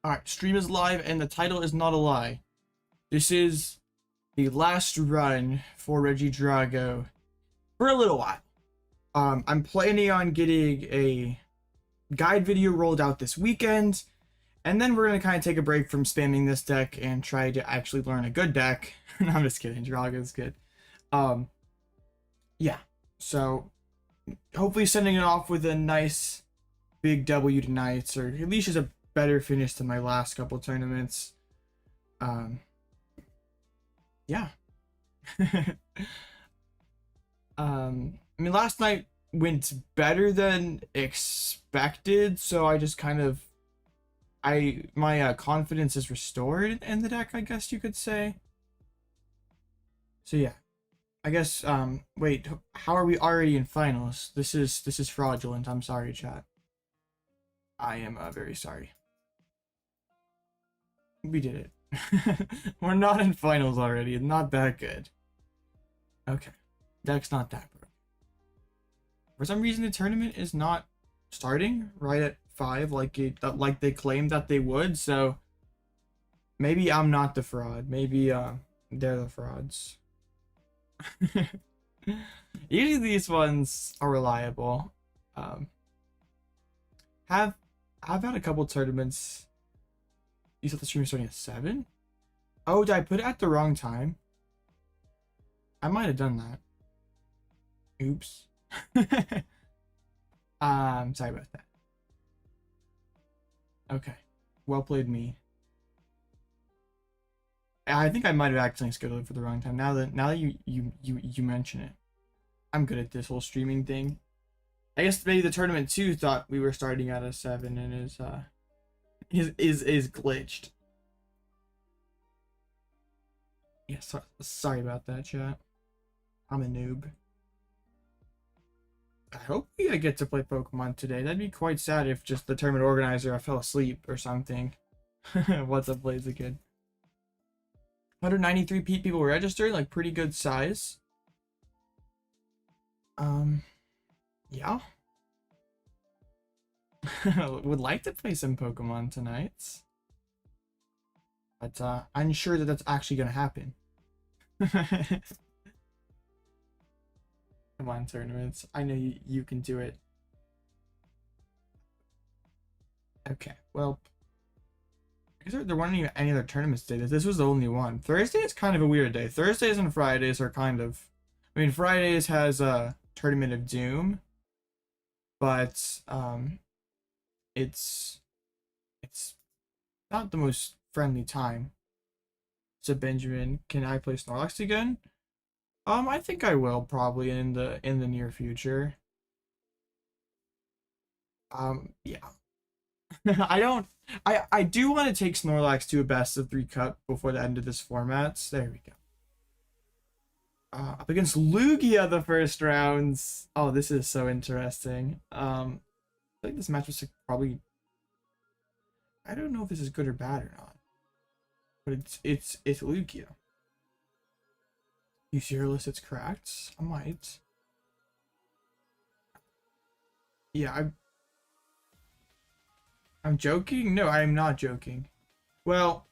Alright, stream is live and the title is not a lie. This is the last run for Regidrago for a little while. I'm planning on getting a guide video rolled out this weekend, and then we're going to kind of take a break from spamming this deck and try to actually learn a good deck. No, I'm just kidding, Drago's good. Yeah, so hopefully sending it off with a nice big W tonight, or at least just a better finish than my last couple tournaments. Yeah. I mean, last night went better than expected, so I just kind of my confidence is restored in the deck, I guess you could say. So yeah, I guess wait, how are we already in finals? This is fraudulent. I'm sorry, chat. I am very sorry. We did it. We're not in finals already. It's not that good. Okay, deck's not that broken. For some reason, the tournament is not starting right at 5 like they claimed that they would. So maybe I'm not the fraud. Maybe they're the frauds. Usually these ones are reliable. I've had a couple tournaments. You said the stream was starting at 7? Oh, did I put it at the wrong time? I might have done that. Oops. Sorry about that. Okay. Well played, me. I think I might have accidentally scheduled it for the wrong time. Now that you mention it. I'm good at this whole streaming thing. I guess maybe the tournament 2 thought we were starting at a 7 and is glitched. Yeah, sorry about that, chat. I'm a noob. I hope we get to play Pokemon today. That'd be quite sad if just the tournament organizer fell asleep or something. What's up, Blaziken? 193 people registered, like pretty good size. Yeah. Would like to play some Pokemon tonight, but I'm sure that that's actually gonna happen. Come on, tournaments. I know you can do it. Okay, well, I guess there weren't even any other tournaments today. This was the only one. Thursday is kind of a weird day. Thursdays and Fridays are kind of... I mean, Fridays has a Tournament of Doom, but it's not the most friendly time. So Benjamin, can I play Snorlax again? I think I will probably in the near future. Yeah. I do want to take Snorlax to a best of 3 cup before the end of this format. There we go. Up against Lugia the first rounds. Oh, this is so interesting. I think this match was probably... I don't know if this is good or bad or not. But it's Lugia. You serious? It's cracked? I might. Yeah, I'm joking? No, I'm not joking. Well,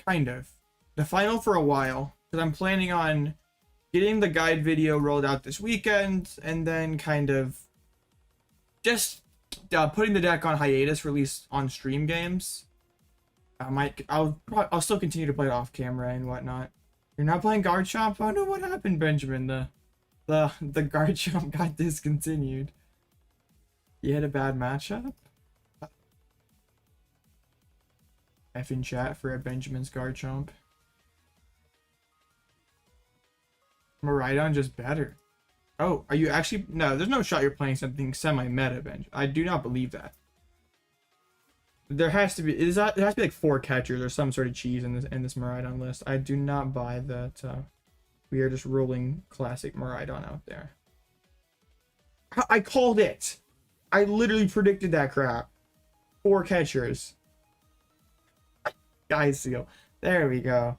kind of. The final for a while, because I'm planning on getting the guide video rolled out this weekend, and then kind of just putting the deck on hiatus for at least on stream games. I'll still continue to play it off camera and whatnot. You're not playing Garchomp? Oh no, what happened, Benjamin? The Garchomp got discontinued. You had a bad matchup? F in chat for Benjamin's Garchomp. Miraidon just better. Oh, are you actually... No, there's no shot you're playing something semi-meta, Benj. I do not believe that. There has to be... There has to be like 4 catchers or some sort of cheese in this Miraidon list. I do not buy that we are just rolling classic Miraidon out there. I called it! I literally predicted that crap. 4 catchers. Guys, seal. There we go.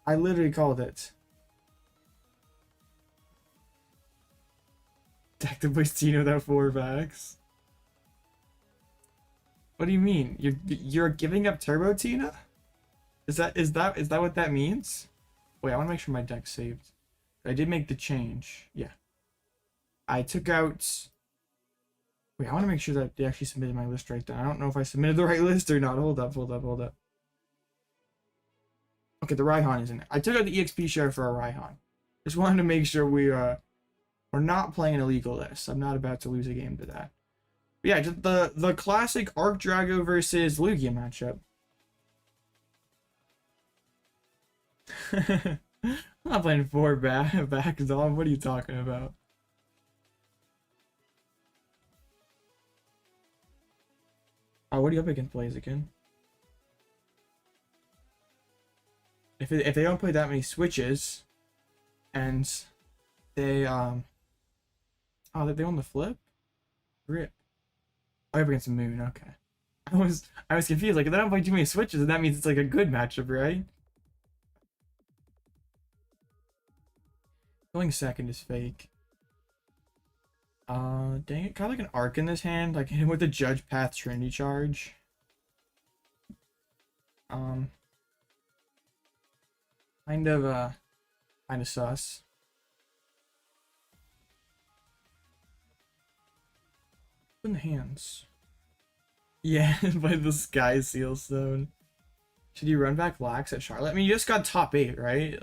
I literally called it. Detective Bustino that 4 backs. What do you mean? You're giving up Turbo Tina? Is that what that means? Wait, I want to make sure my deck's saved. I did make the change. Yeah. I took out... Wait, I want to make sure that they actually submitted my list right then. I don't know if I submitted the right list or not. Hold up. Okay, the Raihan is in there. I took out the EXP share for a Raihan. Just wanted to make sure we're not playing an illegal list. I'm not about to lose a game to that. But yeah, just the classic Drago versus Lugia matchup. I'm not playing 4 back Dom. What are you talking about? Oh, what are you up against, Blaziken? If they don't play that many switches, and they oh, they on the flip? Rip. Oh, up against the Moon. Okay. I was confused. Like, if they don't play too many switches, then that means it's like a good matchup, right? Going second is fake. Dang it. Kind of like an arc in this hand. Like, hit him with the Judge Path Trinity charge. Kind of sus. In the hands. Yeah, by the Sky Seal Stone. Should you run back Lax at Charlotte? I mean, you just got top 8, right?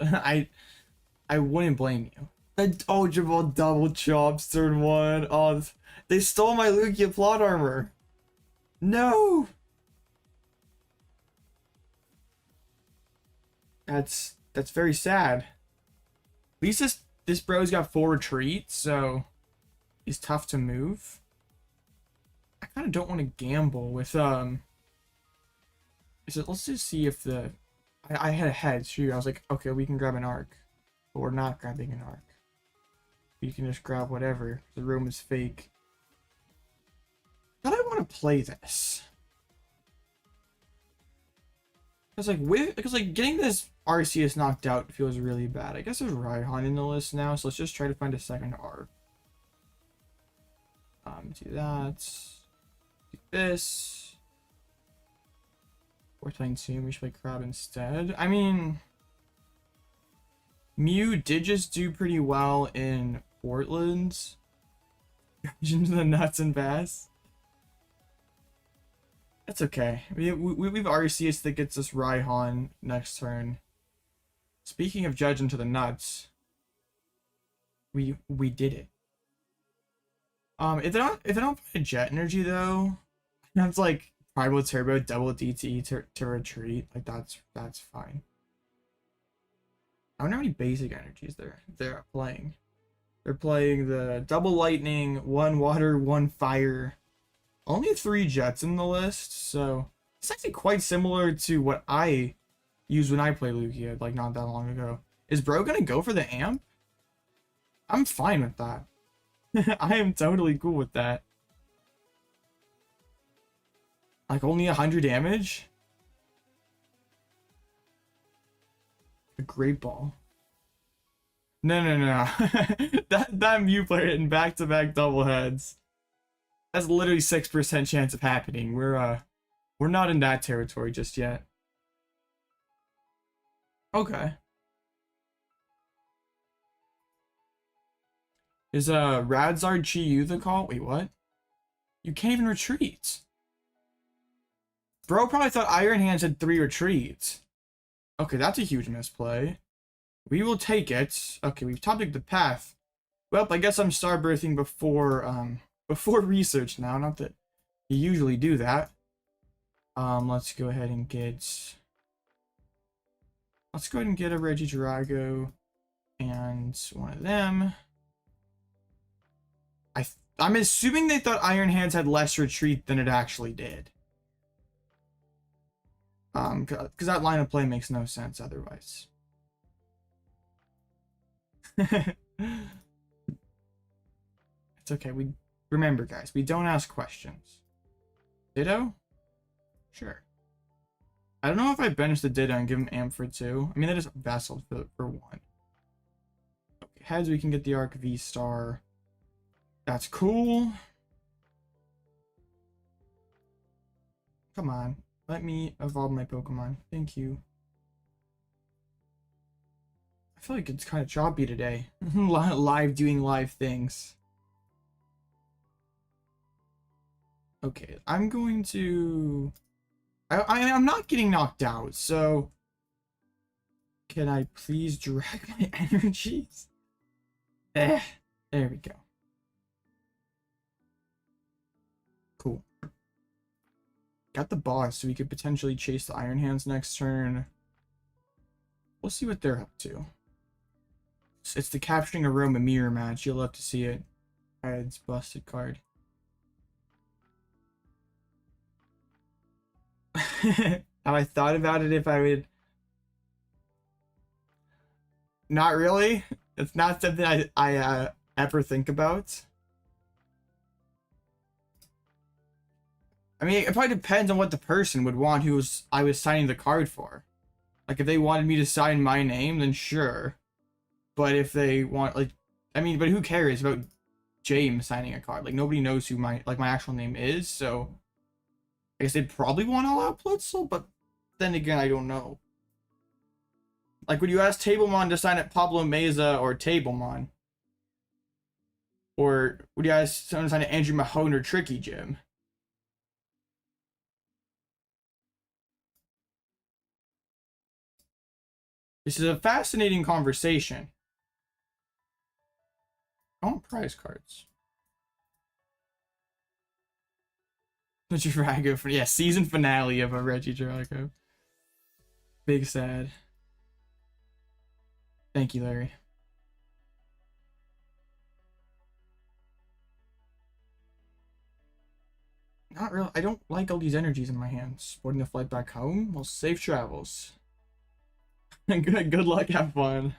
I wouldn't blame you. The Ultra Ball double chops turn 1. Oh, they stole my Lugia plot armor. No. That's very sad. At least this bro's got 4 retreats, so he's tough to move. I kind of don't want to gamble with let's just see if I had a head. Shoot, I was like, okay, we can grab an arc, but we're not grabbing an arc. You can just grab whatever. The room is fake. But I want to play this. Because like getting this Arceus knocked out feels really bad. I guess there's Raihan in the list now, so let's just try to find a second arc. Do that. Do this. We're playing soon. We should play Crab instead. I mean, Mew did just do pretty well in Portland. Into the nuts and bass. That's okay. We've Arceus that gets us Raihan next turn. Speaking of Judge into the nuts, we did it. If they don't play Jet Energy though, that's like Primal Turbo double DTE to retreat. Like that's fine. I don't know how many basic energies they're playing. They're playing the double lightning, 1 water, 1 fire. Only 3 jets in the list, so it's actually quite similar to what I used when I played Lugia, like not that long ago. Is bro gonna go for the amp? I'm fine with that. I am totally cool with that. Like only 100 damage? A great ball. No. that Mew player hitting back-to-back double heads. That's literally 6% chance of happening. We're not in that territory just yet. Okay. Is Radzard Chi-Yu the call? Wait, what? You can't even retreat. Bro probably thought Iron Hands had 3 retreats. Okay, that's a huge misplay. We will take it. Okay, we've topicked the path. Well, I guess I'm star birthing before research now. Not that you usually do that. Let's go ahead and get a Regidrago and one of them. I'm assuming they thought Iron Hands had less retreat than it actually did. Because that line of play makes no sense otherwise. It's okay. Remember, guys, we don't ask questions. Ditto? Sure. I don't know if I banish the Ditto and give him Amp for 2. I mean, that is Vessel for 1. Okay, heads, we can get the Arc V-Star. That's cool. Come on. Let me evolve my Pokemon. Thank you. I feel like it's kind of choppy today. Live doing live things. Okay, I'm going to... I'm not getting knocked out, so... Can I please drag my energies? There we go. Cool. Got the boss, so we could potentially chase the Iron Hands next turn. We'll see what they're up to. It's the Capturing Aroma mirror match. You'll love to see it. It's busted card. Have I thought about it if I would... Not really. It's not something I ever think about. I mean, it probably depends on what the person would want who I was signing the card for. Like, if they wanted me to sign my name, then sure. But if they want, like... I mean, but who cares about James signing a card? Like, nobody knows who my actual name is, so... I guess they'd probably want Alloutblitzle, but then again, I don't know. Like, would you ask Tablemon to sign at Pablo Meza or Tablemon? Or would you ask someone to sign at Andrew Mahone or Tricky Jim? This is a fascinating conversation. I want prize cards. Regidrago for, yeah, season finale of a Regidrago. Big sad. Thank you, Larry. Not real. I don't like all these energies in my hands. Boarding the flight back home? Well, safe travels. Good luck, have fun.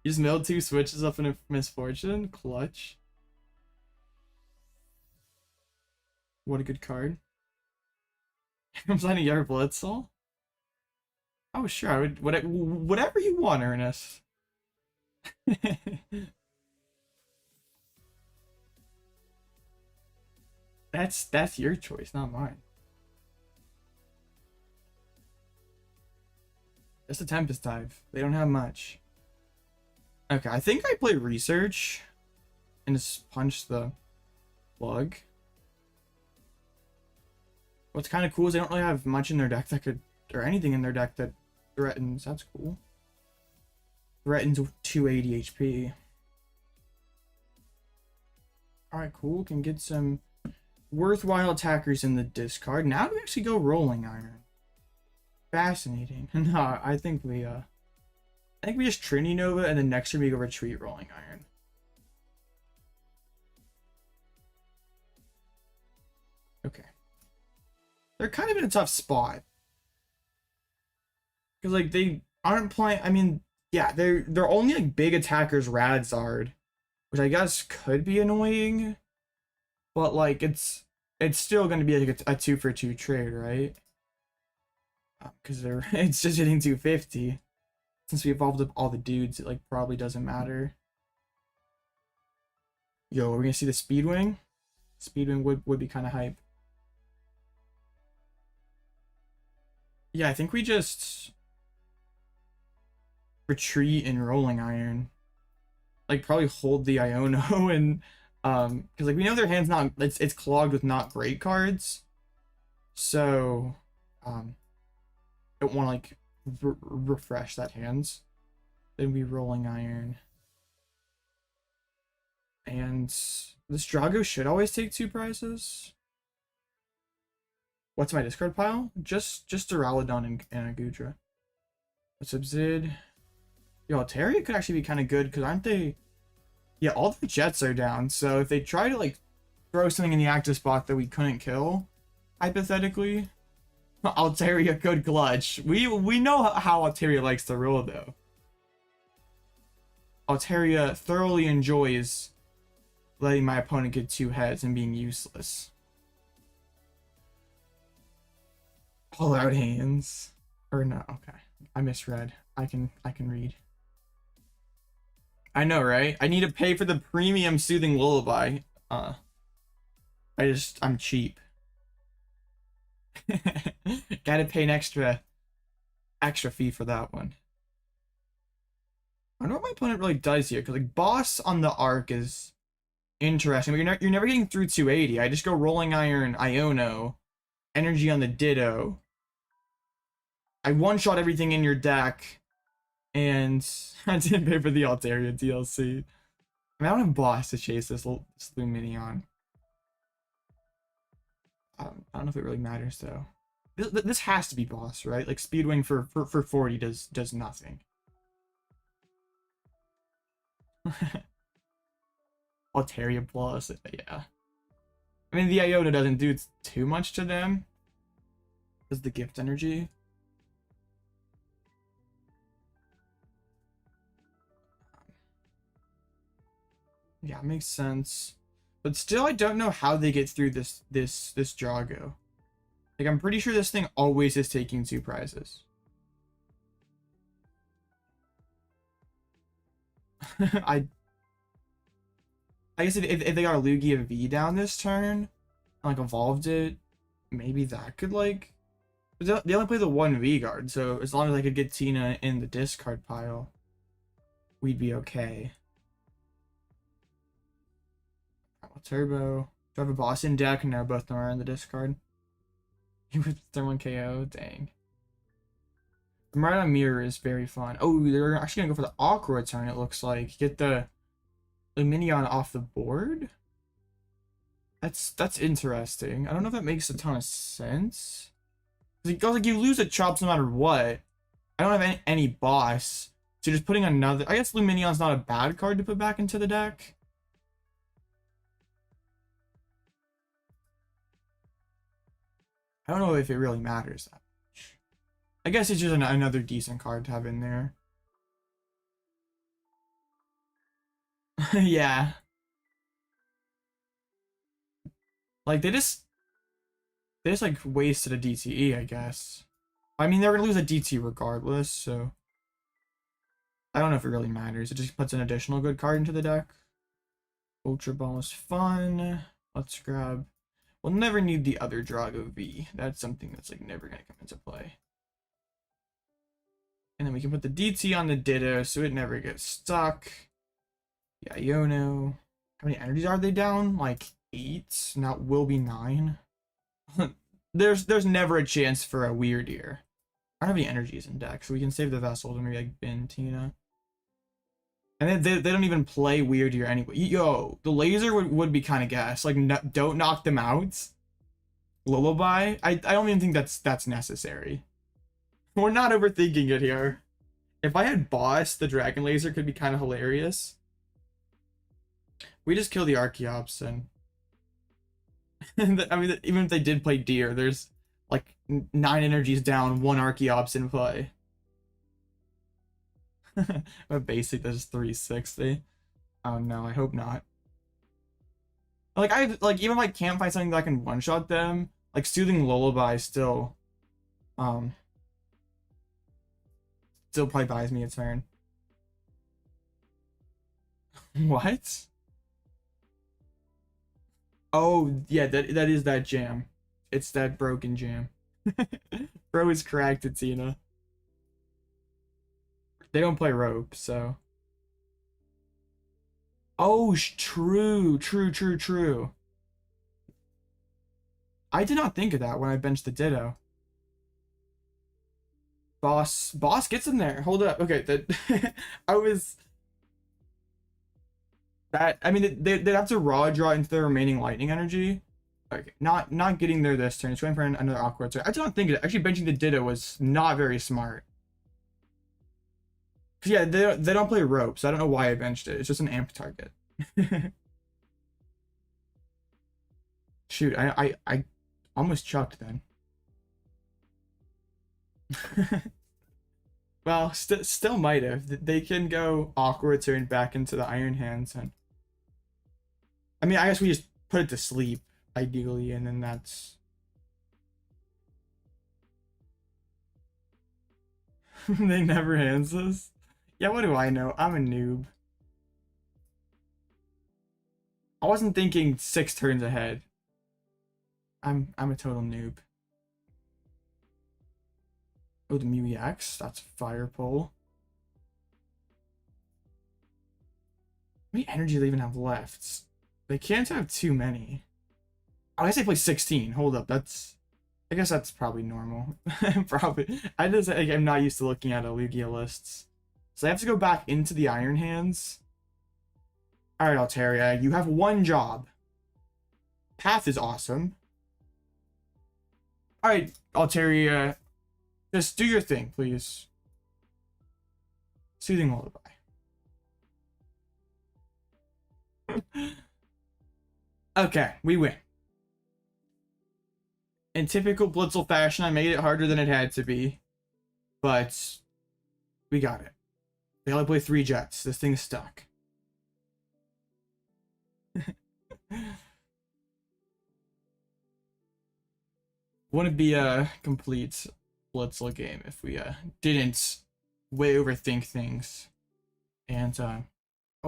You just milled 2 switches up in a misfortune? Clutch. What a good card. I'm signing your Blitzel. Oh, sure. I would, whatever you want, Ernest. That's your choice, not mine. Just a Tempest type. They don't have much. Okay, I think I play Research and just punch the plug. What's kind of cool is they don't really have much in their deck that could, or anything in their deck that threatens. That's cool. Threatens 280 HP. Alright, cool. Can get some worthwhile attackers in the discard. Now we actually go Rolling Iron. Fascinating. No, I think we just Trinity Nova, and then next turn we go Retreat Rolling Iron. Okay. They're kind of in a tough spot. Because, like, they aren't playing... I mean, yeah, they're only, like, big attackers Radzard, which I guess could be annoying. But, like, it's still going to be, like, a 2-for-2 trade, right? Because it's just hitting 250. Since we evolved up all the dudes, it, like, probably doesn't matter. Yo, are we going to see the Speedwing? Speedwing would be kind of hype. Yeah, I think we just retreat and Rolling Iron. Like, probably hold the Iono and because, like, we know their hand's not, it's clogged with not great cards. So don't want to, like, refresh that hands. Then we Rolling Iron. And this Drago should always take 2 prizes. What's my discard pile? Just Duraludon and a Goodra. What's up, Zid? Yo, Altaria could actually be kind of good, because aren't they... Yeah, all the Jets are down, so if they try to, like, throw something in the active spot that we couldn't kill, hypothetically... Altaria could clutch. We know how Altaria likes to roll, though. Altaria thoroughly enjoys letting my opponent get 2 heads and being useless. Pull out hands. Or no, okay. I misread. I can read. I know, right? I need to pay for the premium soothing lullaby. I'm cheap. Gotta pay an extra fee for that one. I wonder what my opponent really does here, because like boss on the arc is interesting, but you're never getting through 280. I just go Rolling Iron, Iono, energy on the Ditto. I one-shot everything in your deck, and I didn't pay for the Altaria DLC. I mean, I don't have boss to chase this Luminion. I don't know if it really matters though. This has to be boss, right? Like Speedwing for 40 does nothing. Altaria Plus, yeah. I mean, the Iono doesn't do too much to them. Does the gift energy? Yeah, makes sense. But still, I don't know how they get through this Drago. Like, I'm pretty sure this thing always is taking 2 prizes. I guess if they got a Lugia V down this turn, like evolved it, maybe that could like. But they only play the 1 V guard, so as long as I could get Tina in the discard pile, we'd be okay. Turbo. Do I have a boss in deck? No, both of them are in the discard. With Thermal KO, dang. The Raihan Mirror is very fun. Oh, they're actually gonna go for the Aqua turn, it looks like. Get the Luminion off the board? That's interesting. I don't know if that makes a ton of sense. It goes like you lose a Chops no matter what. I don't have any boss. So just putting another... I guess Luminion's not a bad card to put back into the deck. I don't know if it really matters that much. I guess it's just another decent card to have in there. Yeah. Like, they just like wasted a DTE, I guess. I mean, they're gonna lose a DT regardless, so... I don't know if it really matters. It just puts an additional good card into the deck. Ultra Ball is fun. Let's grab... We'll never need the other Drago V. That's something that's like never gonna come into play. And then we can put the DT on the Ditto so it never gets stuck. Yeah, Iono. How many energies are they down? Like 8? Now will be 9. There's never a chance for a weird year. I don't have any energies in deck, so we can save the Vessel to maybe like bin Tina. And then they don't even play weird year anyway. Yo, the laser would be kind of gas. Like, no, don't knock them out. Lullaby? I don't even think that's necessary. We're not overthinking it here. If I had boss, the dragon laser could be kind of hilarious. We just kill the Archeops and... I mean, even if they did play Deer, there's like 9 energies down, 1 Archeops in play. But basic, that's 360. Oh no, I hope not. Like even if I can't find something that I can one-shot them, like Soothing Lullaby still probably buys me a turn. What? Oh yeah, that is that jam. It's that broken jam. Bro is cracked at Tina. They don't play rope, so. Oh, true. I did not think of that when I benched the Ditto. Boss gets in there. Hold up. Okay, that I was. That I mean, they'd have to raw draw into their remaining lightning energy. Okay, not getting there this turn. It's going for another awkward turn. I did not think of it. Actually, benching the Ditto was not very smart. Yeah, they don't play rope, so I don't know why I benched it. It's just an amp target. Shoot, I almost chucked then. Well, still might have. They can go awkward turn back into the Iron Hands, and I mean, I guess we just put it to sleep ideally, and then that's. They never hands this. Yeah, what do I know? I'm a noob. I wasn't thinking 6 turns ahead. I'm a total noob. Oh, the MEW EX. That's Fire Pole. How many energy do they even have left? They can't have too many. Oh, I guess they play 16. Hold up, that's... I guess that's probably normal. Probably. I'm not used to looking at Lugia lists. So I have to go back into the Iron Hands. Alright, Altaria, you have one job. Path is awesome. Alright, Altaria, just do your thing, please. Soothing Lullaby. Okay, we win. In typical Blitzel fashion, I made it harder than it had to be. But we got it. They only play 3 Jets. This thing's stuck. Wouldn't be a complete Blitzel game if we didn't way overthink things. And oh,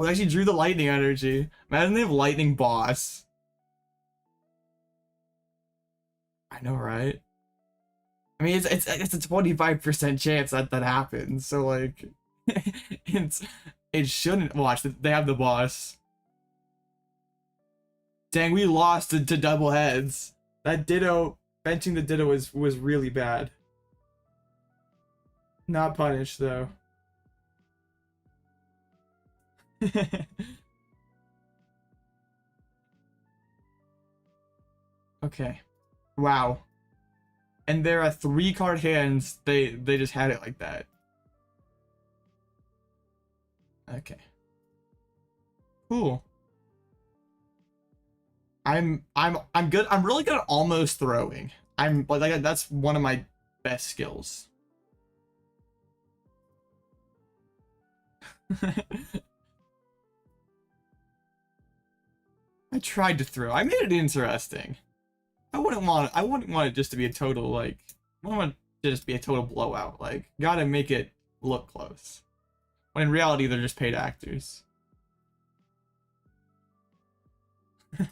they actually drew the lightning energy. Imagine they have lightning boss. I know, right? I mean, it's a 25% chance that happens. So like, it shouldn't. Watch, they have the boss. Dang, we lost to double heads. That Ditto, benching the Ditto was really bad. Not punished though. Okay. Wow. And there are 3-card hands. They just had it like that. Okay. Cool. I'm good. I'm really good at almost throwing. I'm like that's one of my best skills. I tried to throw. I made it interesting. I wouldn't want it just to be a total like. I want it to just be a total blowout. Like, gotta make it look close. When in reality, they're just paid actors.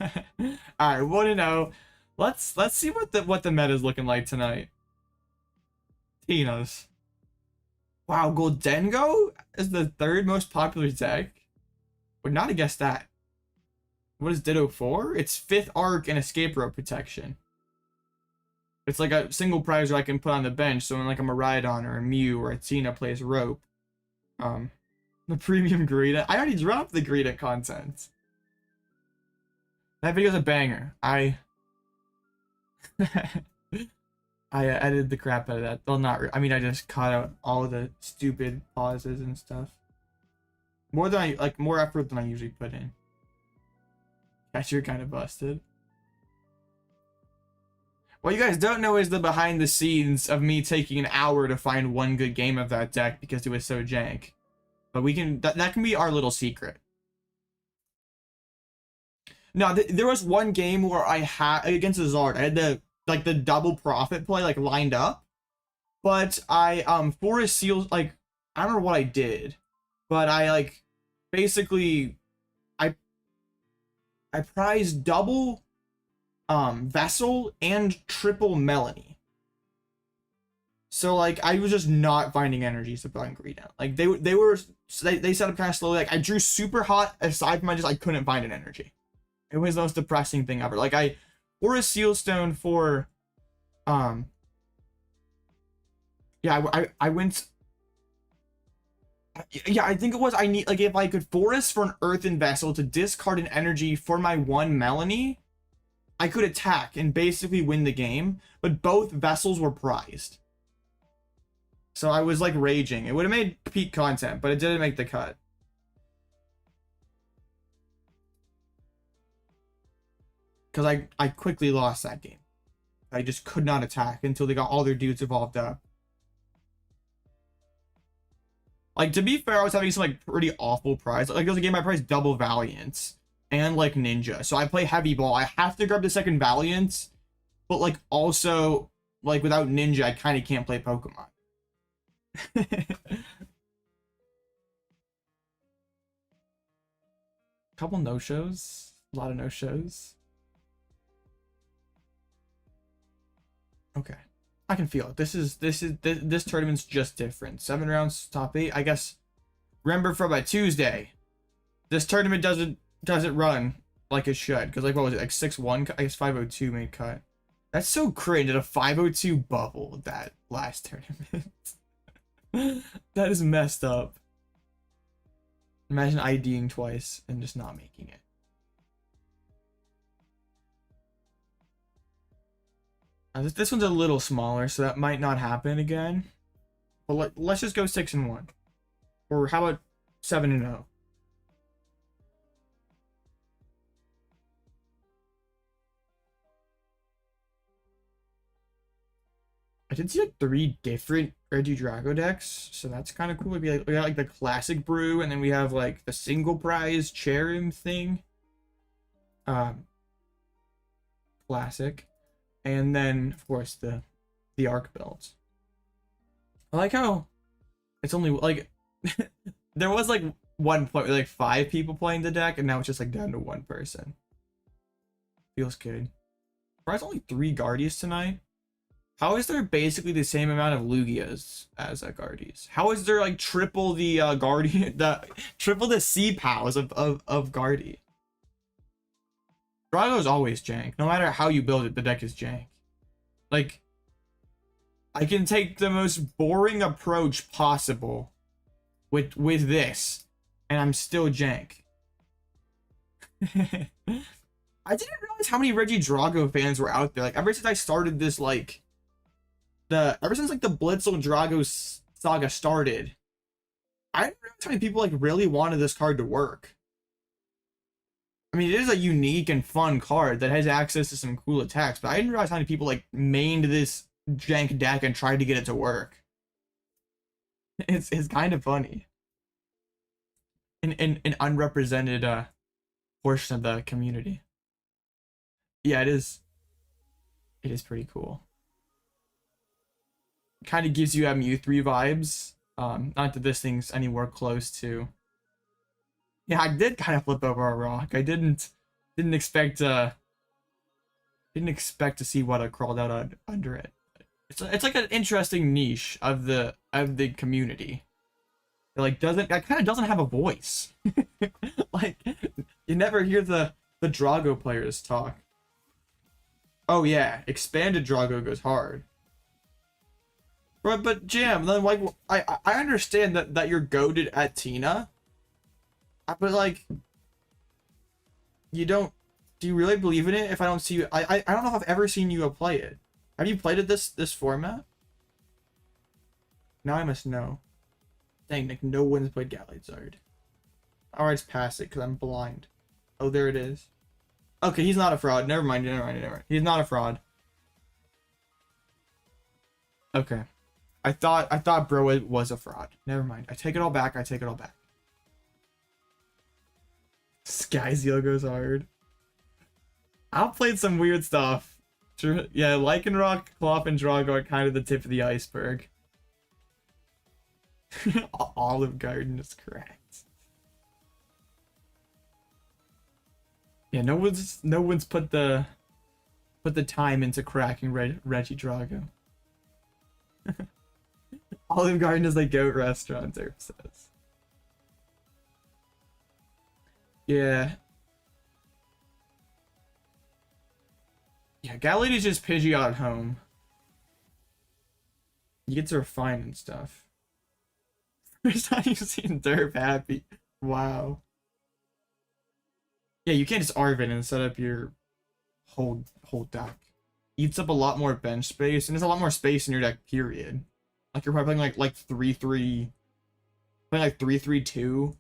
All right, what to know? Let's see what the meta is looking like tonight. Tina's. Wow, Goldengo is the 3rd most popular deck. Would not have guessed that. What is Ditto for? It's 5th arc and escape rope protection. It's like a single prize I can put on the bench, so when like a Miraidon or a Mew or a Tina plays rope. The premium Giratina. I already dropped the Giratina content. That video's a banger. I edited the crap out of that. Well, not. I mean, I just cut out all of the stupid pauses and stuff. More effort than I usually put in. Guess you're kind of busted. What you guys don't know is the behind the scenes of me taking an hour to find one good game of that deck because it was so jank. But we can that can be our little secret. No, there was one game where I had against the Zard. I had the double profit play like lined up, but I Forest Seals like I don't remember what I did, but I like basically I prized double Vessel and triple Melanie. So like I was just not finding energies to buy Green. Like they set up kind of slowly. Like I drew super hot aside from I couldn't find an energy. It was the most depressing thing ever. Like I or a Sealstone for yeah, I went yeah, I think it was I need like if I could forest for an Earthen Vessel to discard an energy for my 1 Melanie, I could attack and basically win the game, but both vessels were prized. So I was like raging. It would have made peak content, but it didn't make the cut. Because I quickly lost that game. I just could not attack until they got all their dudes evolved up. Like, to be fair, I was having some, like, pretty awful prize. Like, there was a game I priced double Valiant and, like, Ninja. So I play Heavy Ball. I have to grab the second Valiant, but, like, also, like, without Ninja, I kind of can't play Pokemon. Couple no-shows. A lot of no-shows. Okay. I can feel it. This tournament's just different. 7 rounds, top 8. I guess. Remember from my Tuesday, this tournament doesn't run like it should. Because like what was it, like 6-1? I guess 502 made cut. That's so cringe. At a 502 bubble that last tournament. That is messed up. Imagine IDing twice and just not making it. This one's a little smaller, so that might not happen again. But let's just go 6-1. Or how about 7-0? I did see like 3 different Regidrago decks, so that's kind of cool. We got like the classic brew, and then we have like the single prize Cherim thing. Classic. And then of course the arc belts. I like how it's only like there was like one point with like 5 people playing the deck, and now it's just like down to 1 person. Feels good. There's only 3 Guardias tonight. How is there basically the same amount of Lugias as Guardies? How is there like triple the Guardian, triple the C-Pows of Guardi? Drago is always jank. No matter how you build it, the deck is jank. Like, I can take the most boring approach possible with this, and I'm still jank. I didn't realize how many Regidrago fans were out there. Like, ever since I started this, like, ever since like the Blitzel Drago saga started, I didn't realize how many people like really wanted this card to work. I mean, it is a unique and fun card that has access to some cool attacks, but I didn't realize how many people like mained this jank deck and tried to get it to work. It's kind of funny. An unrepresented portion of the community. Yeah, it is. It is pretty cool. Kind of gives you MU3 vibes. Not that this thing's anywhere close to. Yeah, I did kind of flip over a rock. I didn't expect to see what crawled out under it. It's like an interesting niche of the community. It like kind of doesn't have a voice. Like you never hear the Drago players talk. Oh yeah, expanded Drago goes hard. But Jam, then like I understand that you're goated at Tina, but like do you really believe in it? If I don't see you, I don't know if I've ever seen you play it. Have you played it this format? Now I must know. Dang, Nick, no one's played Gallizard. Alright, let's pass it because I'm blind. Oh, there it is. Okay, he's not a fraud. Never mind. He's not a fraud. Okay. I thought bro was a fraud. Never mind. I take it all back. Skyzeel goes hard. I've played some weird stuff. Yeah, Lycanroc, Clop, and Drago are kind of the tip of the iceberg. Olive Garden is correct. Yeah, no one's put the time into cracking Regidrago. Olive Garden is like goat restaurant, Derp says. Yeah. Yeah, Galady's just Pidgeot at home. You get to refine and stuff. First time you've seen Derp happy. Wow. Yeah, you can't just Arvin and set up your whole deck. Eats up a lot more bench space, and there's a lot more space in your deck, period. Like you're probably playing like 3-3, playing like 3-3-2,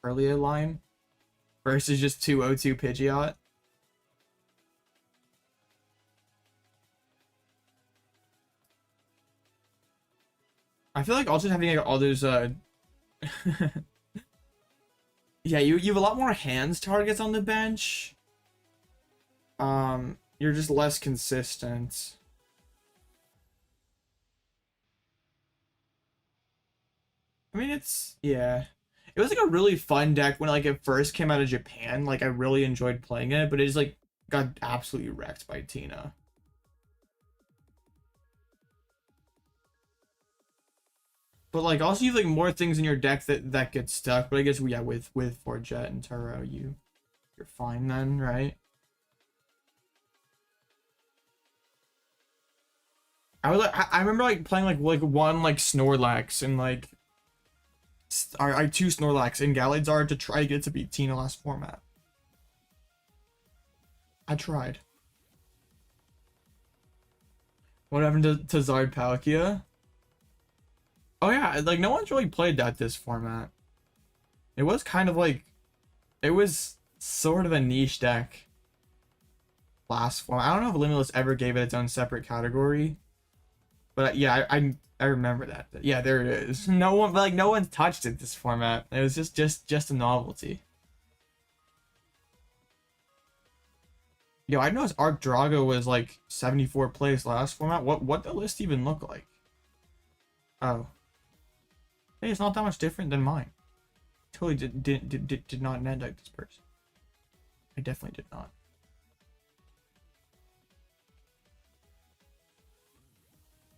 early line versus just 2-0-2 Pidgeot. I feel like also having like all those yeah, you have a lot more hands targets on the bench. You're just less consistent. I mean, yeah. It was like a really fun deck when like it first came out of Japan. Like I really enjoyed playing it, but it just like got absolutely wrecked by Tina. But like also you have like more things in your deck that get stuck. But I guess yeah, with Forget and Turo, you're fine then, right? I remember like playing like one like Snorlax and like I two Snorlax in Galadzard to try to get to beat Tina last format. I tried. What happened to Zard Palkia? Oh yeah, like no one's really played that this format. It was kind of like, it was sort of a niche deck last format. I don't know if Limitless ever gave it its own separate category, but yeah, I remember that. Yeah, there it is. No one touched it this format. It was just a novelty. Yo, I noticed Arc Drago was like 74 place last format. What the list even look like? Oh. Hey, it's not that much different than mine. Totally did not net deck this person. I definitely did not.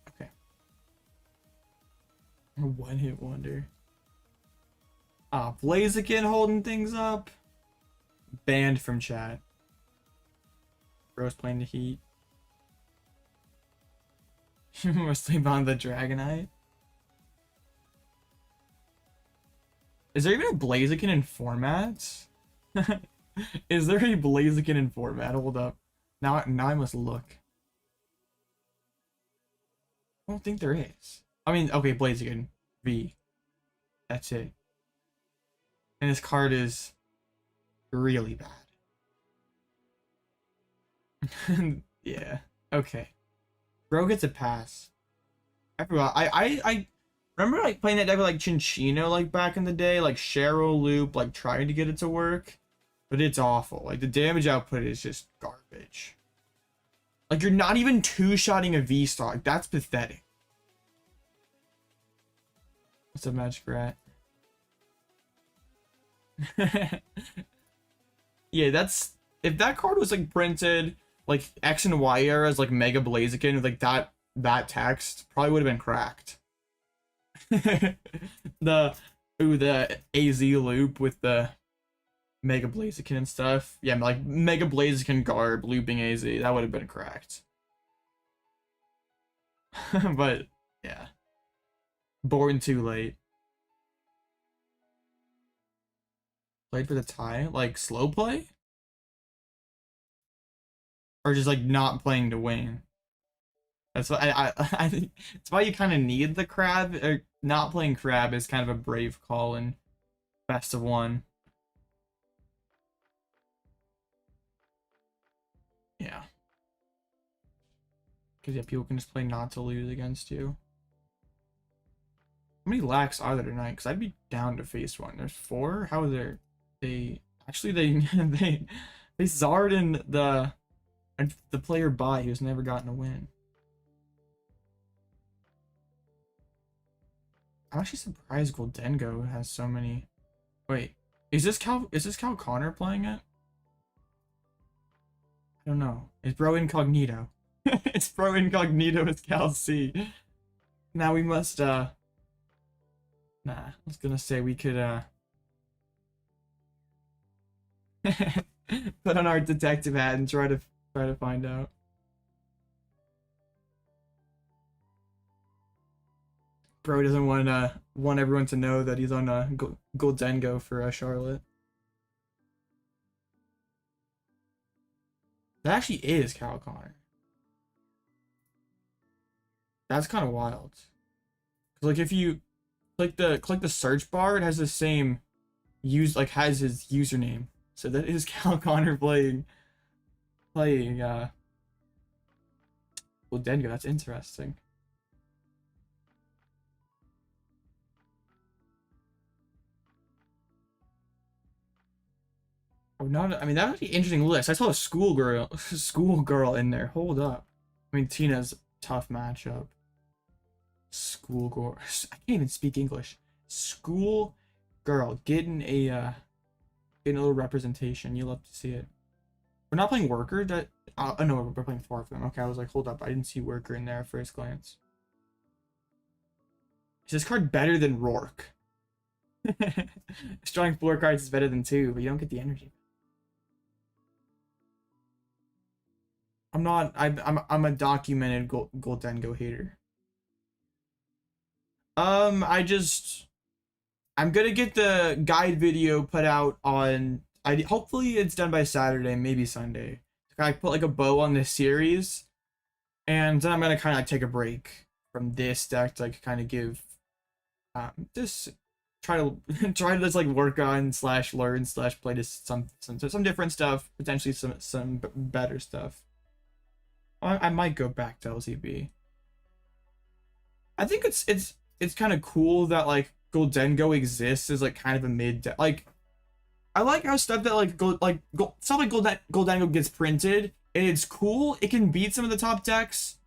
Okay. One hit wonder. Ah, Blaziken holding things up. Banned from chat. Bro's playing the Heat. We're sleep on the Dragonite. Is there even a Blaziken in format? Is there a Blaziken in format? Hold up. Now I must look. I don't think there is. I mean, okay, Blaziken V. That's it. And this card is really bad. Yeah. Okay. Bro gets a pass. I forgot. I remember like playing that deck with like Chinchino like back in the day, like Cheryl Loop, like trying to get it to work, but it's awful. Like the damage output is just garbage. Like you're not even two-shotting a V-Star. Like, that's pathetic. What's up, Magic Rat? Yeah, that's, if that card was like printed like X and Y eras, like Mega Blaziken with like that text, probably would have been cracked. the AZ loop with the Mega Blaziken and stuff. Yeah, like Mega Blaziken Garb looping AZ, that would have been cracked. But yeah. Born too late. Played for the tie? Like slow play? Or just like not playing to win? That's why I think it's why you kind of need the crab. Or not playing crab is kind of a brave call in best of one. Yeah. Because yeah, people can just play not to lose against you. How many lacks are there tonight? Because I'd be down to face one. There's 4? How are there? They actually they Zard in the player by who's never gotten a win. I'm actually surprised Goldengo has so many. Wait, is this Cal Connor playing it? I don't know. It's Bro Incognito. It's Bro Incognito with Cal C. Now we must nah, I was gonna say we could put on our detective hat and try to find out. Bro doesn't want everyone to know that he's on Goldengo for Charlotte. That actually is Cal Connor. That's kind of wild. 'Cause like if you click the search bar, it has the same has his username. So that is Cal Connor playing Goldengo. That's interesting. Oh, not. I mean, that would be an interesting list. I saw a schoolgirl in there. Hold up. I mean, Tina's tough matchup. Schoolgirl. I can't even speak English. Schoolgirl getting a little representation. You love to see it. We're not playing Worker. That oh no, we're playing 4 of them. Okay, I was like, hold up, I didn't see Worker in there at first glance. Is this card better than Rourke? Drawing 4 cards is better than 2, but you don't get the energy. I'm a documented Goldengo hater. I'm gonna get the guide video put out on. Hopefully it's done by Saturday, maybe Sunday. I put like a bow on this series, and then I'm gonna kind of like take a break from this deck to like kind of give, just try to just like work on / learn / play just some different stuff, potentially some better stuff. I might go back to LCB. I think it's kind of cool that like Goldengo exists as like kind of a mid deck. Like I like how stuff that like stuff like Goldengo gets printed and it's cool. It can beat some of the top decks.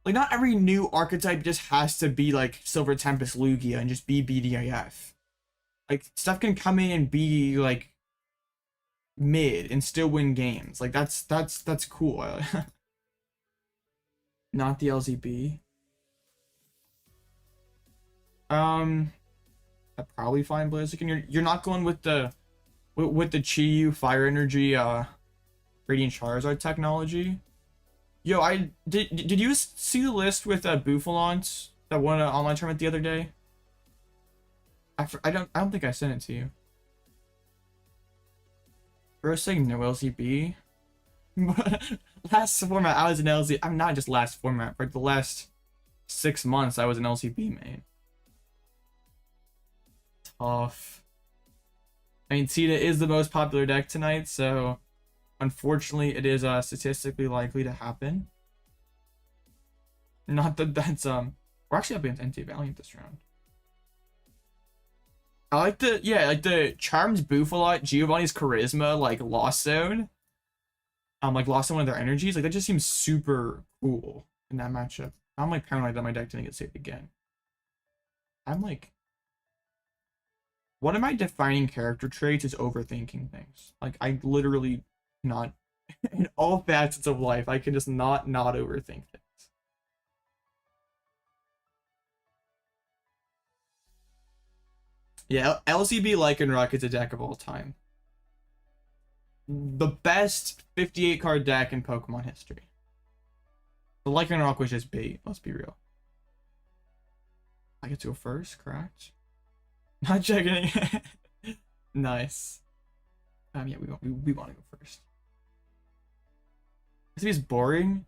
Like not every new archetype just has to be like Silver Tempest Lugia and just be BDIF. Like stuff can come in and be like mid and still win games. Like that's cool. Not the LZB. I'd probably find Blaziken. You're not going with the Chi-Yu Fire Energy Radiant Charizard technology. Yo, did you see the list with Bouffalance that won an online tournament the other day? I don't think I sent it to you. First saying no LCB. Last format I was an LZ. I'm not just last format, but the last 6 months I was an LCB main. Tough. I mean, Tita is the most popular deck tonight, so unfortunately it is statistically likely to happen. Not that that's we're actually up against NT Valiant this round. I like the Charms Bouffalot, Giovanni's Charisma, like Lost Zone. Like lost one of their energies. Like that just seems super cool in that matchup. I'm like paranoid that my deck didn't get saved again. I'm like, one of my defining character traits is overthinking things. Like I literally not in all facets of life, I can just not overthink things. Yeah, LCB Lycanroc is a deck of all time. The best 58 card deck in Pokemon history. The Lycanroc was just bait, let's be real. I get to go first, correct? Not checking. Nice. Yeah, we want to go first. LCB is boring.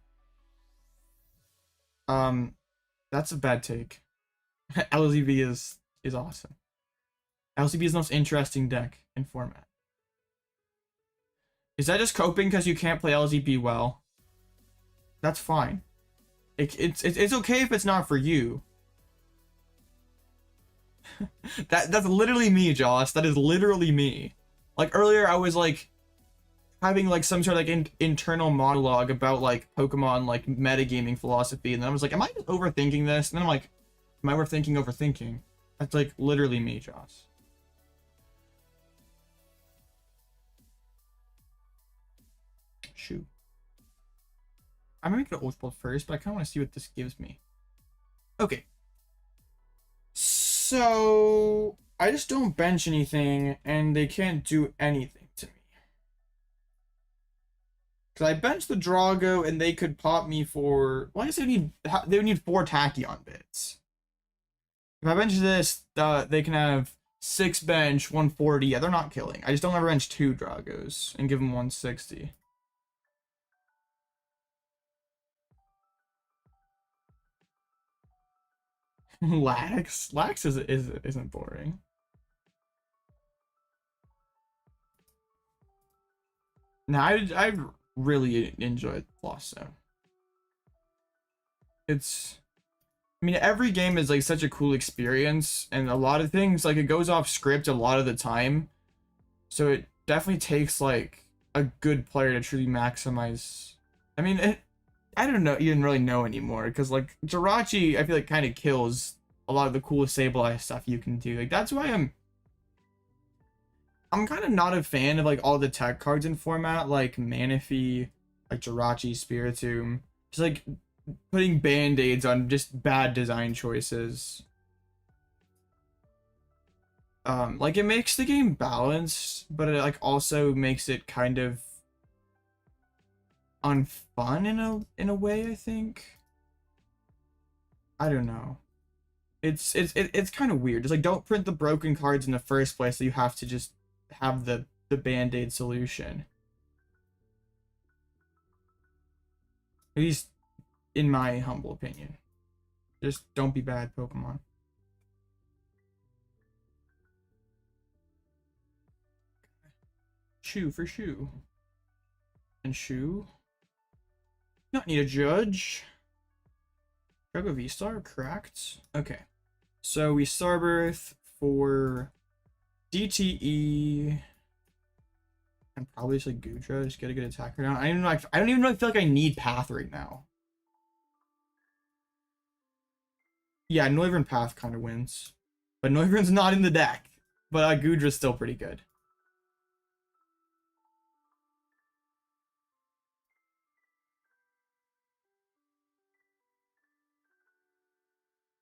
That's a bad take. LCB is awesome. LCB is the most interesting deck in format. Is that just coping because you can't play LZB well? That's fine. It's okay if it's not for you. That's literally me, Joss. That is literally me. Like earlier, I was like having like some sort of like internal monologue about like Pokemon like metagaming philosophy, and then I was like, am I just overthinking this? And then I'm like, am I overthinking? That's like literally me, Joss. Shoot. I'm gonna make an Ultra Ball first, but I kind of want to see what this gives me. Okay. So I just don't bench anything, and they can't do anything to me. Because I bench the Drago, and they could pop me for. Well, I guess they would need 4 Tachyon bits. If I bench this, they can have 6 bench, 140. Yeah, they're not killing. I just don't ever bench 2 Dragos and give them 160. Lax isn't boring. Now I really enjoyed Lost Zone. I mean, every game is like such a cool experience, and a lot of things like it goes off script a lot of the time, so it definitely takes like a good player to truly maximize. I mean, I don't know, even really know anymore, because like Jirachi, I feel like kind of kills a lot of the cool Sableye stuff you can do. Like that's why I'm kind of not a fan of like all the tech cards in format, like Manaphy, like Jirachi, Spiritomb. Just like putting band-aids on just bad design choices. Like it makes the game balanced, but it like also makes it kind of unfun in a way, I think. I don't know. It's kind of weird. Just like don't print the broken cards in the first place, so you have to just have the band-aid solution. At least in my humble opinion. Just don't be bad, Pokemon. Shoe for shoe. And shoe. Not need a judge. Drago V-Star, correct. Okay. So we Starbirth for DTE. And probably just like Goodra, just get a good attacker down. I don't even really feel like I need Path right now. Yeah, Noivern Path kind of wins. But Noivern's not in the deck. But Goodra's still pretty good.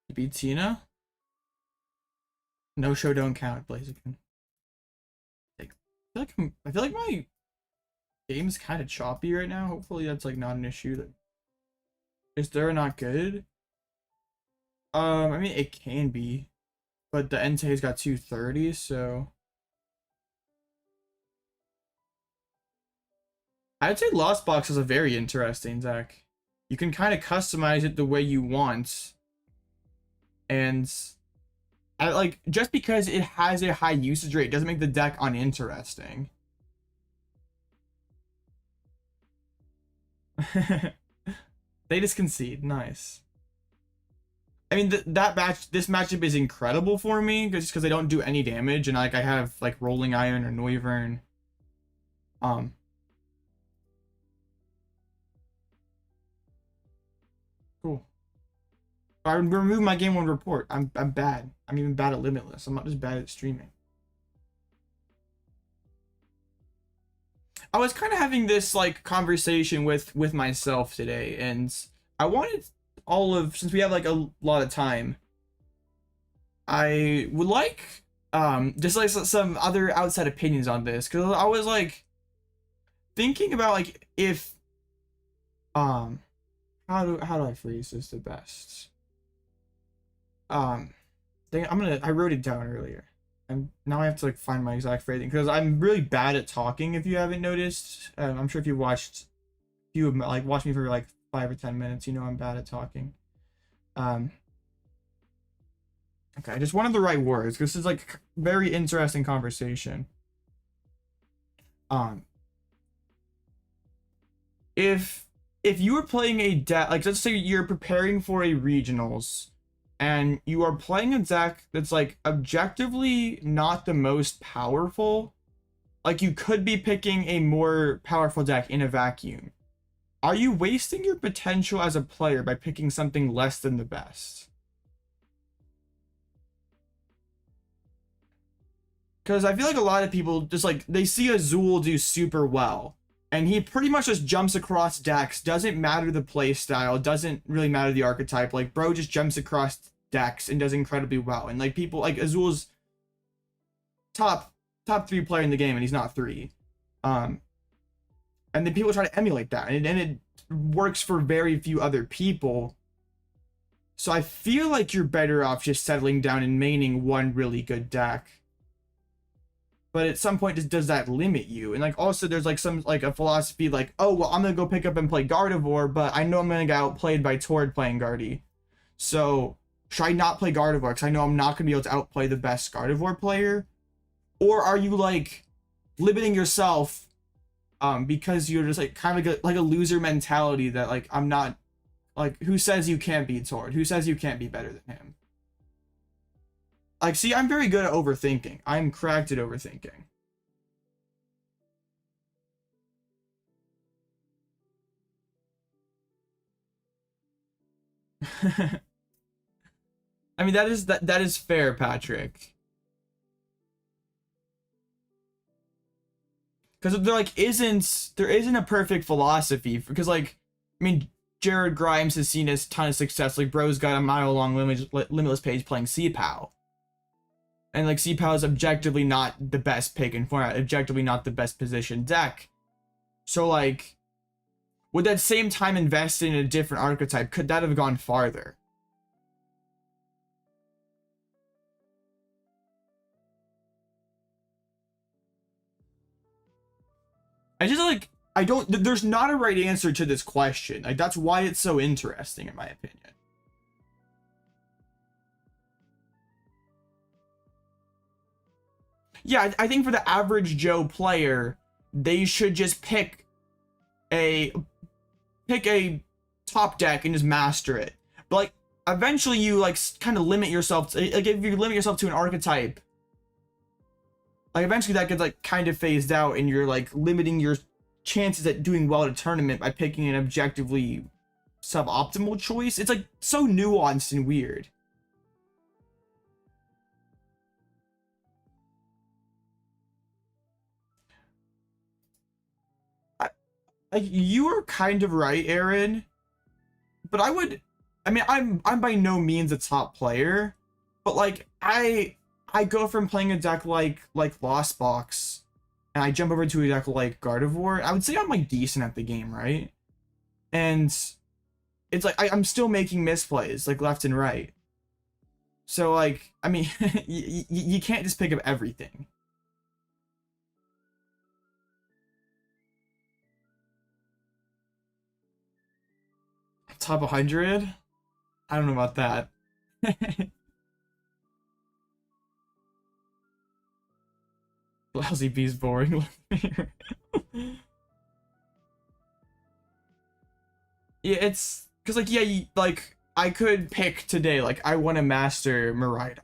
You beat Tina? No show, don't count, Blaziken. I feel like my game's kind of choppy right now. Hopefully that's like not an issue. That is there not good? I mean it can be, but the Entei's got 230, so I'd say Lost Box is a very interesting deck. You can kind of customize it the way you want, and like just because it has a high usage rate doesn't make the deck uninteresting. They just concede. Nice. I mean, this matchup is incredible for me just because I don't do any damage, and like I have like Rolling Iron or Noivern. Cool. I remove my game one report. I'm bad. I'm even bad at Limitless. I'm not just bad at streaming. I was kind of having this like conversation with myself today, and I wanted since we have like a lot of time, I would like just like some other outside opinions on this, because I was like thinking about like if how do I phrase this the best? I wrote it down earlier. And now I have to like find my exact phrasing because I'm really bad at talking. If you haven't noticed, I'm sure if you watched me for like 5 or 10 minutes, you know I'm bad at talking. Okay, I just wanted the right words because this is like very interesting conversation. If you were playing a deck, like let's say you're preparing for a regionals, and you are playing a deck that's like objectively not the most powerful, like you could be picking a more powerful deck in a vacuum, are you wasting your potential as a player by picking something less than the best? Because I feel like a lot of people just like they see Azul do super well, and he pretty much just jumps across decks, doesn't matter the play style, doesn't really matter the archetype, like bro just jumps across decks and does incredibly well, and like people like Azul's top 3 player in the game and he's not 3, and then people try to emulate that, and it works for very few other people. So I feel like you're better off just settling down and maining one really good deck. But at some point, does that limit you? And like also there's like some like a philosophy like, oh well, I'm gonna go pick up and play Gardevoir, but I know I'm gonna get outplayed by Tord playing Guardy, so should I not play Gardevoir because I know I'm not gonna be able to outplay the best Gardevoir player? Or are you like limiting yourself because you're just like kind of like a loser mentality that like I'm not, like who says you can't beat Tord? Who says you can't be better than him? Like, see, I'm very good at overthinking. I'm cracked at overthinking. I mean, that is fair, Patrick. Because there isn't a perfect philosophy, because like, I mean, Jared Grimes has seen a ton of success. Like, bro's got a mile-long limitless page playing CPAL. And like, CPAL is objectively not the best pick in format, objectively not the best positioned deck. So like, would that same time invested in a different archetype, could that have gone farther? I just like, there's not a right answer to this question. Like, that's why it's so interesting, in my opinion. Yeah, I think for the average Joe player, they should just pick a top deck and just master it. But like, eventually you like kind of limit yourself to, like, if you limit yourself to an archetype, like eventually that gets like kind of phased out, and you're like limiting your chances at doing well at a tournament by picking an objectively suboptimal choice. It's like so nuanced and weird. Like, you are kind of right, Aaron, but I mean, I'm by no means a top player, but like I go from playing a deck like Lost Box, and I jump over to a deck like Gardevoir. I would say I'm like decent at the game, right? And it's like I'm still making misplays like left and right. So like, I mean, you can't just pick up everything. Top 100? I don't know about that. Lousy B's boring. Yeah, it's because like, yeah, like I could pick today, like I want to master Miraidon,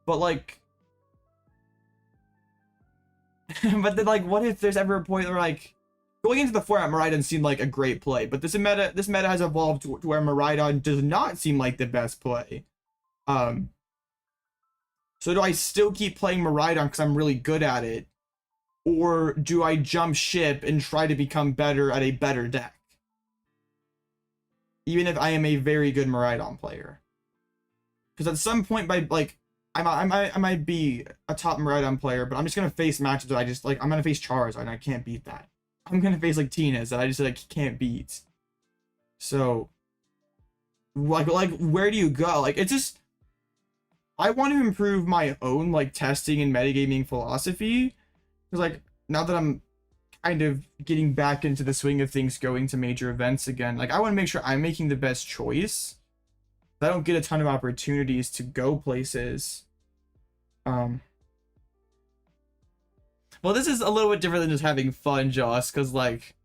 but like, but then like, what if there's ever a point where like, going into the format, Miraidon seemed like a great play, but this meta has evolved to where Miraidon does not seem like the best play. So do I still keep playing Miraidon because I'm really good at it, or do I jump ship and try to become better at a better deck, even if I am a very good Miraidon player? Because at some point, by like, I might be a top Miraidon player, but I'm just gonna face matches that I just like. I'm gonna face Charizard, and I can't beat that. I'm gonna face like Tina's that I just like can't beat. So like where do you go? Like, it's just, I want to improve my own like testing and metagaming philosophy, because like now that I'm kind of getting back into the swing of things, going to major events again, like I want to make sure I'm making the best choice. I don't get a ton of opportunities to go places. Well, this is a little bit different than just having fun, Joss, because like,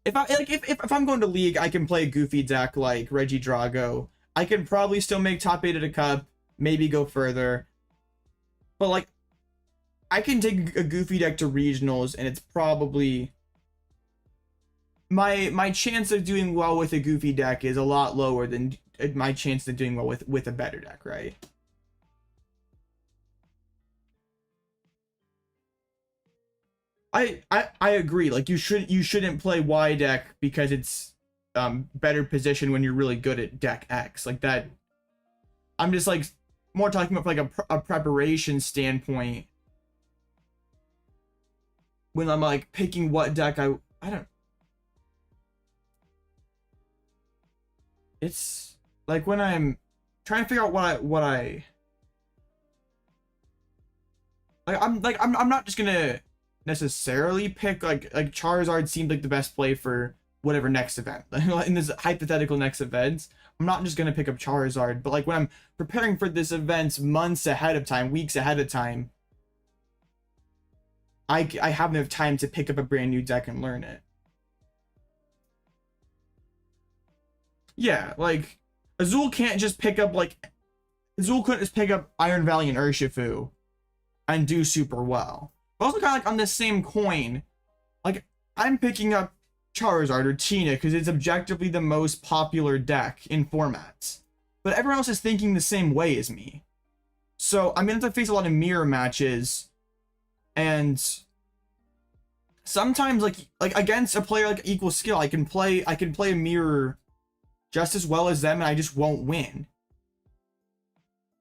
if I'm going to League, I can play a goofy deck like Regidrago. I can probably still make top 8 at a cup, maybe go further. But like, I can take a goofy deck to regionals, and it's probably my chance of doing well with a goofy deck is a lot lower than my chance of doing well with a better deck, right? I agree. Like, you shouldn't play Y deck because it's better position when you're really good at deck X. Like that. I'm just like more talking about like a preparation standpoint when I'm like picking what deck I don't. It's like when I'm trying to figure out I'm not just gonna necessarily pick like Charizard seemed like the best play for whatever next event. In this hypothetical next event, I'm not just gonna pick up Charizard, but like when I'm preparing for this event months ahead of time, weeks ahead of time, I have enough time to pick up a brand new deck and learn it. Yeah, like Azul can't just pick up Azul couldn't just pick up Iron Valley and Urshifu and do super well. But also kind of like on the same coin, like I'm picking up Charizard or Tina because it's objectively the most popular deck in formats. But everyone else is thinking the same way as me. So I'm gonna have to face a lot of mirror matches, and sometimes like against a player like equal skill, I can play a mirror just as well as them, and I just won't win.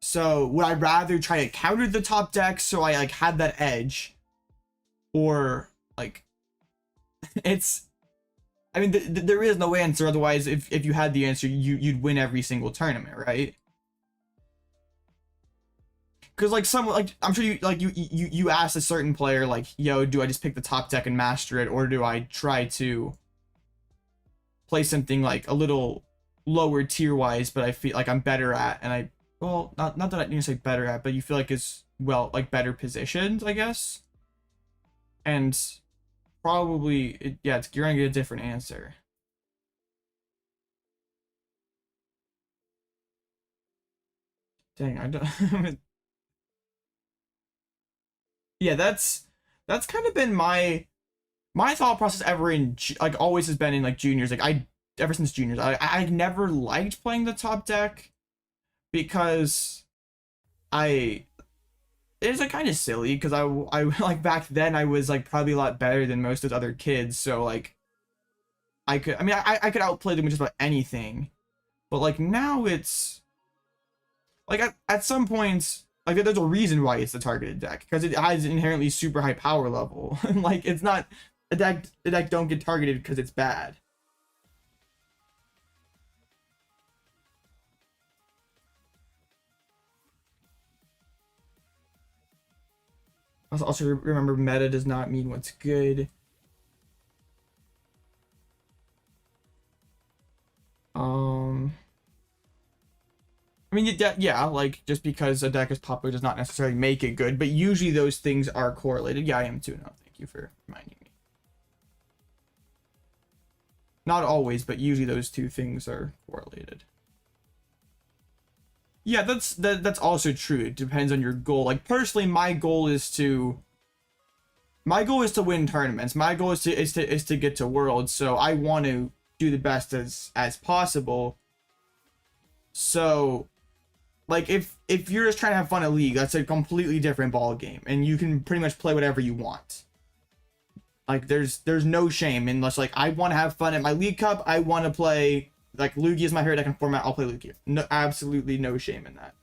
So would I rather try to counter the top deck so I like had that edge, or like it's, I mean, there is no answer. Otherwise, if you had the answer, you'd win every single tournament, right? Because like I'm sure you asked a certain player like, yo, do I just pick the top deck and master it, or do I try to play something like a little lower tier wise, but I feel like I'm better at, and I, well, not that I need to say better at, but you feel like is, well, like better positioned, I guess. And probably you're gonna get a different answer. Dang, I don't. Yeah, that's kind of been my thought process ever in like always has been in like juniors. Like ever since juniors, I never liked playing the top deck because it's like kind of silly because I like back then I was like probably a lot better than most of the other kids, so like I could outplay them with just about anything. But like now it's like at some points, like there's a reason why it's the targeted deck, because it has an inherently super high power level. Like it's not a deck don't get targeted because it's bad. Also remember, meta does not mean what's good. I mean, yeah, like just because a deck is popular does not necessarily make it good, but usually those things are correlated. Yeah, I am too. No, thank you for reminding me. Not always, but usually those two things are correlated. Yeah, that's also true. It depends on your goal. Like personally, my goal is to win tournaments. My goal is to get to worlds. So I want to do the best as possible. So like if you're just trying to have fun at League, that's a completely different ball game, and you can pretty much play whatever you want. Like there's no shame, unless like I want to have fun at my League Cup, I want to play like Lugia is my favorite deck in format, I'll play Lugia. No, absolutely no shame in that.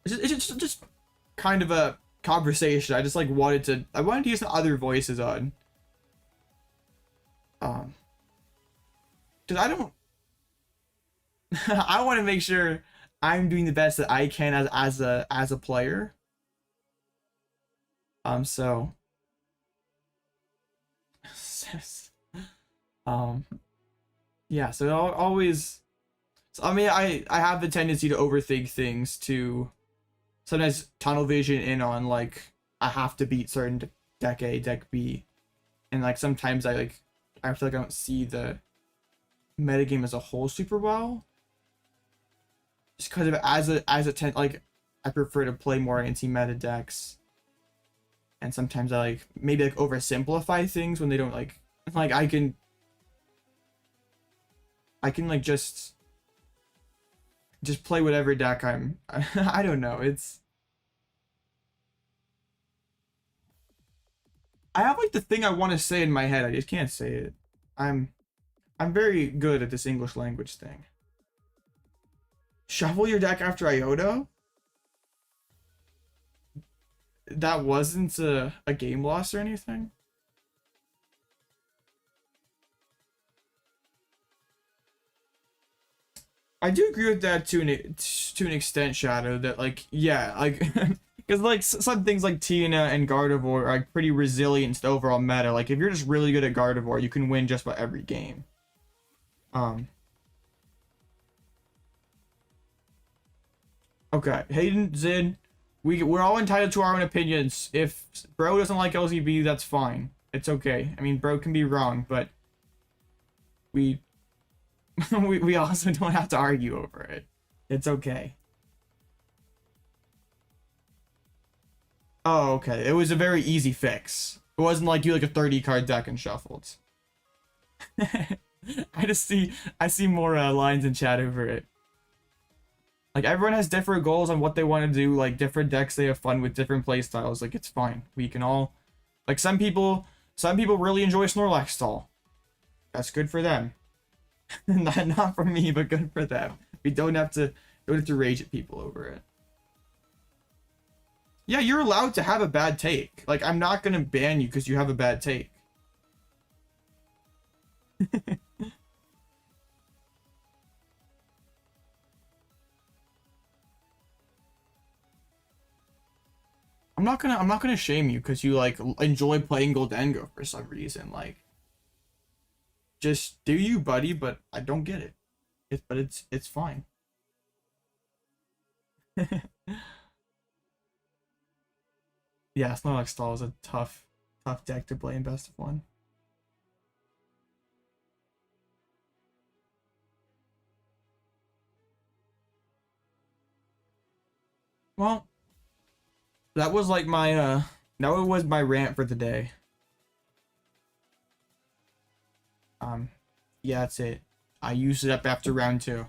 It's just kind of a conversation. I just like wanted to use some other voices on. Because I don't I want to make sure I'm doing the best that I can as a player. So yeah, so I'll always, so I mean I have the tendency to overthink things, to sometimes tunnel vision in on like I have to beat certain deck A, deck B, and like sometimes I feel like I don't see the metagame as a whole super well, just because of like I prefer to play more anti-meta decks, and sometimes I like maybe like oversimplify things when they don't like I can like just play whatever deck I don't know, I have like the thing I want to say in my head, I just can't say it. I'm very good at this English language thing. Shuffle your deck after Iono? That wasn't a game loss or anything? I do agree with that to an extent, Shadow, that like, yeah, like because like some things like Tina and Gardevoir are like pretty resilient to the overall meta. Like if you're just really good at Gardevoir, you can win just about every game. Okay, Hayden, Zid, we're all entitled to our own opinions. If bro doesn't like LZB, that's fine. It's okay. I mean, bro can be wrong, but we we also don't have to argue over it. It's okay. Oh, okay. It was a very easy fix. It wasn't like you like a 30 card deck and shuffled. I see more lines in chat over it. Like, everyone has different goals on what they want to do, like, different decks they have fun with, different play styles. Like, it's fine. We can all, like, some people really enjoy Snorlax stall. That's good for them. not for me, but good for them. We don't have to rage at people over it. Yeah, you're allowed to have a bad take. Like, I'm not gonna ban you because you have a bad take. I'm not gonna shame you because you like enjoy playing Goldengo for some reason. Like, just do you, buddy, but I don't get it. It's fine. Yeah, Snorlax Stall is a tough deck to play in best of one. Well, that was like my that was my rant for the day. Yeah, that's it. I used it up after round 2.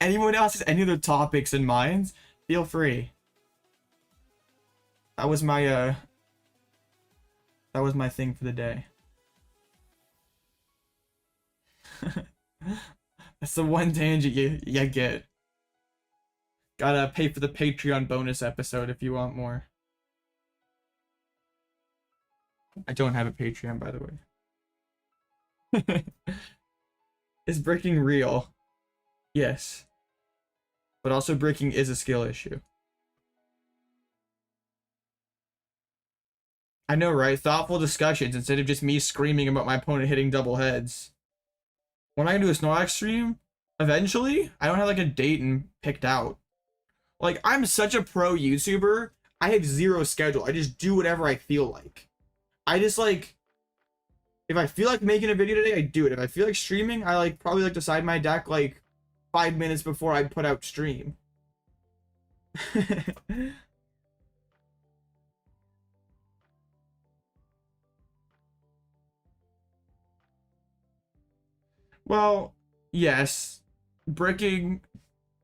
Anyone else has any other topics in mind? Feel free. That was my thing for the day. That's the one tangent you get. Gotta pay for the Patreon bonus episode if you want more. I don't have a Patreon, by the way. Is bricking real? Yes. But also bricking is a skill issue. I know, right? Thoughtful discussions instead of just me screaming about my opponent hitting double heads. When I do a Snorlax stream, eventually, I don't have like a date and picked out. Like, I'm such a pro YouTuber, I have zero schedule. I just do whatever I feel like. I just like, if I feel like making a video today, I do it. If I feel like streaming, I like probably like decide my deck like 5 minutes before I put out stream. Well, yes, bricking.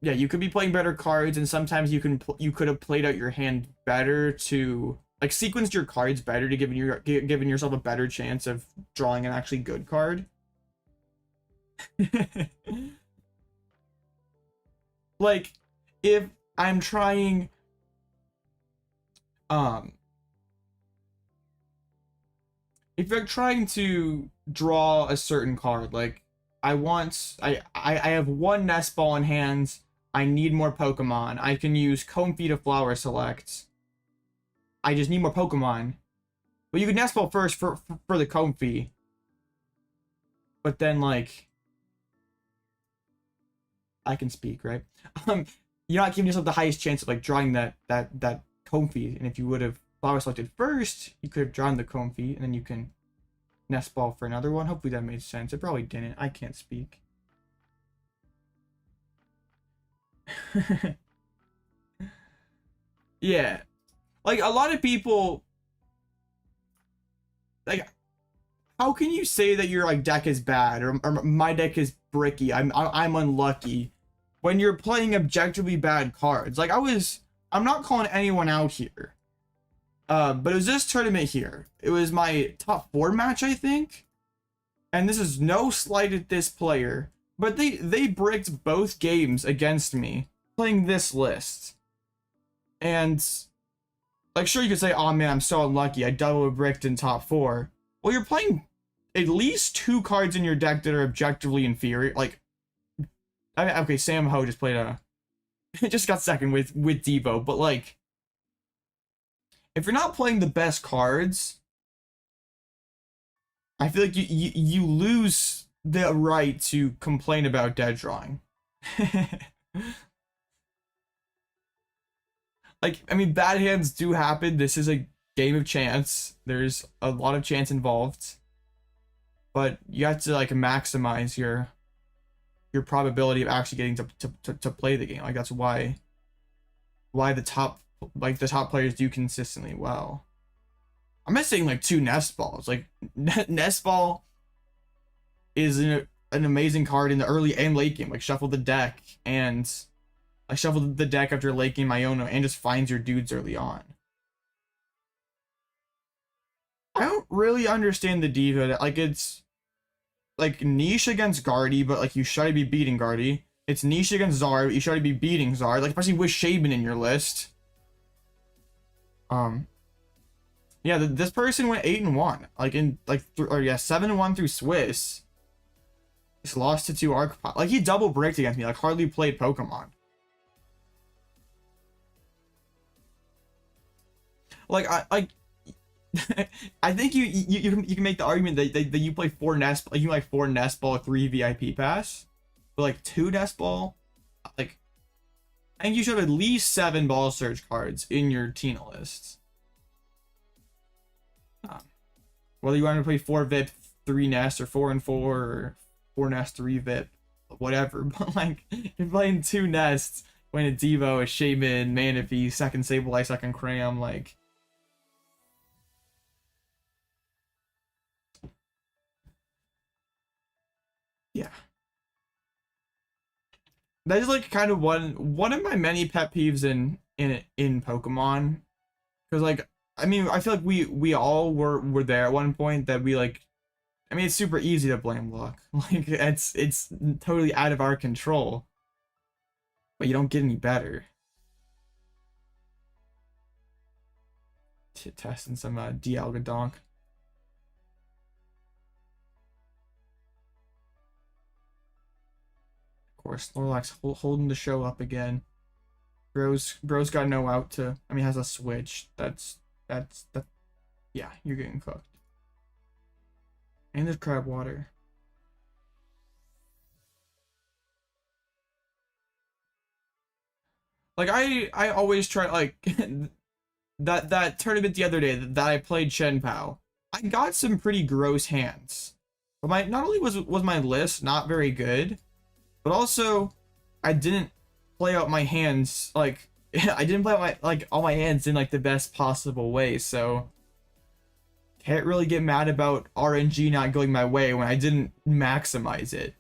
Yeah, you could be playing better cards, and sometimes you could have played out your hand better to like sequenced your cards better to giving yourself a better chance of drawing an actually good card. Like, if I'm trying, if you're trying to draw a certain card, like I have one nest ball in hand. I need more Pokemon. I can use Comfey to Flower Select. I just need more Pokemon. But you could nest ball first for the Comfey. But then, like, I can speak, right? You're not giving yourself the highest chance of like drawing that Comfey. And if you would have Flower Selected first, you could have drawn the Comfey, and then you can nest ball for another one. Hopefully that made sense. It probably didn't. I can't speak. Yeah, like a lot of people, like, how can you say that your like deck is bad or my deck is bricky? I'm unlucky when you're playing objectively bad cards. Like I'm not calling anyone out here, but it was this tournament here. It was my top 4 match, I think, and this is no slight at this player. But they bricked both games against me playing this list. And like, sure, you could say, oh man, I'm so unlucky, I double bricked in top 4. Well, you're playing at least 2 cards in your deck that are objectively inferior. Like, I mean, okay, Sam Ho just played just got second with Devo, but like, if you're not playing the best cards, I feel like you lose the right to complain about dead drawing. Like, I mean, bad hands do happen. This is a game of chance. There's a lot of chance involved, but you have to like maximize your probability of actually getting to play the game. Like, that's why the top players do consistently well. I'm not saying like 2 nest balls. Like, nest ball is an amazing card in the early and late game. Like shuffle the deck and I shuffle the deck after late game Iono and just finds your dudes early on. I don't really understand the diva. Like it's like niche against Guardy, but like you should be beating Guardy. It's niche against Zard, but you should be beating Zard. Like especially with Shaman in your list. Yeah, this person went 8-1. Like in like 7-1 through Swiss. Just lost to 2 Arc. Like he double bricked against me. Like hardly played Pokemon. Like I think you can make the argument that you play 4 Nest, like you like 4 Nest Ball, 3 VIP Pass, but like 2 Nest Ball, like I think you should have at least 7 Ball Surge cards in your Tina lists. Whether you want to play 4 VIP, 3 Nest, or 4 and 4, or 4 Nest, 3 VIP, whatever. But like you're playing 2 Nests, playing a Devo, a Shaman, Manaphy, second Sableye, second Cram, like. Yeah. That is like kind of one of my many pet peeves in Pokemon. Cause like I mean I feel like we all were there at one point that we like I mean it's super easy to blame luck. Like it's totally out of our control. But you don't get any better. Testing some Dialgadonk. Snorlax holding the show up again. Bro's got no out to. I mean, has a switch. That's yeah, you're getting cooked. And there's crab water. Like I always try like that tournament the other day that I played Shen Pao. I got some pretty gross hands, but my not only was my list not very good. But also, I didn't play out my hands like I didn't play out all my hands in like the best possible way. So can't really get mad about RNG not going my way when I didn't maximize it.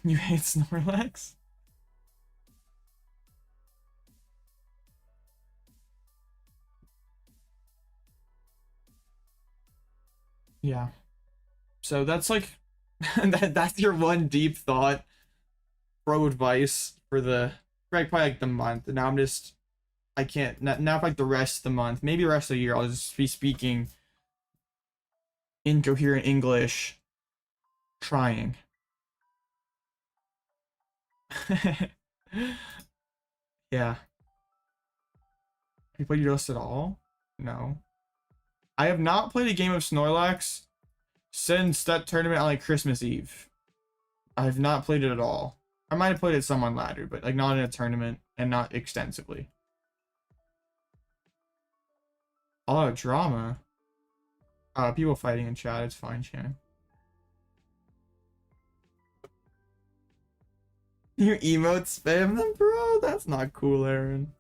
You hate Snorlax? Yeah. So that's like that's your one deep thought pro advice for the probably like the month. And now I'm just I can't not like the rest of the month. Maybe the rest of the year I'll just be speaking incoherent English trying. Yeah. You played Dust at all? No. I have not played a game of Snorlax since that tournament on like Christmas Eve. I have not played it at all. I might have played it some on ladder, but like not in a tournament and not extensively. A lot of drama. People fighting in chat. It's fine, Shannon. Your emotes spam them, bro? That's not cool, Aaron.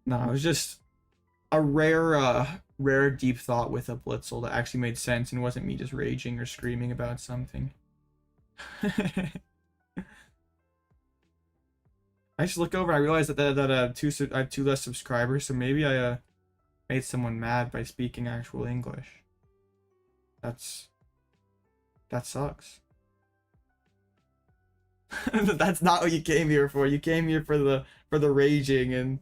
No, it was just a rare deep thought with a Blitzel that actually made sense and wasn't me just raging or screaming about something. I just look over and I realized that I have 2 less subscribers, so maybe I made someone mad by speaking actual English. That sucks. That's not what you came here for. You came here for the raging and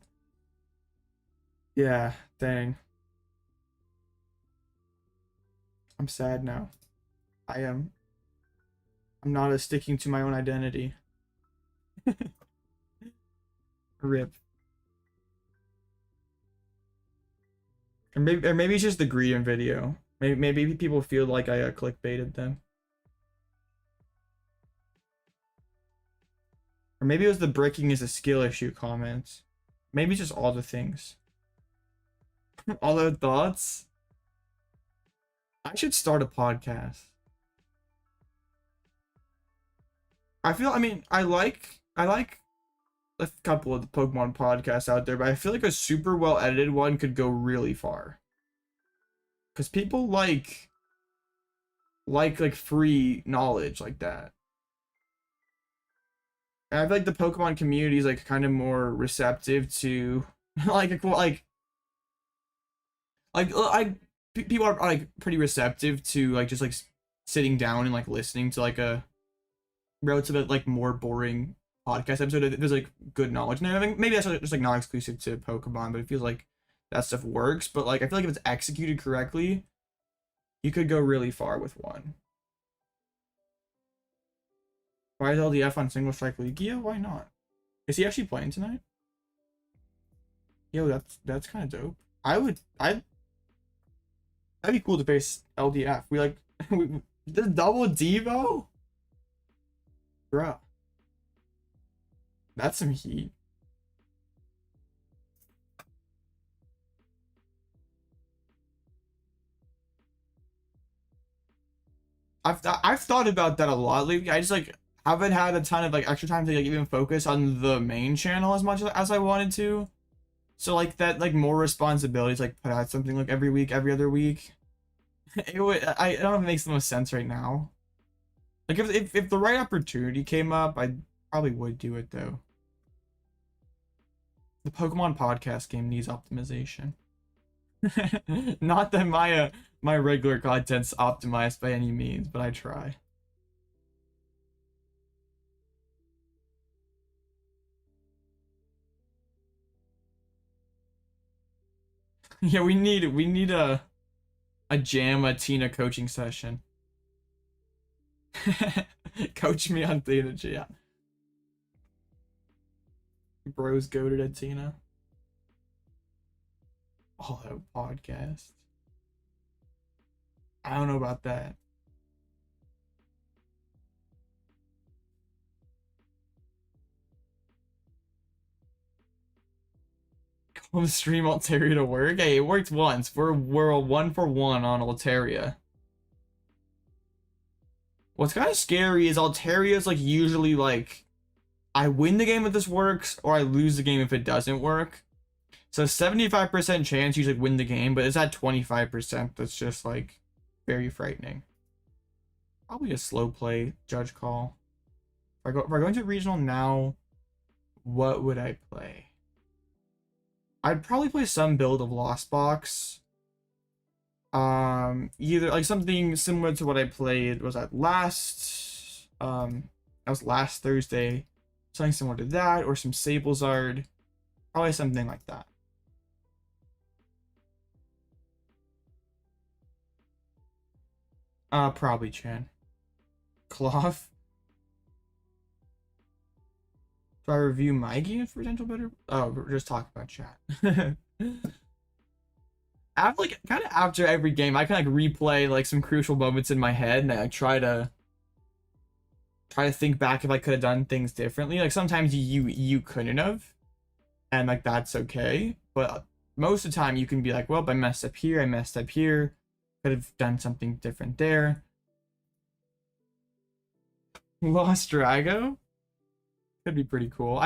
yeah, dang. I'm sad now. I'm not sticking to my own identity. Rip. Or maybe it's just the Greedent video. Maybe people feel like I clickbaited them. Or maybe it was the breaking is a skill issue comments. Maybe it's just all the things. All the thoughts. I should start a podcast. I mean, I like I like a couple of the Pokemon podcasts out there, but I feel like a super well edited one could go really far. Because people like free knowledge like that. And I feel like the Pokemon community is like kind of more receptive to like a cool people are like pretty receptive to like just like sitting down and like listening to like a relatively like more boring podcast episode. There's like good knowledge, and I think maybe that's just like not exclusive to Pokemon, but it feels like that stuff works. But like I feel like if it's executed correctly, you could go really far with one. Why is LDF on single strike league? Yeah, why not? Is he actually playing tonight? Yo, that's kind of dope. That'd be cool to face LDF. We like this double Devo? Bruh. That's some heat. I've thought about that a lot lately. I just like haven't had a ton of like extra time to like even focus on the main channel as much as I wanted to. So like that like more responsibilities, like put out something like every week, every other week. It would I don't know if it makes the most sense right now. Like if the right opportunity came up, I probably would do it though. The Pokemon podcast game needs optimization. Not that my regular content's optimized by any means, but I try. Yeah, we need a Jamma Tina coaching session. Coach me on Tina, yeah. Bros goated at Tina. Oh, that podcast. I don't know about that. Come stream Altaria to work. Hey, it worked once. We're a 1-for-1 on Altaria. What's kind of scary is Altaria's like usually like I win the game if this works, or I lose the game if it doesn't work. So 75% chance you like win the game, but it's at 25% that's just like very frightening. Probably a slow play judge call. If we're going to regional now, what would I play? I'd probably play some build of Lost Box. Either like something similar to what I played was that was last Thursday. Something similar to that, or some Sablezard. Probably something like that. Probably Chan. Cloth. Do I review my game for potential better? Oh, we're just talking about chat. After like kind of after every game, I can like replay like some crucial moments in my head, and I like try to think back if I could have done things differently. Like sometimes you couldn't have, and like that's okay. But most of the time you can be like, well, I messed up here, I messed up here, could have done something different there. Lost Drago could be pretty cool.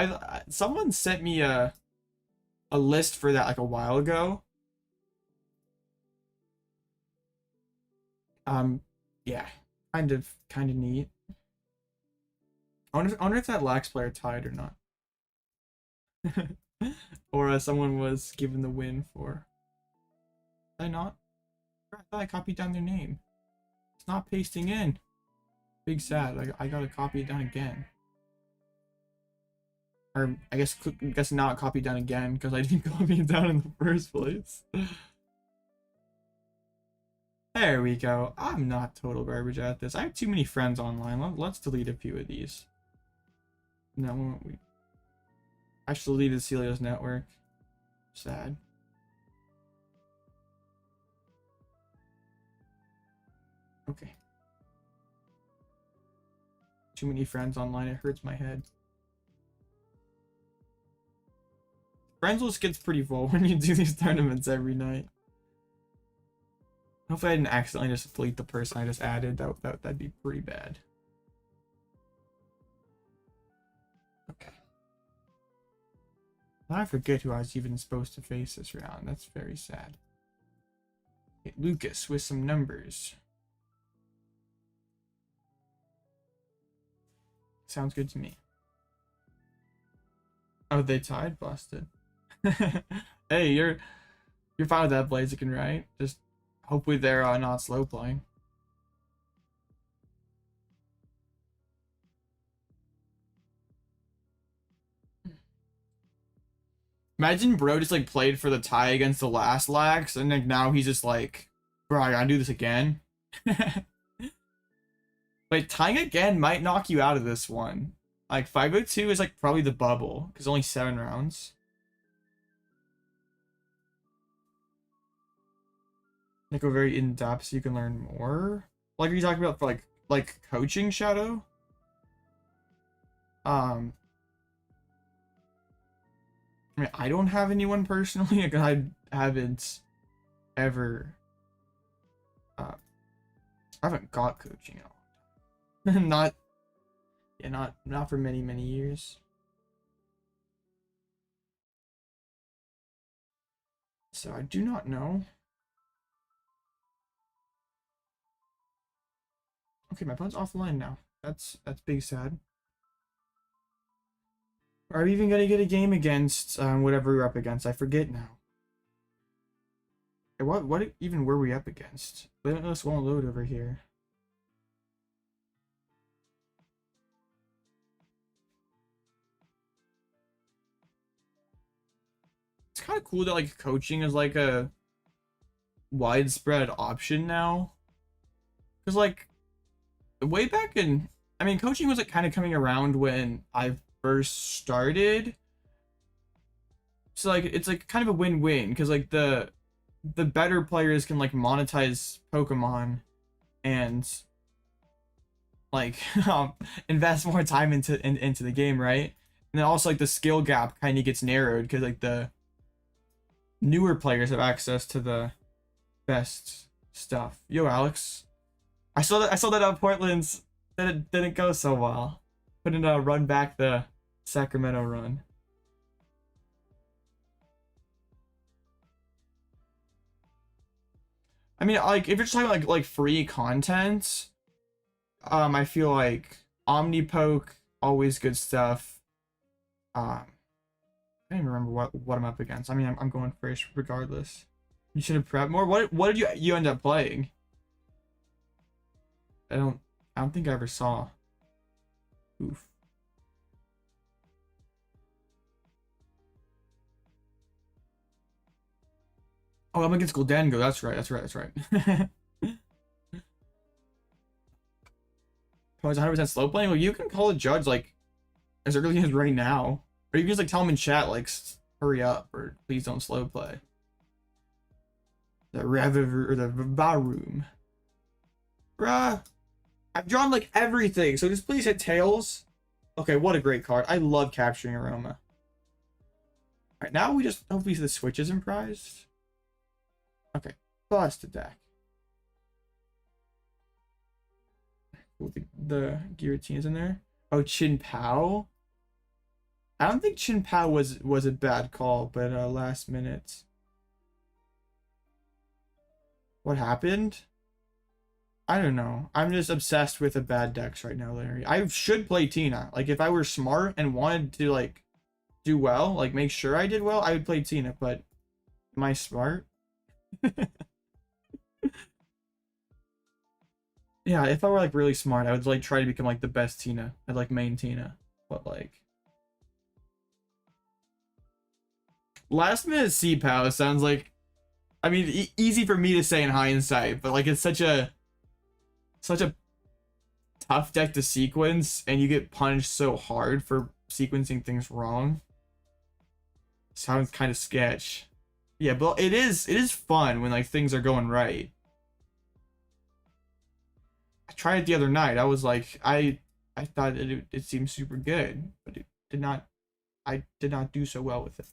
Someone sent me a list for that like a while ago. Yeah, kind of neat. I wonder if that lax player tied or not. Or someone was given the win for. Did I not? I thought I copied down their name. It's not pasting in. Big sad. I gotta copy it down again. Or I guess not copy down again because I didn't copy it down in the first place. There we go. I'm not total garbage at this. I have too many friends online. Let's delete a few of these. No, I should delete Celia's network. Sad. Okay. Too many friends online. It hurts my head. Friends list gets pretty full when you do these tournaments every night. Hopefully I didn't accidentally just delete the person I just added. That'd be pretty bad. Okay. I forget who I was even supposed to face this round. That's very sad. Okay, Lucas with some numbers. Sounds good to me. Oh, they tied? Busted. Hey, you're fine with that, Blaziken, right? Just hopefully they're not slow playing. Imagine bro just like played for the tie against the last lax, and like now he's just like, bro, I gotta do this again. Like tying again might knock you out of this one. Like 502 is like probably the bubble because only 7 rounds. Like go very in depth so you can learn more. Like are you talking about for like coaching, Shadow? I mean, I don't have anyone personally. Like, I haven't ever. I haven't got coaching at all. Not for many years. So I do not know. Okay, my opponent's offline now. That's big sad. Are we even gonna get a game against whatever we're up against? I forget now. What even were we up against? Limitless won't load over here. It's kind of cool that like coaching is like a widespread option now. Cause like way back in, I mean, coaching was like kind of coming around when I first started. So like it's like kind of a win-win because like the better players can like monetize Pokemon and like invest more time into the game, right? And then also like the skill gap kind of gets narrowed because like the newer players have access to the best stuff. Yo, Alex, I saw that on Portland's that it didn't go so well. Couldn't run back the Sacramento run. I mean, like if you're just talking like free content, I feel like Omnipoke always good stuff. I don't even remember what I'm up against. I mean, I'm going first regardless. You should have prepped more. What did you end up playing? I don't think I ever saw. Oof. Oh, I'm against Goldengo. That's right. Probably 100% slow playing. Well, you can call a judge like as early as right now, or you can just like tell him in chat like hurry up or please don't slow play. The Reviver or the Varoom. Bruh, I've drawn like everything, so just please hit tails. Okay, what a great card. I love Capturing Aroma. Alright, now we just hopefully the Switch isn't prized. Okay, busted deck. The Giratina's in there. Oh, Chin-Pao. I don't think Chin-Pao was a bad call, but last minute. What happened? I don't know. I'm just obsessed with the bad decks right now, Larry. I should play Tina. Like if I were smart and wanted to like do well, like make sure I did well, I would play Tina, but am I smart? Yeah, if I were like really smart, I would like try to become like the best Tina at like main Tina. But like last minute C-Pow sounds like, I mean, easy for me to say in hindsight, but like it's such a tough deck to sequence, and you get punished so hard for sequencing things wrong. Sounds kind of sketch. Yeah, but it is fun when like things are going right. I tried it the other night. I was like, I thought it seemed super good, but it did not. I did not do so well with it.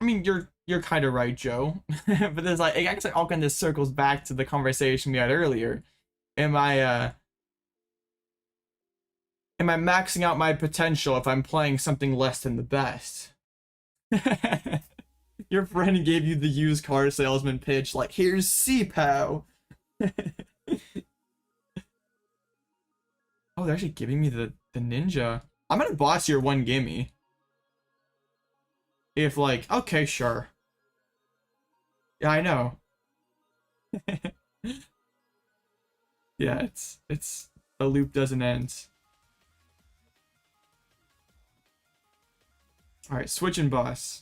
I mean, you're kind of right, Joe. But there's like, I guess like all kind of circles back to the conversation we had earlier. Am I Am I maxing out my potential if I'm playing something less than the best? Your friend gave you the used car salesman pitch, like, here's CPOW. Oh, they're actually giving me the ninja. I'm gonna boss your one gimme. If like, okay, sure. Yeah, I know. Yeah, it's the loop doesn't end. Alright, switch and boss.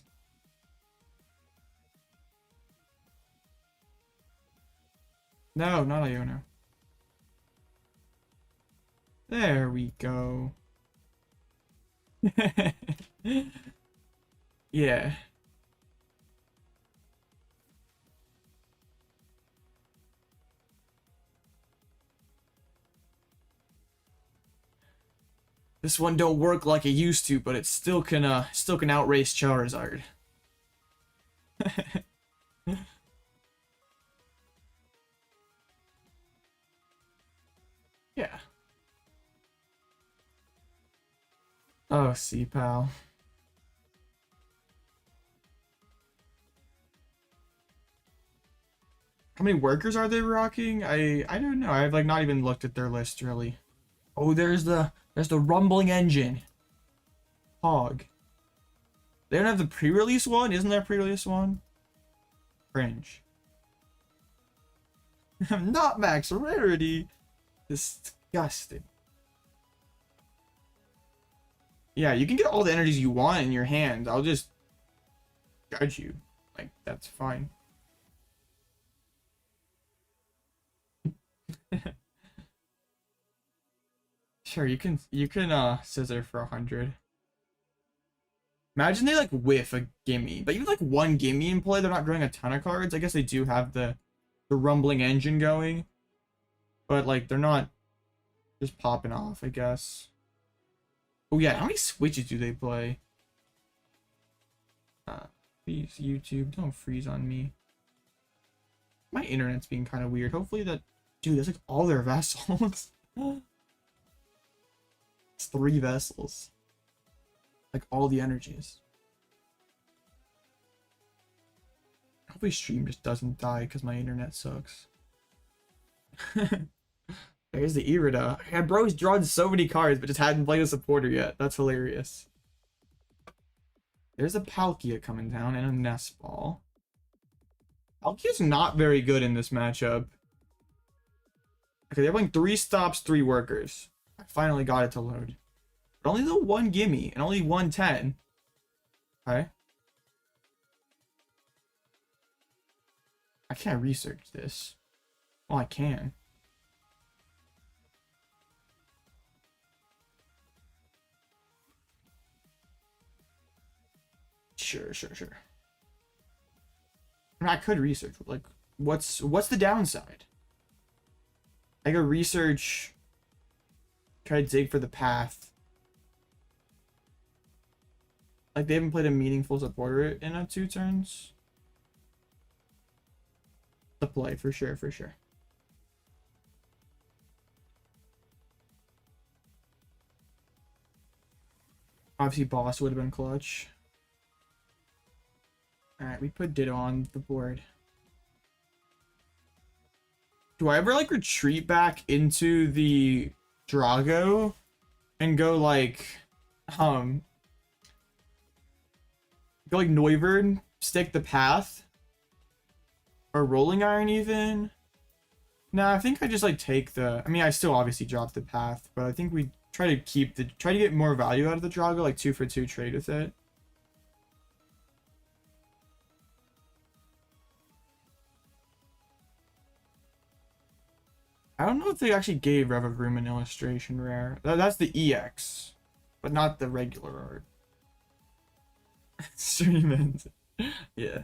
No, not Iono. There we go. Yeah. This one don't work like it used to, but it still can outrace Charizard. Yeah. Oh, C-Pal. How many workers are they rocking? I don't know. I've like not even looked at their list really. Oh, there's the rumbling engine. Hog. They don't have the pre-release one? Isn't there a pre-release one? Cringe. Not max rarity. Disgusting. Yeah, you can get all the energies you want in your hand. I'll just judge you. Like, that's fine. Sure, you can scissor for 100. Imagine they like whiff a gimme, but even like one gimme in play, they're not drawing a ton of cards. I guess they do have the rumbling engine going, but like they're not just popping off, I guess. Oh yeah, how many switches do they play? Please, YouTube, don't freeze on me. My internet's being kind of weird. Hopefully that, dude, that's like all their vessels. It's 3 vessels. Like all the energies. Hopefully stream just doesn't die because my internet sucks. There's the Irida. Yeah, bro's drawn so many cards but just hadn't played a supporter yet. That's hilarious. There's a Palkia coming down and a Nest Ball. Palkia's not very good in this matchup. Okay, they're playing 3 stops, 3 workers. I finally got it to load. But only the 1 gimme and only 110. Okay. I can't research this. Well, I can. Sure. I mean, I could research. Like, what's the downside? I could research. Try to dig for the path. Like, they haven't played a meaningful supporter in 2 turns. The play, for sure. Obviously, boss would have been clutch. Alright, we put Ditto on the board. Do I ever, like, retreat back into the Drago and go, like, go, like, Noivern, stick the path? Or Rolling Iron, even? Nah, I think I just, like, take the... I mean, I still obviously drop the path, but I think we try to get more value out of the Drago, like, 2 for 2 trade with it. I don't know if they actually gave Revivroom an illustration rare. That's the EX, but not the regular art. Stream ends. Yeah.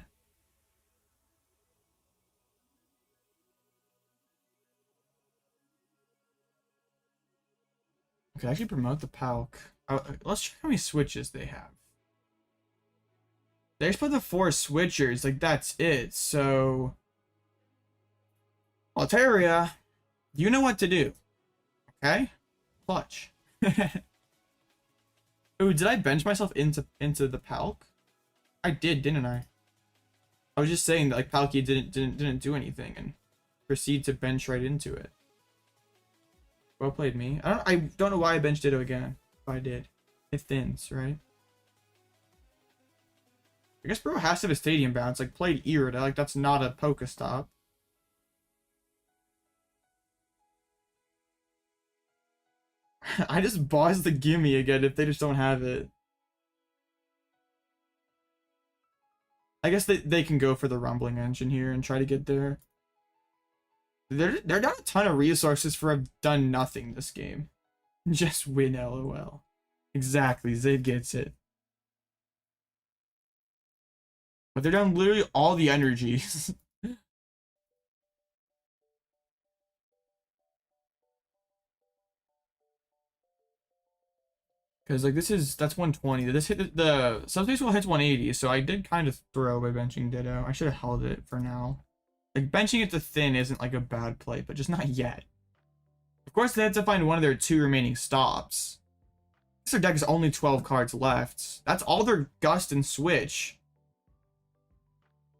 Okay, actually promote the Palk. Let's check how many switches they have. They just put the 4 switchers, like that's it. So, Altaria, you know what to do. Okay? Clutch. Ooh, did I bench myself into the Palk? I did, didn't I? I was just saying that like Palkia didn't do anything and proceed to bench right into it. Well played, me. I don't know why I benched Ditto again. If I did. It thins, right? I guess bro has to have a stadium bounce. Like played Irida, like that's not a Pokestop. I just boss the gimme again if they just don't have it. I guess they can go for the rumbling engine here and try to get there. They're not a ton of resources for I've done nothing this game. Just win, lol. Exactly, Zayd gets it. But they're down literally all the energies. Because like that's 120. This hit the subspace will hit 180, so I did kind of throw by benching Ditto. I should have held it for now. Like benching it to thin isn't like a bad play, but just not yet. Of course, they have to find one of their 2 remaining stops. Their deck is only 12 cards left. That's all their Gust and Switch.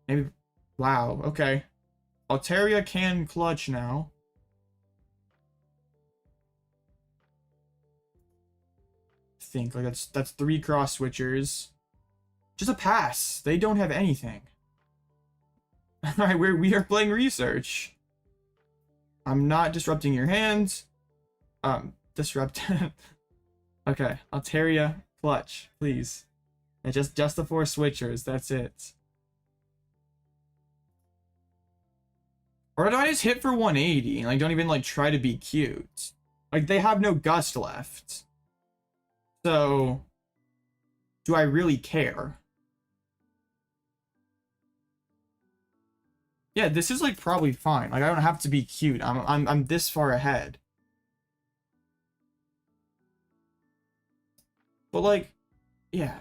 Maybe. Wow. Okay. Altaria can clutch now. Think like that's 3 cross switchers. Just a pass. They don't have anything. All right, we are playing research. I'm not disrupting your hands. Disrupt. Okay, Altaria clutch, please. And just the 4 switchers. That's it. Or do I just hit for 180 and like don't even like try to be cute? Like they have no Gust left. So, do I really care? Yeah, this is like probably fine. Like I don't have to be cute. I'm this far ahead. But like, yeah.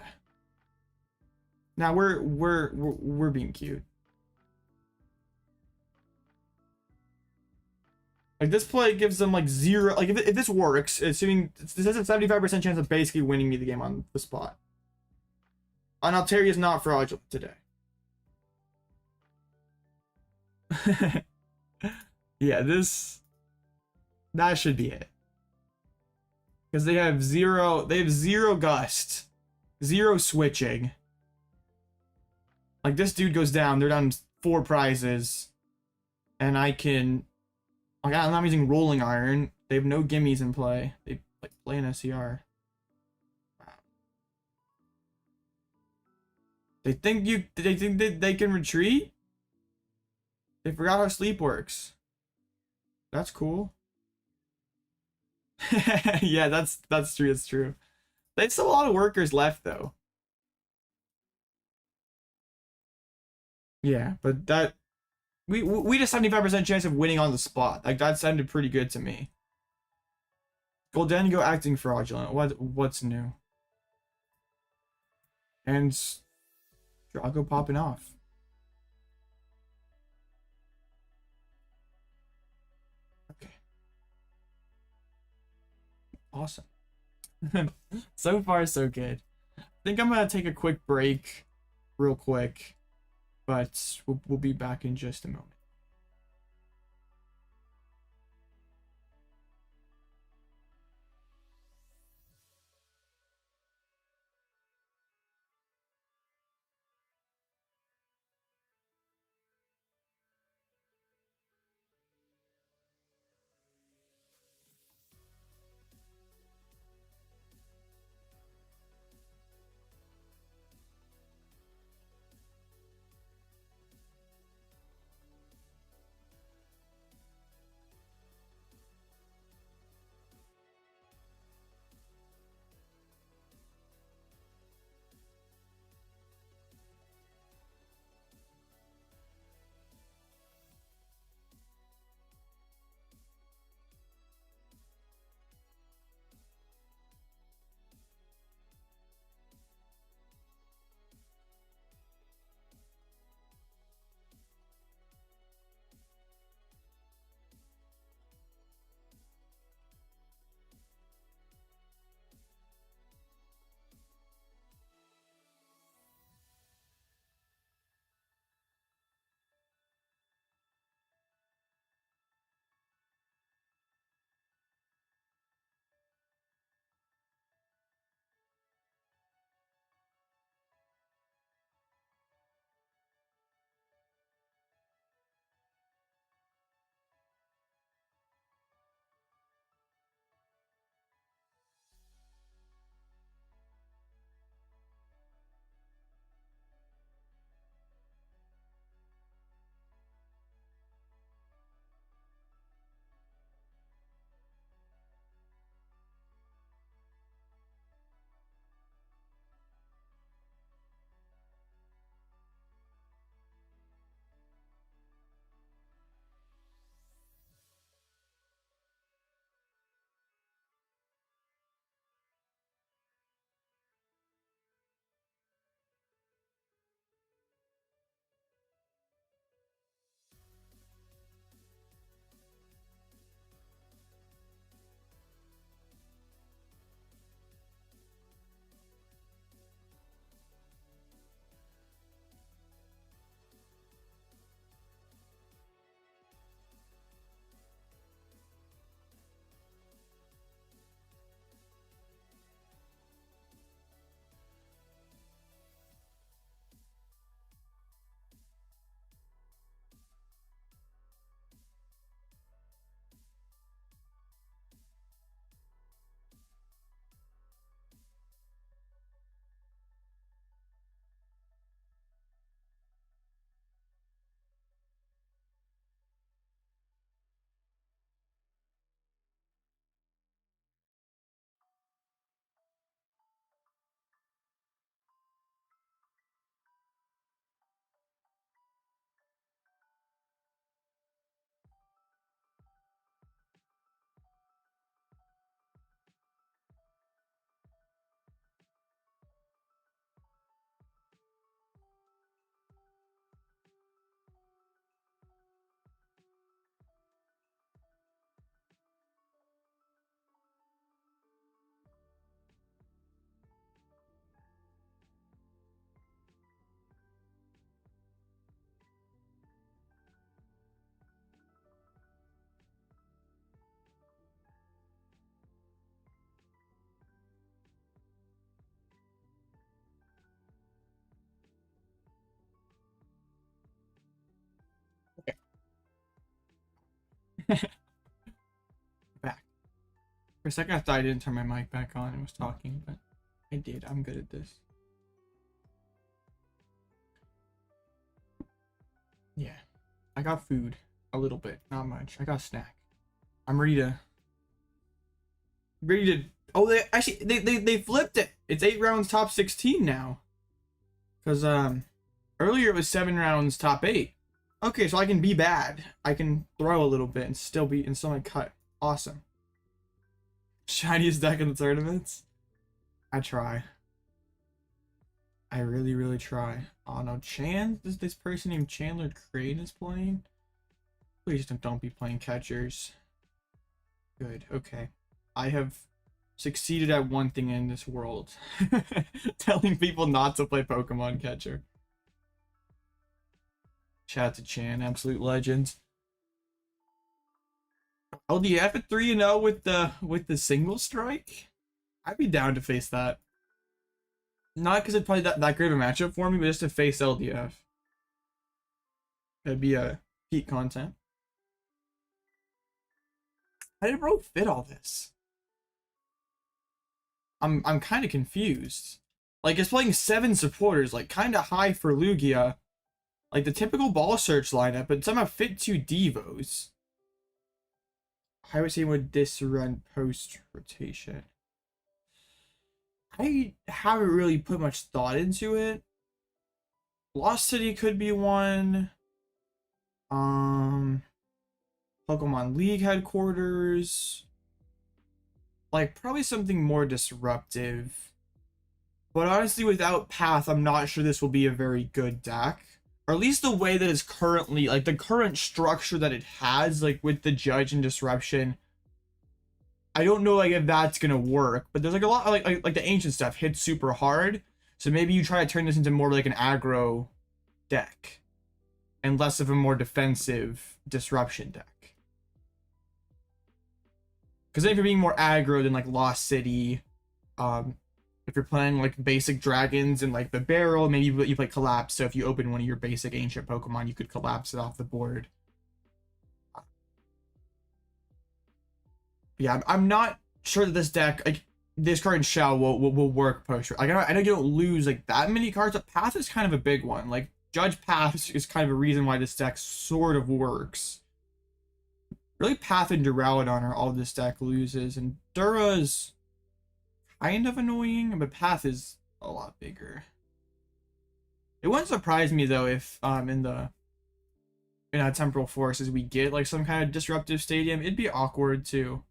Now we're being cute. Like this play gives them like 0. Like if this works, assuming this has a 75% chance of basically winning me the game on the spot. And Altaria is not fraudulent today. Yeah, that should be it. Because they have 0 Gust, 0 switching. Like this dude goes down, they're down 4 prizes. And I can, like I'm not using Rolling Iron. They have no gimmies in play. They like play an SCR. Wow. They think they can retreat? They forgot how sleep works. That's cool. Yeah, that's true. It's true. There's still a lot of workers left though. Yeah, but that we just 75% chance of winning on the spot. Like that sounded pretty good to me. Goldengo acting fraudulent. What's new? And Drago popping off. Okay. Awesome. So far, so good. I think I'm gonna take a quick break, real quick, but we'll be back in just a moment. Back. For a second I thought I didn't turn my mic back on and was talking, but I did. I'm good at this. Yeah. I got food. A little bit. Not much. I got a snack. I'm ready to... Oh, they flipped it. It's 8 rounds top 16 now. Because, earlier it was 7 rounds top 8. Okay, so I can be bad. I can throw a little bit and still not cut. Awesome. Shiniest deck in the tournaments? I try. I really, really try. Oh no, this person named Chandler Crane is playing? Please don't be playing catchers. Good, okay. I have succeeded at one thing in this world. Telling people not to play Pokemon catcher. Shout out to Chan, absolute legends. LDF at 3-0 with the single strike? I'd be down to face that. Not because it's probably that great of a matchup for me, but just to face LDF. That'd be a peak content. How did bro fit all this? I'm kind of confused. Like, it's playing 7 supporters, like kind of high for Lugia. Like the typical ball search lineup, but somehow fit 2 Devos. I would say would this run post rotation? I haven't really put much thought into it. Lost City could be one. Pokemon League headquarters. Like, probably something more disruptive. But honestly, without Path, I'm not sure this will be a very good deck. Or at least the way that it's currently, like, the current structure that it has, like, with the Judge and Disruption. I don't know, like, if that's gonna work. But there's, like, a lot, like the ancient stuff hits super hard. So maybe you try to turn this into more like an aggro deck. And less of a more defensive Disruption deck. Because then if you're being more aggro than like Lost City, if you're playing like basic dragons and like the barrel, maybe you play Collapse. So if you open one of your basic ancient Pokemon, you could collapse it off the board. Yeah, I'm not sure that this deck, like this current shell, will work post. Like I know you don't lose like that many cards, but Path is kind of a big one. Like Judge Path is kind of a reason why this deck sort of works. Really, Path and Duraludon are all this deck loses, and Dura's kind of annoying, but Path is a lot bigger. It wouldn't surprise me though if in Temporal Forces we get like some kind of disruptive stadium. It'd be awkward too.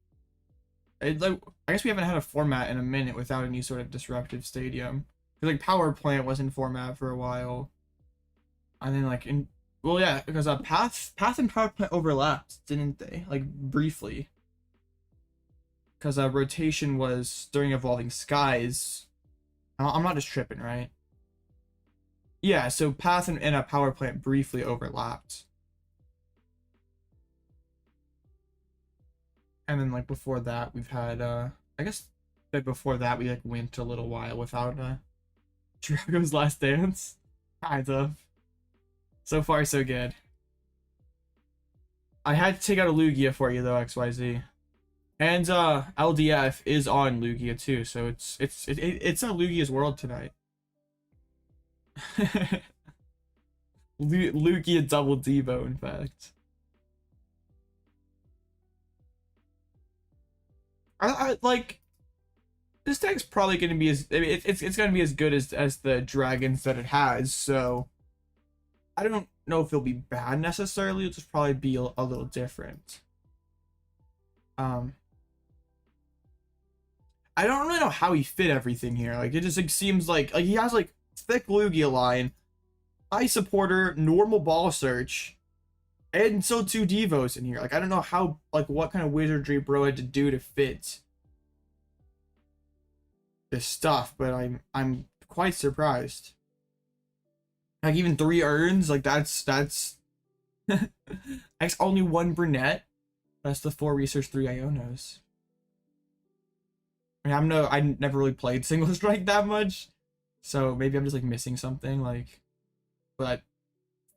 Like I guess we haven't had a format in a minute without any sort of disruptive stadium. Because like Power Plant was in format for a while, and then like in. Well, yeah, because Path and Power Plant overlapped, didn't they? Like, briefly. Because rotation was during Evolving Skies. I'm not just tripping, right? Yeah, so Path and Power Plant briefly overlapped. And then, like, before that, we've had, I guess, like, before that, we, like, went a little while without, Drago's Last Dance. Kind of. So far, so good. I had to take out a Lugia for you though, XYZ. And LDF is on Lugia too, so it's a Lugia's world tonight. Lugia double Devo, in fact. I like this deck's probably gonna be as it's gonna be as good as the dragons that it has, so I don't know if it'll be bad necessarily. It'll just probably be a little different. I don't really know how he fit everything here. Like it just like, seems like he has like thick Lugia line, high supporter, normal ball search, and so 2 Devos in here. Like I don't know how what kind of wizardry bro had to do to fit this stuff, but I'm quite surprised. Like even 3 urns, like that's X only 1 brunette. That's the 4 research 3 Ionos. I mean, I never really played single strike that much, so maybe I'm just like missing something. Like, but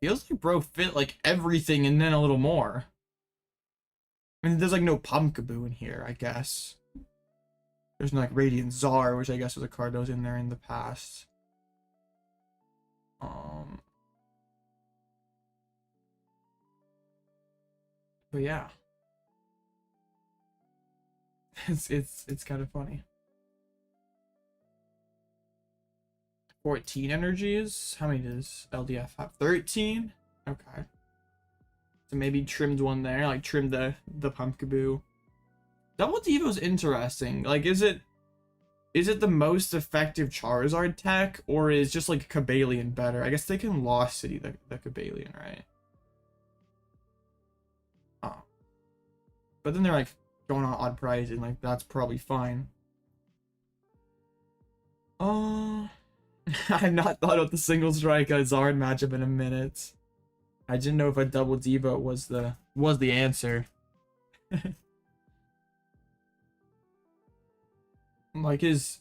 feels like bro fit like everything and then a little more. I mean, there's like no Pumpkaboo in here, I guess. There's no like Radiant Czar, which I guess was a card that was in there in the past. But yeah. It's kind of funny. 14 energies. How many does LDF have? 13? Okay. So maybe trimmed one there, like trimmed the Pumpkaboo. Double Devo's interesting. Like, is it the most effective Charizard tech, or is just like Cobalion better? I guess they can Lost City the Cobalion, right? Oh. But then they're like going on odd price, and like that's probably fine. I've not thought about the single strike Zard matchup in a minute. I didn't know if a double Devo was the answer. Like, is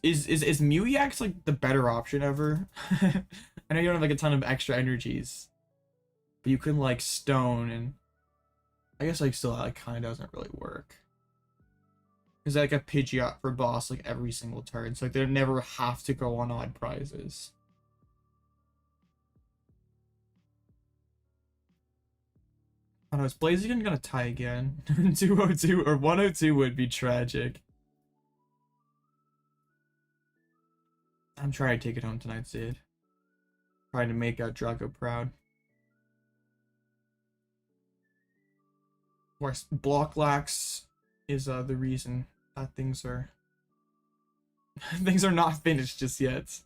Mew-EX like the better option ever? I know you don't have like a ton of extra energies, but you can like stone, and I guess like still that like, kind of doesn't really work. Because like a Pidgeot for boss like every single turn, so like they never have to go on odd prizes. I don't know, is Blaziken gonna tie again? 202 or 102 would be tragic. I'm trying to take it home tonight, Sid. Trying to make Drago proud. Of course, block lax is the reason that things are not finished just yet.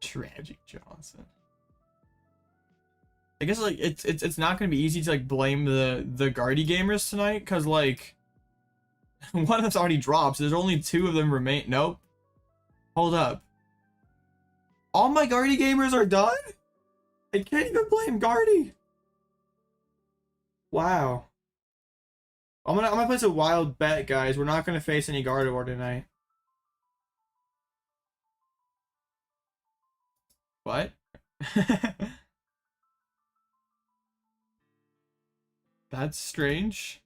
Tragic Johnson. I guess like it's not gonna be easy to like blame the Guardy gamers tonight, because like one of them's already dropped, so there's only 2 of them remain. Nope. Hold up. All my Guardy gamers are done? I can't even blame Guardy. Wow. I'm gonna place a wild bet, guys. We're not gonna face any Gardevoir tonight. What? That's strange.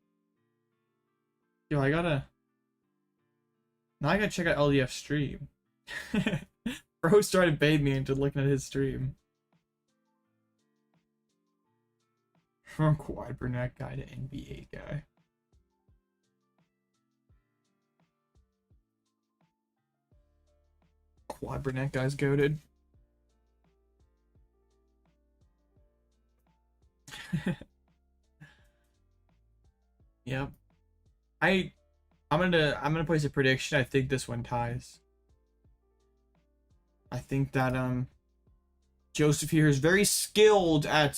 Yo, now I gotta check out LDF stream. Bro started bait me into looking at his stream. From Quadbernet guy to NBA guy. Quadbernet guy's goated. Yep. I'm gonna place a prediction. I think this one ties. I think that Joseph here is very skilled at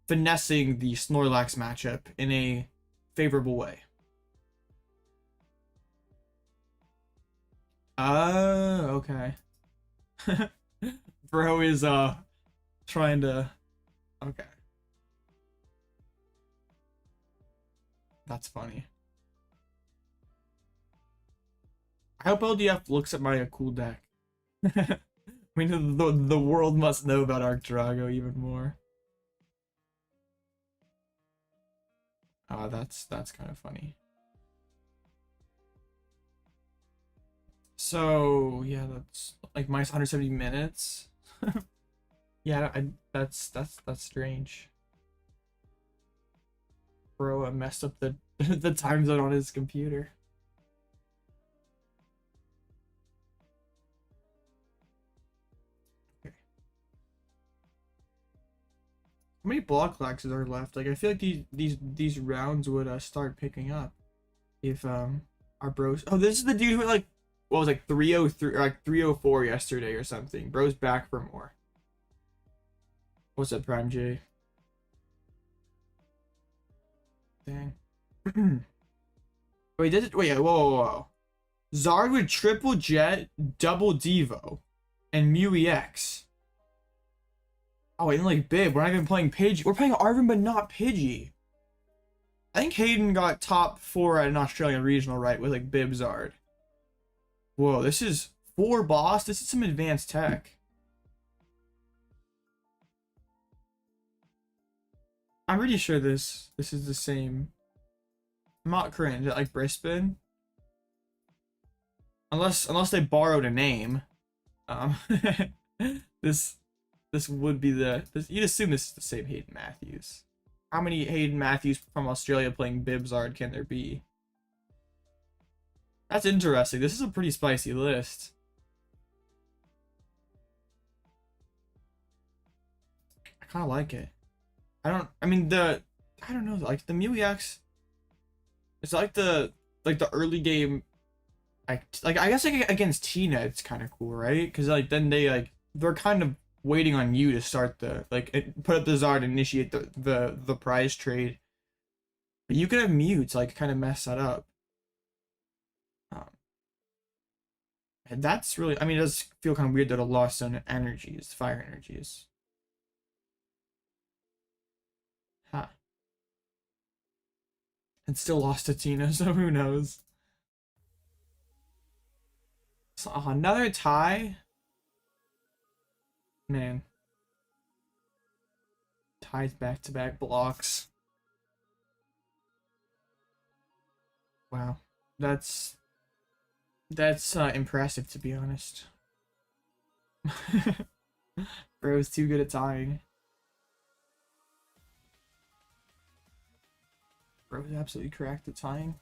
finessing the Snorlax matchup in a favorable way. Okay. Bro is trying to. Okay. That's funny. I hope LDF looks at my cool deck. I mean, the world must know about Drago even more. That's kind of funny. So yeah, that's like minus 170 minutes. Yeah, that's strange. Bro, I messed up the the time zone on his computer. Okay. How many block laxes are left? Like, I feel like these rounds would start picking up if our bros. Oh, this is the dude who like what was like 303 or like 304 yesterday or something. Bro's back for more. What's up, Prime J? Dang. Wait, did it? Wait, whoa. Zard with triple jet, double Devo, and Mew-EX. Oh, wait, like Bib. We're not even playing Pidgey. We're playing Arven, but not Pidgey. I think Hayden got top 4 at an Australian regional, right? With like Bib Zard. Whoa, this is 4 boss. This is some advanced tech. I'm pretty sure this is the same. I'm not cringe, like Brisbane. Unless they borrowed a name. Um this would be you'd assume this is the same Hayden Matthews. How many Hayden Matthews from Australia playing Bibzard can there be? That's interesting. This is a pretty spicy list. I kind of like it. I don't know, like the Mew EX, it's like the early game, I guess like against Tina it's kind of cool, right? Because like then they're kind of waiting on you to start put up the Zard and initiate the prize trade. But you could have Mew to like kind of mess that up. And that's really, I mean, it does feel kind of weird that it lost on energies, fire energies. Huh. And still lost to Tina, so who knows? So, another tie? Man. Ties back-to-back blocks. Wow. That's impressive, to be honest. Bro's too good at tying. Bro's absolutely correct at tying.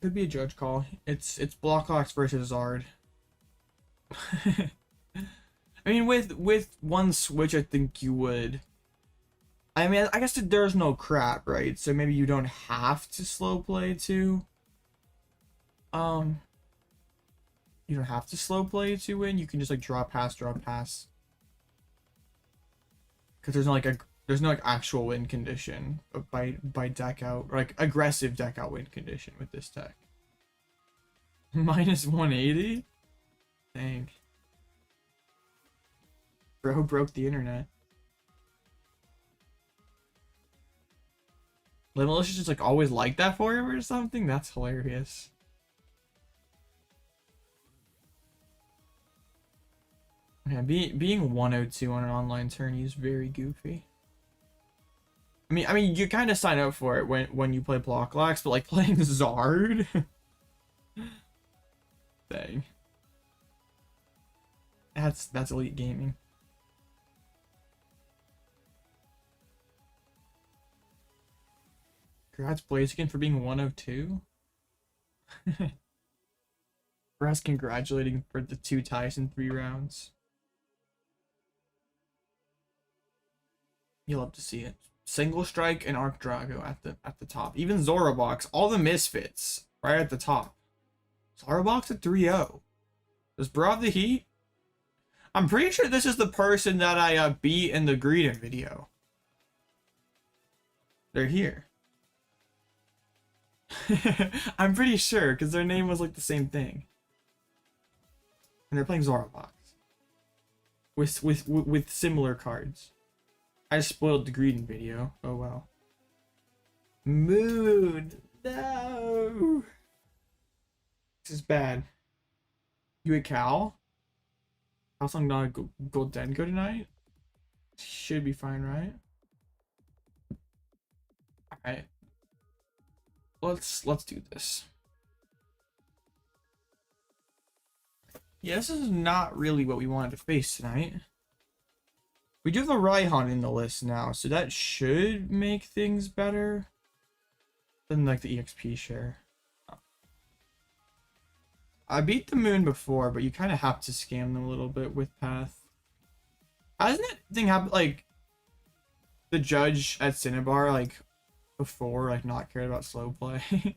Could be a judge call. It's Blockhawks versus Zard. I mean, with one switch, I think you would. I mean, I guess there's no crap, right? So maybe you don't have to slow play to. You don't have to slow play to win. You can just like draw pass. Because there's no like actual win condition by deck out, or like aggressive deck out win condition with this deck. Minus 180? Dang. Bro broke the internet. Limitless is just like always like that for him or something? That's hilarious. Yeah, being 102 on an online tourney is very goofy. I mean, you kind of sign up for it when you play Blocklax, but like playing Zard, dang, that's elite gaming. Congrats, Blaziken, for being 102. For us congratulating for the 2 ties in 3 rounds. You'll love to see it. Single Strike and Arc Drago at the top. Even Zorobox, all the misfits right at the top. Zorobox at 3-0. Does Bro have the heat? I'm pretty sure this is the person that I beat in the greeting video. They're here. I'm pretty sure because their name was like the same thing. And they're playing Zorobox with similar cards. I spoiled the greeting video. Oh well. Mood. No. This is bad. You a Cal? How's long not Golden go tonight? Should be fine, right? Alright. Let's do this. Yeah, this is not really what we wanted to face tonight. We do have a Raihan in the list now, so that should make things better than like the EXP share. I beat the Moon before, but you kind of have to scam them a little bit with Path. Hasn't that thing happened, like, the judge at Cinnabar, like, before, like, not cared about slow play?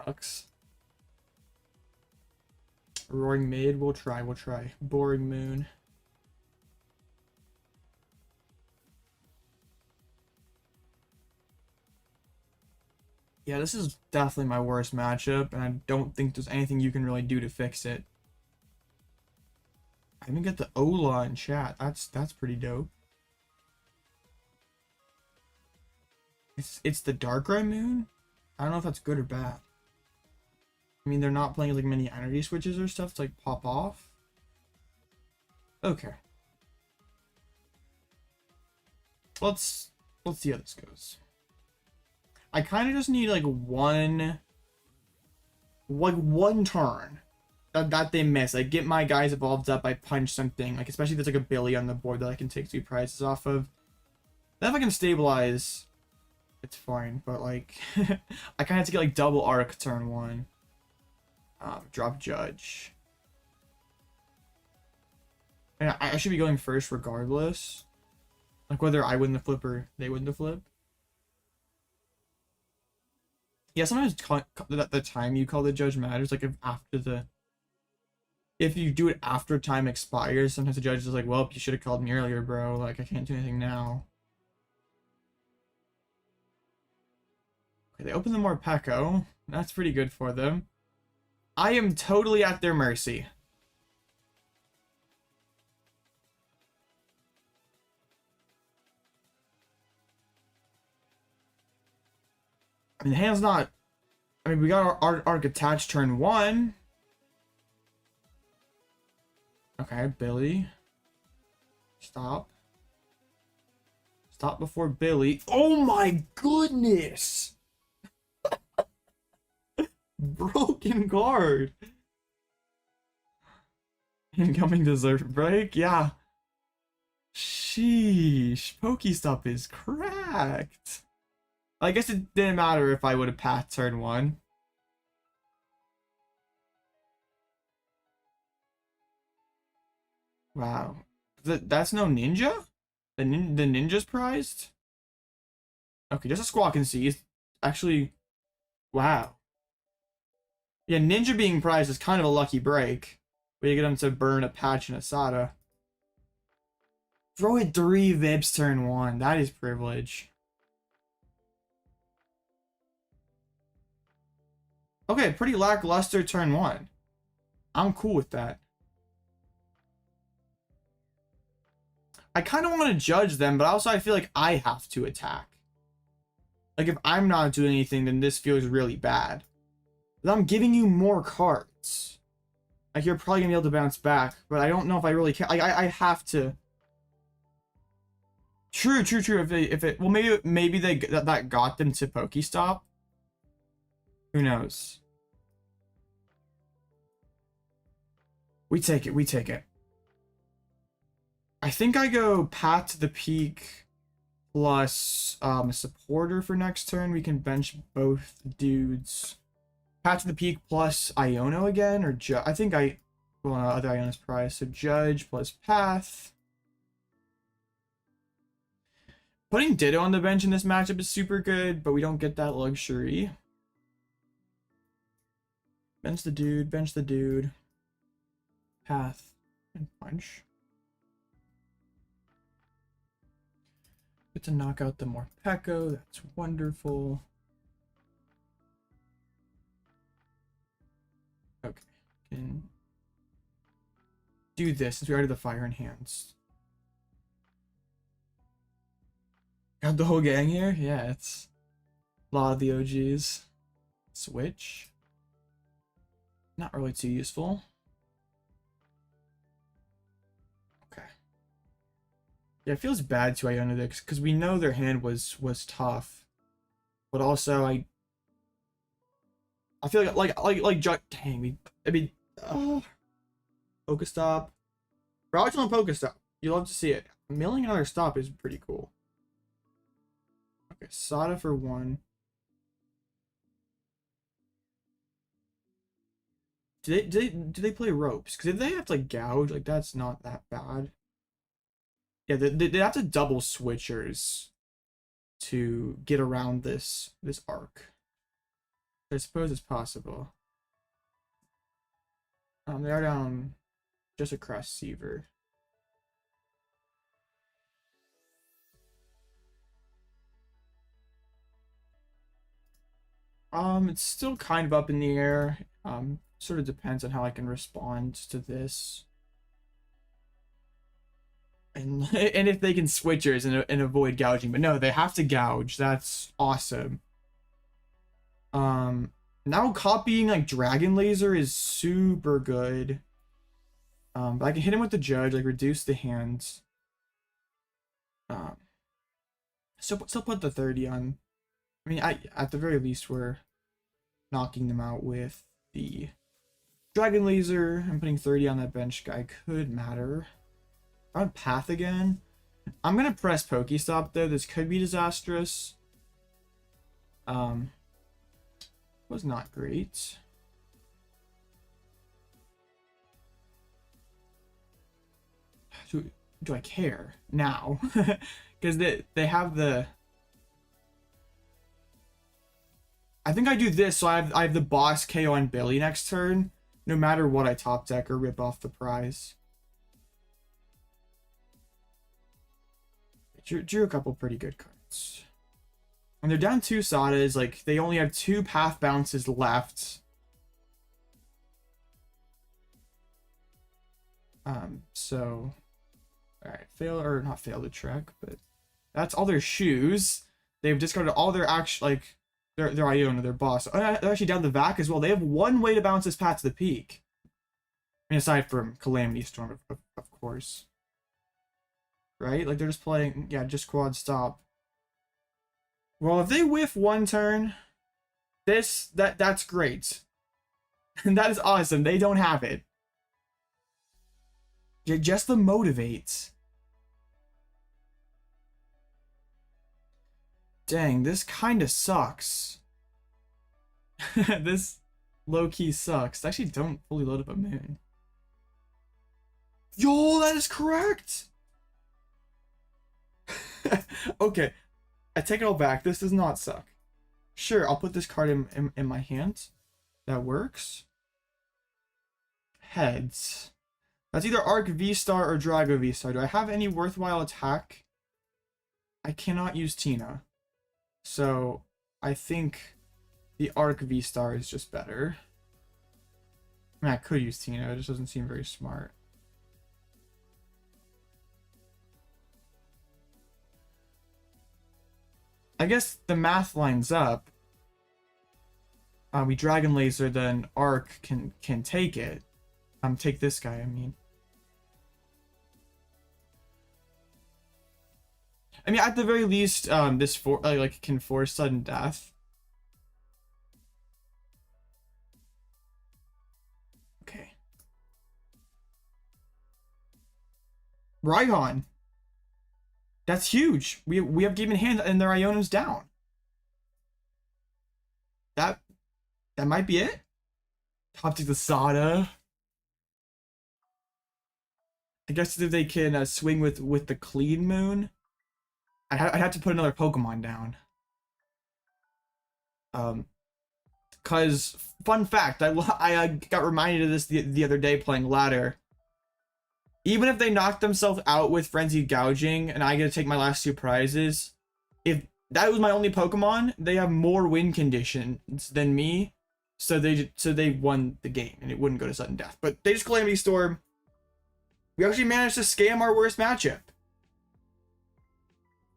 Sucks. Roaring Maid, we'll try. Boring Moon. Yeah, this is definitely my worst matchup, and I don't think there's anything you can really do to fix it. I even get the Ola in chat. That's pretty dope. It's the Darkrai Moon? I don't know if that's good or bad. I mean, they're not playing like many energy switches or stuff to like pop off. Okay. Let's see how this goes. I kind of just need like one turn that they miss. Like get my guys evolved up, I punch something, like especially if there's like a Billy on the board that I can take 2 prizes off of. Then if I can stabilize, it's fine. But like I kind of have to get like double arc turn 1. Drop Judge. And I should be going first regardless. Like whether I win the flip or they win the flip. Yeah, sometimes the time you call the judge matters. Like if you do it after time expires, sometimes the judge is like, well, you should have called me earlier, bro. Like I can't do anything now. Okay, they open the more Pecco. That's pretty good for them. I am totally at their mercy. I mean, the hand's not... I mean, we got our arc attached turn 1. Okay, Billy. Stop. Stop before Billy. Oh my goodness! Broken guard. Incoming dessert break? Yeah. Sheesh. Pokestop is cracked. I guess it didn't matter if I would have passed turn 1. Wow. That's no ninja? The ninja's prized? Okay, just a squawk and see. Actually, wow. Yeah, ninja being prized is kind of a lucky break. We get him to burn a patch and a Sada. Throw it 3 Vips turn 1. That is privilege. Okay, pretty lackluster turn 1. I'm cool with that. I kind of want to judge them, but also I feel like I have to attack. Like, if I'm not doing anything, then this feels really bad. But I'm giving you more cards. Like, you're probably going to be able to bounce back, but I don't know if I really can. Like, I have to. True. If it well, maybe that got them to Pokestop. Who knows? We take it. I think I go Path to the Peak plus a supporter for next turn. We can bench both dudes. Path to the Peak plus Iono again, or I think other Iono's prize. So Judge plus Path. Putting Ditto on the bench in this matchup is super good, but we don't get that luxury. Bench the dude. Path and punch. Get to knock out the more Pecco. That's wonderful. Okay, can do this since we already have the fire enhanced. Got the whole gang here? Yeah, it's a lot of the OGs. Switch. Not really too useful. Okay. Yeah, it feels bad to Iono because we know their hand was tough, but also I feel like dang, Pokestop. Fraudulent Pokestop. You love to see it. Milling another stop is pretty cool. Okay, Sada for 1. Do they play ropes? Because if they have to like gouge, like that's not that bad. Yeah, they have to double switchers to get around this arc. I suppose it's possible. They are down just across Seaver. It's still kind of up in the air. Sort of depends on how I can respond to this. And if they can switchers and avoid gouging. But no, they have to gouge. That's awesome. Now copying like Dragon Laser is super good. But I can hit him with the Judge, like reduce the hands. Still put the 30 on. I mean, at the very least, we're knocking them out with the Dragon Laser. I'm putting 30 on that bench guy. Could matter. On Path again. I'm gonna press Pokestop though. This could be disastrous. Was not great. Do I care now? Because they have the. I think I do this, so I have the boss KO on Billy next turn, no matter what I top deck or rip off the prize. Drew a couple pretty good cards. And they're down 2 Sadas, like they only have 2 path bounces left. So alright, not fail the trek, but that's all their shoes. They've discarded all their their Iono, their boss. They're actually down the Vac as well. They have 1 way to bounce this path to the peak. I mean, aside from Calamity Storm, of course. Right? Like, they're just playing, yeah, just quad stop. Well, if they whiff 1 turn, that's great. And that is awesome. They don't have it. Just the motivates. Dang, this kind of sucks. This low-key sucks. I actually don't fully load up a moon. Yo, that is correct! Okay, I take it all back. This does not suck. Sure, I'll put this card in my hand. That works. Heads. That's either Arc VSTAR or Drago VSTAR. Do I have any worthwhile attack? I cannot use Tina. So, I think the Arc VSTAR is just better. I mean, I could use Tina. It just doesn't seem very smart. I guess the math lines up. We Dragon Laser, then Arc can take it. Take this guy, I mean. At the very least, this can force sudden death. Okay. Raihan. That's huge. We have game in hand and their Iono's down. That might be it. Top to the Sada. I guess if they can swing with the Clean Moon, I'd have to put another Pokemon down. Cause fun fact, I got reminded of this the other day playing ladder. Even if they knock themselves out with Frenzied Gouging and I get to take my last 2 prizes, if that was my only Pokemon, they have more win conditions than me, so they won the game and it wouldn't go to sudden death. But they just Calamity Storm. We actually managed to scam our worst matchup.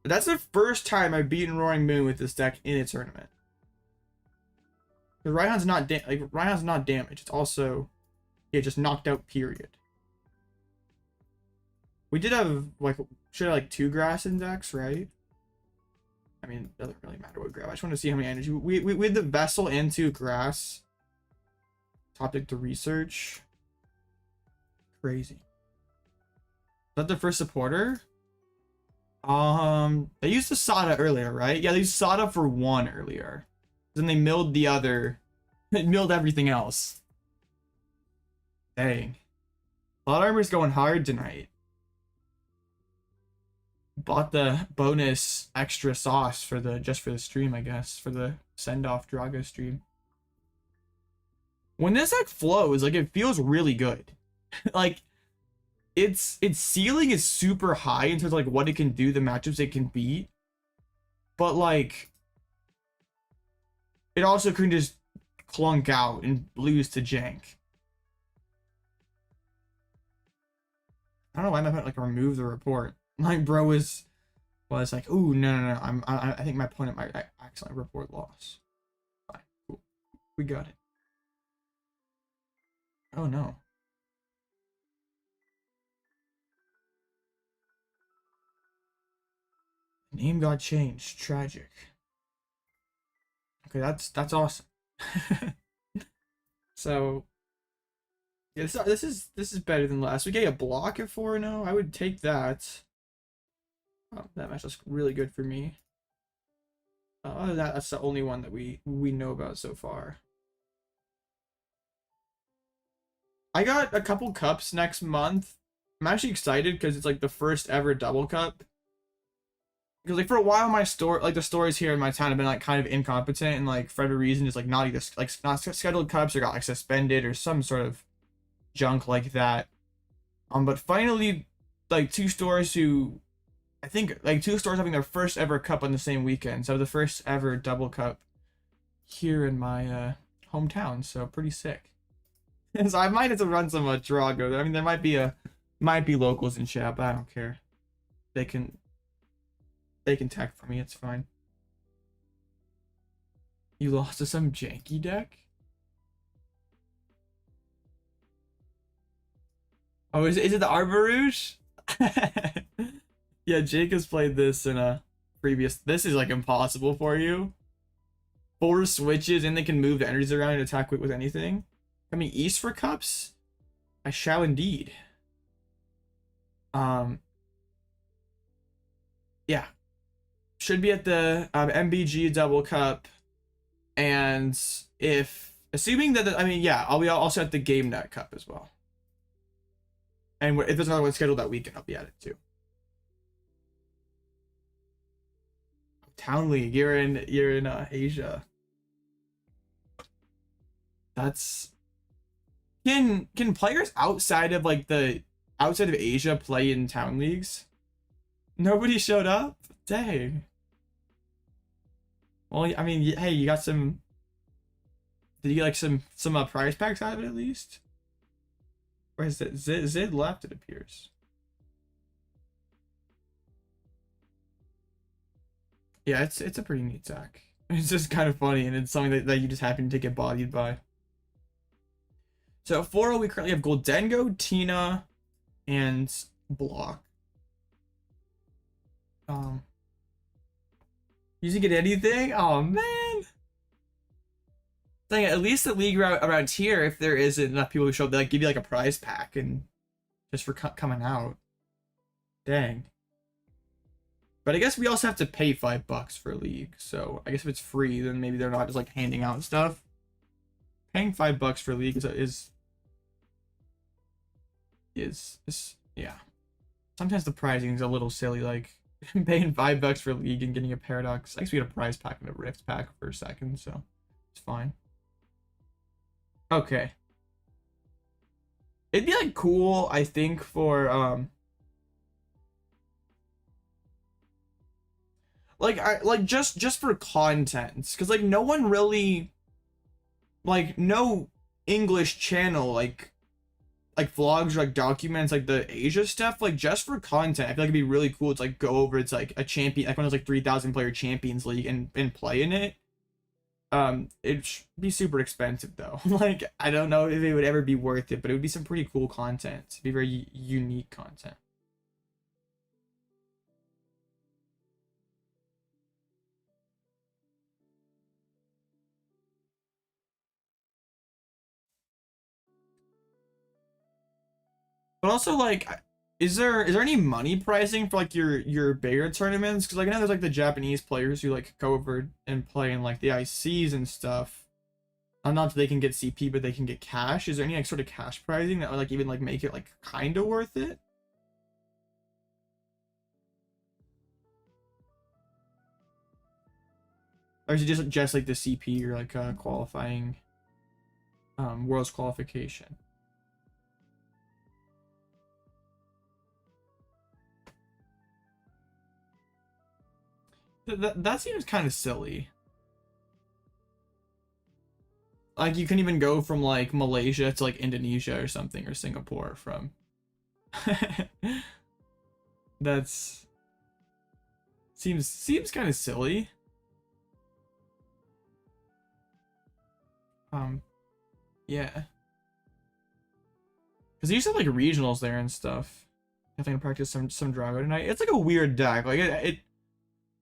That's the first time I've beaten Roaring Moon with this deck in a tournament. Because Raihan's not damaged. It's also, yeah, just knocked out. Period. We did have should have 2 grass in decks, right? I mean, it doesn't really matter what grab. I just want to see how many energy we had the Vessel into grass. Topic to research. Crazy. Is that the first supporter? They used the Sada earlier, right? Yeah, they used Sada for 1 earlier. Then they milled the other. Milled everything else. Dang. Plot Armor's going hard tonight. Bought the bonus extra sauce for just for the stream, I guess. For the send-off Drago stream. When this deck flows, it feels really good. Its ceiling is super high in terms of what it can do, the matchups it can beat. But it also can just clunk out and lose to jank. I don't know why my opponent remove the report. Bro was like, ooh, no. I think my opponent might accidentally report loss. Fine, cool. We got it. Oh no. Name got changed. Tragic. Okay, that's awesome. So yeah, this is better than last. We get a block at 4-0. I would take that. Oh, that match was really good for me. Other than that, that's the only one that we know about so far. I got a couple cups next month. I'm actually excited because it's like the first ever double cup. Because like for a while my store, like the stores here in my town have been like kind of incompetent and like for every reason just like not either like not scheduled cups or got like suspended or some sort of junk like that. But finally like two stores having their first ever cup on the same weekend. So the first ever double cup here in my hometown. So pretty sick. So I might have to run some Drago. I mean there might be locals in chat, but I don't care. They can tech for me, it's fine. You lost to some janky deck? Oh, is it the Arborouge? Yeah, Jake has played this in a previous. This is like impossible for you. 4 switches and they can move the energies around and attack with anything. Coming east for cups? I shall indeed. Yeah. Should be at the MBG double cup, and if assuming that I mean yeah, I'll be also at the Game Net Cup as well. And if there's another one scheduled that weekend, I'll be at it too. Town League, you're in Asia. That's can players outside of Asia play in town leagues? Nobody showed up? Dang. Well, I mean, hey, you got some. Did you get like some prize packs out of it at least? Or is it Zid left? It appears. Yeah, it's a pretty neat sack. It's just kind of funny, and it's something that you just happen to get bodied by. So 4-0, we currently have Goldengo, Tina, and Block. You didn't get anything? Oh man. Dang, at least the league around here, if there isn't enough people who show up, they like give you like a prize pack and just for coming out. Dang. But I guess we also have to pay $5 for a league. So I guess if it's free, then maybe they're not just like handing out stuff. Paying $5 for a league is yeah. Sometimes the pricing is a little silly, like paying $5 for a league and getting a Paradox. I guess we get a prize pack and a Rift pack for a second, so it's fine. Okay. It'd be like cool, I think, for like just for content, because like no one really like no English channel like vlogs or like documents like the Asia stuff, like just for content. I feel like it'd be really cool to like go over it's like a champion, like one of those like 3,000 player Champions League and play in it. It'd be super expensive though. Like I don't know if it would ever be worth it, but it would be some pretty cool content. It'd be very unique content. But also, like, is there any money pricing for like your bigger tournaments? Because like I know there's like the Japanese players who like go over and play in like the ICs and stuff. Not that they can get CP, but they can get cash. Is there any like sort of cash pricing that would like even like make it like kind of worth it? Or is it just like the CP or like qualifying world's qualification? That seems kind of silly. Like you can even go from like Malaysia to like Indonesia or something, or Singapore from. That's seems kind of silly. Yeah. Because they used to have like regionals there and stuff. I think I practice some Drago tonight. It's like a weird deck. Like it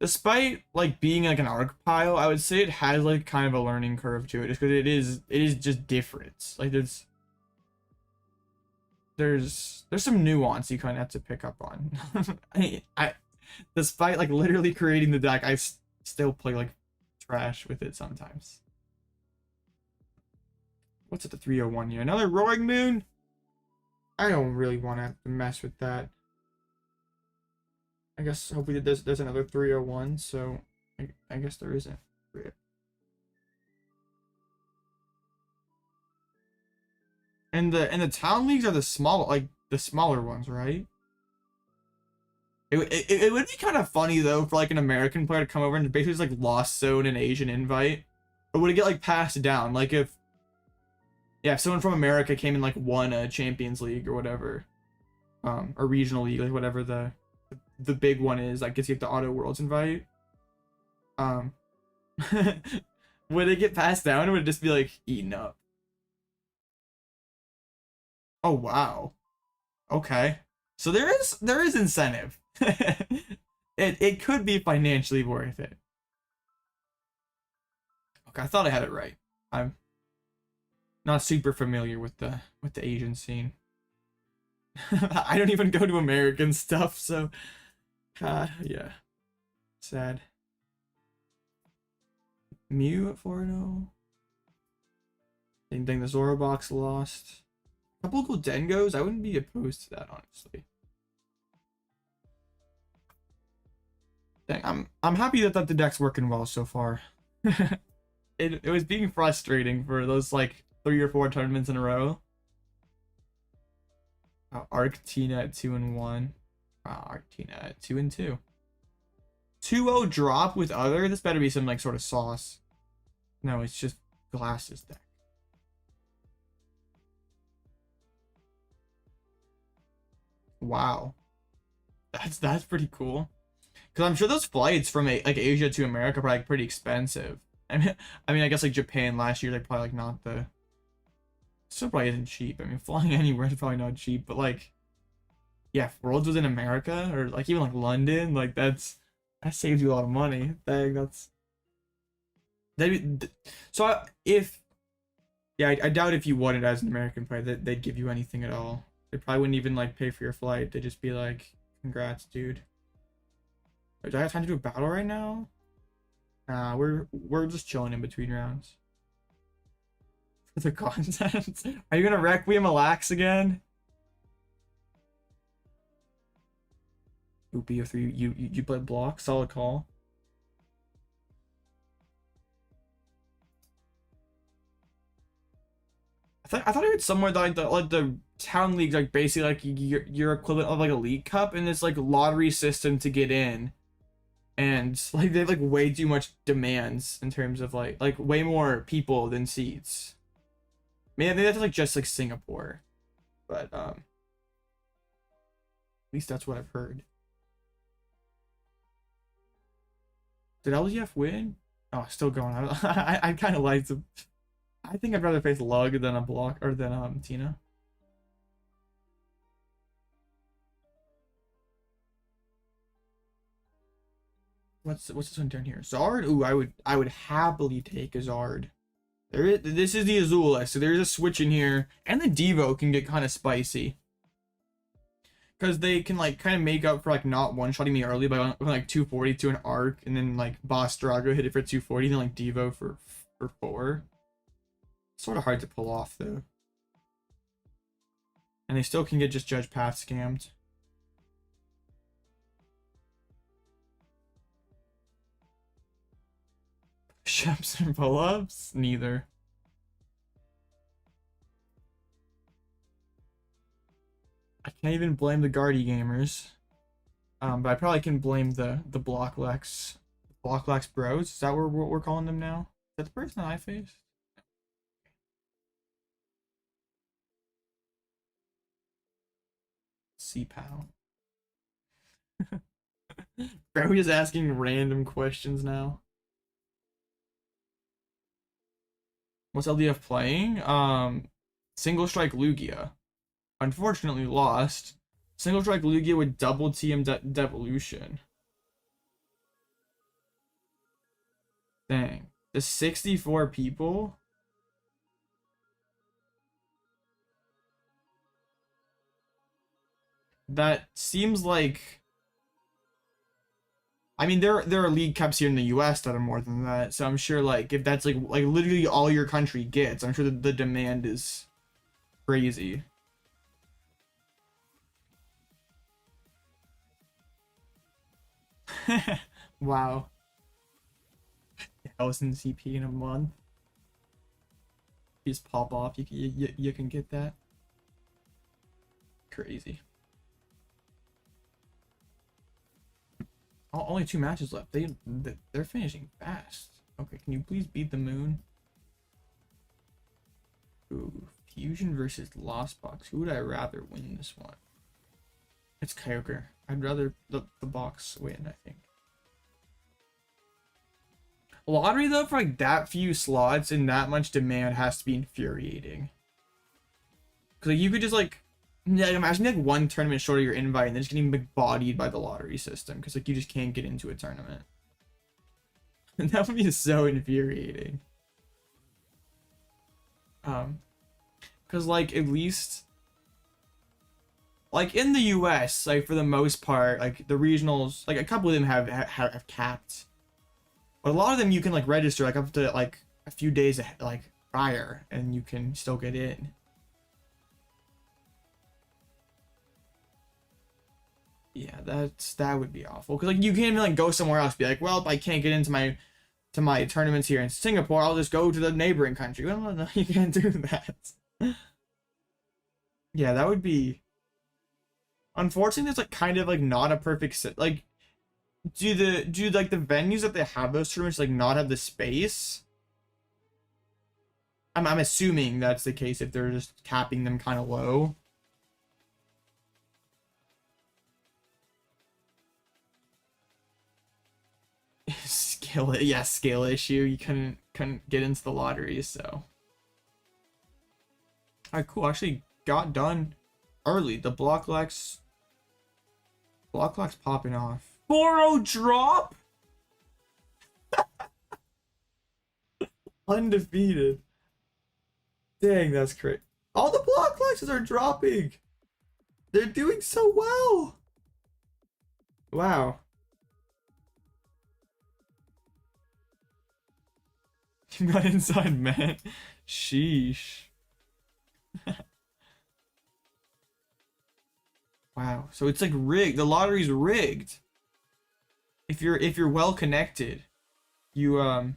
despite like being like an arc pile, I would say it has like kind of a learning curve to it, just because it is just different. Like there's some nuance you kind of have to pick up on. I despite like literally creating the deck, I still play like trash with it sometimes. What's at the 301 here? Another Roaring Moon? I don't really want to mess with that. I guess hopefully there's another 301, so I guess there isn't. And the town leagues are the smaller ones, right? It would be kind of funny though for like an American player to come over and basically just like lost zone an Asian invite, or would it get like passed down? Like if someone from America came and like won a Champions League or whatever, or regional league, like whatever the big one is, that gets you like the Auto Worlds invite. Would it get passed down, or would it just be like eaten up? Oh wow. Okay. So there is incentive. It could be financially worth it. Okay, I thought I had it right. I'm not super familiar with the Asian scene. I don't even go to American stuff, so yeah. Sad. Mew at 4-0. Same thing, the Zorobox lost. A couple cool Dengos, I wouldn't be opposed to that, honestly. Dang, I'm happy that the deck's working well so far. It was being frustrating for those like 3 or 4 tournaments in a row. Arctina at 2-1. Arctina at 2-2. 2-0 drop with other? This better be some like sort of sauce. No, it's just Glasses deck. Wow. That's pretty cool. Because I'm sure those flights from like Asia to America are like pretty expensive. I guess like Japan last year, they probably like not the. Still probably isn't cheap. I mean, flying anywhere is probably not cheap, but like, yeah, if Worlds was in America or like even like London, like that saves you a lot of money. Dang, I doubt if you won it as an American player that they'd give you anything at all. They probably wouldn't even like pay for your flight. They'd just be like, "Congrats, dude." Do I have time to do a battle right now? Nah, we're just chilling in between rounds. For the content. Are you gonna Requiem Alax again? Ooh, BO3, you played block, solid call. I thought I heard somewhere that like the town leagues like basically like your equivalent of like a league cup, and this like lottery system to get in, and like they have like way too much demands in terms of like way more people than seats. Maybe that's like just like Singapore, but at least that's what I've heard. Did LGF win? Oh, still going. I kind of like the. I think I'd rather face Lug than a block or than Tina. What's this one down here? Zard? Ooh, I would happily take a Zard. This is the Azula, so there's a switch in here, and the Devo can get kind of spicy. Because they can like kind of make up for like not one-shotting me early by going like 240 to an arc, and then like Boss Drago hit it for 240, then like Devo for 4. Sort of hard to pull off though. And they still can get just Judge Path scammed. Push-ups and pull-ups? Neither. I can't even blame the Guardy gamers. But I probably can blame the Blocklex bros. Is that what we're calling them now? Is that the person I faced? C-Pal. Bro, just asking random questions now. What's LDF playing? Single Strike Lugia. Unfortunately lost. Single Strike Lugia with double TM Devolution. Dang. The 64 people? That seems like... I mean, there are league cups here in the US that are more than that, so I'm sure, like, if that's, like literally all your country gets, I'm sure that the demand is crazy. Wow. 1,000 CP in a month. You just pop off, you can get that. Crazy. Oh, only 2 matches left. They're finishing fast. Okay, can you please beat the moon? Ooh, Fusion versus Lost Box. Who would I rather win this one? It's Kyogre. I'd rather the box win, I think. Lottery, though, for like that few slots and that much demand has to be infuriating. Because like, you could just like imagine like one tournament short of your invite and then just getting bodied by the lottery system because like you just can't get into a tournament. And that would be so infuriating. Because like at least like in the US, like for the most part, like the regionals, like a couple of them have capped. But a lot of them you can like register like up to like a few days ahead, like prior, and you can still get in. Yeah, that would be awful. Cause like you can't even like go somewhere else. Be like, well, if I can't get into my tournaments here in Singapore, I'll just go to the neighboring country. Well, no, you can't do that. Yeah, that would be. Unfortunately, it's like kind of like not a perfect set. Like, do like the venues that they have those tournaments like not have the space? I'm assuming that's the case if they're just capping them kind of low. Scale issue. You couldn't get into the lottery, so. Alright, cool. Actually got done early. The block lags popping off. 4-0 drop? Undefeated. Dang, that's crazy. All the block lags are dropping. They're doing so well. Wow. You got inside, man. Sheesh. Wow. So it's like rigged. The lottery's rigged. If you're well connected, you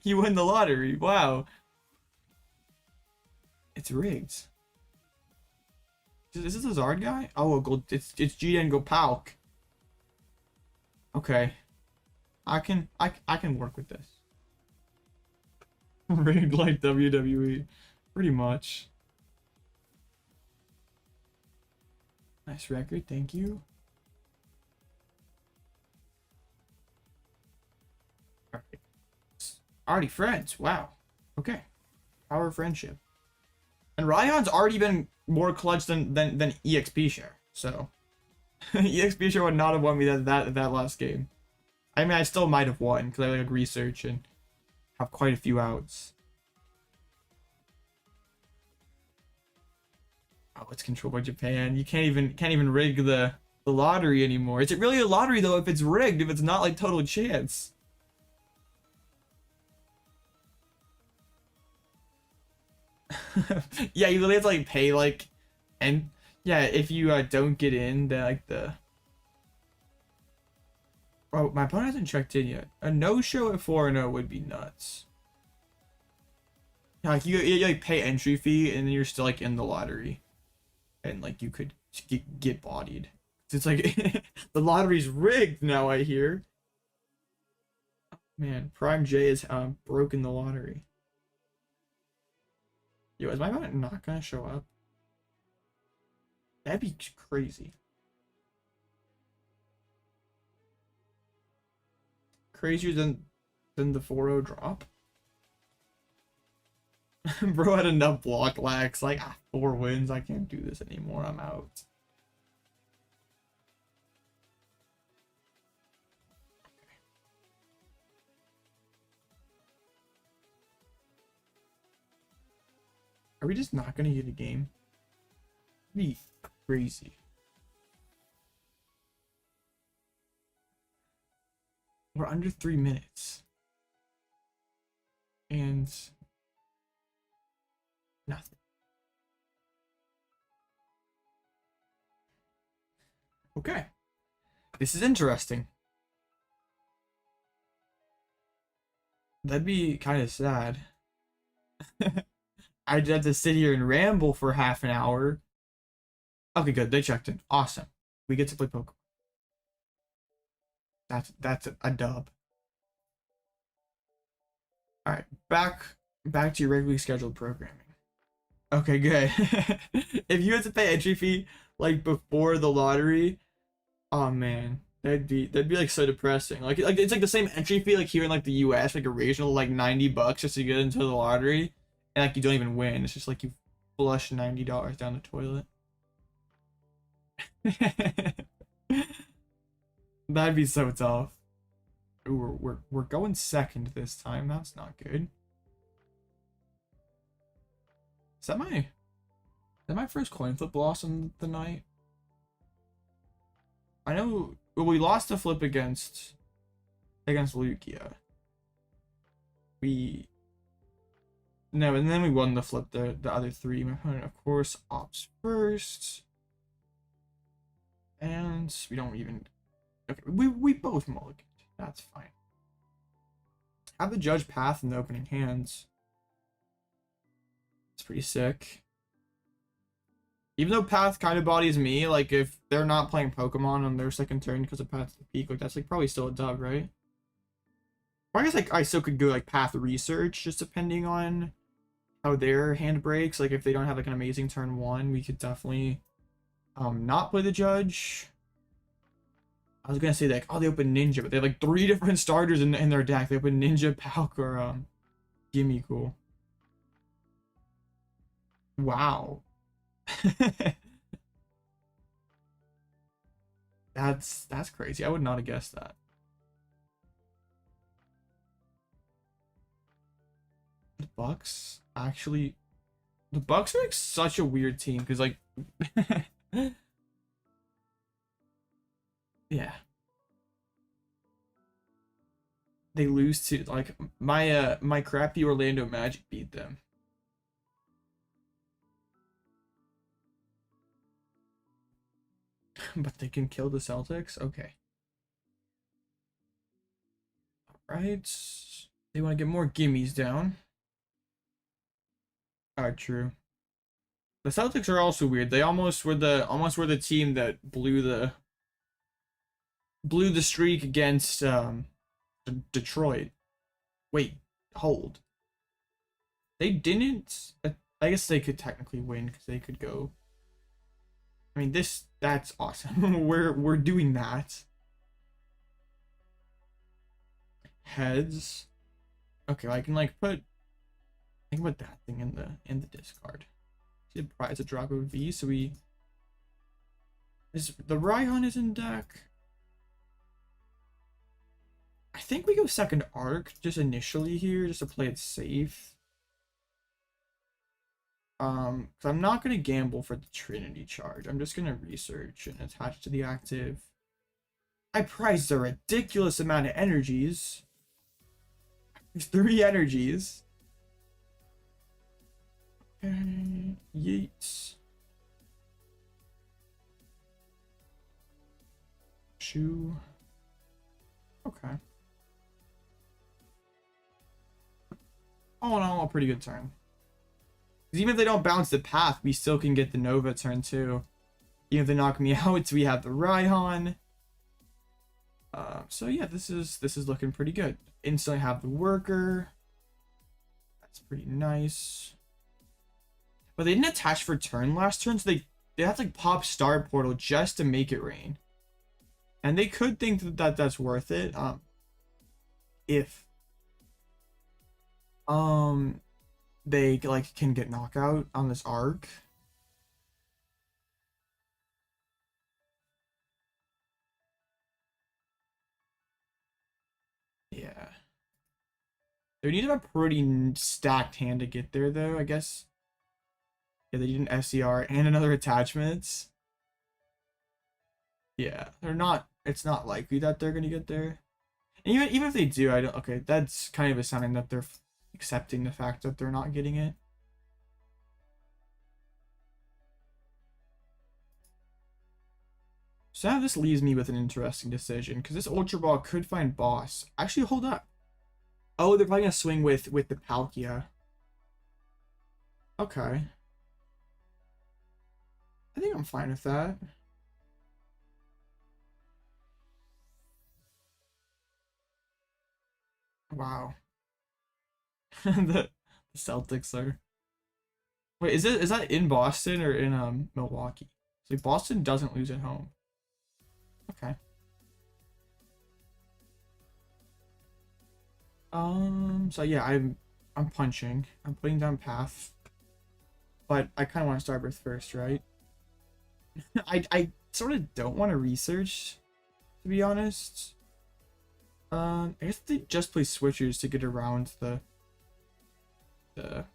you win the lottery. Wow. It's rigged. Is this a Zard guy? Oh, it's GN Go Palk. Okay. I can work with this. Rigged like WWE. Pretty much. Nice record, thank you. Alright. Already friends, wow. Okay. Power of friendship. And Raihan's already been more clutch than EXP share, so EXP share would not have won me that last game. I mean, I still might have won because I like research and have quite a few outs. Oh, it's controlled by Japan. You can't even rig the lottery anymore. Is it really a lottery though if it's rigged? If it's not like total chance? Yeah, you literally have to like pay like, and yeah, if you don't get in, then like the. Oh, my opponent hasn't checked in yet. A no-show at 4-0 would be nuts. Like you like pay entry fee and then you're still like in the lottery, and like you could get bodied. It's like the lottery's rigged now. I hear. Man, Prime J has broken the lottery. Yo, is my opponent not gonna show up? That'd be crazy. Crazier than Then the 4-0 drop. Bro had enough block lags. Like, 4 wins. I can't do this anymore. I'm out. Are we just not gonna get a game? Be crazy. We're under 3 minutes. And nothing. Okay. This is interesting. That'd be kind of sad. I'd have to sit here and ramble for half an hour. Okay, good. They checked in. Awesome. We get to play Pokemon. That's a dub. All right, back to your regularly scheduled programming. Okay, good. If you had to pay entry fee like before the lottery, oh man, that'd be like so depressing. Like it's like the same entry fee like here in like the US, like a regional, like $90 just to get into the lottery, and like you don't even win. It's just like you flush $90 down the toilet. That'd be so tough. Ooh, we're going second this time. That's not good. Is that my first coin flip loss on the night? I know, well, we lost the flip against Lugia. No, and then we won the flip the other 3. My opponent, of course, opts first. And we don't even... Okay, we both mulliganed. That's fine. Have the judge path in the opening hands. It's pretty sick. Even though path kind of bodies me, like if they're not playing Pokemon on their second turn because of path to the peak, like that's like probably still a dub, right? Or I guess like I still could go like path research, just depending on how their hand breaks. Like if they don't have like an amazing turn 1, we could definitely not play the judge. I was gonna say like, oh, they open Ninja, but they have like 3 different starters in their deck. They open Ninja, Palk, or Gimme Cool. Wow. That's crazy. I would not have guessed that. The Bucks actually, the Bucks are like such a weird team because like yeah, they lose to like my crappy Orlando Magic beat them. But they can kill the Celtics? Okay. Alright. They want to get more gimmies down. Alright, true. The Celtics are also weird. They almost were the team that blew the streak against Detroit. Wait, hold. They didn't. I guess they could technically win because they could go. I mean, that's awesome. we're doing that. Heads. Okay, I can like put that thing in the discard. See the prize of Drago V, so the Raihan is in deck. I think we go second arc just initially here, just to play it safe. Because I'm not gonna gamble for the Trinity charge. I'm just gonna research and attach to the active. I priced a ridiculous amount of energies. 3 energies. Okay, yeets. Shoe. Okay. Oh no, a pretty good turn. Because even if they don't bounce the path, we still can get the Nova turn 2. Even if they knock me out, we have the Raihan. So yeah, this is looking pretty good. Instantly have the Worker. That's pretty nice. But they didn't attach for turn last turn, so they have to like pop Star Portal just to make it rain. And they could think that that's worth it. If they like can get knockout on this arc. Yeah. They need a pretty stacked hand to get there, though, I guess. Yeah, they need an SCR and another attachments. Yeah, they're not. It's not likely that they're gonna get there. And even if they do, I don't. Okay, that's kind of a sign that they're accepting the fact that they're not getting it. So now this leaves me with an interesting decision because this Ultra Ball could find boss. Actually, hold up. Oh, they're probably gonna swing with the Palkia. Okay. I think I'm fine with that. Wow. The Celtics are. Wait, is that in Boston or in Milwaukee? So Boston doesn't lose at home. Okay. So yeah, I'm punching. I'm putting down path. But I kind of want to start with first, right? I sort of don't want to research, to be honest. I guess they just play switchers to get around the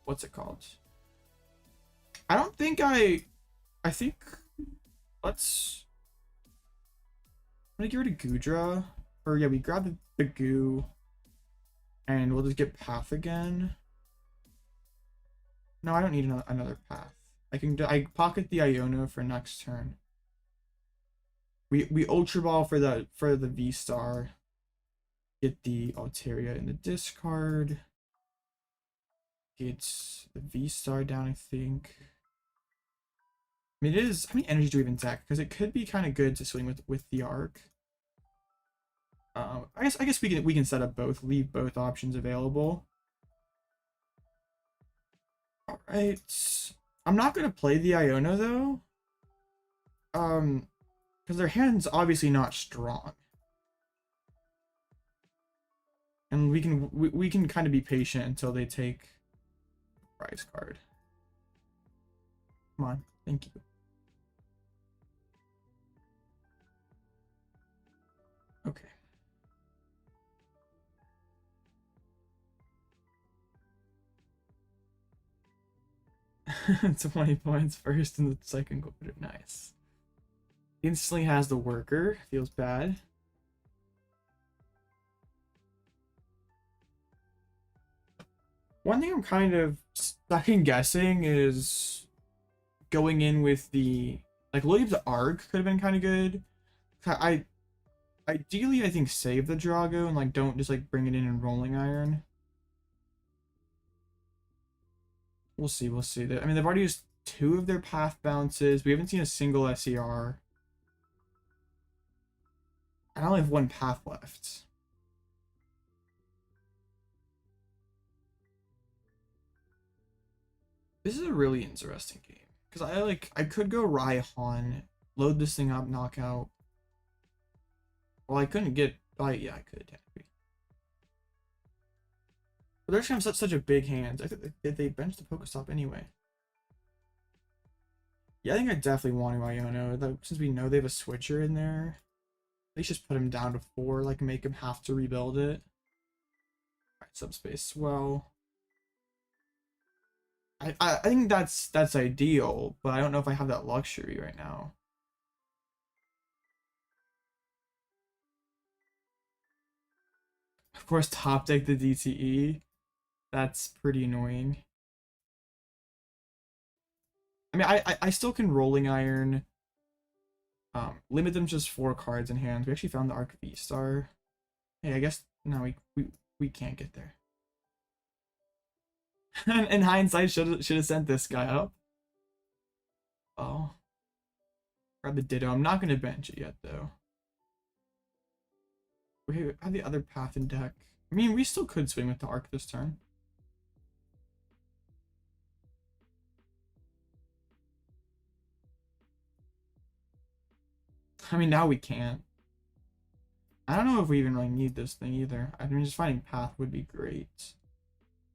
what's it called? I don't think I think let's I'm gonna get rid of Goodra. Or yeah, we grab the goo and we'll just get path again. No, I don't need another path. I pocket the Iono for next turn. We Ultra Ball for the V-Star. Get the Altaria in the discard. Get the V-Star down, I think. I mean, it is. How many energy do we even deck? Because it could be kind of good to swing with the arc. I guess we can set up both, leave both options available. All right. I'm not gonna play the Iono though. Because their hand's obviously not strong. And we can kind of be patient until they take the prize card. Come on, thank you. Okay. 20 points first in the second quarter. Nice. Instantly has the worker. Feels bad. One thing I'm kind of second guessing is going in with the like Williams Arc could have been kind of good. Ideally I think save the Drago and like don't just like bring it in Rolling Iron. We'll see. I mean, they've already used 2 of their path bounces. We haven't seen a single SER. I only have 1 path left. This is a really interesting game. Because I could go Raihan, load this thing up, knockout. Well, I couldn't get... Oh, yeah, I could, technically. But they're actually have such a big hand. I think they benched the Pokestop anyway. Yeah, I think I definitely want to Iono. Since we know they have a switcher in there, at least just put him down to 4, like make him have to rebuild it. Alright, subspace swell. I think that's ideal, but I don't know if I have that luxury right now. Of course, top deck the DTE. That's pretty annoying. I mean, I still can Rolling Iron. Limit them just 4 cards in hand. We actually found the Arc V-Star. Hey, I guess no, we can't get there. In hindsight, should have sent this guy up. Oh, grab the Ditto. I'm not gonna bench it yet though. We have the other path in deck. I mean, we still could swing with the Arc this turn. I mean, now we can't. I don't know if we even really need this thing either. I mean, just finding path would be great.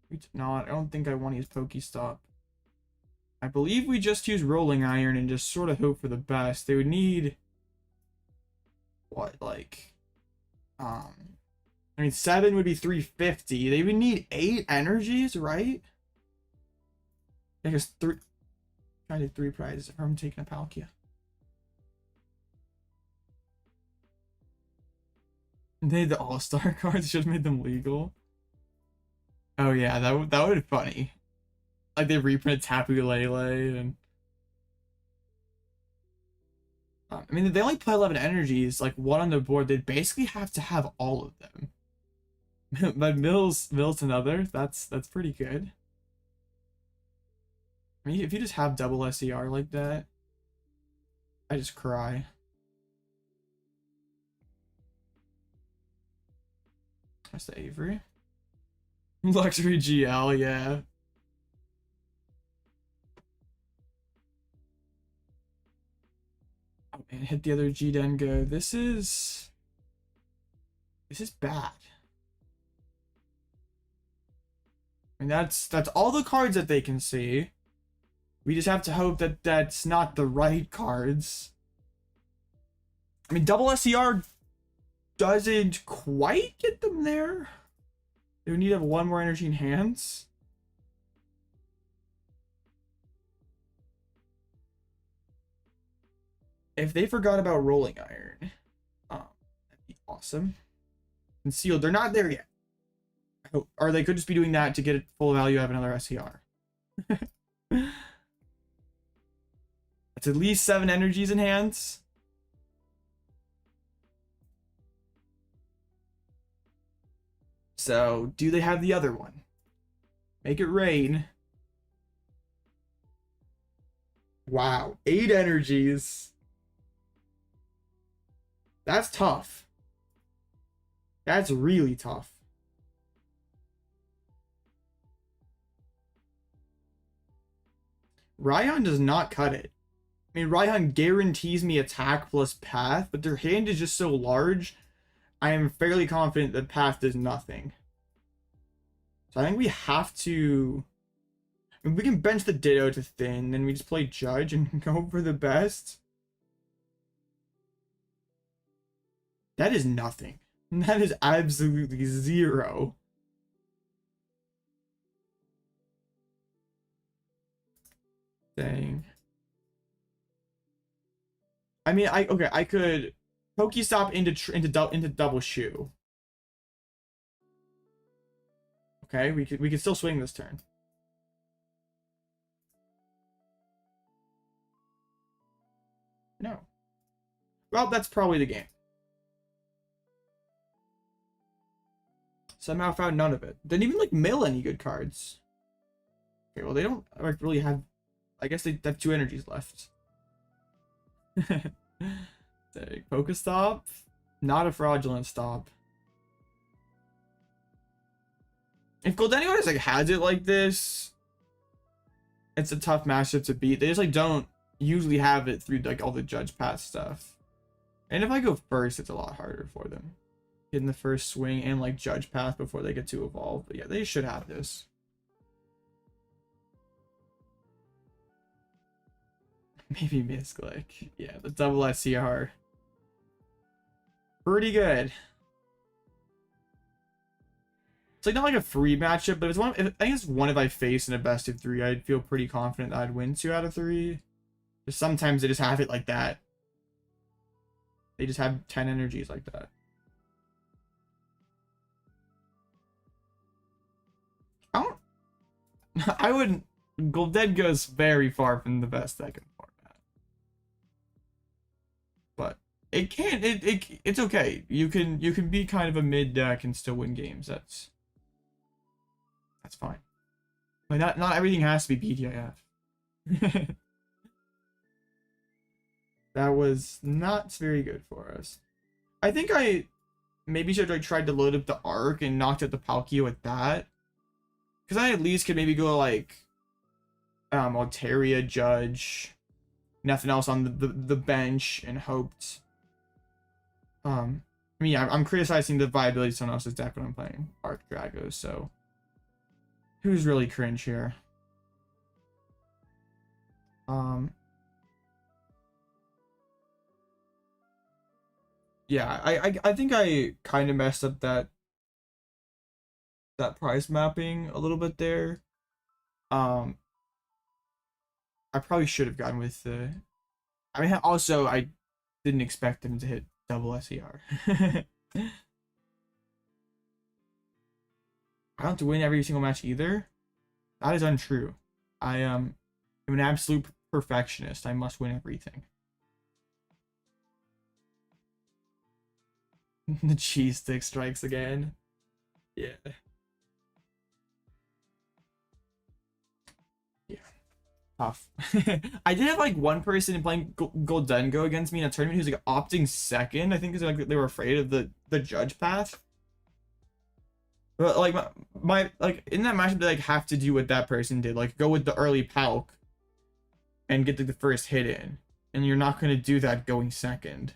We did not. I don't think I want to use Pokestop. I believe we just use Rolling Iron and just sort of hope for the best. They would need what, like, I mean, 7 would be 350. They would need 8 energies, right? I guess 3. Trying to do 3 prizes if I'm taking a Palkia. They had the All-Star cards, should have made them legal. Oh yeah, that would be funny. Like they reprinted Tapu Lele and I mean, if they only play 11 energies, like 1 on the board, they'd basically have to have all of them. But Mills another, that's pretty good. I mean, if you just have double SER like that, I just cry. That's the Avery. Luxury GL, yeah. Oh man, hit the other G Dengo. This is bad. I mean, that's all the cards that they can see. We just have to hope that that's not the right cards. I mean, double SER doesn't quite get them there. They would need to have 1 more energy in hands. If they forgot about Rolling Iron, that'd be awesome. Concealed, they're not there yet. I hope, or they could just be doing that to get it full value out of another SER. That's at least 7 energies in hands. So, do they have the other one? Make it rain. Wow, 8 energies. That's tough. That's really tough. Raihan does not cut it. I mean, Raihan guarantees me attack plus path, but their hand is just so large, I am fairly confident that path does nothing. So I think we have to... I mean, we can bench the Ditto to thin, then we just play Judge and go for the best. That is nothing. That is absolutely 0. Dang. I mean, I could Pokestop into double shoe. Okay, we could still swing this turn. No. Well, that's probably the game. Somehow found none of it. Didn't even like mill any good cards. Okay, well they don't like really have. I guess they have 2 energies left. Pokestop, not a fraudulent stop. If Goldenio like has it like this, it's a tough matchup to beat. They just like don't usually have it through like all the Judge path stuff. And if I go first, it's a lot harder for them. Getting the first swing and like Judge path before they get to evolve. But yeah, they should have this. Maybe misclick. Yeah, the double SCR. Pretty good. It's like not like a free matchup, but it's one. I think it's one if I face in a best of 3, I'd feel pretty confident that I'd win 2 out of 3. But sometimes they just have it like that. They just have 10 energies like that. I wouldn't. Golden goes very far from the best deck in format, but it can. It's okay. You can be kind of a mid deck and still win games. That's fine. Like not everything has to be BDIF. That was not very good for us. I think I maybe should have tried to load up the Arc and knocked out the Palkia with that. Because I at least could maybe go like Altaria, Judge, nothing else on the bench, and hoped. I mean, yeah, I'm criticizing the viability of someone else's deck when I'm playing Arc Drago, so Who's really cringe here? Yeah, I think I kind of messed up that price mapping a little bit there. I probably should have gone with the. I mean, also I didn't expect them to hit double SER. I don't have to win every single match either. That is untrue. I am an absolute perfectionist. I must win everything. The cheese stick strikes again. Yeah. Yeah. Tough. I did have like one person playing Goldengo against me in a tournament who's like opting second. I think because like they were afraid of the judge path. But like my like in that matchup, they like have to do what that person did, like go with the early Palk and get the first hit in, and you're not gonna do that going second,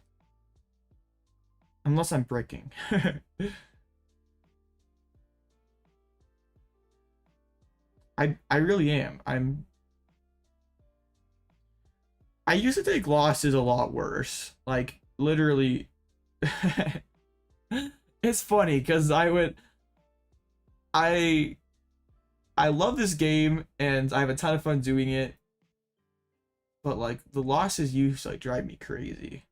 unless I'm bricking. I really am. I used to take losses a lot worse. Like literally, it's funny because I love this game and I have a ton of fun doing it, but like the losses used to like drive me crazy.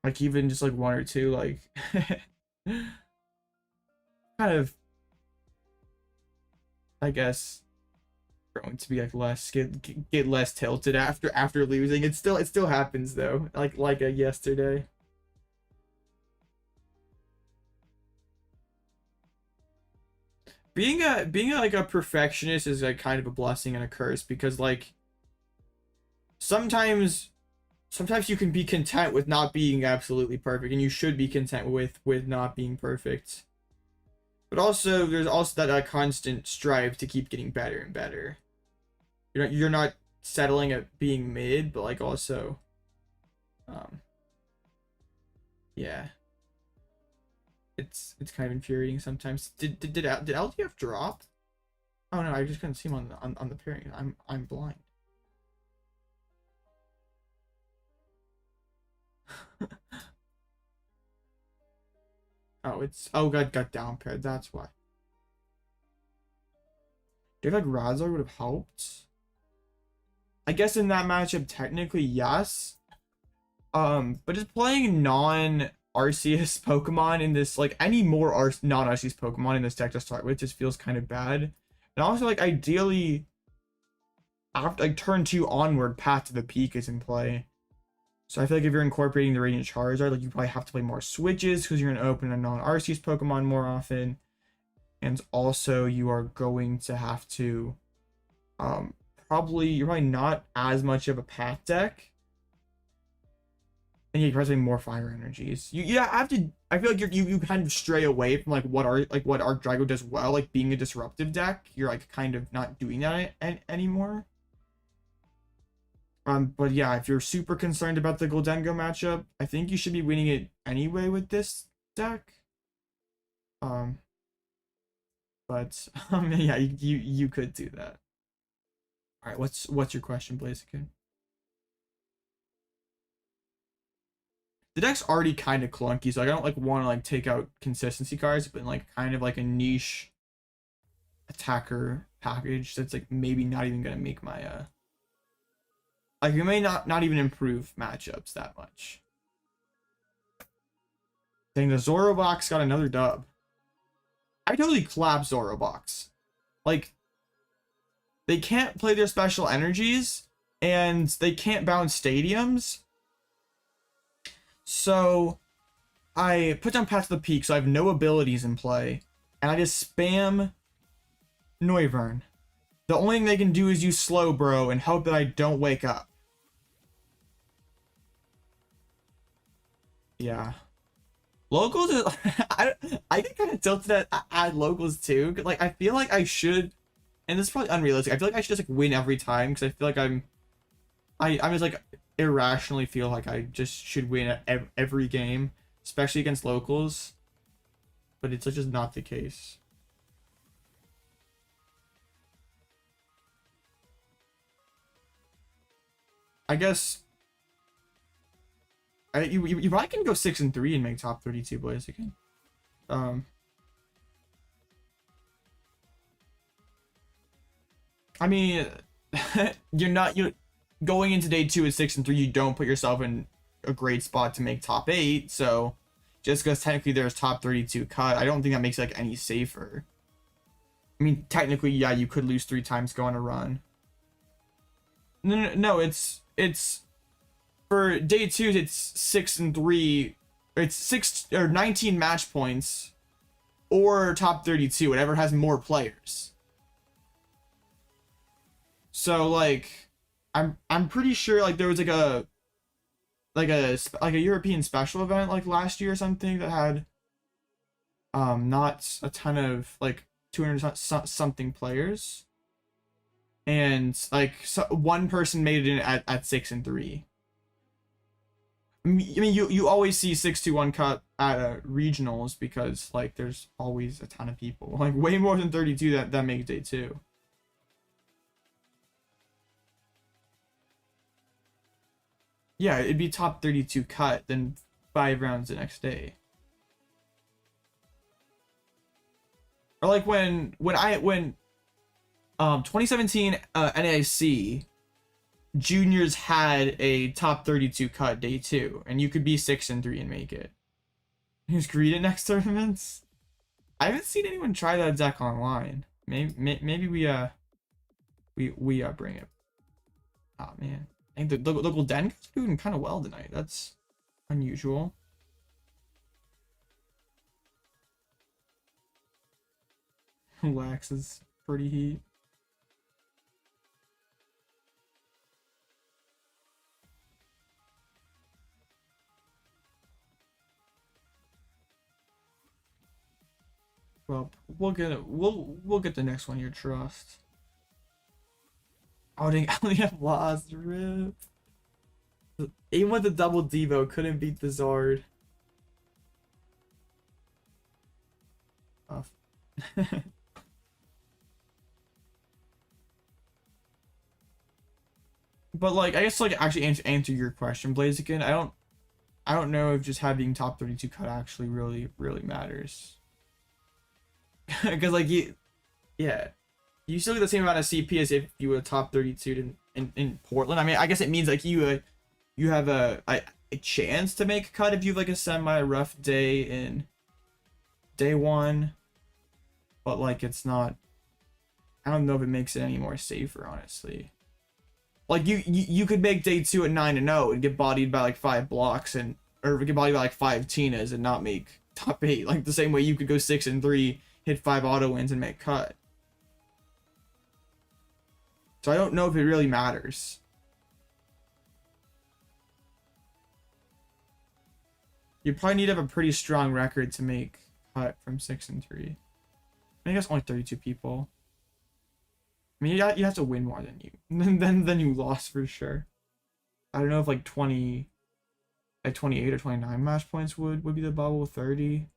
Like even just like one or two, like kind of, I guess, going to be like less get less tilted after losing. It still happens though, like yesterday. Being like a perfectionist is like kind of a blessing and a curse, because like sometimes you can be content with not being absolutely perfect, and you should be content with not being perfect. But also there's also that constant strive to keep getting better and better. You're not settling at being mid, but like also yeah. It's kind of infuriating sometimes. Did LDF drop? Oh no, I just couldn't see him on the pairing. I'm blind. Oh, got down paired. That's why. Do you feel like Razor would have helped? I guess in that matchup, technically yes. But just playing non-Arceus Pokemon in this, like any more non-Arceus Pokemon in this deck to start with, just feels kind of bad. And also, like ideally, after like turn 2 onward, Path to the Peak is in play. So I feel like if you're incorporating the Radiant Charizard, like you probably have to play more switches because you're gonna open a non-Arceus Pokemon more often. And also you are going to have to you're probably not as much of a path deck. And you probably more fire energies. You have to. I feel like you kind of stray away from like what our Drago does well, like being a disruptive deck. You're like kind of not doing that anymore. But yeah, if you're super concerned about the Goldengo matchup, I think you should be winning it anyway with this deck. But yeah, you could do that. All right, what's your question, Blaziken? The deck's already kind of clunky, so I don't like want to like take out consistency cards, but like kind of like a niche attacker package that's like maybe not even gonna make my like you may not even improve matchups that much. Dang, the Zorobox got another dub. I totally clap Zorobox. Like they can't play their special energies and they can't bounce stadiums. So I put down Path to the Peak, so I have no abilities in play, and I just spam Noivern. The only thing they can do is use Slow Bro and hope that I don't wake up. Yeah. Locals is I get kind of tilted at locals too. Like I feel like I should, and this is probably unrealistic. I feel like I should just like win every time because I feel like I'm just like irrationally feel like I just should win at every game, especially against locals. But it's like just not the case. I guess you probably can go 6-3 and make top 32 boys again. I mean, you're going into day 2 at 6-3. You don't put yourself in a great spot to make top 8. So just because technically there's top 32 cut, I don't think that makes it like any safer. I mean, technically, yeah, you could lose 3 times, go on a run. No, it's for day 2. It's 6-3. It's 6 or 19 match points, or top 32, whatever has more players. So like, I'm pretty sure like there was like a European special event like last year or something that had not a ton of like 200 something players, and like one person made it in at 6-3. I mean, you always see 6-1 cut at regionals because like there's always a ton of people, like way more than 32 that make day 2. Yeah, it'd be top 32 cut, then 5 rounds the next day. Or like when 2017 NAIC juniors had a top 32 cut day 2, and you could be 6-3 and make it. Just greet it next tournaments. I haven't seen anyone try that deck online. Maybe we bring it. Oh man, I think the local den is doing kind of well tonight. That's unusual. Wax is pretty heat. Well, we'll get it. We'll get the next one. Your trust. Oh dang! I only have lost. Rip. Even with the double Devo, couldn't beat the Zard. Oh. But like, I guess like actually answer your question, Blaziken. I don't know if just having top 32 cut actually really matters. Because like you still get the same amount of CP as if you were top 32 in Portland. I mean, I guess it means like you have a chance to make a cut if you have like a semi rough day in day 1, but like it's not. I don't know if it makes it any more safer, honestly. Like you could make day 2 at 9-0 and get bodied by like 5 blocks or get bodied by like 5 Tinas and not make top 8. Like the same way you could go 6-3, hit 5 auto wins and make cut. So I don't know if it really matters. You probably need to have a pretty strong record to make cut from 6-3. I guess only 32 people. I mean, you have to win more than you lost for sure. I don't know if like 28 or 29 match points would be the bubble. 30.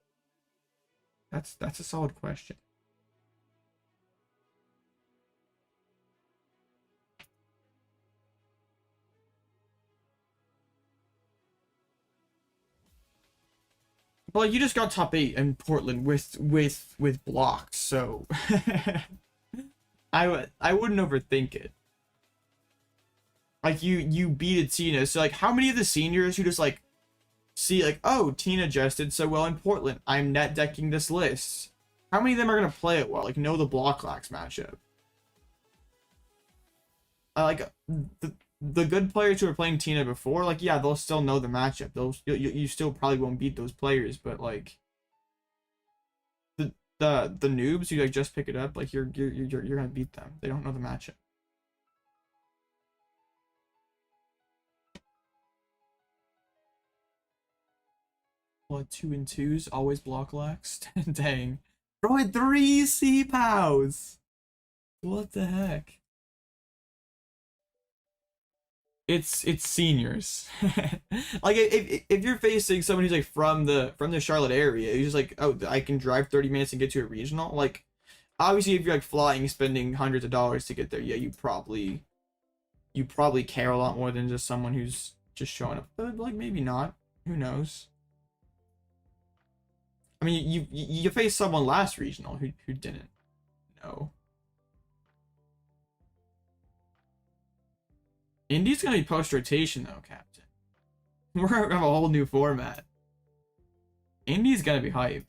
That's a solid question. But like, you just got top 8 in Portland with blocks, so I wouldn't overthink it. Like you beat a Tina, so like how many of the seniors who just like see like, oh, Tina just did so well in Portland, I'm net decking this list. How many of them are gonna play it well? Like know the block lax matchup. Like the good players who are playing Tina before, like yeah, they'll still know the matchup. You still probably won't beat those players, but like the noobs who like just pick it up, like you're gonna beat them. They don't know the matchup. What, 2 and 2s always block lax? Dang, bro, I had 3 C-Pows. What the heck? It's seniors. Like if you're facing someone who's like from the Charlotte area, who's just like, oh, I can drive 30 minutes and get to a regional. Like obviously if you're like flying, spending hundreds of dollars to get there, yeah, you probably you probably care a lot more than just someone who's just showing up. But like maybe not. Who knows? I mean, you faced someone last regional who didn't know. Indy's gonna be post rotation though, Captain. We're gonna have a whole new format. Indy's gonna be hype.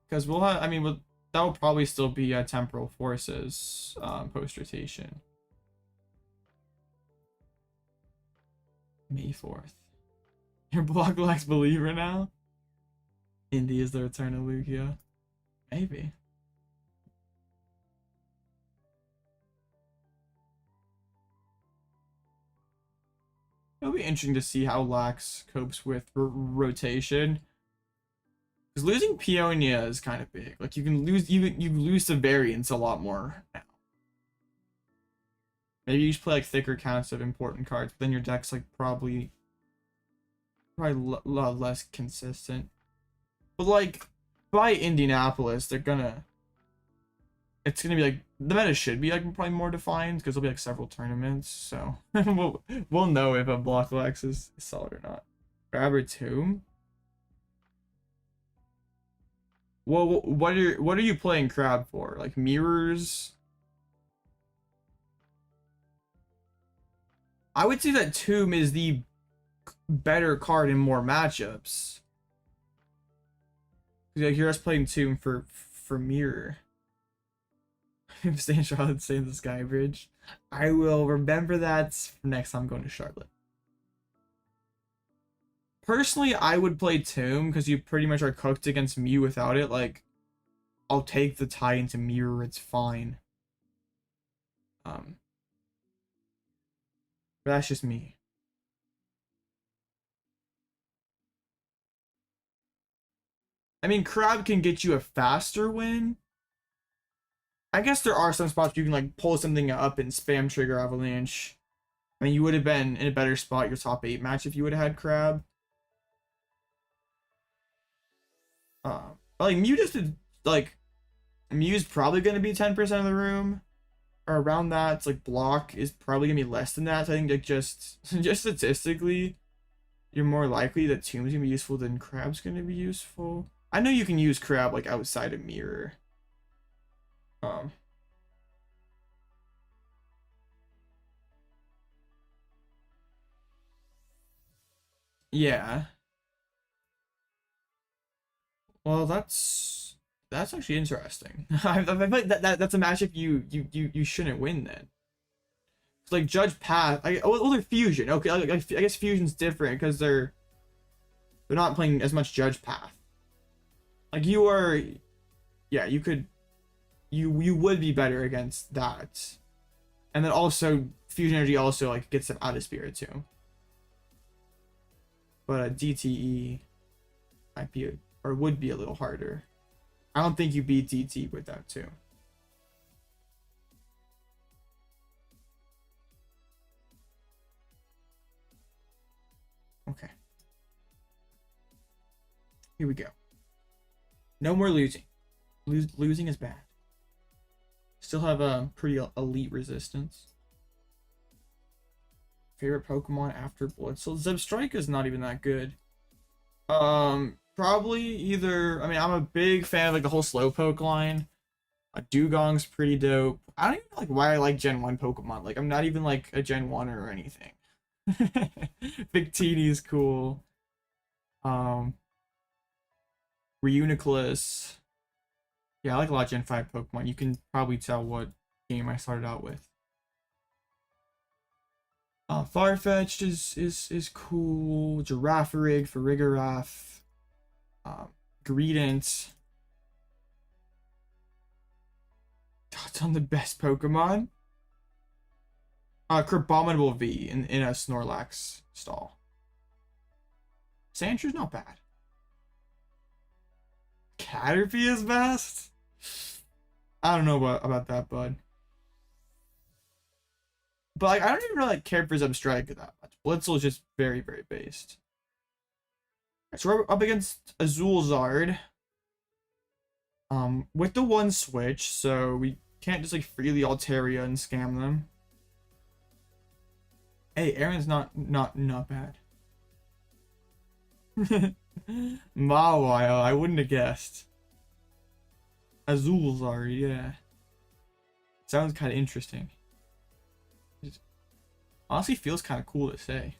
Because we'll have, I mean, that will probably still be Temporal Forces post rotation. May 4th. You're Blocklex believer now? Indy is the return of Lugia. Maybe. It'll be interesting to see how Lax copes with rotation. Because losing Peonia is kind of big. Like you lose the variants a lot more now. Maybe you just play like thicker counts of important cards, but then your deck's like probably a lot less consistent. But like by Indianapolis, it's gonna be like the meta should be like probably more defined because there'll be like several tournaments. So we'll know if a Blocklex is solid or not. Grabber Tomb. Well, what are you playing Crab for? Like mirrors? I would say that Tomb is the better card in more matchups. Like you're just playing Tomb for mirror. Stay in Charlotte, stay in the Sky Bridge. I will remember that for next time I'm going to Charlotte. Personally, I would play Tomb because you pretty much are cooked against Mew without it. Like, I'll take the tie into mirror, it's fine. But that's just me. I mean, Crab can get you a faster win. I guess there are some spots you can like pull something up and spam trigger Avalanche. I mean, you would have been in a better spot your top 8 match if you would have had Crab. But like Mew just did, like Mew's probably going to be 10% of the room or around that. It's like block is probably gonna be less than that. So I think like just statistically, you're more likely that Tomb's gonna be useful than Crab's gonna be useful. I know you can use Crab like outside of mirror. Yeah. Well, that's actually interesting. I feel like that's a matchup you shouldn't win then. It's like Judge Path. Well, they're Fusion. Okay, I guess Fusion's different because they're not playing as much Judge Path. Like you are, yeah, you would be better against that, and then also Fusion Energy also like gets them out of Spirit too. But DTE might be or would be a little harder. I don't think you beat DT with that too. Okay. Here we go. No more losing. Losing is bad. Still have a pretty elite resistance. Favorite Pokemon after Blitzle? Zebstrika is not even that good. Probably either. I mean, I'm a big fan of like the whole Slowpoke line. Dugong's pretty dope. I don't even know like why I like Gen 1 Pokemon. Like I'm not even like a Gen 1er or anything. Victini is cool. Reuniclus. Yeah, I like a lot of Gen 5 Pokemon. You can probably tell what game I started out with. Farfetch'd is cool. Girafarig for Rigoraph. Greedent. Thoughts on the best Pokemon? Crabominable V in a Snorlax stall. Sandshrews not bad. Caterpie is best? I don't know about that, bud. But like, I don't even really care for Zebstrika that much. Blitzle is just very, very based. So we're up against Azulzard. With the one switch, so we Can't just like freely Altaria and scam them. Hey, Aaron's not bad. Mawile, I wouldn't have guessed. Azulzar, yeah. Sounds kind of interesting. It honestly feels kind of cool to say.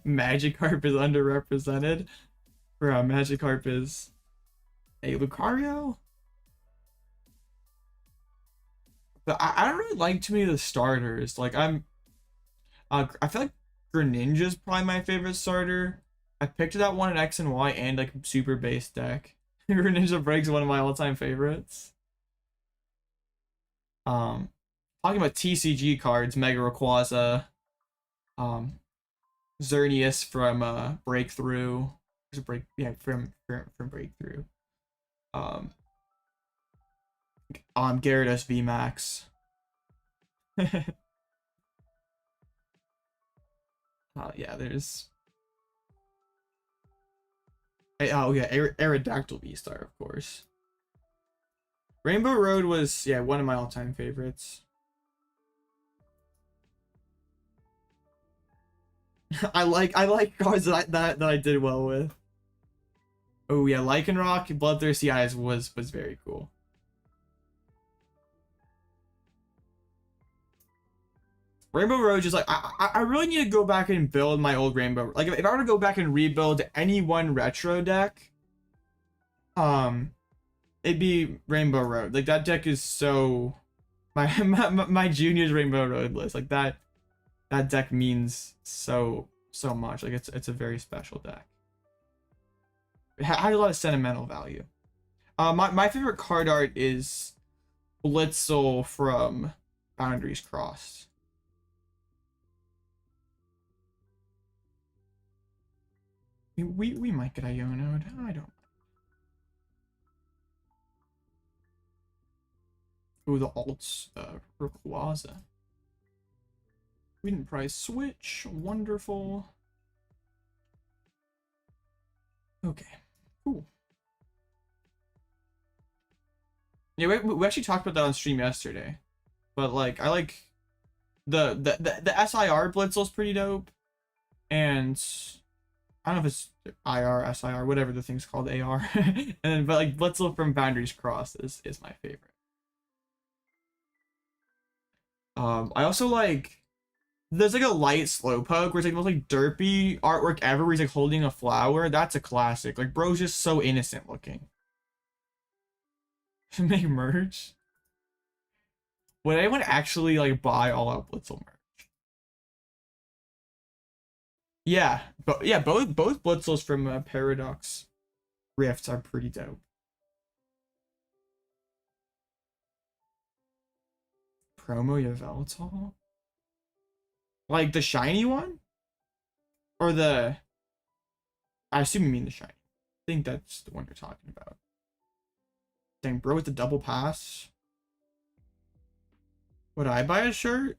Magikarp is underrepresented. Bro, Magikarp is a Lucario? But I don't really like too many of the starters. Like I feel like Greninja's probably my favorite starter. I picked that one in X and Y and like super base deck. Greninja Break's one of my all-time favorites. Talking about TCG cards, Mega Rayquaza, Xerneas from Breakthrough. There's a break, yeah, from Breakthrough. Gyarados VMAX. Yeah, there's. Oh yeah, Aerodactyl V-Star, of course. Rainbow Road was, yeah, one of my all-time favorites. I like cards that I did well with. Oh yeah, Lycanroc Bloodthirsty Eyes was very cool. Rainbow Road is like I really need to go back and build my old Rainbow. Like if I were to go back and rebuild any one retro deck, it'd be Rainbow Road. Like that deck is so my junior's Rainbow Road list. Like that deck means so much. Like it's a very special deck. It has a lot of sentimental value. My favorite card art is Blitzel from Boundaries Crossed. We might get Iono. I don't. Ooh, the alts, Rayquaza. We didn't price Switch. Wonderful. Okay, cool. Yeah, we actually talked about that on stream yesterday, but like I like the SIR Blitzel's pretty dope, and I don't know if it's IR, SIR, whatever the thing's called, AR. And then, but like Blitzel from Boundaries Crossed is my favorite. I also like, there's like a light Slowpoke where it's like the most like derpy artwork ever where he's like holding a flower. That's a classic. Like bro's just so innocent looking. Make merch? Would anyone actually like buy All Out Blitzel merch? Yeah, but yeah, both Blitzels from Paradox Rifts are pretty dope. Promo Yveltal? Like the shiny one? Or the... I assume you mean the shiny. I think that's the one you're talking about. Dang, bro with the double pass. Would I buy a shirt?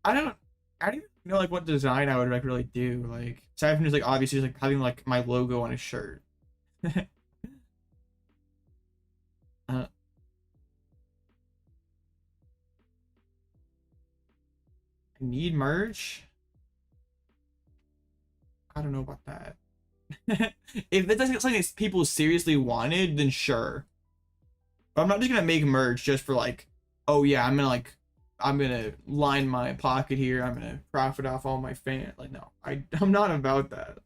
I don't even know like what design I would like really do. Like aside from just like obviously just, like having like my logo on a shirt. I need merch. I don't know about that. If that's something that people seriously wanted, then sure. But I'm not just gonna make merch just for like, oh yeah, I'm gonna line my pocket here. I'm gonna profit off all my fans. Like no, I'm not about that.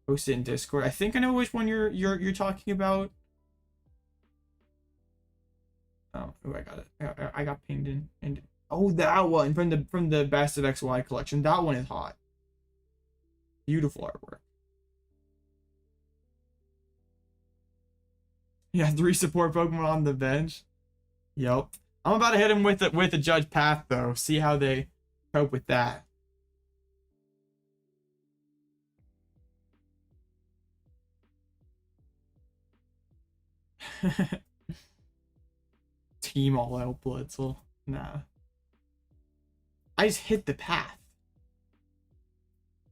Post it in Discord. I think I know which one you're talking about. Oh, I got it. I got pinged in. And oh, that one from the Best of XY collection. That one is hot. Beautiful artwork. Yeah, 3 support Pokemon on the bench. Yep. I'm about to hit him with the Judge Path though. See how they cope with that. Team All Out Blitzel. Nah. I just hit the path.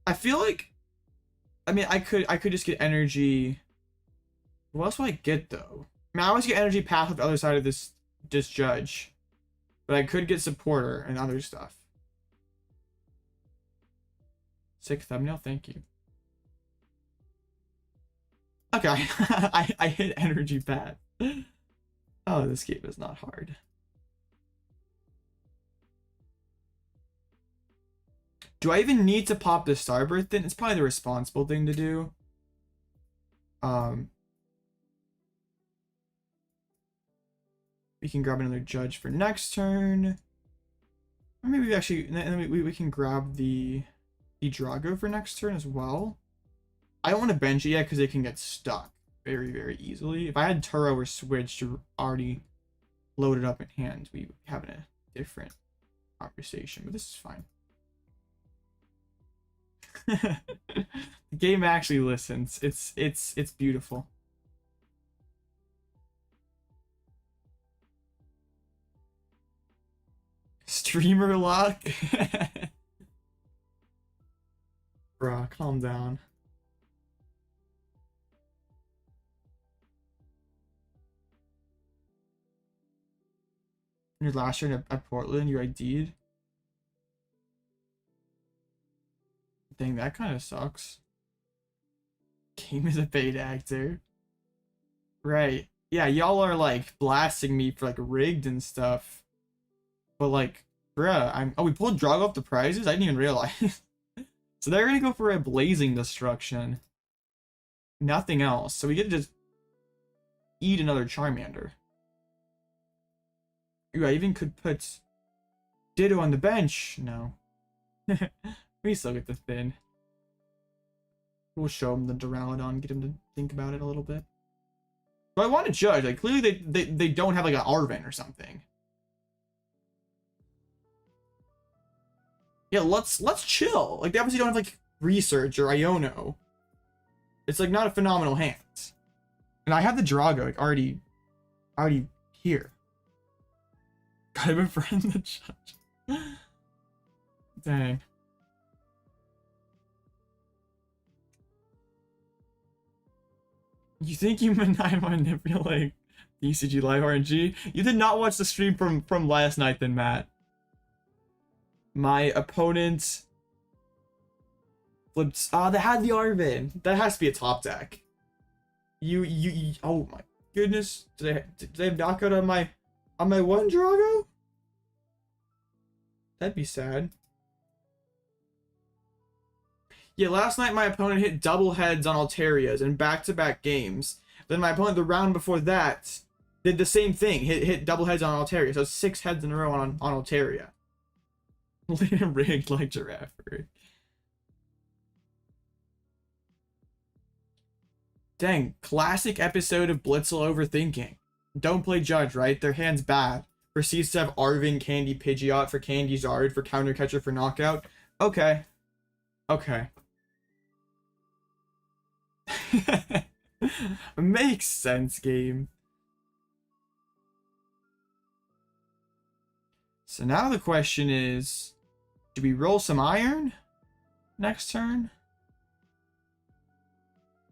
I feel like, I mean, I could just get energy. What else would I get though? I mean, I always get energy path with the other side of this Judge, but I could get supporter and other stuff. Sick thumbnail, thank you. Okay, I hit energy path. Oh, this game is not hard. Do I even need to pop the Starbirth then? It's probably the responsible thing to do. We can grab another Judge for next turn. Or maybe we can grab the Drago for next turn as well. I don't want to bench it yet because it can get stuck very, very easily. If I had Turo or Switch already loaded up in hand, we'd be having a different conversation, but this is fine. The game actually listens. It's beautiful. Streamer luck. Bruh, calm down. Your last year at Portland, you ID'd. Dang, that kind of sucks. Game is a paid actor. Right. Yeah, y'all are like blasting me for like rigged and stuff. But like, bruh, oh, we pulled Drago up the prizes? I didn't even realize. So they're gonna go for a blazing destruction. Nothing else. So we get to just eat another Charmander. Ooh, I even could put Ditto on the bench. No. We still get the Thin. We'll show him the Duraludon, get him to think about it a little bit. But I want to judge. Like, clearly they don't have like an Arven or something. Yeah, let's chill. Like, they obviously don't have like Research or Iono. It's like not a phenomenal hand. And I have the Drago like already here. Gotta befriend the Judge. Dang. You think you and I manipulate ECG Live RNG? You did not watch the stream from last night then, Matt. My opponent flipped. They had the Arven. That has to be a top deck. You oh my goodness. Did they have knockout on my one Drago? That'd be sad. Yeah, last night my opponent hit double heads on Altarias in back-to-back games. Then my opponent the round before that did the same thing. Hit double heads on Altaria. So 6 heads in a row on Altaria. Rigged like Giraffe. Dang, classic episode of Blitzel overthinking. Don't play Judge, right? Their hand's bad. Proceeds to have Arven, Candy, Pidgeot for Candy Zard, for Counter Catcher for Knockout. Okay. Okay. Makes sense, game. So now the question is, do we roll some iron next turn?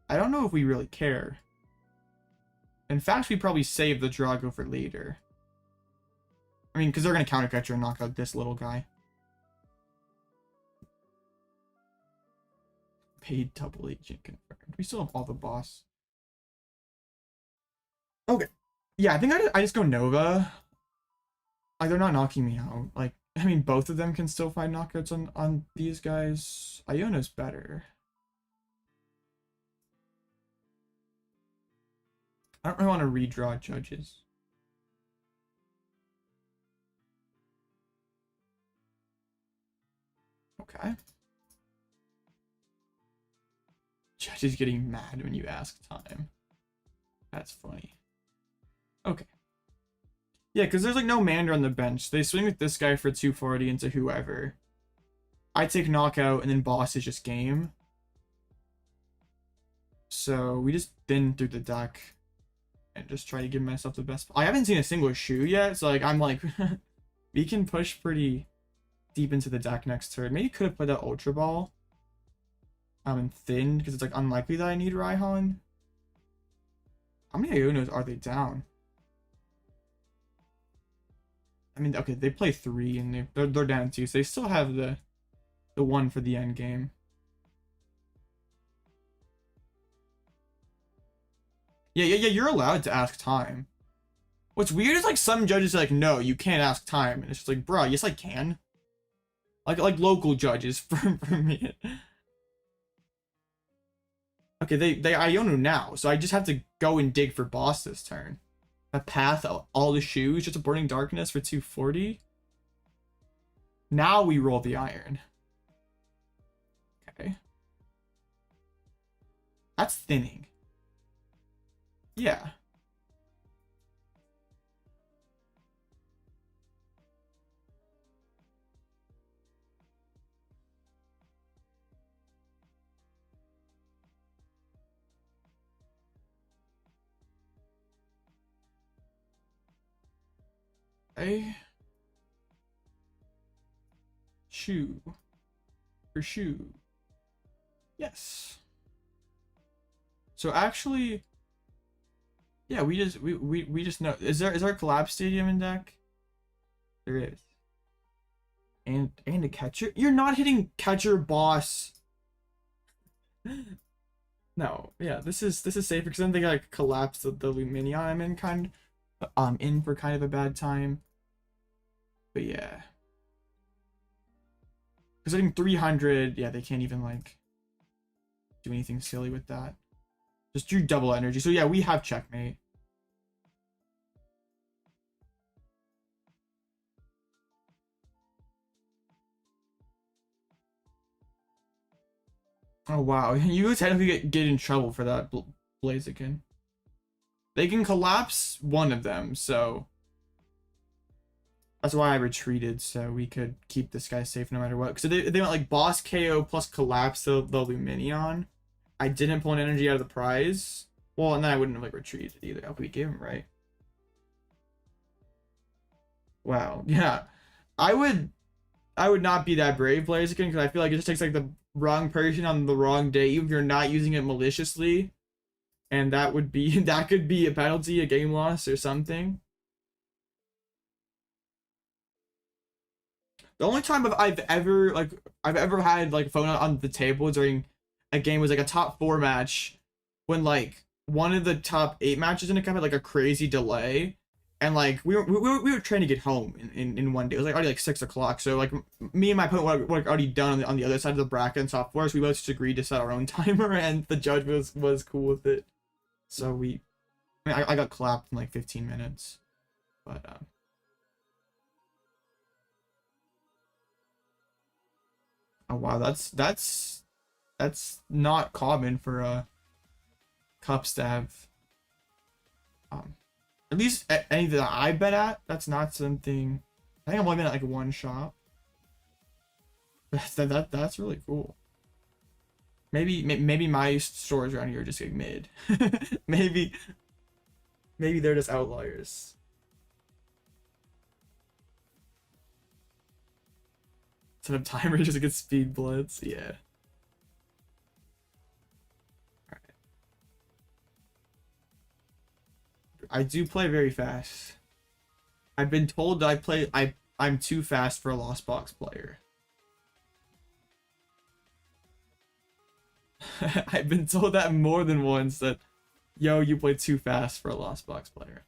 I don't know if we really care. In fact, we probably save the Drago for later. I mean, because they're going to Counter Catcher and knock out this little guy. Paid double agent confirmed. We still have all the boss. Okay. Yeah, I think I just go Nova. Like, they're not knocking me out. Like, I mean, both of them can still find knockouts on these guys. Iona's better. I don't really want to redraw Judges. Okay. Judge is getting mad when you ask time. That's funny. Okay. Yeah, because there's like no Mander on the bench. They swing with this guy for 240 into whoever. I take knockout and then boss is just game. So we just thin through the deck and just try to give myself the best. I haven't seen a single shoe yet, so like I'm like we can push pretty deep into the deck next turn. Maybe could have played that Ultra Ball. and thin because it's like unlikely that I need Raihan. How many Ionos are they down? I mean, okay, they play 3 and they're down 2, so they still have the one for the end game. Yeah, you're allowed to ask time. What's weird is like some judges are like, no, you can't ask time, and it's just like, bro, yes I can. Like local judges for me. Okay, they Iono now, so I just have to go and dig for boss this turn. A path, all the shoes, just a burning darkness for 240. Now we roll the iron. Okay. That's thinning. Yeah. A shoe for shoe. Yes. So actually, yeah, we just know. Is there a collapse stadium in deck? There is. And a catcher. You're not hitting catcher boss. No, yeah, this is safer because then they like collapse the Luminion I'm in for kind of a bad time. But yeah. Because hitting 300, yeah, they can't even like do anything silly with that. Just do double energy. So yeah, we have checkmate. Oh wow, you technically get in trouble for that, Blaziken. They can collapse one of them, so that's why I retreated, so we could keep this guy safe no matter what. So they went like boss KO plus collapse the Luminion. I didn't pull an energy out of the prize. Well, and then I wouldn't have like retreated either. Oh, we gave him right. Wow, yeah. I would not be that brave, Blaziken, because I feel like it just takes like the wrong person on the wrong day, even if you're not using it maliciously. And that could be a penalty, a game loss, or something. The only time I've ever had like a phone on the table during a game was like a top 4 match when like one of the top 8 matches in a cup had like a crazy delay, and like we were trying to get home in one day. It was like already like 6 o'clock, so like me and my opponent were already done on the other side of the bracket and top 4, so we both just agreed to set our own timer, and the judge was cool with it. So I got clapped in like 15 minutes, but oh wow, that's not common for a cups to have. At least any that I've been at, that's not something. I think I've only been at like one shop. That's really cool. Maybe my stores around here are just like mid. maybe they're just outliers. Set up timer just to get speed blitz. Yeah. Alright. I do play very fast. I've been told that I'm too fast for a Lost Box player. I've been told that more than once, that yo, you play too fast for a Lost Box player.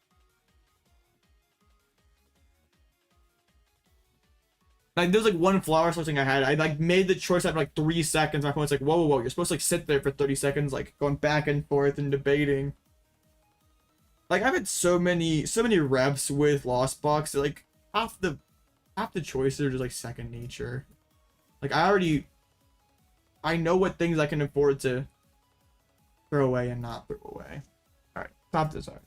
Like there's like one flower switching I had. I like made the choice after like 3 seconds. My opponent's like, whoa, you're supposed to like sit there for 30 seconds, like going back and forth and debating. Like I've had so many reps with Lost Box that like half the choices are just like second nature. Like I know what things I can afford to throw away and not throw away. Alright, top this art.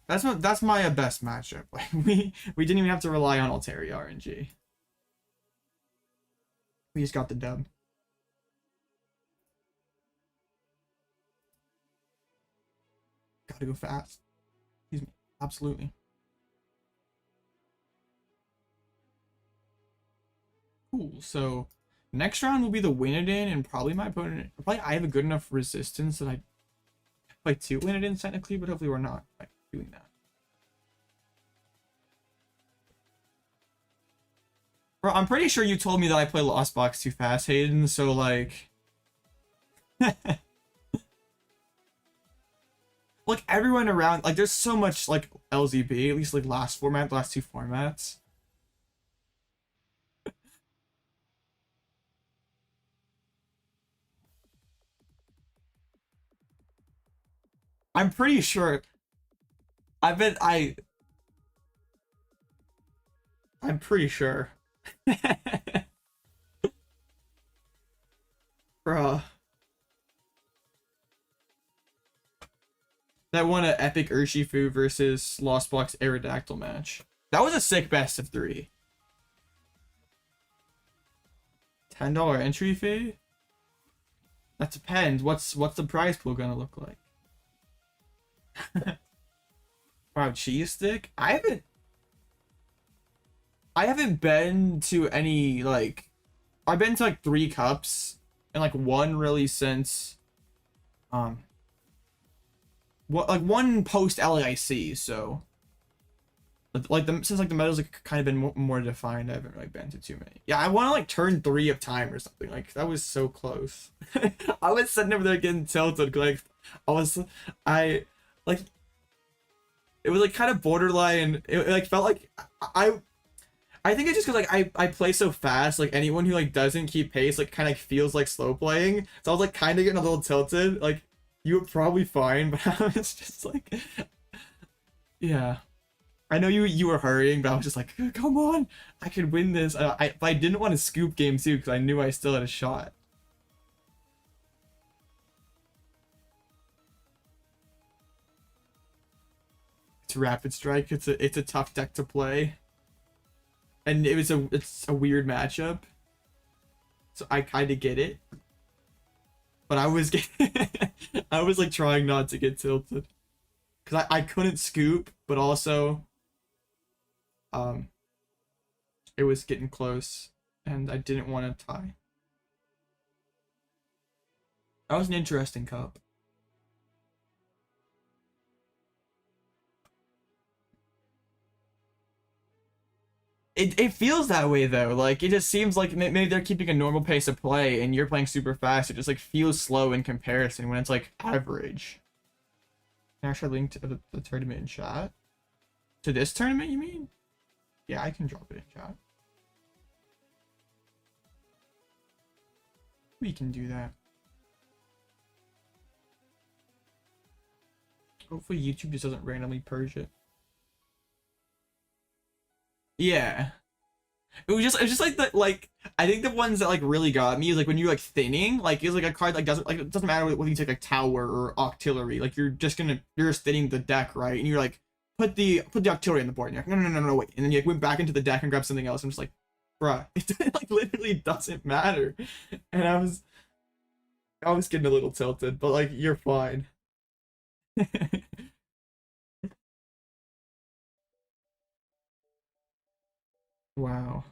That's my best matchup. Like we didn't even have to rely on Altaria RNG. We just got the dub. Gotta go fast. Excuse me. Absolutely. Cool. So next round will be the Winodin, and probably my opponent. Probably I have a good enough resistance that I play 2 Winodins technically, but hopefully we're not like doing that. Bro, I'm pretty sure you told me that I play Lost Box too fast, Hayden. So like, like everyone around, like there's so much like LZB, at least like last 2 formats. I'm pretty sure. I'm pretty sure. Bruh. That won an epic Urshifu versus Lost Box Aerodactyl match. That was a sick best of 3. $10 entry fee? That depends. What's the prize pool gonna look like? Wow, cheese stick? I haven't been to any like I've been to like 3 cups and like 1 really since one post LAIC, so like since like the medals like kind of been more defined, I haven't really been to too many. Yeah, I want to like turn 3 of time or something. Like that was so close. I was sitting over there getting tilted like I like it was like kind of borderline. It like felt like I think it's just because like I play so fast, like anyone who like doesn't keep pace like kind of feels like slow playing, so I was like kind of getting a little tilted. Like you were probably fine, but I was just like, yeah, I know you were hurrying, but I was just like, come on, I could win this. But I didn't want to scoop game 2 because I knew I still had a shot. It's Rapid Strike. It's a tough deck to play. And it's a weird matchup, so I kind of get it, but I was I was like trying not to get tilted, because I couldn't scoop, but also it was getting close, and I didn't want to tie. That was an interesting cup. It feels that way though. Like it just seems like maybe they're keeping a normal pace of play and you're playing super fast. It just like feels slow in comparison when it's like average. Can I actually link to the tournament in chat? To this tournament, you mean? Yeah, I can drop it in chat. We can do that. Hopefully YouTube just doesn't randomly purge it. Yeah. It was just like the like I think the ones that like really got me is like when you're like thinning, like it's like a card like doesn't like it doesn't matter whether you take like Tower or Octillery, like you're just thinning the deck, right? And you're like put the Octillery on the board and you're like no wait, and then you like went back into the deck and grabbed something else. I'm just like, bruh, it like literally doesn't matter. And I was getting a little tilted, but like you're fine. Wow.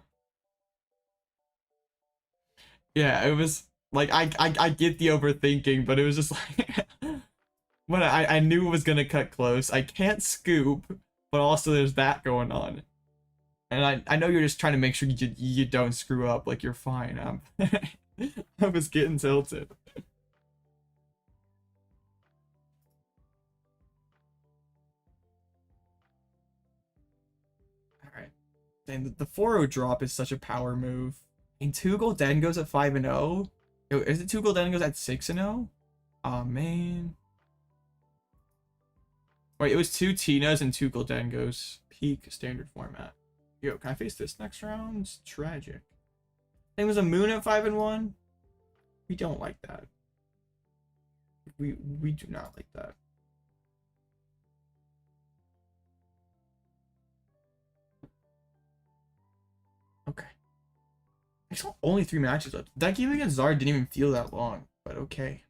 Yeah, it was like I get the overthinking, but it was just like when I knew it was gonna cut close. I can't scoop, but also there's that going on. And I know you're just trying to make sure you don't screw up, like you're fine. I was getting tilted. Alright. And the 4-0 drop is such a power move. And 2 Goldengos at 5-0? Yo, is it 2 Goldengos at 6-0? Aw, man. Wait, it was 2 Tinas and 2 Goldengos. Peak standard format. Yo, can I face this next round? It's tragic. I think it was a Moon at 5-1. We don't like that. We do not like that. Okay. I saw only 3 matches left. That game against Zard didn't even feel that long, but okay.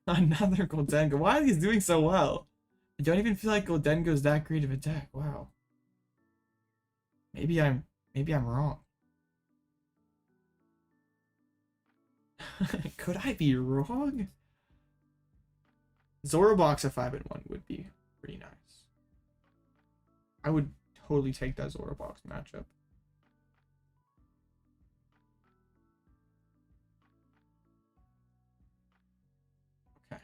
Another Goldengo. Why are these doing so well? I don't even feel like Goldengo's that great of a deck. Wow. Maybe I'm wrong. Could I be wrong? Zorobox at 5-1 would be pretty nice. I would totally take that Zorobox matchup. Okay.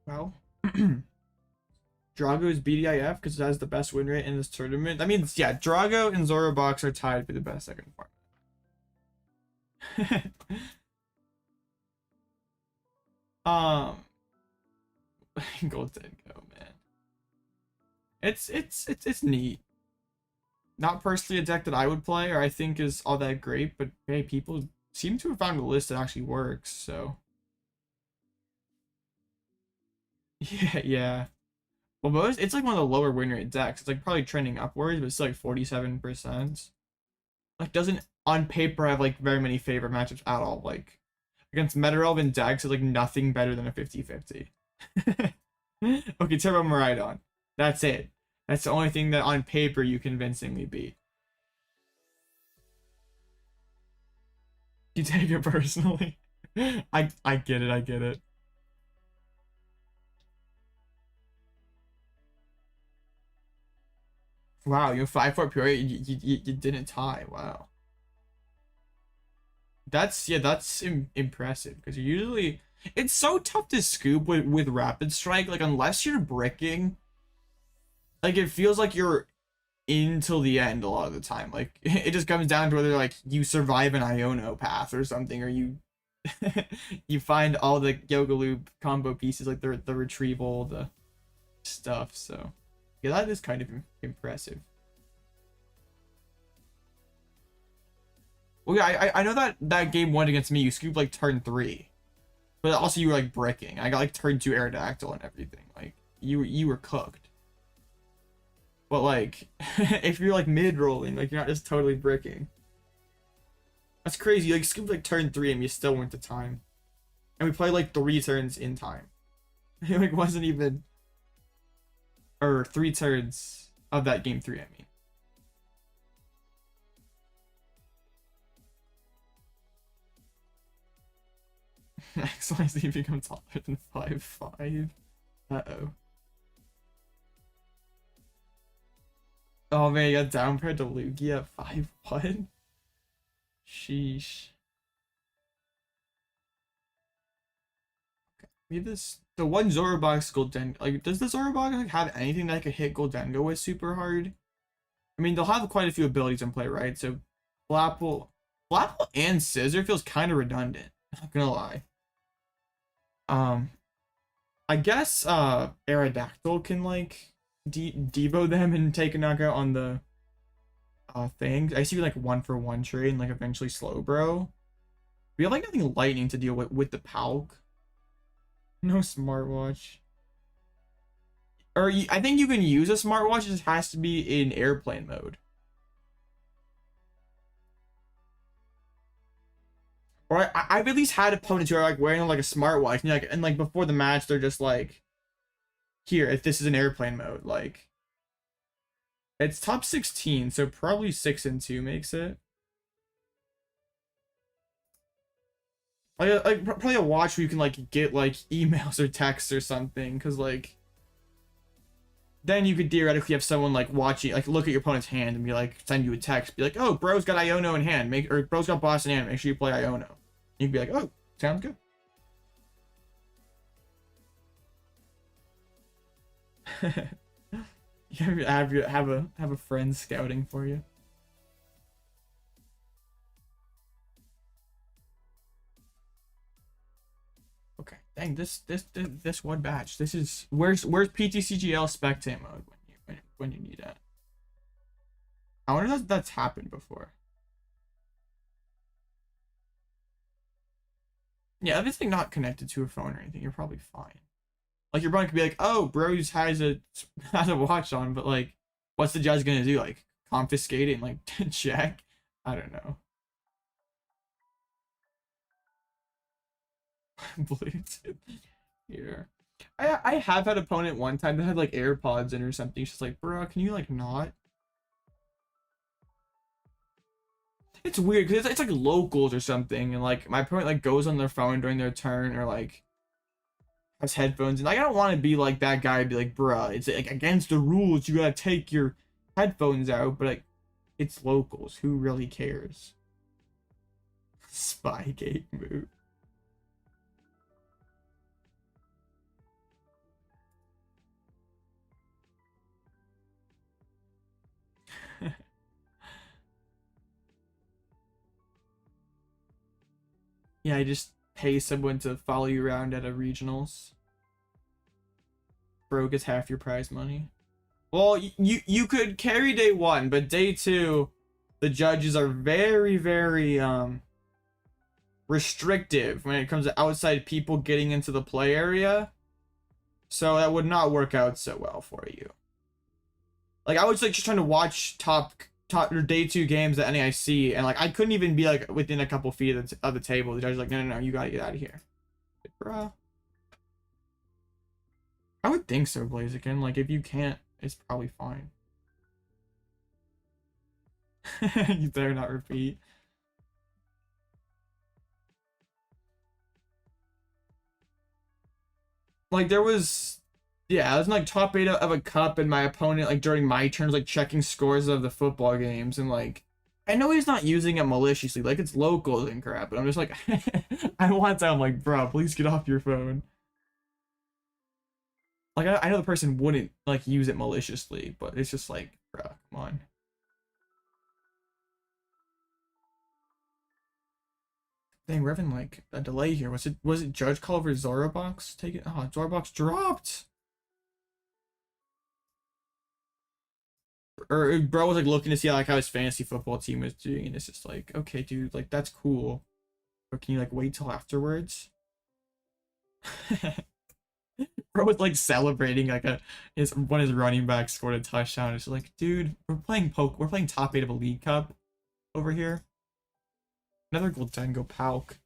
Well, Drago's BDIF because it has the best win rate in this tournament. That means, yeah, Drago and Zorobox are tied for the best second form. Golden Go, man. It's neat. Not personally a deck that I would play or I think is all that great, but hey, people seem to have found a list that actually works, so. Yeah, yeah. Well, most it's like one of the lower win rate decks. It's like probably trending upwards, but it's still like 47%. Like doesn't on paper have like very many favorite matchups at all. Like against meta relevant decks, it's like nothing better than a 50-50. Okay, Turbo Miraidon. That's it. That's the only thing that on paper you convincingly beat. You take it personally. I get it, I get it. Wow, you 5-4 pure, you didn't tie. Wow. That's, yeah, that's impressive because usually it's so tough to scoop with Rapid Strike. Like unless you're bricking, like it feels like you're in till the end a lot of the time. Like it just comes down to whether like you survive an Iono path or something, or you you find all the Yoga Loop combo pieces, like the retrieval, the stuff. So yeah, that is kind of impressive. Well, yeah, I know that game one against me, you scooped like turn 3, but also you were like bricking. I got like turn 2 Aerodactyl and everything. Like you were cooked. But like, if you're like mid rolling, like you're not just totally bricking. That's crazy. You like scooped like turn 3 and you still went to time, and we played like 3 turns in time. It like wasn't even, or 3 turns of that game 3. I mean. XYZ becomes taller than 5'5". Uh-oh. Oh man, you got downpaired to Lugia at 5'1". Sheesh. Okay. Maybe this the one Zorobox Golden, like does the Zorobox like have anything that could hit Goldengo with super hard? I mean, they'll have quite a few abilities in play, right? So Flapple and Scissor feels kind of redundant. Not gonna lie. I guess Aerodactyl can like Devo them and take a knockout on the thing. I see like 1-for-1 trade and like eventually slow bro. We have like nothing lightning to deal with the Palk. No smartwatch. Or I think you can use a smartwatch, it just has to be in airplane mode. Or I've at least had opponents who are like wearing like a smartwatch and like before the match they're just like, here, if this is an airplane mode, like it's top 16, so probably 6-2 makes it. Like probably a watch where you can like get like emails or texts or something, because like then you could theoretically have someone like watching, like look at your opponent's hand and be like, send you a text, be like, oh, bro's got Iono in hand, or bro's got boss in hand, make sure you play Iono. You'd be like, oh, sounds good. You have a friend scouting for you. Okay, dang, this one batch. This is where's PTCGL spectate mode when you need it. I wonder if that's happened before. Yeah, if it's like not connected to a phone or anything, you're probably fine. Like your brother could be like, oh, bros has a watch on, but like, what's the judge gonna do? Like confiscate it and like check? I don't know. Bluetooth. Here. I have had an opponent one time that had like AirPods in or something. She's like, bro, can you like not? It's weird because it's like locals or something, and like my opponent like goes on their phone during their turn or like has headphones, and like I don't want to be like that guy and be like, bruh, it's like against the rules, you gotta take your headphones out, but like it's locals, who really cares? Spygate move. Yeah, I just pay someone to follow you around at a regionals. Bro gets half your prize money. Well, you could carry day 1, but day 2, the judges are very restrictive when it comes to outside people getting into the play area. So that would not work out so well for you. Like I was like just trying to watch top or day 2 games at NAIC, and like I couldn't even be like within a couple feet of the table. The judge was like, no, you gotta get out of here. Like, bruh. I would think so, Blaziken. Like if you can't, it's probably fine. You better not repeat. Like there was, yeah, I was in like top 8 of a cup, and my opponent like during my turns like checking scores of the football games, and like I know he's not using it maliciously, like it's locals and crap, but I'm just like I want to tell him like, bro, please get off your phone. Like I know the person wouldn't like use it maliciously, but it's just like, bro, come on. Dang, we're having like a delay here. Was it Judge call over Zorobox? Take it. Oh, Zorobox dropped. Or bro was like looking to see like how his fantasy football team was doing, and it's just like, okay, dude, like that's cool, but can you like wait till afterwards? Bro was like celebrating like one of his running backs scored a touchdown. It's like, dude, we're playing top 8 of a League Cup over here. Another Goldengo Palk.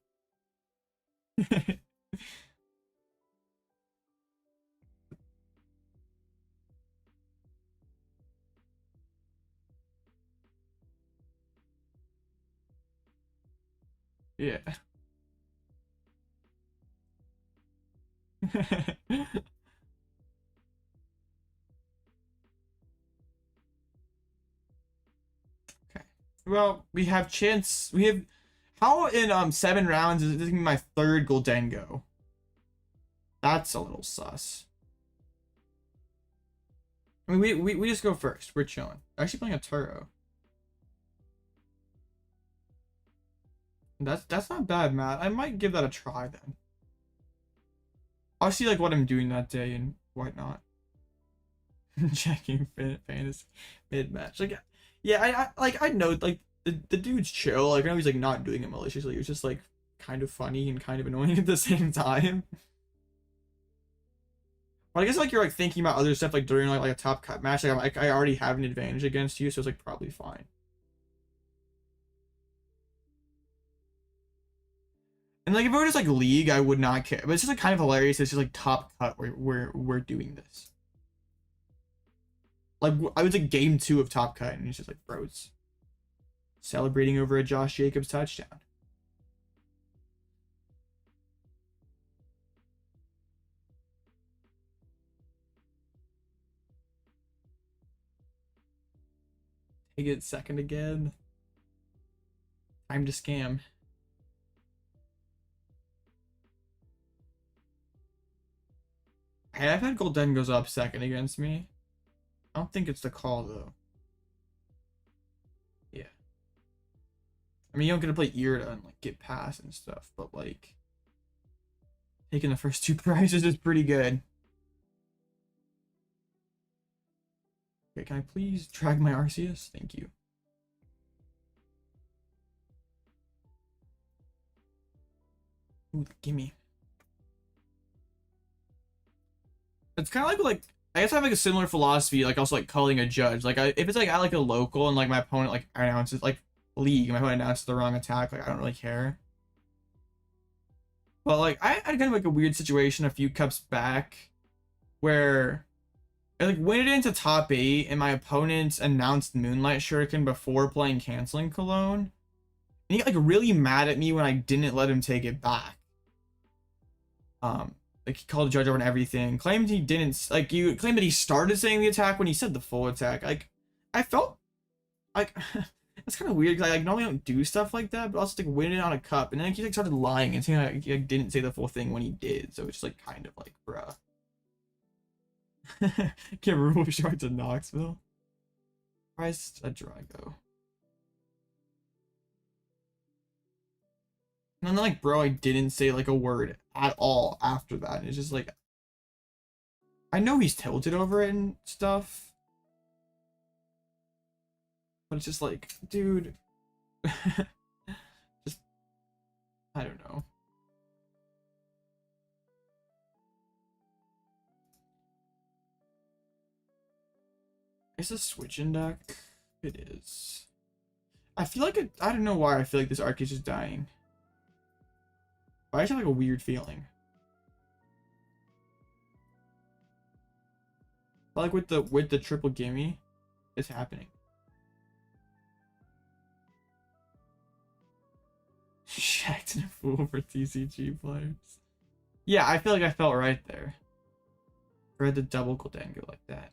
Yeah. Okay. Well, we have chance. We have how in 7 rounds is this gonna be my 3rd Goldengo? That's a little sus. I mean, we just go first. We're chilling. Actually playing a Turo. That's not bad, Matt. I might give that a try then. I'll see like what I'm doing that day and whatnot. Checking fantasy mid match. Like, yeah, I know like the dude's chill. Like I know he's like not doing it maliciously. It's just like kind of funny and kind of annoying at the same time. But I guess like you're like thinking about other stuff like during like a top cut match. Like I already have an advantage against you, so it's like probably fine. And like if it were just like League, I would not care. But it's just like kind of hilarious. It's just like top cut where we're doing this. Like I was like game 2 of top cut, and it's just like, bro, it's celebrating over a Josh Jacobs touchdown. Take it second again. Time to scam. Hey, I've had Golden goes up second against me. I don't think it's the call though. Yeah. I mean, you don't get to play Irida and like get past and stuff, but like taking the first 2 prizes is pretty good. Okay, can I please drag my Arceus? Thank you. Ooh, gimme. It's kind of like I guess I have like a similar philosophy, like also like calling a judge. Like if it's like I like a local and like my opponent like announces like League, my opponent announces the wrong attack, like I don't really care. But like I had kind of like a weird situation a few cups back where I like went into top 8 and my opponent announced Moonlight Shuriken before playing Canceling Cologne. And he got like really mad at me when I didn't let him take it back. Like he called the judge over and everything. Claimed he didn't, like, you claimed that he started saying the attack when he said the full attack. Like, I felt like that's kind of weird because I like normally don't do stuff like that, but also like winning on a cup, and then like, he like started lying and saying like, he like, didn't say the full thing when he did. So it's just like kind of like, bruh. Can't remove shark to Knoxville. Priced a Drago. And then like, bro, I didn't say like a word at all after that. And it's just like, I know he's tilted over it and stuff, but it's just like, dude, just, I don't know. Is this switching deck? It is. I feel like I don't know why I feel like this Arceus is just dying. But I just have like a weird feeling. But like with the triple gimme, it's happening. Shacked and a fool for TCG players. Yeah, I feel like I felt right there. I had the double Goldengo like that.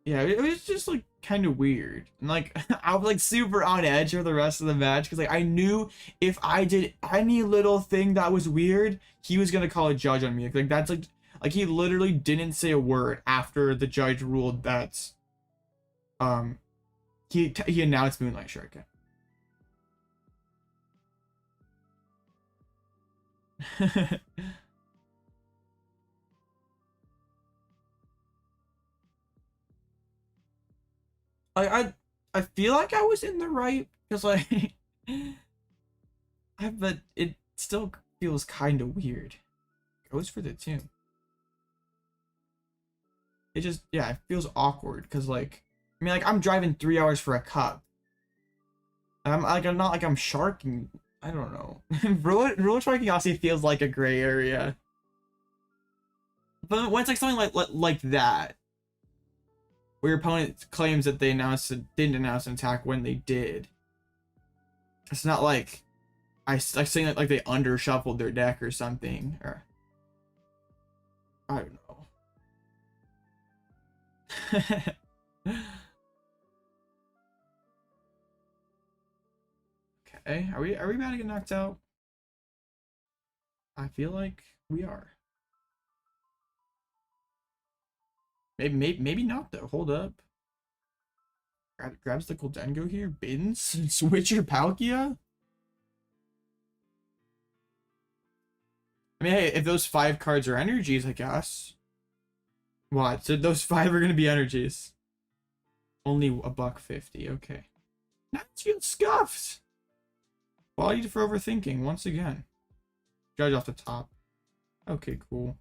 Yeah, it was just like kind of weird. And like I was like super on edge for the rest of the match because like I knew if I did any little thing that was weird, he was gonna call a judge on me. Like that's like he literally didn't say a word after the judge ruled that he announced Moonlight Shark. I feel like I was in the right because like but it still feels kind of weird. Goes for the tune. It just, yeah, it feels awkward because like I mean like I'm driving 3 hours for a cup. I'm not like I'm sharking. I don't know. Rule sharking honestly feels like a gray area. But when it's like something like that, where your opponent claims that they didn't announce an attack when they did, it's not like saying that like they undershuffled their deck or something, or I don't know. Okay, are we about to get knocked out? I feel like we are. Maybe not though. Hold up. Grabs the Goldengo here. Bins. Switch your Palkia. I mean, hey, if those 5 cards are energies, I guess. What? So those 5 are gonna be energies. Only $1.50. Okay. Now it's feels scuffed. Quality for overthinking once again. Judge off the top. Okay, cool.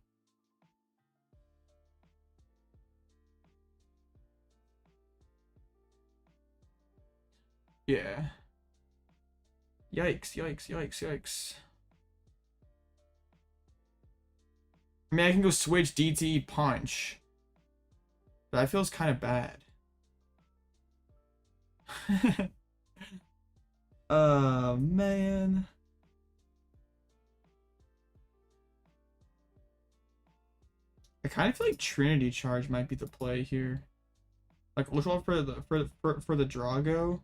Yeah. Yikes, yikes, yikes, yikes. I mean, I can go switch DTE punch. But that feels kind of bad. Oh, man. I kind of feel like Trinity Charge might be the play here. Like, look out for the Drago.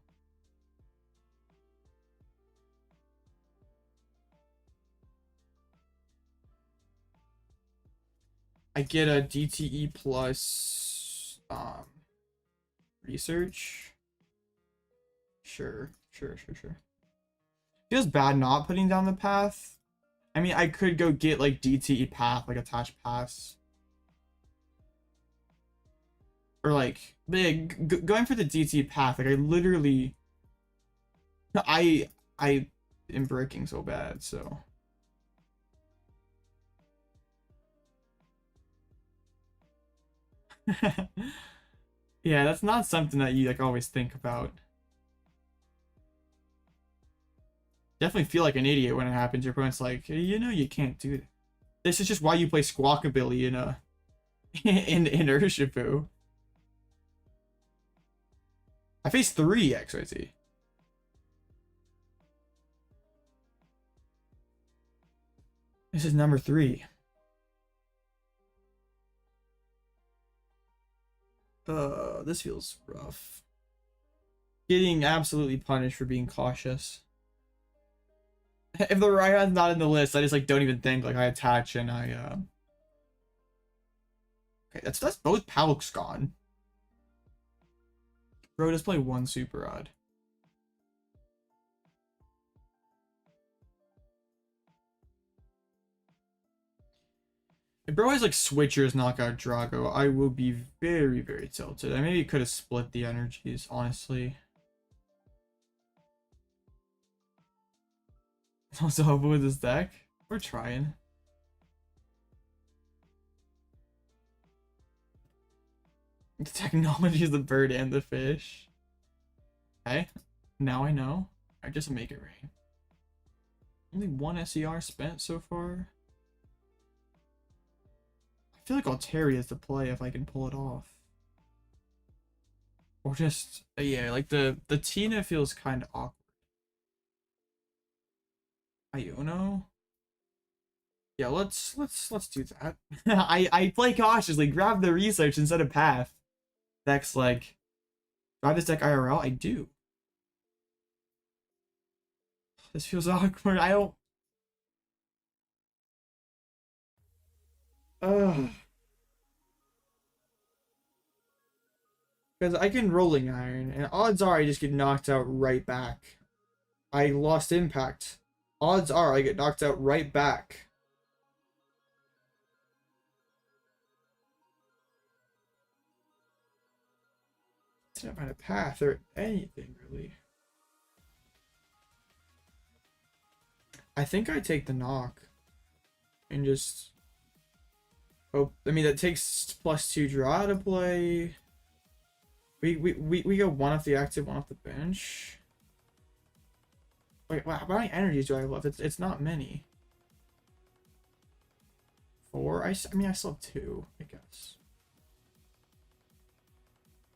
I get a DTE plus research. Sure. Feels bad not putting down the path. I mean, I could go get like DTE path, like attached pass. Or like going for the DTE path, like I literally I am breaking so bad, so yeah, that's not something that you like always think about. Definitely feel like an idiot when it happens. Your opponent's like, hey, you know, you can't do that. This is just why you play Squawkabilly in in Urshifu. I faced 3 XYZ. This is number 3. This feels rough. Getting absolutely punished for being cautious. If the Raihan's not in the list, I just like don't even think. Like I attach and I okay, that's both Palks gone. Bro, just play 1 super odd. If bro has like switchers knockout Drago, I will be very, very tilted. I maybe could have split the energies, honestly. Also help with this deck. We're trying. The technology is the bird and the fish. Okay, now I know. I just make it rain. Only 1 SER spent so far. I feel like Altaria is the play if I can pull it off. Or just yeah, like the Tina feels kind of awkward. Iono? Yeah, let's do that. I play cautiously, grab the research instead of path. Deck's like, grab this deck IRL? I do. This feels awkward. I don't. Ugh. Because I can Rolling Iron, and odds are I just get knocked out right back. I lost impact. Odds are I get knocked out right back. Didn't find a path or anything really. I think I take the knock and just hope. I mean, that takes +2 draw to play. We go 1 off the active, 1 off the bench. Wait, wow, how many energies do I have left? It's not many. 4? I mean, I still have 2, I guess.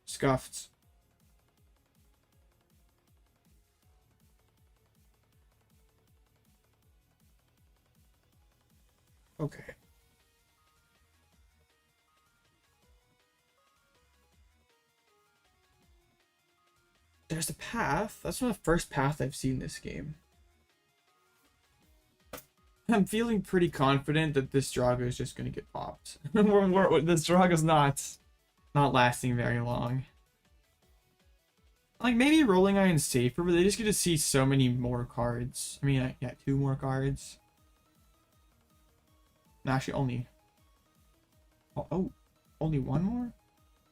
Scuffed. Okay. There's a path. That's not the first path I've seen this game. I'm feeling pretty confident that this Drago is just gonna get popped. This Drago's not lasting very long. Like maybe Rolling Iron's safer, but they just get to see so many more cards. I mean, yeah, 2 more cards. No, actually, only. Oh, only 1 more?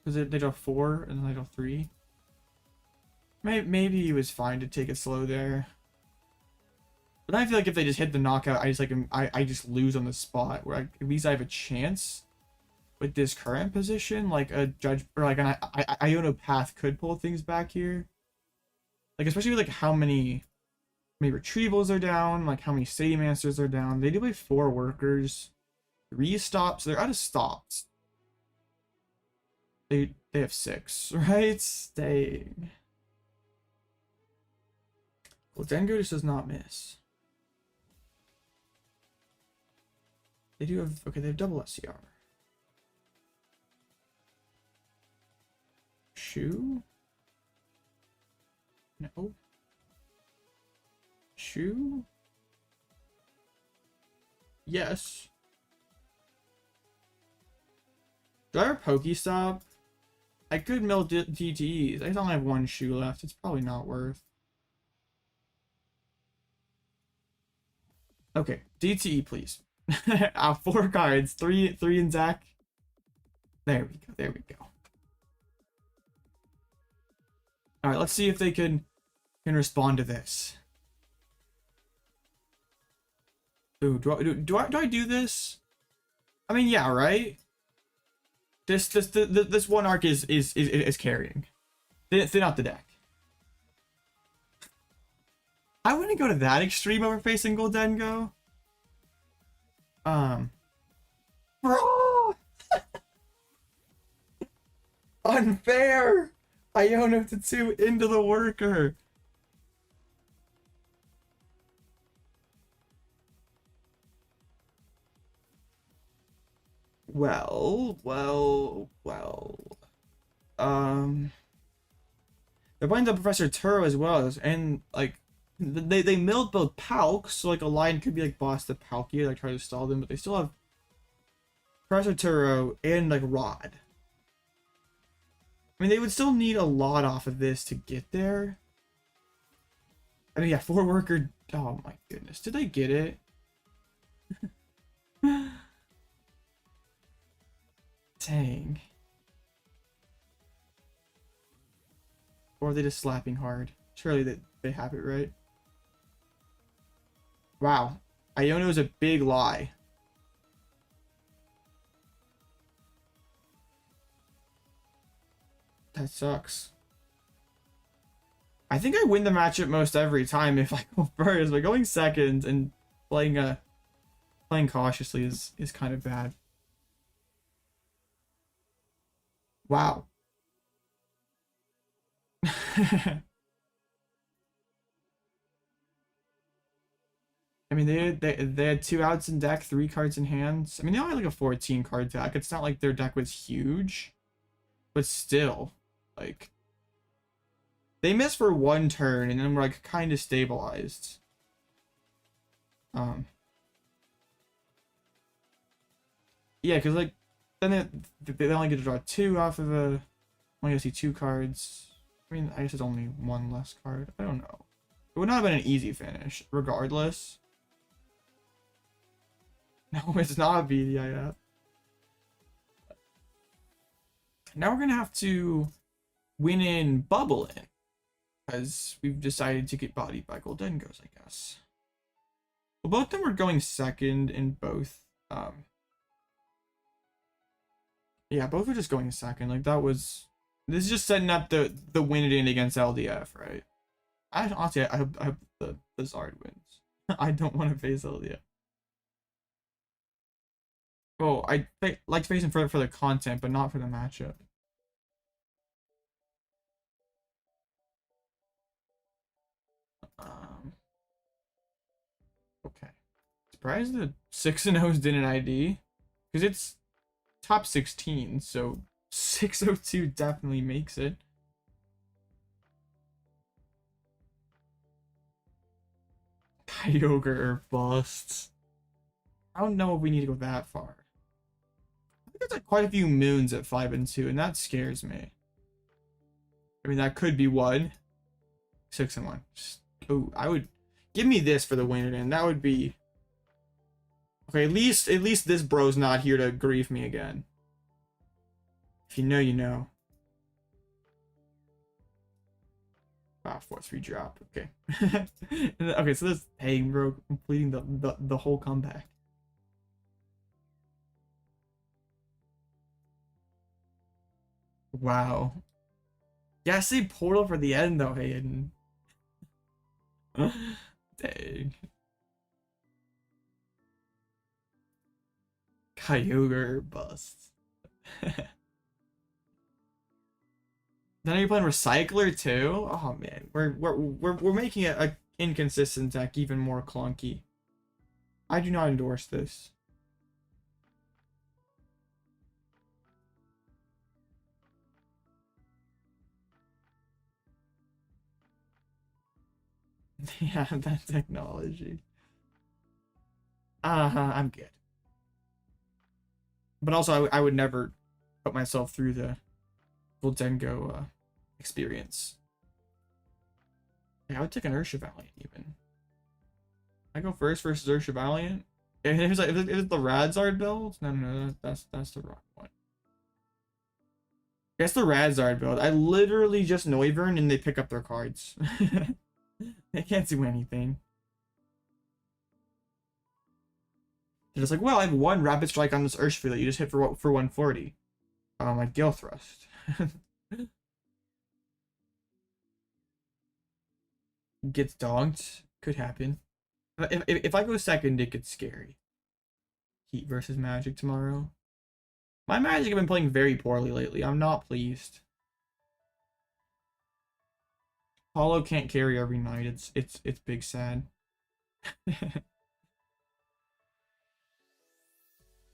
Because they draw 4 and then they draw 3. Maybe he was fine to take it slow there. But I feel like if they just hit the knockout, I just lose on the spot. Where at least I have a chance with this current position. Like a Judge or like an Iono path could pull things back here. Like especially with like how many retrievals are down, like how many City Masters are down. They do play 4 workers, 3 stops. They're out of stops. They have 6, right? Dang. Well, Dengo just does not miss. They do have, okay, they have double SCR. Shoe? No. Shoe? Yes. Do I have a Pokestop? I could mill DTEs. I only have 1 shoe left. It's probably not worth. Okay, DTE, please. 4 cards, 3 in Zach. There we go. There we go. All right, let's see if they can respond to this. Ooh, do I do this? I mean, yeah, right. This one arc is carrying. Thin out the deck. I wouldn't go to that extreme over facing Goldengo. Bro! Unfair! Iono to 2 into the worker. Well. They're playing the Professor Turo as well, and like they milled both Palks, so like a line could be like boss the Palkia, like try to stall them, but they still have Professor Turo and like Rod. I mean, they would still need a lot off of this to get there. I mean, yeah, 4 worker. Oh my goodness, did they get it? Dang. Or are they just slapping hard? Surely they have it right. Wow. Iono is a big lie. That sucks. I think I win the matchup most every time if I go first, but going second and playing cautiously is kind of bad. Wow. I mean, they had 2 outs in deck, 3 cards in hands. I mean, they only had like a 14 card deck. It's not like their deck was huge, but still, like, they missed for 1 turn and then were like kind of stabilized. Yeah, because like then they only get to draw 2 off of a. Only see 2 cards. I mean, I guess it's only 1 less card. I don't know. It would not have been an easy finish, regardless. No, it's not BDIF. Now we're gonna have to win in Bubble In, because we've decided to get bodied by Goldengos, I guess. Well, both of them were going second in both. Yeah, both were just going second. Like that was. This is just setting up the win it in against LDF, right? Honestly, I hope the Zard wins. I don't want to face LDF. Oh, I like to face him for the content, but not for the matchup. Okay. Surprised the 6-0s didn't ID, because it's top 16, so 602 definitely makes it. Kyogre or busts. I don't know if we need to go that far. I think there's like quite a few moons at 5 and 2, and that scares me. I mean, that could be 1. 6 and 1. Oh, I would give me this for the win, and that would be okay. At least this bro's not here to grief me again. If you know, you know. Ah, 4-3 drop. Okay. Okay, so this paying bro completing the whole comeback. Wow. Yeah, I see portal for the end though, Hayden. Dang. Kyogre busts. Then are you playing Recycler too? Oh man, we're making a inconsistent deck even more clunky. I do not endorse this. Yeah, that technology. I'm good. But also, I would never put myself through the Voldengo experience. Yeah, I would take an Ursha Valiant even. I go first versus Ursha Valiant. If it's like if it's the Radzard build, no, that's the wrong one. Guess the Radzard build. I literally just Noivern and they pick up their cards. They can't do anything. They're just like, well, I have 1 Rapid Strike on this Urshifu that you just hit for 140. My Gale Thrust. Gets donked. Could happen. If I go second, it gets scary. Heat versus Magic tomorrow. My Magic have been playing very poorly lately. I'm not pleased. Paulo can't carry every night. It's big sad.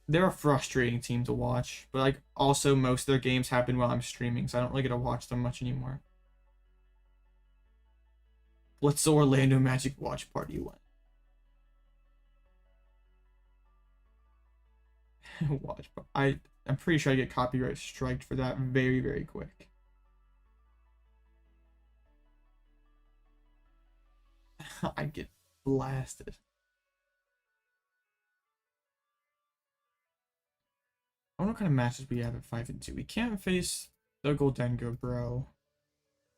They're a frustrating team to watch, but like also most of their games happen while I'm streaming, so I don't really get to watch them much anymore. What's the Orlando Magic watch party one? Watch, I'm pretty sure I get copyright striked for that very, very quick. I get blasted. I wonder what kind of matches we have at 5 and 2. We can't face the Goldengo, bro.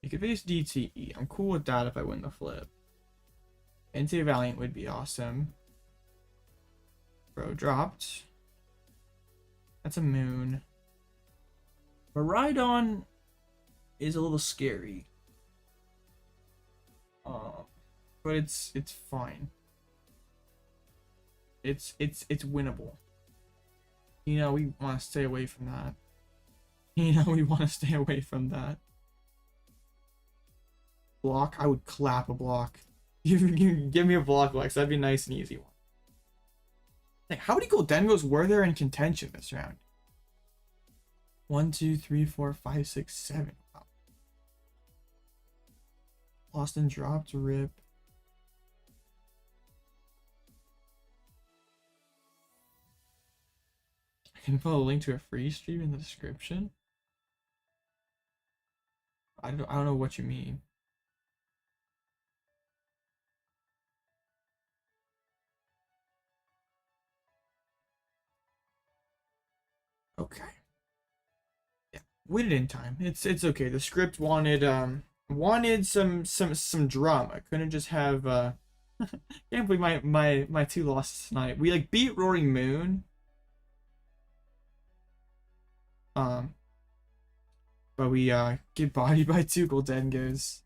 You could face DTE. I'm cool with that if I win the flip. Anti-Valiant would be awesome. Bro dropped. That's a moon. Maridon is a little scary. But it's fine. It's winnable. You know, we want to stay away from that. You know, we want to stay away from that. Block? I would clap a block. Give me a block, Lex. That'd be a nice and easy one. Like, how many Goldengos were there in contention this round? 1, 2, 3, 4, 5, 6, 7. Wow. Lost and dropped. Rip. I can put a link to a free stream in the description. I don't know what you mean. Okay. Yeah, win it in time. It's okay. The script wanted some drama. Couldn't just have can't believe my 2 losses tonight. We like beat Roaring Moon. But we get bodied by 2 Goldengos.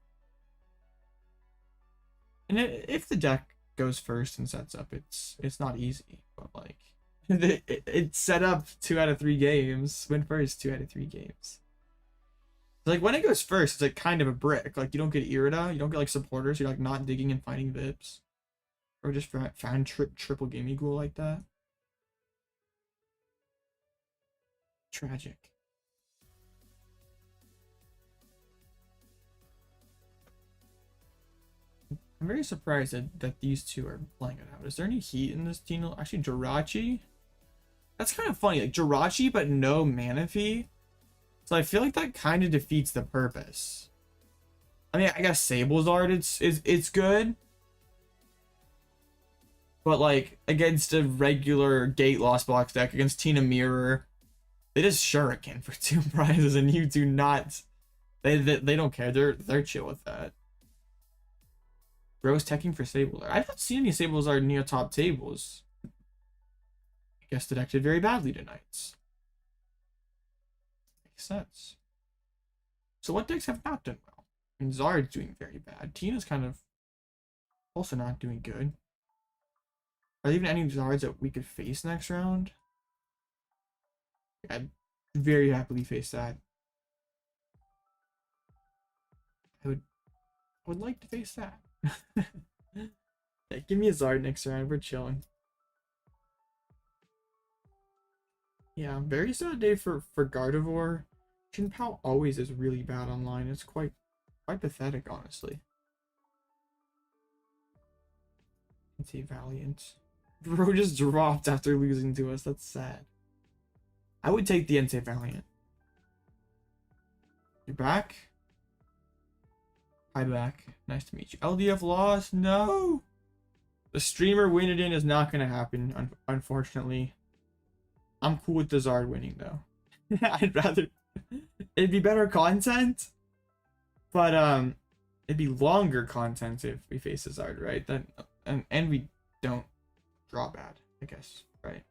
And if the deck goes first and sets up, it's not easy, but like it's set up 2 out of 3 games. Win first 2 out of 3 games. Like when it goes first, it's like kind of a brick. Like you don't get Irida, you don't get like supporters. You're like not digging and finding Vips, or just found triple Gimme Ghoul like that. Tragic. I'm very surprised that these 2 are playing it out. Is there any heat in this team? Actually, Jirachi. That's kind of funny. Like Jirachi, but no Manaphy. So I feel like that kind of defeats the purpose. I mean, I guess Sablezard it's good. But like against a regular Gate Lost Box deck, against Tina Mirror, they just Shuriken for 2 prizes, and you do not. They don't care. They're chill with that. Bro's teching for Sablezard. I haven't seen any Sablezard near top tables. I guess the deck did very badly tonight. Makes sense. So what decks have not done well? And Zard's doing very bad. Tina's kind of also not doing good. Are there even any Zards that we could face next round? I'd very happily face that. I would like to face that. Yeah, give me a Zard next round. We're chilling. Yeah, very sad day for Gardevoir. Jin Pao always is really bad online. It's quite pathetic, honestly. It's a Valiant. Bro just dropped after losing to us. That's sad. I would take the Entei Valiant. You're back? Hi, back. Nice to meet you. LDF lost? No! The streamer winning in is not going to happen, unfortunately. I'm cool with the Zard winning, though. I'd rather... It'd be better content, but it'd be longer content if we face a Zard, right? Then and we don't draw bad, I guess, right?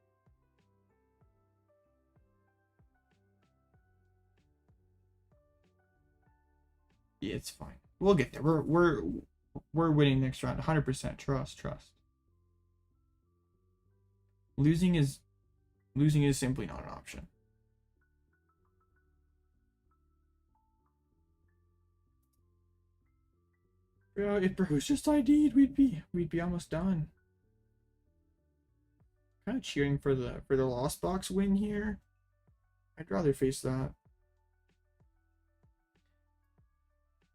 Yeah, it's fine. We'll get there. We're winning next round. 100%. Trust. Losing is simply not an option. Bro, if Bro's just ID'd, we'd be almost done. Kind of cheering for the Lost Box win here. I'd rather face that.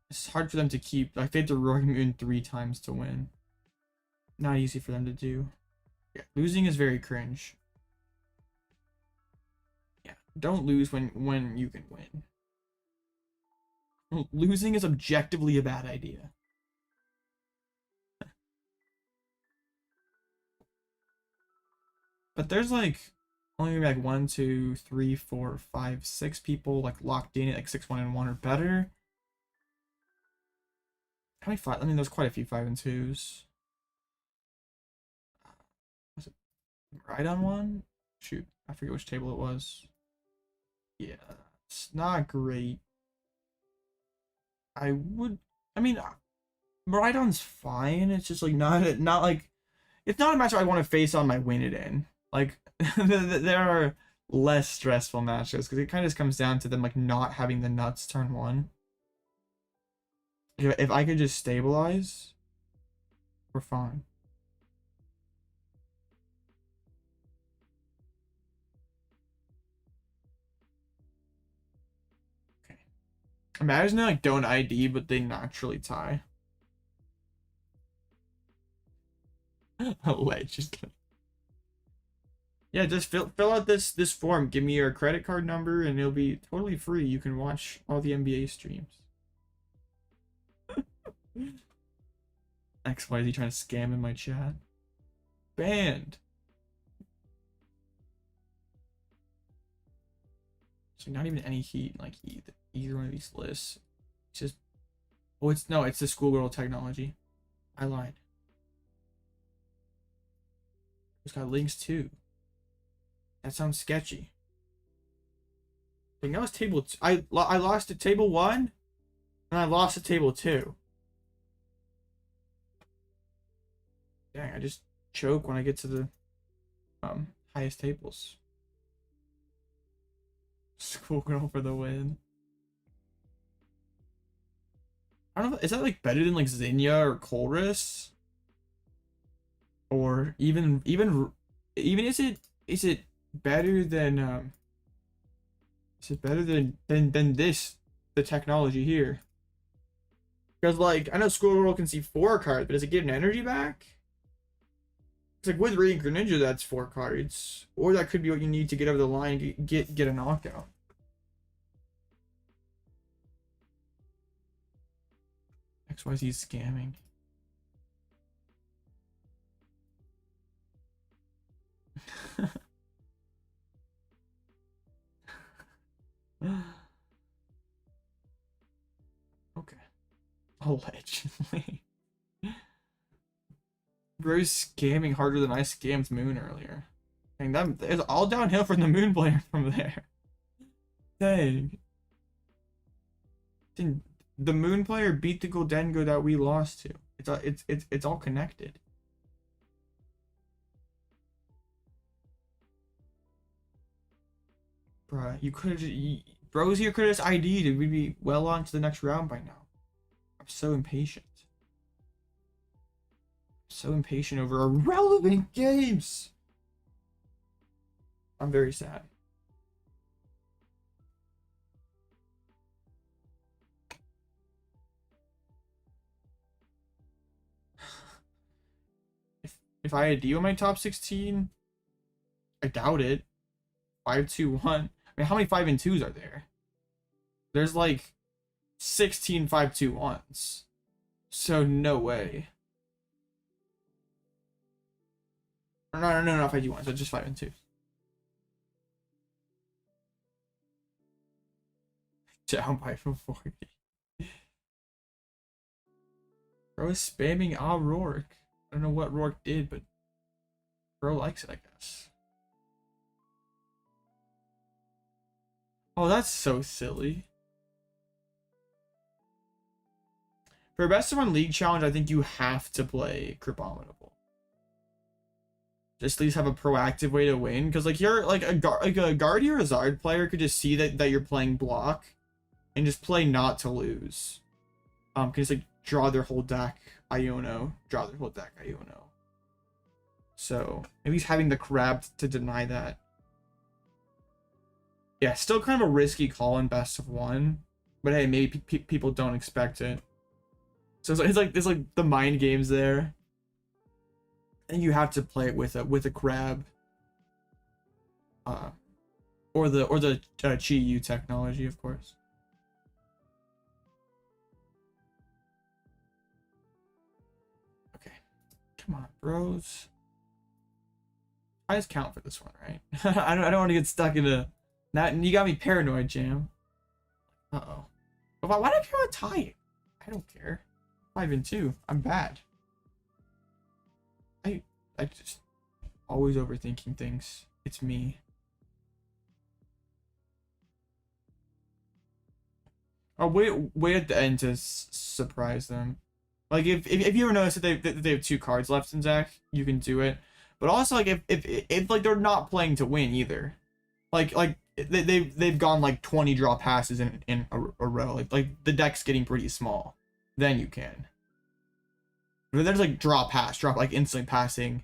It's hard for them to keep. Like, they have to roar Moon 3 times to win. Not easy for them to do. Yeah, losing is very cringe. Yeah, don't lose when you can win. Losing is objectively a bad idea. But there's like only like 1, 2, 3, 4, 5, 6 people like locked in at like 6, 1, and 1 or better. How many 5? I mean, there's quite a few 5 and 2s. Was it right on one? Shoot, I forget which table it was. Yeah, it's not great. I mean, Rhydon's fine. It's just like not like, it's not a match I want to face on my win it in. Like, there are less stressful matches because it kind of just comes down to them like not having the nuts turn 1. If I could just stabilize, we're fine. Okay. Imagine they like don't ID, but they naturally tie. Allegedly. Yeah, just fill out this form. Give me your credit card number, and it'll be totally free. You can watch all the NBA streams. XYZ trying to scam in my chat. Banned. So not even any heat like either one of these lists. It's just, oh, it's the schoolgirl technology. I lied. It's got links too. That sounds sketchy. I think that was table I lost at table 1, and I lost at table 2. Dang, I just choke when I get to the highest tables. Schoolgirl for the win. I don't know, is that like better than like Zinnia or Colress? Or even is it better than is it better than this, the technology here? Because like I know Schoolgirl can see 4 cards, but does it get an energy back? It's like with Radiant Greninja, that's 4 cards, or that could be what you need to get over the line and get a knockout. XYZ scamming. Okay. Allegedly. Bro's scamming harder than I scammed Moon earlier. Dang, that is all downhill from the Moon player from there. Dang. The Moon player beat the Goldengo that we lost to. It's all connected. Bruh, you could have Bros here could have just ID'd and we'd be well on to the next round by now. I'm so impatient. So impatient over irrelevant games. I'm very sad. If I ID on my top 16, I doubt it. 5, 2, 1. I mean, how many 5 and 2s are there? There's like 16 5, 2, 1s. So no way. No, 5 2, 1s. So just 5 and 2s. Down by 40. Bro is spamming Rourke. I don't know what Rourke did, but bro likes it, I guess. Oh, that's so silly. For a best of 1 league challenge, I think you have to play Cryptominable. Just at least have a proactive way to win, because like you're like a Guardian Rizard player could just see that you're playing block and just play not to lose. Because like draw their whole deck Iono, draw their whole deck Iono. So maybe he's having the crab to deny that. Yeah, still kind of a risky call in best of one, but hey, maybe people don't expect it. So it's like the mind games there, and you have to play it with a crab, or the Chi Yu technology, of course. Okay, come on, bros. I just count for this one, right? I don't want to get stuck in a. That you got me paranoid, Jam. Uh-oh. Why do I care about tie? I don't care. 5-2. I'm bad. I just always overthinking things. It's me. Oh, wait at the end to surprise them. Like if you ever notice that they have 2 cards left in Zach, you can do it. But also like if like they're not playing to win either. Like they've gone like 20 draw passes in a row. Like the deck's getting pretty small. Then you can. But if there's like drop like instantly passing,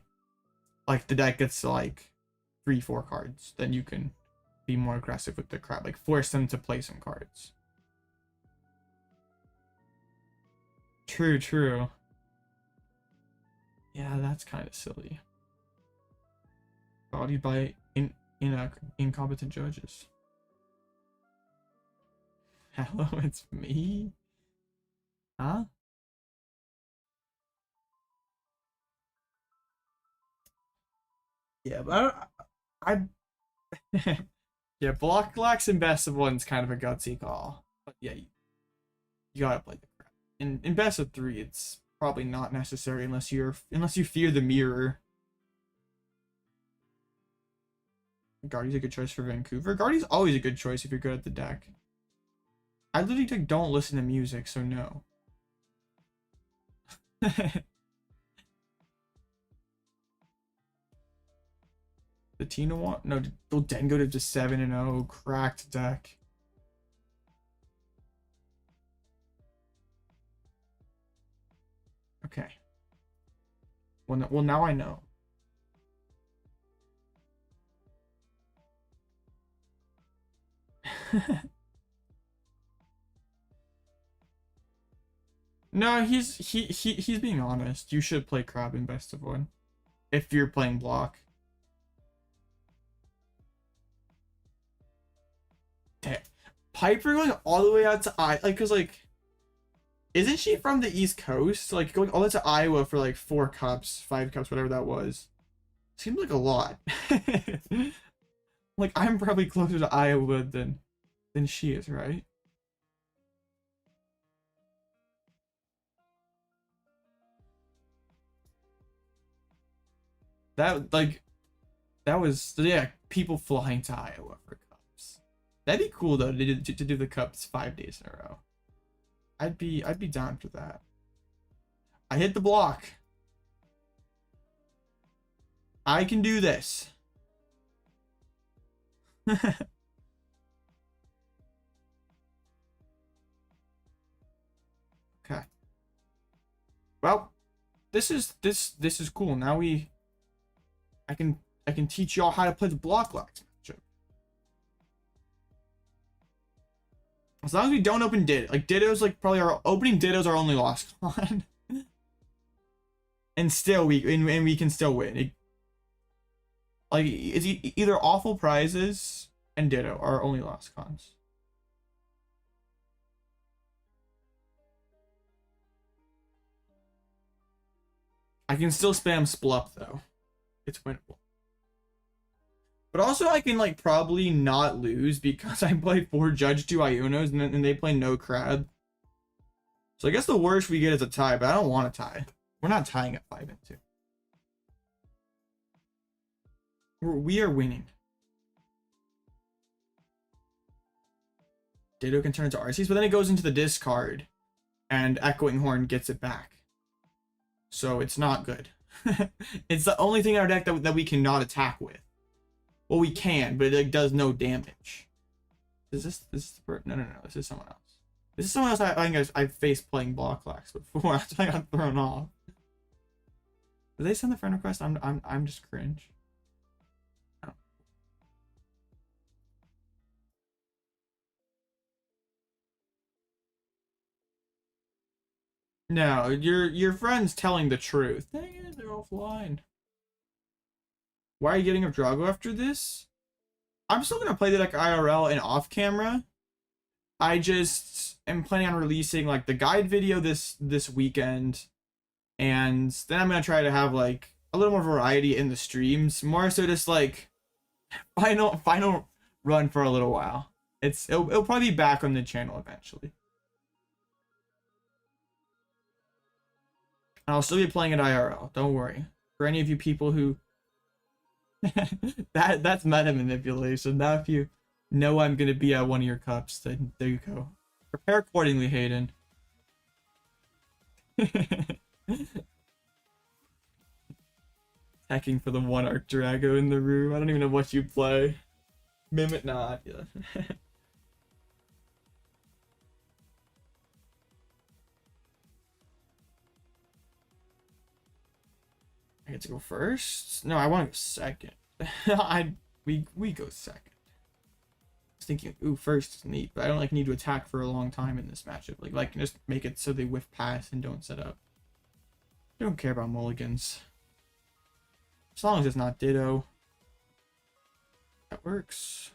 like the deck gets to like 3-4 cards, then you can be more aggressive with the crowd. Like force them to play some cards. True. Yeah, that's kind of silly. Bodied by incompetent judges. Hello, it's me. Huh? Yeah, but I yeah, block locks in best of one's kind of a gutsy call. But yeah, you gotta play the crap. In best of 3, it's probably not necessary unless you fear the mirror. Guardy's a good choice for Vancouver. Guardy's always a good choice if you're good at the deck. I literally don't listen to music, so no. The Tina one? No, will Den go to just 7-0? Cracked deck. Okay. Well, now I know. No, he's being honest. You should play crab in best of 1 if you're playing block. Damn. Piper going all the way out to cause like, isn't she from the East Coast? Like going all the way to Iowa for like 4 cups, 5 cups, whatever that was. Seems like a lot. Like I'm probably closer to Iowa than she is, right? That was, yeah, people flying to Iowa for cups. That'd be cool though to do the cups 5 days in a row. I'd be down for that. I hit the block. I can do this. Okay. Well, this is cool. Now I can teach y'all how to play the block locks matchup. As long as we don't open Ditto. Like Ditto's like probably our opening Ditto's our only loss con. And still we can still win. Like it's either awful prizes and Ditto are our only loss cons. I can still spam Splup though. It's winnable. But also I can like probably not lose because I play 4 Judge 2 Ionos and they play no crab. So I guess the worst we get is a tie, but I don't want a tie. We're not tying at 5-2. We are winning. Ditto can turn into Arceus, but then it goes into the discard and Echoing Horn gets it back. So it's not good. It's the only thing in our deck that we cannot attack with. Well, we can, but it like, does no damage. Is this no, this is someone else. This is someone else I think I've faced playing block lax before. After I got thrown off. Did they send the friend request? I'm just cringe. Oh. No, your friend's telling the truth. Dang it, they're offline. Why are you getting a Drago after this? I'm still gonna play the deck IRL and off camera. I just am planning on releasing like the guide video this weekend, and then I'm gonna try to have like a little more variety in the streams, more so just like final run for a little while. It'll probably be back on the channel eventually. And I'll still be playing at IRL, don't worry. For any of you people who that's meta manipulation. Now if you know I'm gonna be at one of your cups, then there you go. Prepare accordingly, Hayden. Hacking for the one arc Drago in the room. I don't even know what you play. Mimic, nah, yeah. I get to go first? No, I want to go second. We go second. I was thinking, ooh, first is neat, but I don't like need to attack for a long time in this matchup. Like just make it so they whiff pass and don't set up. I don't care about mulligans. As long as it's not Ditto. That works.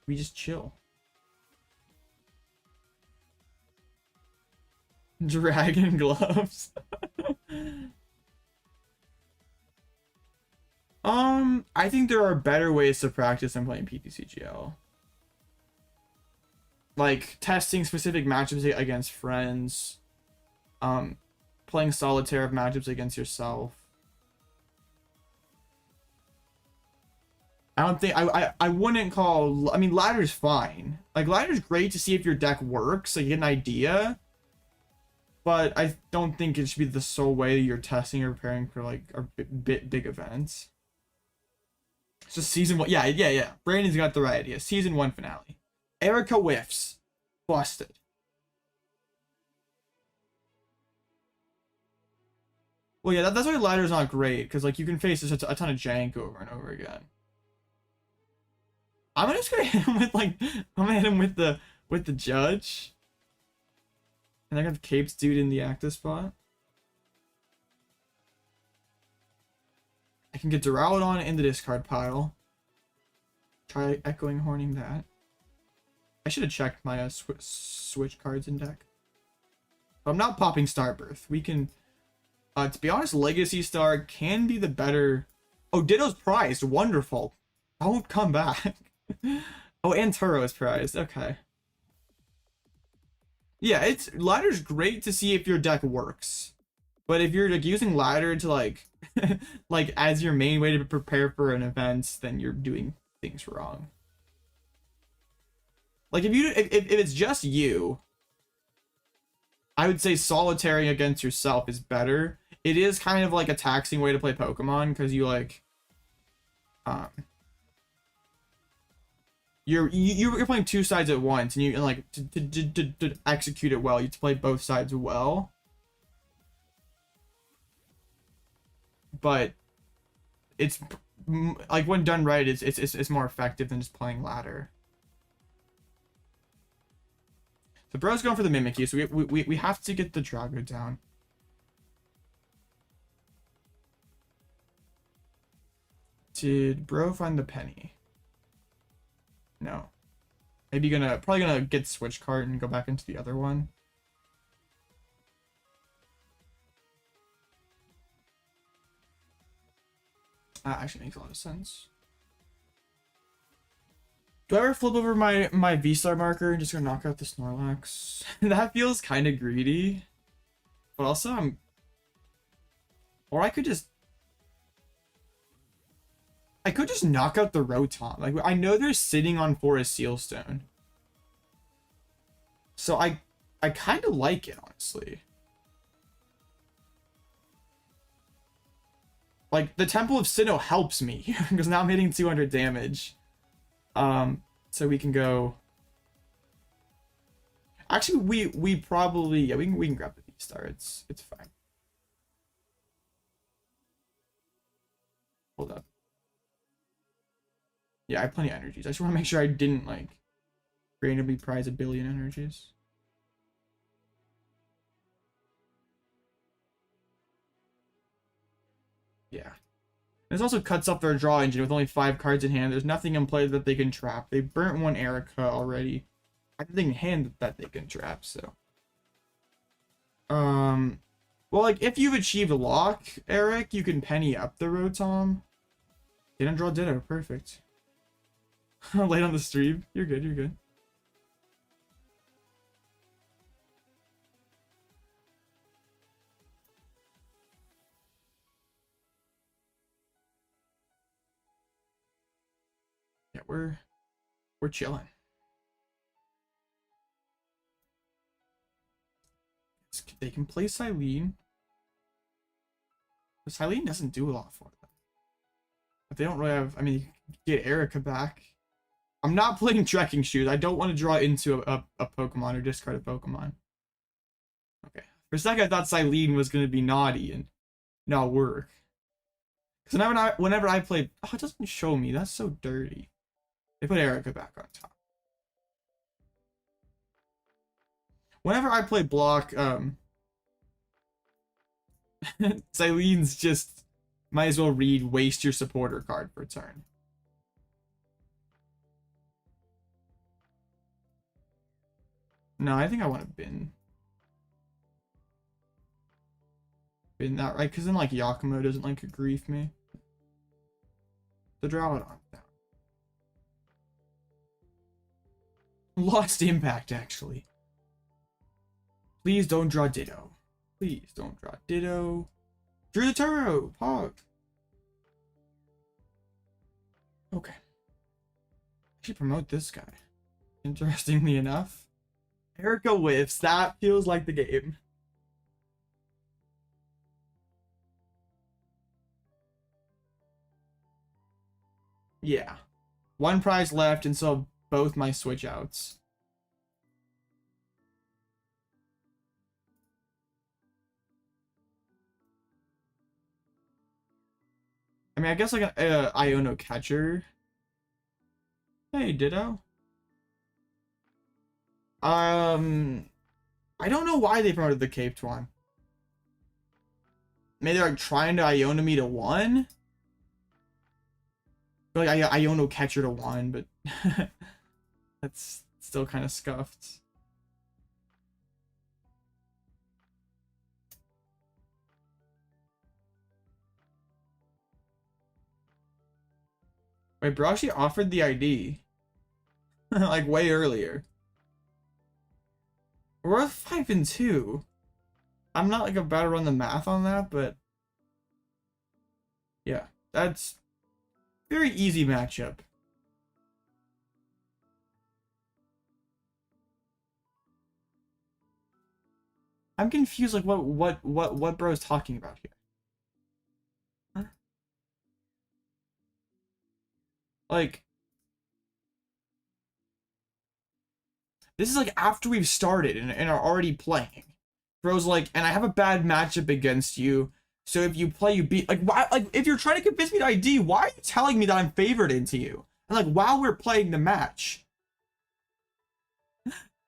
We just chill. Dragon gloves. I think there are better ways to practice than playing PTCGL. Like testing specific matchups against friends. Playing solitaire matchups against yourself. I don't think I wouldn't call, I mean, ladder's fine. Like ladder's great to see if your deck works, so you get an idea. But I don't think it should be the sole way you're testing or preparing for like a big events. It's just season one. Yeah. Brandon's got the right idea. Season 1 finale. Erica whiffs. Busted. Well, yeah, that's why ladder's not great, because like you can face a ton of jank over and over again. I'm just gonna hit him with like I'm gonna hit him with the judge. And I got the Capes dude in the active spot. I can get Duraludon in the discard pile. Try echoing horning that. I should have checked my switch cards in deck. But I'm not popping Starbirth. We can, to be honest, Legacy Star can be the better. Oh, Ditto's prized. Wonderful. Don't come back. Oh, and Turo is prized. Okay. Yeah, ladder's great to see if your deck works. But if you're like using ladder to like like as your main way to prepare for an event, then you're doing things wrong. Like if it's just you, I would say solitary against yourself is better. It is kind of like a taxing way to play Pokemon because you like you're playing two sides at once, and you like to execute it well. You have to play both sides well. But it's like when done right, it's more effective than just playing ladder. So bro's going for the Mimikyu, so we have to get the Drago down. Did bro find the penny? No. Maybe probably gonna get switch card and go back into the other one. That actually makes a lot of sense. Do I ever flip over my VSTAR marker and just gonna knock out the Snorlax? That feels kind of greedy. But also or I could just knock out the Rotom. Like, I know they're sitting on Forest Sealstone. So I kind of like it, honestly. Like, the Temple of Sinnoh helps me, because now I'm hitting 200 damage. So we can go. Actually, we probably, yeah, we can grab the V-Star. It's fine. Hold up. Yeah, I have plenty of energies. I just want to make sure I didn't like randomly prize 1 billion energies. Yeah. This also cuts up their draw engine with only 5 cards in hand. There's nothing in play that they can trap. They burnt one Erica already. I have nothing in hand that they can trap, so. Well, like, if you've achieved a lock, Eric, you can penny up the Rotom. Didn't draw Ditto. Perfect. Late on the stream. You're good, you're good. Yeah, we're chilling. They can play Silene. But Silene doesn't do a lot for them. But they don't really have, I mean, you can get Erica back. I'm not playing Trekking Shoes. I don't want to draw into a Pokemon or discard a Pokemon. Okay. For a second, I thought Silene was going to be naughty and not work. Because whenever I play... Oh, it doesn't show me. That's so dirty. They put Erica back on top. Whenever I play block, Silene's just... Might as well read waste your supporter card for turn. No, I think I want to bin that, right? Because then, like, Yakumo doesn't, like, grief me. The Duraludon down. Lost impact, actually. Please don't draw Ditto. Please don't draw Ditto. Drew the Turo! Pog! Okay. I should promote this guy. Interestingly enough. Erica whiffs. That feels like the game. Yeah. 1 prize left, and so both my switch outs. I mean, I guess like an Iono catcher. Hey, Ditto. I don't know why they promoted the Caped one. Maybe they're like trying to Iono me to 1. Like Iono catcher to 1, but that's still kind of scuffed. Wait, bro actually offered the ID. Like way earlier. We're 5 and 2. I'm not like about to run the math on that, but yeah, that's very easy matchup. I'm confused, like what bro is talking about here. Huh? Like, this is like after we've started and are already playing. Bro's like, and I have a bad matchup against you. So if you play, you beat. Like, why? Like, if you're trying to convince me to ID, why are you telling me that I'm favored into you? And like, while we're playing the match.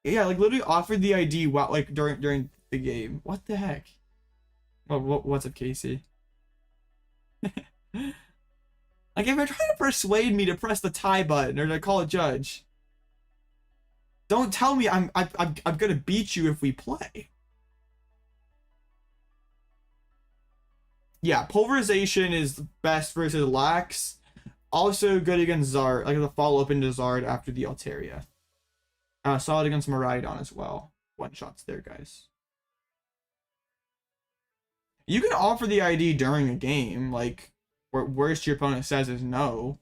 Yeah, like literally offered the ID while like during the game. What the heck? What's up, Casey? Like, if you're trying to persuade me to press the tie button or to call a judge, don't tell me I'm gonna beat you if we play. Yeah, pulverization is best versus Lax. Also good against Zard, like the follow-up into Zard after the Altaria. Solid against Miraidon as well. 1-shots there, guys. You can offer the ID during a game, like, worst your opponent says is no.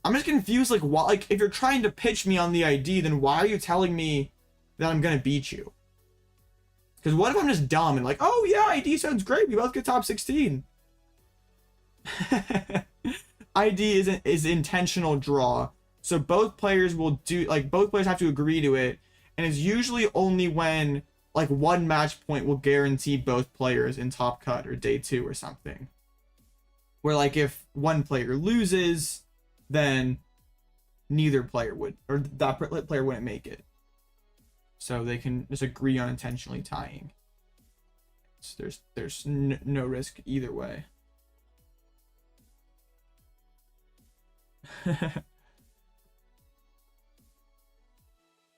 I'm just confused, like, why, like, if you're trying to pitch me on the ID, then why are you telling me that I'm gonna beat you? Because what if I'm just dumb and like, oh yeah, ID sounds great, we both get top 16. ID is intentional draw. So both players will do, like, both players have to agree to it, and it's usually only when like one match point will guarantee both players in top cut or day 2 or something. Where like if one player loses, then neither player would, or that player wouldn't make it. So they can just agree on intentionally tying. So there's no risk either way.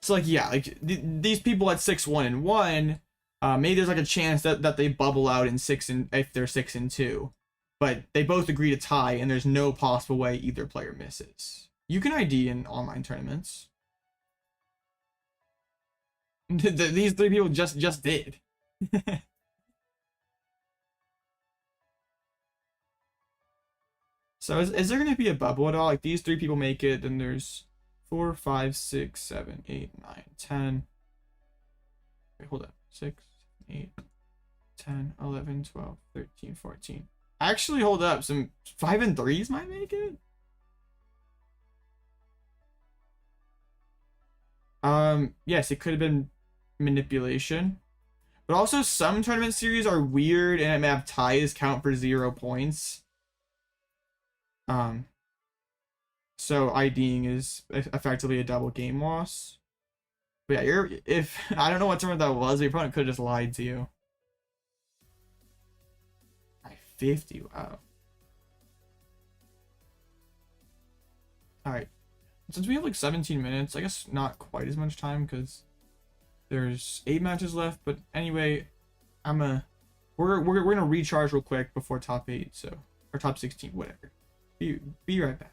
So like, yeah, like these people at 6-1-1, maybe there's like a chance that they bubble out in 6 and if they're 6-2, but they both agree to tie, and there's no possible way either player misses. You can ID in online tournaments. These 3 people just did. So is there gonna be a bubble at all? Like these 3 people make it, then there's 4, 5, 6, 7, 8, 9, 10. Wait, hold up. 6, 8, 10, 11, 12, 13, 14. Actually, hold up. Some 5 and 3s might make it. Yes, it could have been manipulation. But also some tournament series are weird and it may have ties count for 0 points. So IDing is effectively a double game loss. But yeah, if I don't know what tournament that was, your opponent could have just lied to you. 50, wow. Alright. Since we have like 17 minutes, I guess not quite as much time because there's 8 matches left. But anyway, we're gonna recharge real quick before top 8, so or top 16, whatever. Be right back.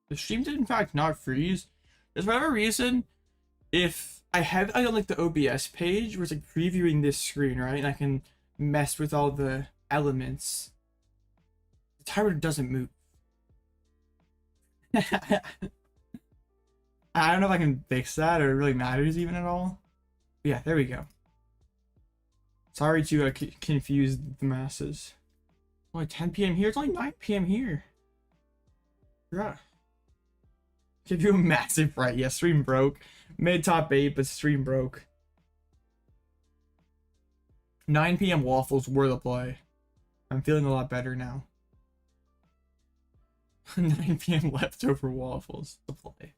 The stream did in fact not freeze. There's whatever reason, if I have it on like the OBS page where it's like previewing this screen, right? And I can mess with all the elements. The timer doesn't move. I don't know if I can fix that or it really matters even at all. But yeah, there we go. Sorry to confuse the masses. Only 10 p.m. here? It's only 9 p.m. here. Yeah. Give you a massive fright. Yeah, stream broke. Made top 8, but stream broke. 9 p.m. waffles were the play. I'm feeling a lot better now. 9 p.m. leftover waffles. The play.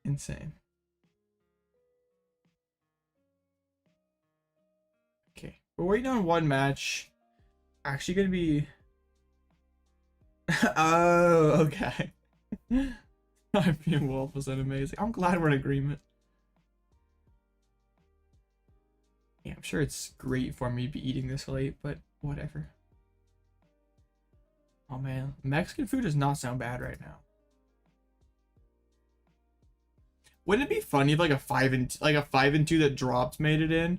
Insane. Okay. We're waiting on one match. Actually gonna be... oh, okay. 9 p.m. waffles and amazing. I'm glad we're in agreement. Yeah, I'm sure it's great for me to be eating this late, but whatever. Oh man, Mexican food does not sound bad right now. Wouldn't it be funny if like a 5 and 2 that dropped made it in?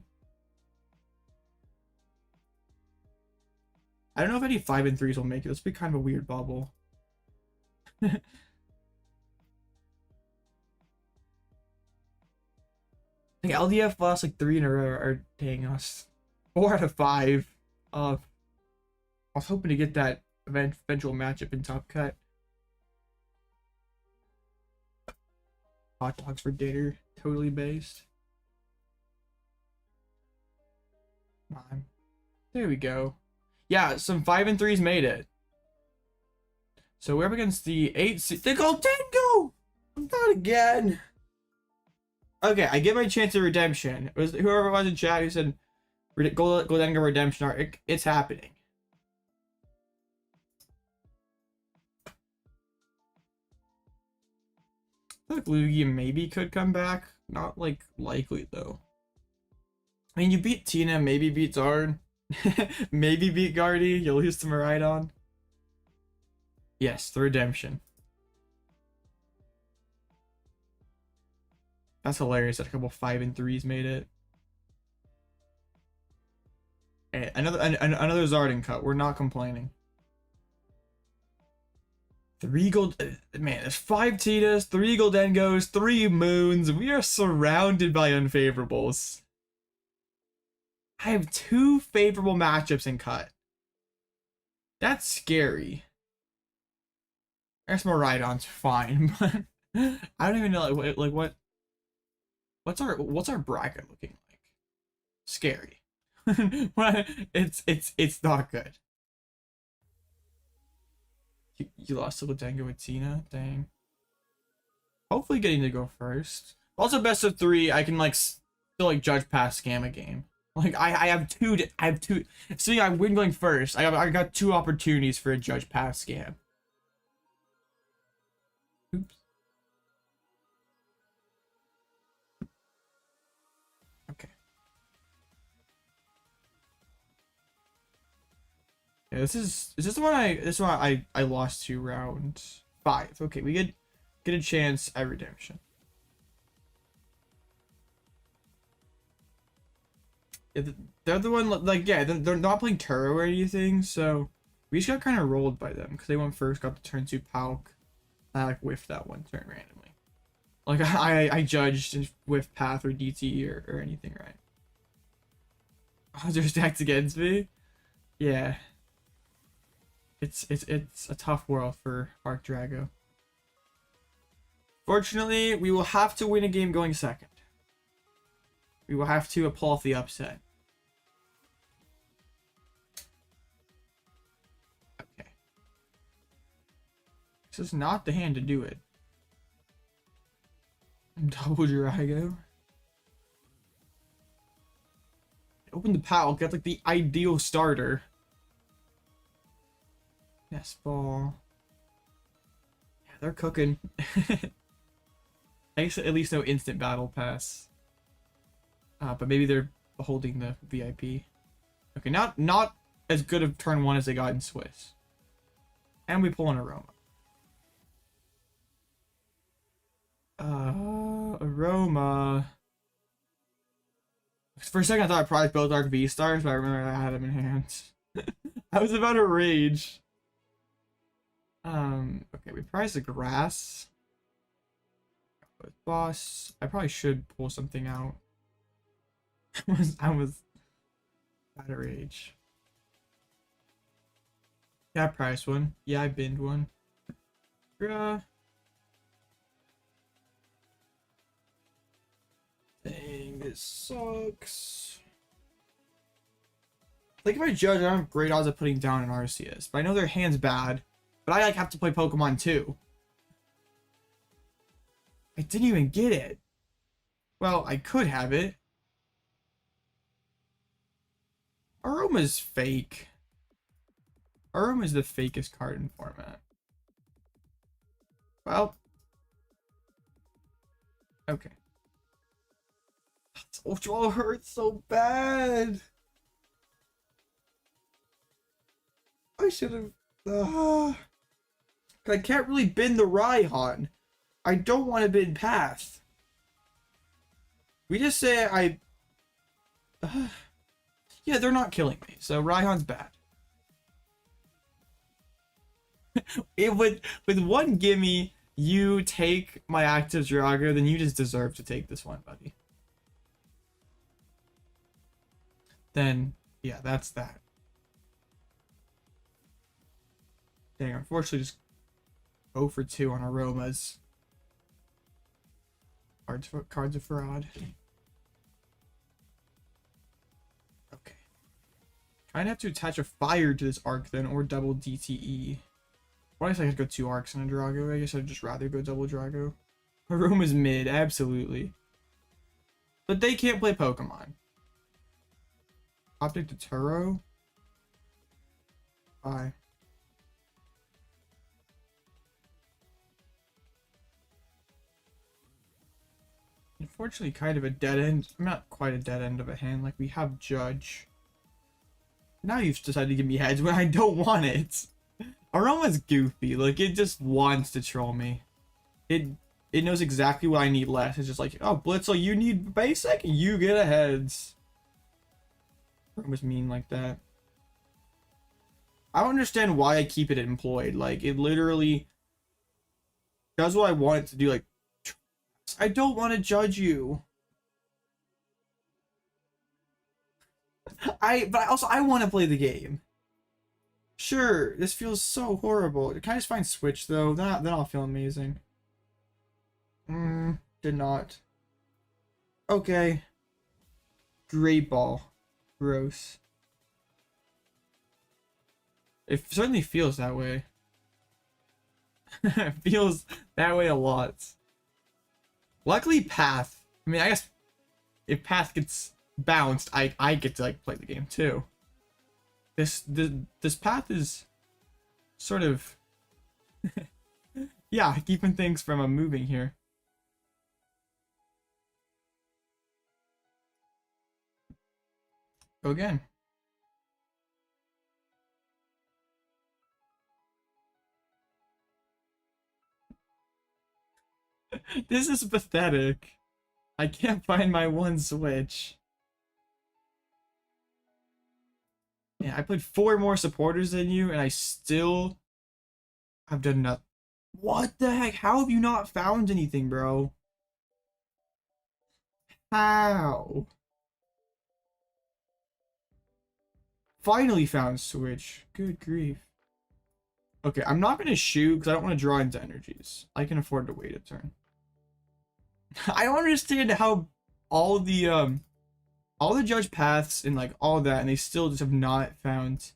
I don't know if any 5 and 3s will make it. This would be kind of a weird bubble. I think LDF lost like 3 in a row are dang us. 4 out of 5. I was hoping to get that eventual matchup in Top Cut. Hot dogs for dinner, totally based. Come on. There we go. Yeah, some 5 and 3s made it. So we're up against the 8 seed. The Goldengo! Not again. Okay, I give my chance of redemption. It was whoever was in chat who said Goldengo redemption arc. It's happening. I feel like Lugia maybe could come back. Not like likely though. I mean, you beat Tina, maybe beat Zard, maybe beat Guardy. You'll lose to Miraidon. Yes, the redemption. That's hilarious that a couple 5 and 3s made it. Hey, another Zarden cut. We're not complaining. 3 gold, man, there's 5 Titas, 3 Goldengos, 3 Moons. We are surrounded by unfavorables. I have 2 favorable matchups in cut. That's scary. I guess Miraidon's fine, but I don't even know like what's our bracket looking like? Scary. It's not good. You lost to Goldengo with Tina? Dang. Hopefully getting to go first. Also, best of 3, I can like still like judge pass scam a game. Like I have two. See, I win going first. I got 2 opportunities for a judge pass scam. Oops. Okay. Yeah, this is the one I lost to round 5. Okay, we get a chance at redemption. Yeah, they're the one like yeah, they're not playing Turo or anything, so we just got kind of rolled by them because they went first, got the turn 2 Palk. I like whiffed that one turn randomly. Like I judged and whiffed path or DT or anything, right? Oh, they're stacked against me. Yeah. It's a tough world for Arc Drago. Fortunately, we will have to win a game going second. We will have to pull off the upset. Okay. This is not the hand to do it. Double Drago. Open the PAL, get like the ideal starter. Yes, ball. Yeah, they're cooking. At least no instant battle pass. But maybe they're holding the VIP. Okay, not as good of turn 1 as they got in Swiss. And we pull an Aroma. Aroma. For a second, I thought I probably built Dark V-Stars, but I remember I had them in hand. I was about to rage. Okay, we prize the grass. Boss. I probably should pull something out. I was out of rage. Yeah, I priced one. Yeah, I binned one. Dang, this sucks. Like, if I judge, I don't have great odds of putting down an Arceus, but I know their hand's bad. But I like have to play Pokemon too. I didn't even get it. Well, I could have it. Aroma's fake. Aroma's the fakest card in format. Well. Okay. Ultra Ball hurts so bad. I should have. I can't really bend the Raihan. I don't want to bend Path. We just say I. Yeah, they're not killing me, so Raihan's bad. With one gimme, you take my active Drago, then you just deserve to take this one, buddy. Then, yeah, that's that. Dang, unfortunately, just 0 for 2 on Aromas. Cards of fraud. Okay. Kind of have to attach a fire to this arc then, or double DTE. Why guess I could go 2 arcs in a Drago? I guess I'd just rather go double Drago. Aroma's mid, absolutely. But they can't play Pokemon. Optic to Turo. Bye. Unfortunately, kind of a dead end. Not quite a dead end of a hand. Like, we have Judge. Now you've decided to give me heads when I don't want it. Aroma's goofy. Like, it just wants to troll me. It knows exactly what I need less. It's just like, oh, Blitzel, you need basic? You get a heads. Aroma's mean like that. I don't understand why I keep it employed. Like, it literally does what I want it to do. Like, I don't want to judge you. But also I want to play the game. Sure, this feels so horrible. Can I just find Switch though? Then I'll feel amazing. Did not. Okay. Great ball. Gross. It certainly feels that way. It feels that way a lot. Luckily, Path. I mean, I guess if Path gets bounced, I get to like play the game too. This Path is sort of yeah, keeping things from moving here. Go again. This is pathetic. I can't find my one Switch. Yeah, I played 4 more supporters than you, and I still have done nothing. What the heck? How have you not found anything, bro? How? Finally found Switch. Good grief. Okay, I'm not going to shoot because I don't want to draw into energies. I can afford to wait a turn. I don't understand how all the judge paths and like all that, and they still just have not found.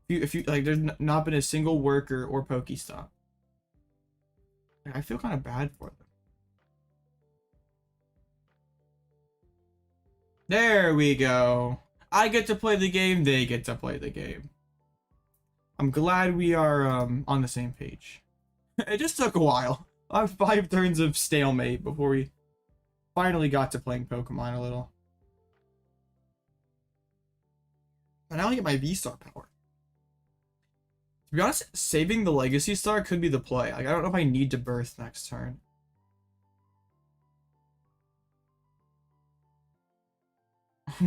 If you like, there's not been a single worker or Pokestop. I feel kind of bad for them. There we go. I get to play the game. They get to play the game. I'm glad we are on the same page. It just took a while. I have 5 turns of stalemate before we finally got to playing Pokemon a little. And I only get my V-Star power. To be honest, saving the Legacy Star could be the play. Like, I don't know if I need to birth next turn.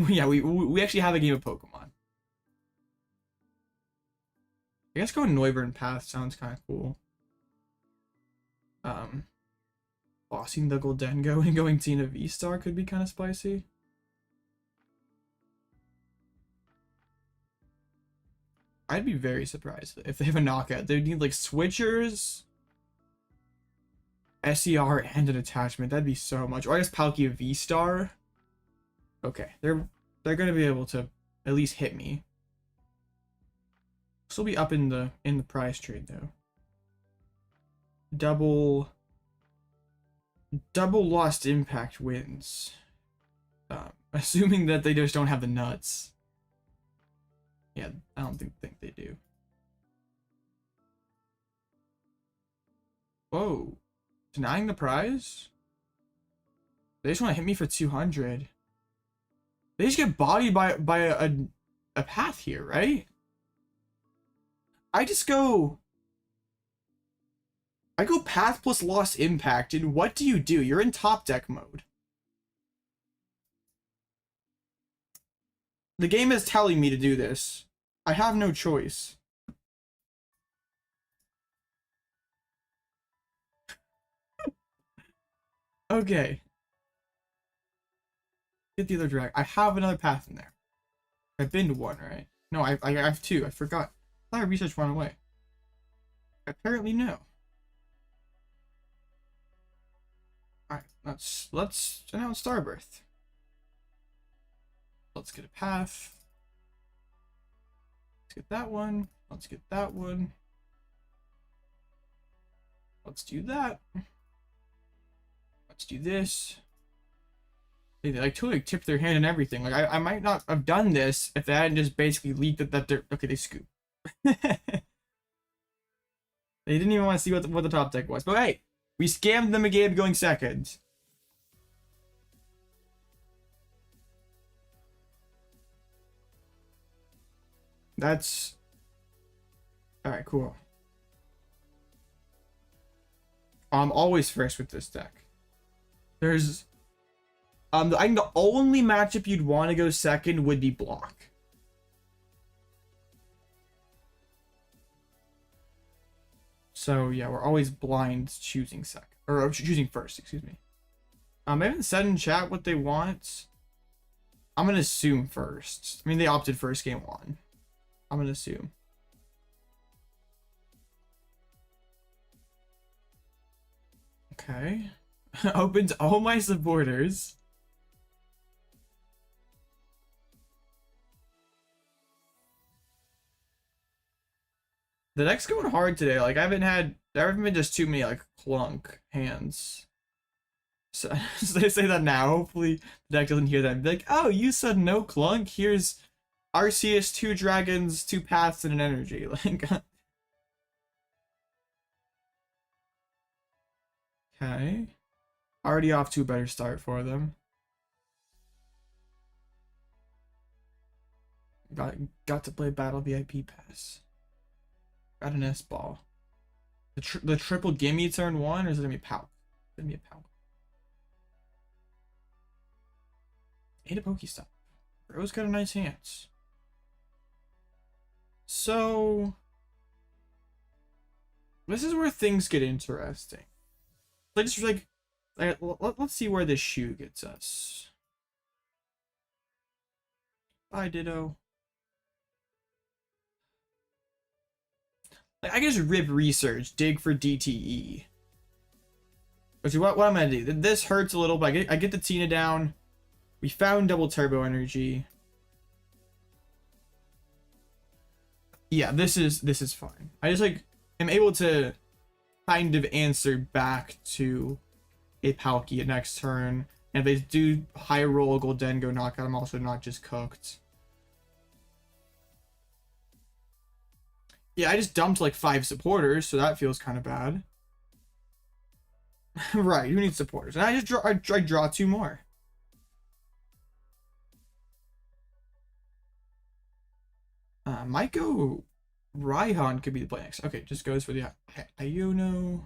Yeah, we actually have a game of Pokemon. I guess going Noivern Path sounds kind of cool. Bossing the Goldengo and going Tina V-Star could be kind of spicy. I'd be very surprised if they have a knockout. They need like switchers, SER, and an attachment. That'd be so much. Or I guess Palkia V-Star. Okay, they're gonna be able to at least hit me. Still be up in the prize trade though. Double lost impact wins. Assuming that they just don't have the nuts. Yeah, I don't think they do. Whoa. Denying the prize? They just want to hit me for 200. They just get bodied by a path here, right? I go path plus lost impact, and what do? You're in top deck mode. The game is telling me to do this. I have no choice. Okay. Get the other drag. I have another path in there. I've been to one, right? No, I have two. I forgot. I thought I research went away. Apparently no. Alright, let's announce Starbirth. Let's get a path. Let's get that one. Let's get that one. Let's do that. Let's do this. They like totally tipped their hand and everything. Like I might not have done this if they hadn't just basically leaked that they're okay. They scoop. They didn't even want to see what the top deck was. But hey, we scammed them again going second. That's all right. Cool. I'm always first with this deck. There's I think the only matchup you'd want to go second would be block. So yeah, we're always blind choosing second or choosing first. Excuse me. I haven't said in chat what they want. I'm gonna assume first. I mean, they opted first game one. I'm gonna assume. Okay. Open to all my supporters. The deck's going hard today. Like there haven't been just too many like clunk hands. So they say that now. Hopefully the deck doesn't hear that and be like, oh, you said no clunk. Here's Arceus, 2 dragons, 2 paths, and an energy. Like okay. Already off to a better start for them. Got to play Battle VIP Pass. Got an S-ball. The triple gimme turn 1, or is it gonna be PAL? It's gonna be a PAL. Ate a Pokestop. Bro's got a nice hands. So this is where things get interesting. Let's see where this shoe gets us. Bye, Ditto. Like, I can just rip research, dig for DTE. But see, what I'm gonna do? This hurts a little, but I get the Tina down. We found double turbo energy. Yeah, this is fine. I just like am able to kind of answer back to a Palkia next turn. And if they do high roll a Goldengo knockout, I'm also not just cooked. Yeah, I just dumped like 5 supporters, so that feels kind of bad. Right, who needs supporters? And I draw 2 more. Might go Raihan could be the play next. Okay, just goes for the Iono.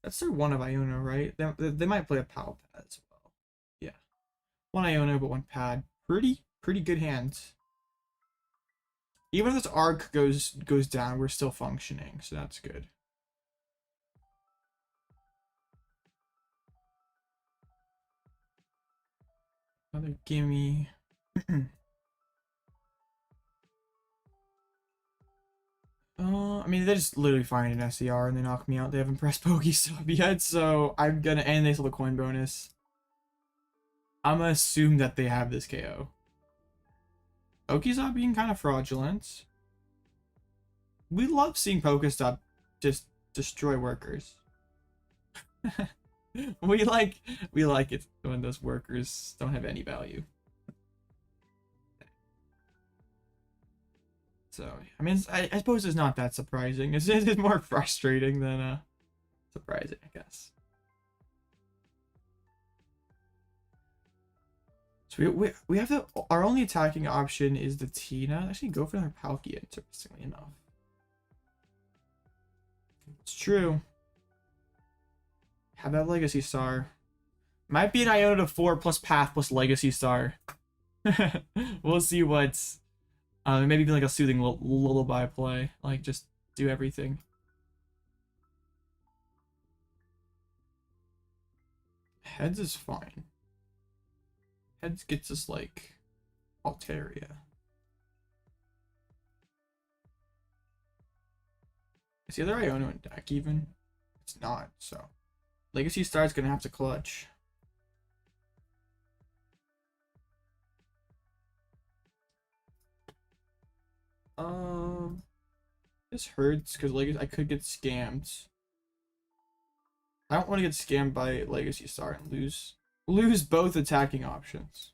That's their one of Iono, right? They might play a PAL pad as well. Yeah. One Iono, but one pad. Pretty good hands. Even if this arc goes down, we're still functioning, so that's good. Another gimme. I mean, they just literally find an SER and they knock me out. They haven't pressed Pokestop yet, so I'm gonna, and they still the coin bonus. I'm gonna assume that they have this KO. Pokestop being kind of fraudulent. We love seeing Pokestop just destroy workers. we like it when those workers don't have any value. So, I mean, I suppose it's not that surprising. It's more frustrating than surprising, I guess. So we have our only attacking option is the Tina. Actually, go for another Palkia, interestingly enough. It's true. Have that Legacy Star. Might be an Iono 4 plus Path plus Legacy Star. We'll see what's... maybe be like a soothing lullaby play. Like, just do everything. Heads is fine. Heads gets us, like, Altaria. Is the other Iono in deck, even? It's not, so... Legacy Star's gonna have to clutch. This hurts because I could get scammed. I don't want to get scammed by Legacy Star and lose both attacking options.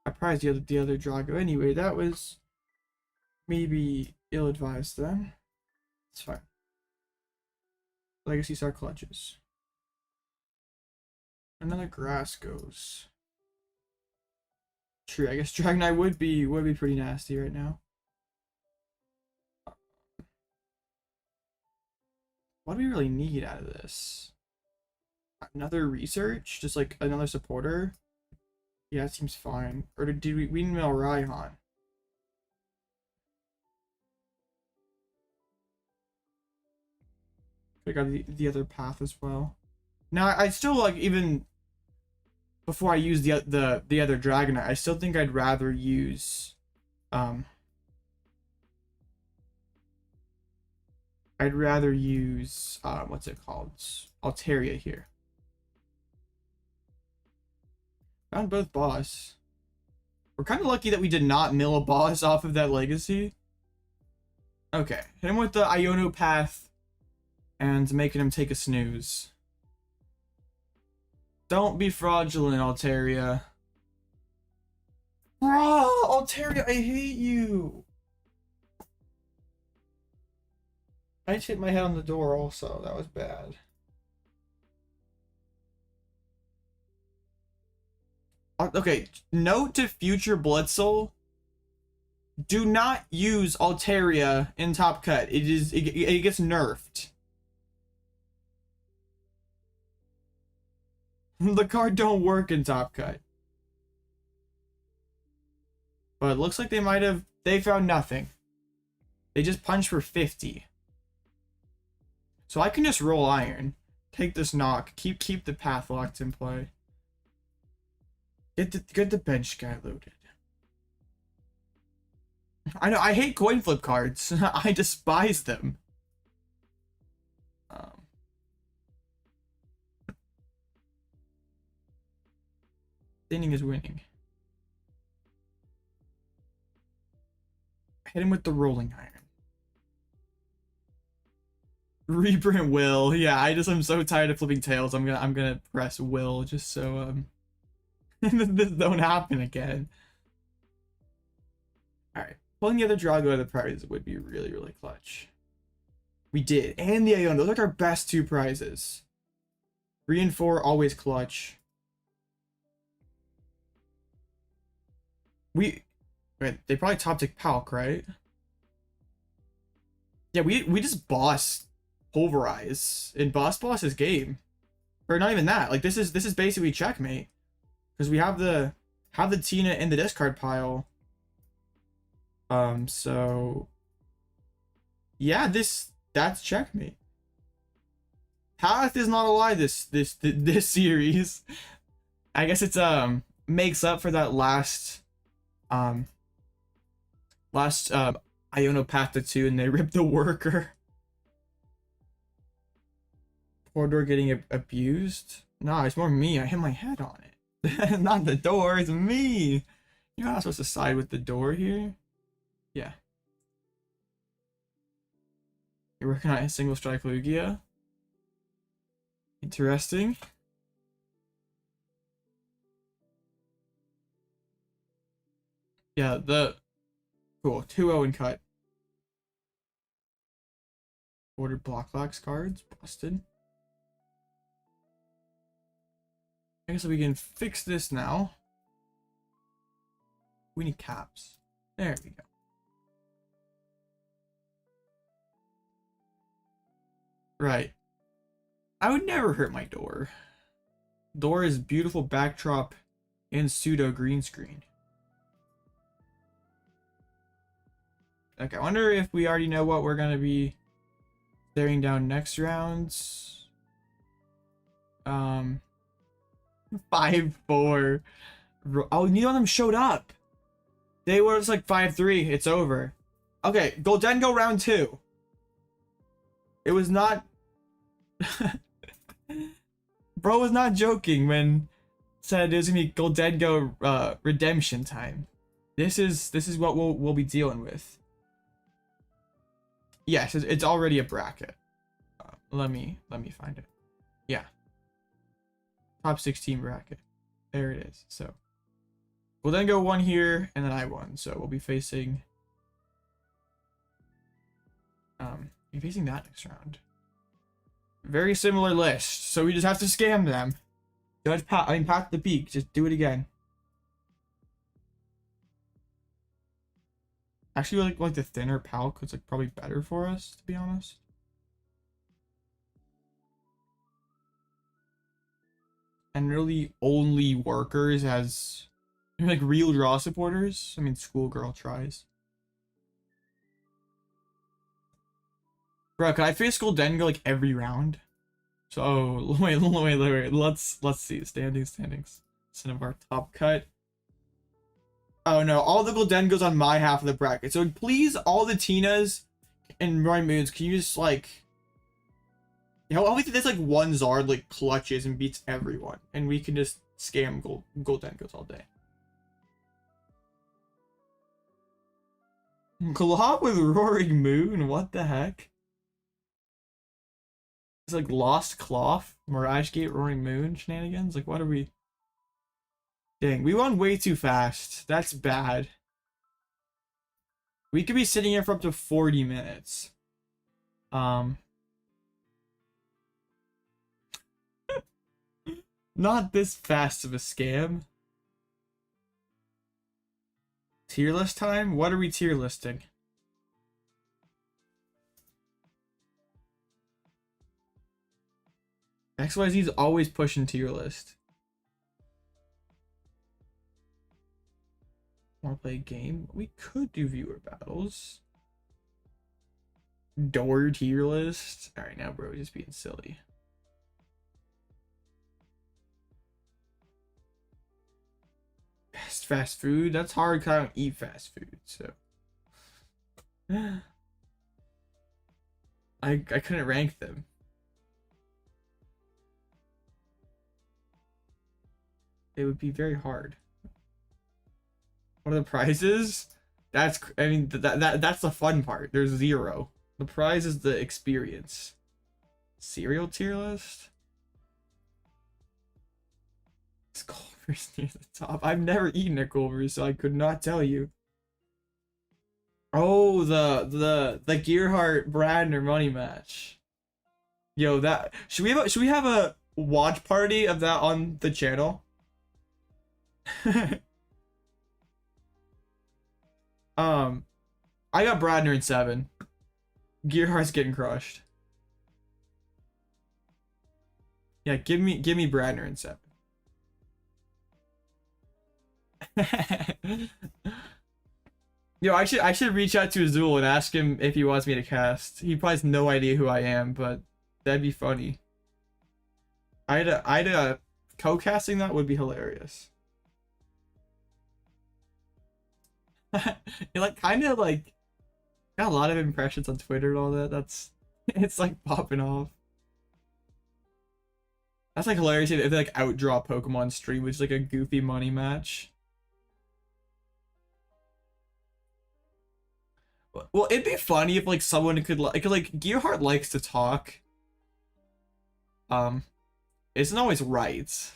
I prized the other Drago anyway. That was maybe ill-advised then. It's fine. Legacy Star clutches. Another grass goes. True, I guess Dragonite would be pretty nasty right now. What do we really need out of this? Another research? Just like another supporter? Yeah, it seems fine. Or did we windmill Raihan? I got the other path as well. Now I still like, even before I use the other Dragonite, I still think I'd rather use what's it called? Altaria here. Found both boss. We're kind of lucky that we did not mill a boss off of that legacy. Okay, hit him with the Iono path and making him take a snooze. Don't be fraudulent, Altaria. Bro, Altaria, I hate you. I just hit my head on the door also. That was bad. Okay, note to future Blitzle. Do not use Altaria in Top Cut. It gets nerfed. The card don't work in Top Cut. But it looks like they found nothing. They just punched for 50. So I can just roll Iron. Take this knock. Keep the path locked in play. Get the bench guy loaded. I know, I hate coin flip cards. I despise them. Thinning is winning. Hit him with the rolling iron. Reprint Will. Yeah, I'm so tired of flipping tails. I'm gonna press Will just so this don't happen again. Alright. Pulling the other Drago out of the prize would be really, really clutch. We did. And the Iono. Those are our best two prizes. 3 and 4, always clutch. Wait, they probably top tick Palk, right? Yeah, we just boss Pulverize in boss's game. Or not even that. Like this is basically checkmate. Because we have the Tina in the discard pile. So yeah, that's checkmate. Path is not a lie this series. I guess it's makes up for that last Iono Path to 2 and they ripped the worker. Poor door getting abused. No, it's more me. I hit my head on it. Not the door, it's me. You're not supposed to side with the door here. Yeah. You're working on a single strike Lugia. Interesting. Yeah, cool. 2-0 and cut. Ordered Blocklax cards. Busted. I guess we can fix this now. We need caps. There we go. Right. I would never hurt my door. Door is beautiful backdrop and pseudo green screen. Okay, I wonder if we already know what we're gonna be staring down next rounds. 5-4. Oh, neither of them showed up. They were just like 5-3. It's over. Okay, Goldengo round 2. It was not. Bro was not joking when said it was gonna be Goldengo redemption time. This is what we'll be dealing with. Yes, it's already a bracket. Let me find it. Yeah. Top 16 bracket. There it is. So we'll then go 1 here, and then I won. So we'll be facing that next round. Very similar list, so we just have to scam them. Judge Path the Peak. Just do it again. Actually, like the thinner PAL, cause it's like probably better for us, to be honest. And really only workers as like real draw supporters. I mean, schoolgirl tries. Bro, can I face Goldengo like every round? So wait. Let's see. Standings. Some of our top cut. Oh no, all the Goldengos on my half of the bracket. So please, all the Tinas and Roy Moons, can you just like, you know, there's like one Zard like clutches and beats everyone, and we can just scam Goldengos all day. Glob with Roaring Moon, what the heck? It's like Lost Cloth, Mirage Gate, Roaring Moon shenanigans. Like, what are we? Dang, we won way too fast. That's bad. We could be sitting here for up to 40 minutes. Not this fast of a scam. Tier list time? What are we tier listing? XYZ's always pushing tier list. Want to play a game? We could do viewer battles. Door tier list. All right, now bro, just being silly. Best fast food. That's hard because I don't eat fast food. So I couldn't rank them. It would be very hard. What are the prizes? That's, I mean, that's the fun part. There's 0. The prize is the experience. Cereal tier list? Is Culver's near the top? I've never eaten at Culver's, so I could not tell you. Oh, the Gearhart Bradner money match. Yo, that should we have a watch party of that on the channel? I got Bradner in 7. Gearhart's getting crushed. Yeah, give me Bradner in 7. Yo, I should reach out to Azul and ask him if he wants me to cast. He probably has no idea who I am, but that'd be funny. I'd co-casting that would be hilarious. It like kind of like got a lot of impressions on Twitter and all that. That's it's like popping off. That's like hilarious if they like outdraw Pokemon stream, which is like a goofy money match. Well, it'd be funny if like someone could like Gearhart likes to talk. Isn't always right.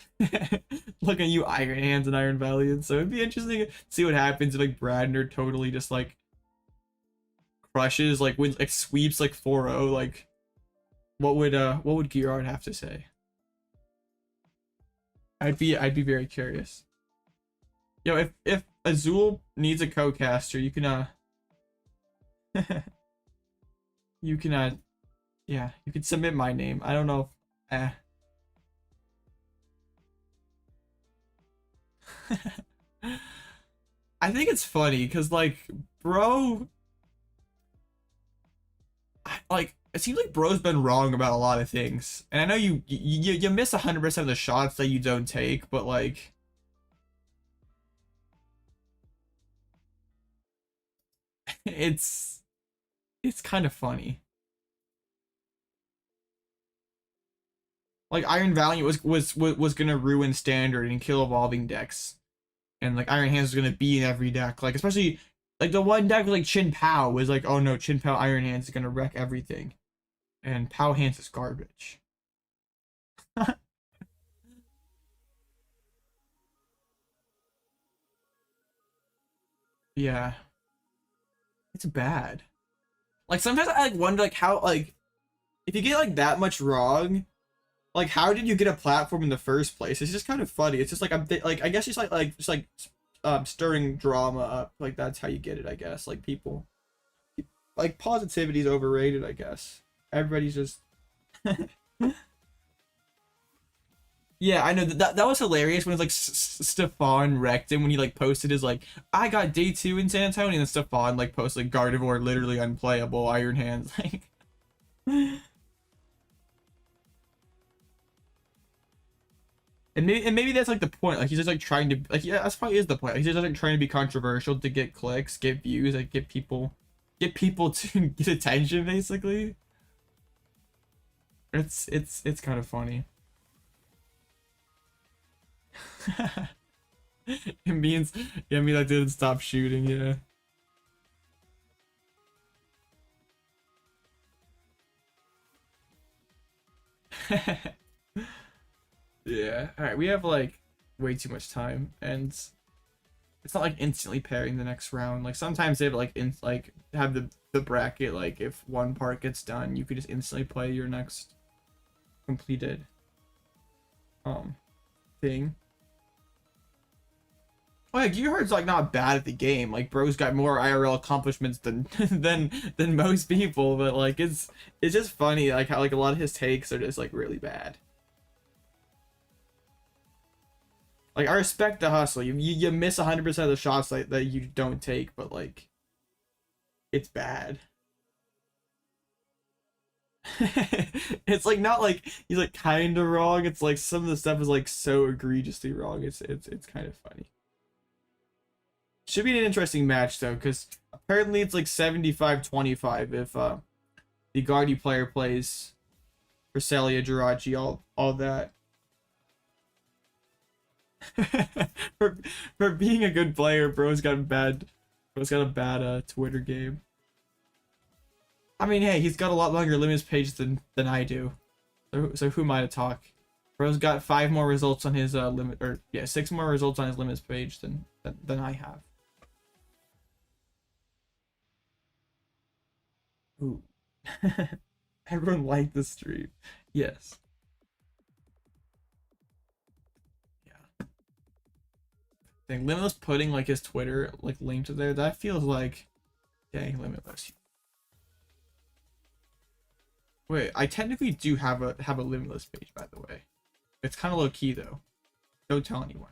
Look at you, Iron Hands and Iron Valiant. So it'd be interesting to see what happens if like Bradner totally just like crushes, like wins, like sweeps like 4-0. Like, what would Gearhart have to say? I'd be very curious. Yo, if Azul needs a co-caster, you can you can yeah, you could submit my name. I don't know if I think it's funny because like bro, like it seems like bro's been wrong about a lot of things, and I know you miss 100% of the shots that you don't take, but like it's kind of funny. Like Iron Valiant was gonna ruin standard and kill evolving decks, and like Iron Hands was gonna be in every deck, like especially like the one deck with like Chin Pao was like, oh no, Chin Pao Iron Hands is gonna wreck everything, and Pao Hands is garbage. Yeah, it's bad. Like sometimes I like wonder like how like if you get like that much wrong, like how did you get a platform in the first place? It's just kind of funny. It's just like like I guess just like stirring drama up. Like that's how you get it, I guess. Like people like positivity is overrated, I guess. Everybody's just yeah, I know that was hilarious when it was like Stefan wrecked him when he like posted his like I got day 2 in San Antonio, and then Stefan like posted like Gardevoir literally unplayable Iron Hands like and maybe that's like the point, like he's just like trying to like yeah, that's probably is the point. Like, he's just like trying to be controversial to get clicks, get views, like get people to get attention basically. It's kind of funny. It means yeah, I mean I didn't stop shooting, yeah. Yeah. All right, we have like way too much time, and it's not like instantly pairing the next round. Like sometimes they have like have the bracket, like if one part gets done, you could just instantly play your next completed thing. Oh yeah, Gearhart's like not bad at the game. Like bro's got more IRL accomplishments than than most people, but like it's just funny like how like a lot of his takes are just like really bad. Like I respect the hustle. You miss 100% of the shots that you don't take, but like it's bad. It's like not like he's like kind of wrong. It's like some of the stuff is like so egregiously wrong. It's kind of funny. Should be an interesting match though, because apparently it's like 75-25 if the Guardy player plays Cresselia, Jirachi, all that. For being a good player, bro's got a bad Twitter game. I mean, hey, he's got a lot longer limits page than I do. So who am I to talk? Bro's got 5 more results on his limit, or yeah, 6 more results on his limits page than I have. Ooh. Everyone liked the stream. Yes. thing. Limitless putting like his Twitter like link to there. That feels like, dang, Limitless. Wait, I technically do have a Limitless page, by the way. It's kind of low key though. Don't tell anyone.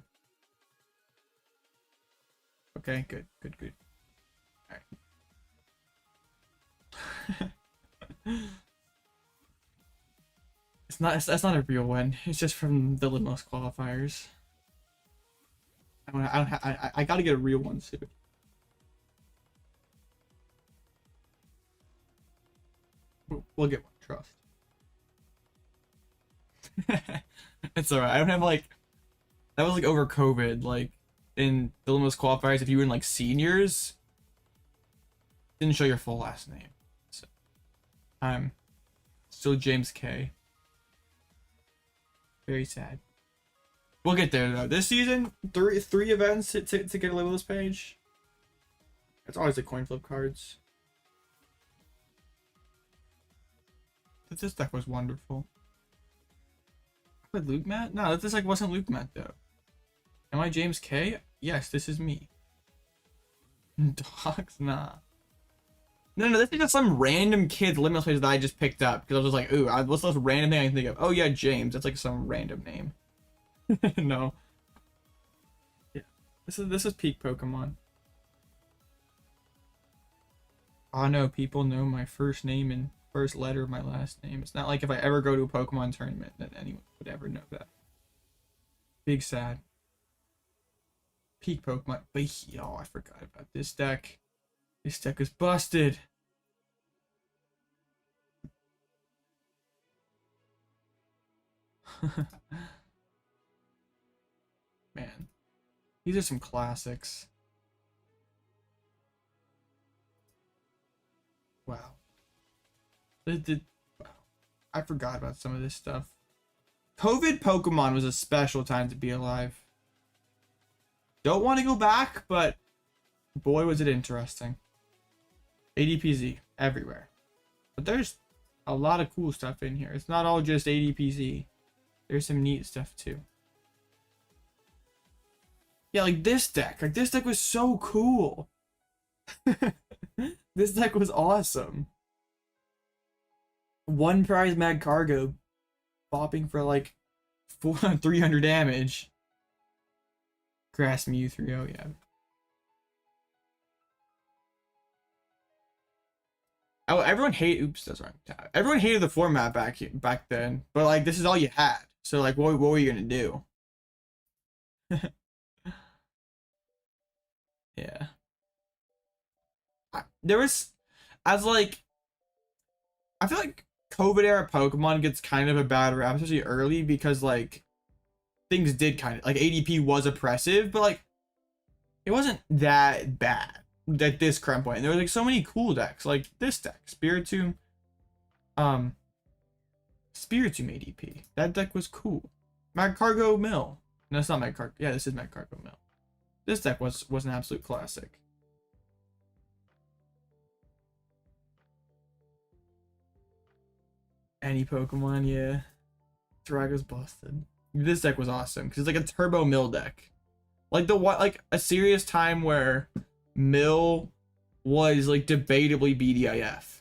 Okay, good. All right. That's not a real one. It's just from the Limitless qualifiers. I gotta get a real one soon. We'll get one. Trust. It's alright. I don't have like, that was like over COVID. Like in the Limitless qualifiers, if you were in like seniors, didn't show your full last name. So I'm still James K. Very sad. We'll get there though. This season, three events to get a Limitless page. It's always the coin flip cards. This deck was wonderful. With Luke Matt? No, this like wasn't Luke Matt though. Am I James K? Yes, this is me. Dogs? Nah. No, this is just some random kid's Limitless page that I just picked up because I was just like, ooh, what's the most random thing I can think of? Oh yeah, James. That's like some random name. No. Yeah. This is peak Pokemon. Oh no, people know my first name and first letter of my last name. It's not like if I ever go to a Pokemon tournament that anyone would ever know that. Big sad. Peak Pokemon. But oh, I forgot about this deck. This deck is busted. Man, these are some classics. Wow. Wow. I forgot about some of this stuff. COVID Pokemon was a special time to be alive. Don't want to go back, but boy was it interesting. ADPZ everywhere. But there's a lot of cool stuff in here. It's not all just ADPZ. There's some neat stuff too. Yeah, like this deck. Like this deck was so cool. This deck was awesome. One prize Mad Cargo bopping for like 300 damage. Grass Mew 3-0, yeah. Oh, everyone oops, that's right. Everyone hated the format back then, but like this is all you had. So like what were you gonna do? Yeah. There was, as like, I feel like COVID era Pokemon gets kind of a bad rap, especially early, because like things did kind of like ADP was oppressive, but like it wasn't that bad at this current point. And there was like so many cool decks, like this deck, Spiritomb ADP. That deck was cool. Magcargo Mill. No, it's not Magcargo. Yeah, this is Magcargo Mill. This deck was an absolute classic. Any Pokemon, yeah. Drago's busted. This deck was awesome because it's like a turbo Mill deck. Like like a serious time where Mill was like debatably BDIF.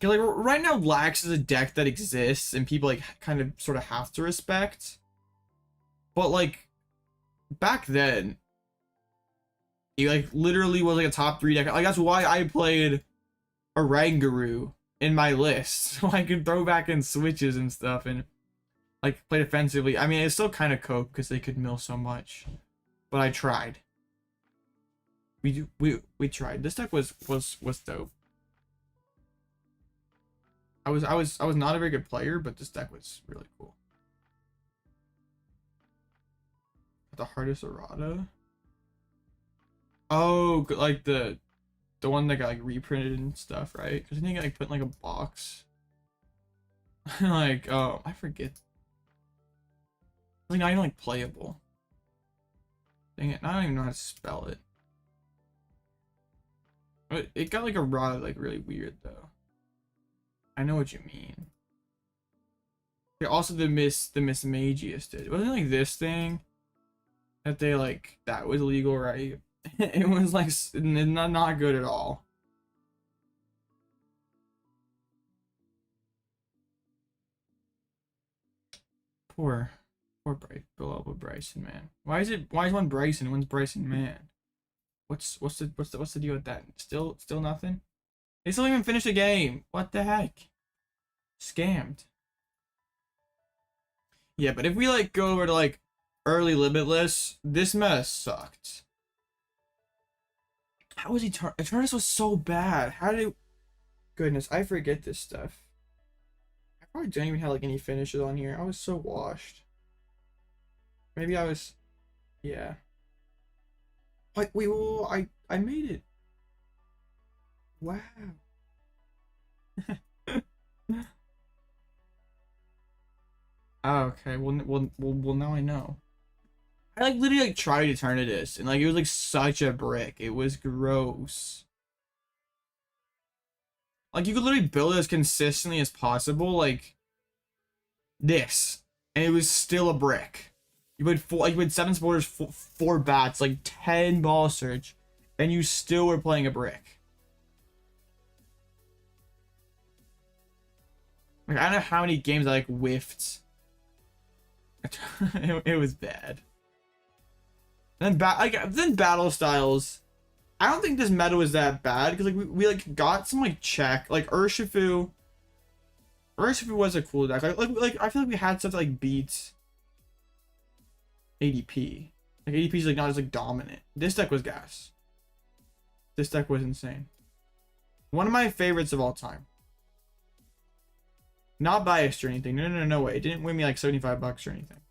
Like right now, Lax is a deck that exists and people like kind of sort of have to respect. But like back then, he like literally was like a top 3 deck. Like that's why I played Oranguru in my list, so I could throw back in switches and stuff and like play defensively. I mean, it's still kind of cope because they could mill so much, but I tried. We tried. This deck was dope. I was not a very good player, but this deck was really cool. The hardest errata. Oh, like the one that got like reprinted and stuff, right? Because I think I like put in like a box. Like, oh, I forget. Like not even like playable. Dang it! I don't even know how to spell it. But it got like a errata like really weird though. I know what you mean. Yeah, also the Miss Magius did. Wasn't it like this thing that they like that was illegal, right? It was like not good at all. Poor beloved Bryson, man. Why is one Bryson? One's Bryson, man. What's the deal with that? Still nothing. They still even finished the game. What the heck? Scammed. Yeah, but if we like go over to like early limitless, this meta sucked. How was Eternus was so bad. How did it... Goodness, I forget this stuff. I probably don't even have like any finishes on here. I was so washed. Maybe I was... Yeah. Wait, I made it. Wow. Okay, well, now I know. I like literally like tried to turn to this, and like it was like such a brick. It was gross. Like you could literally build it as consistently as possible, like this, and it was still a brick. You had 7 supporters, 4 bats, like 10 ball search, and you still were playing a brick. Like I don't know how many games I like whiffed. It was bad. Then battle styles. I don't think this meta was that bad because like we like got some like check like Urshifu. Urshifu was a cool deck. Like I feel like we had stuff that like beats ADP. Like ADP is like not as like dominant. This deck was gas. This deck was insane. One of my favorites of all time. Not biased or anything. No way. It didn't win me like $75 or anything.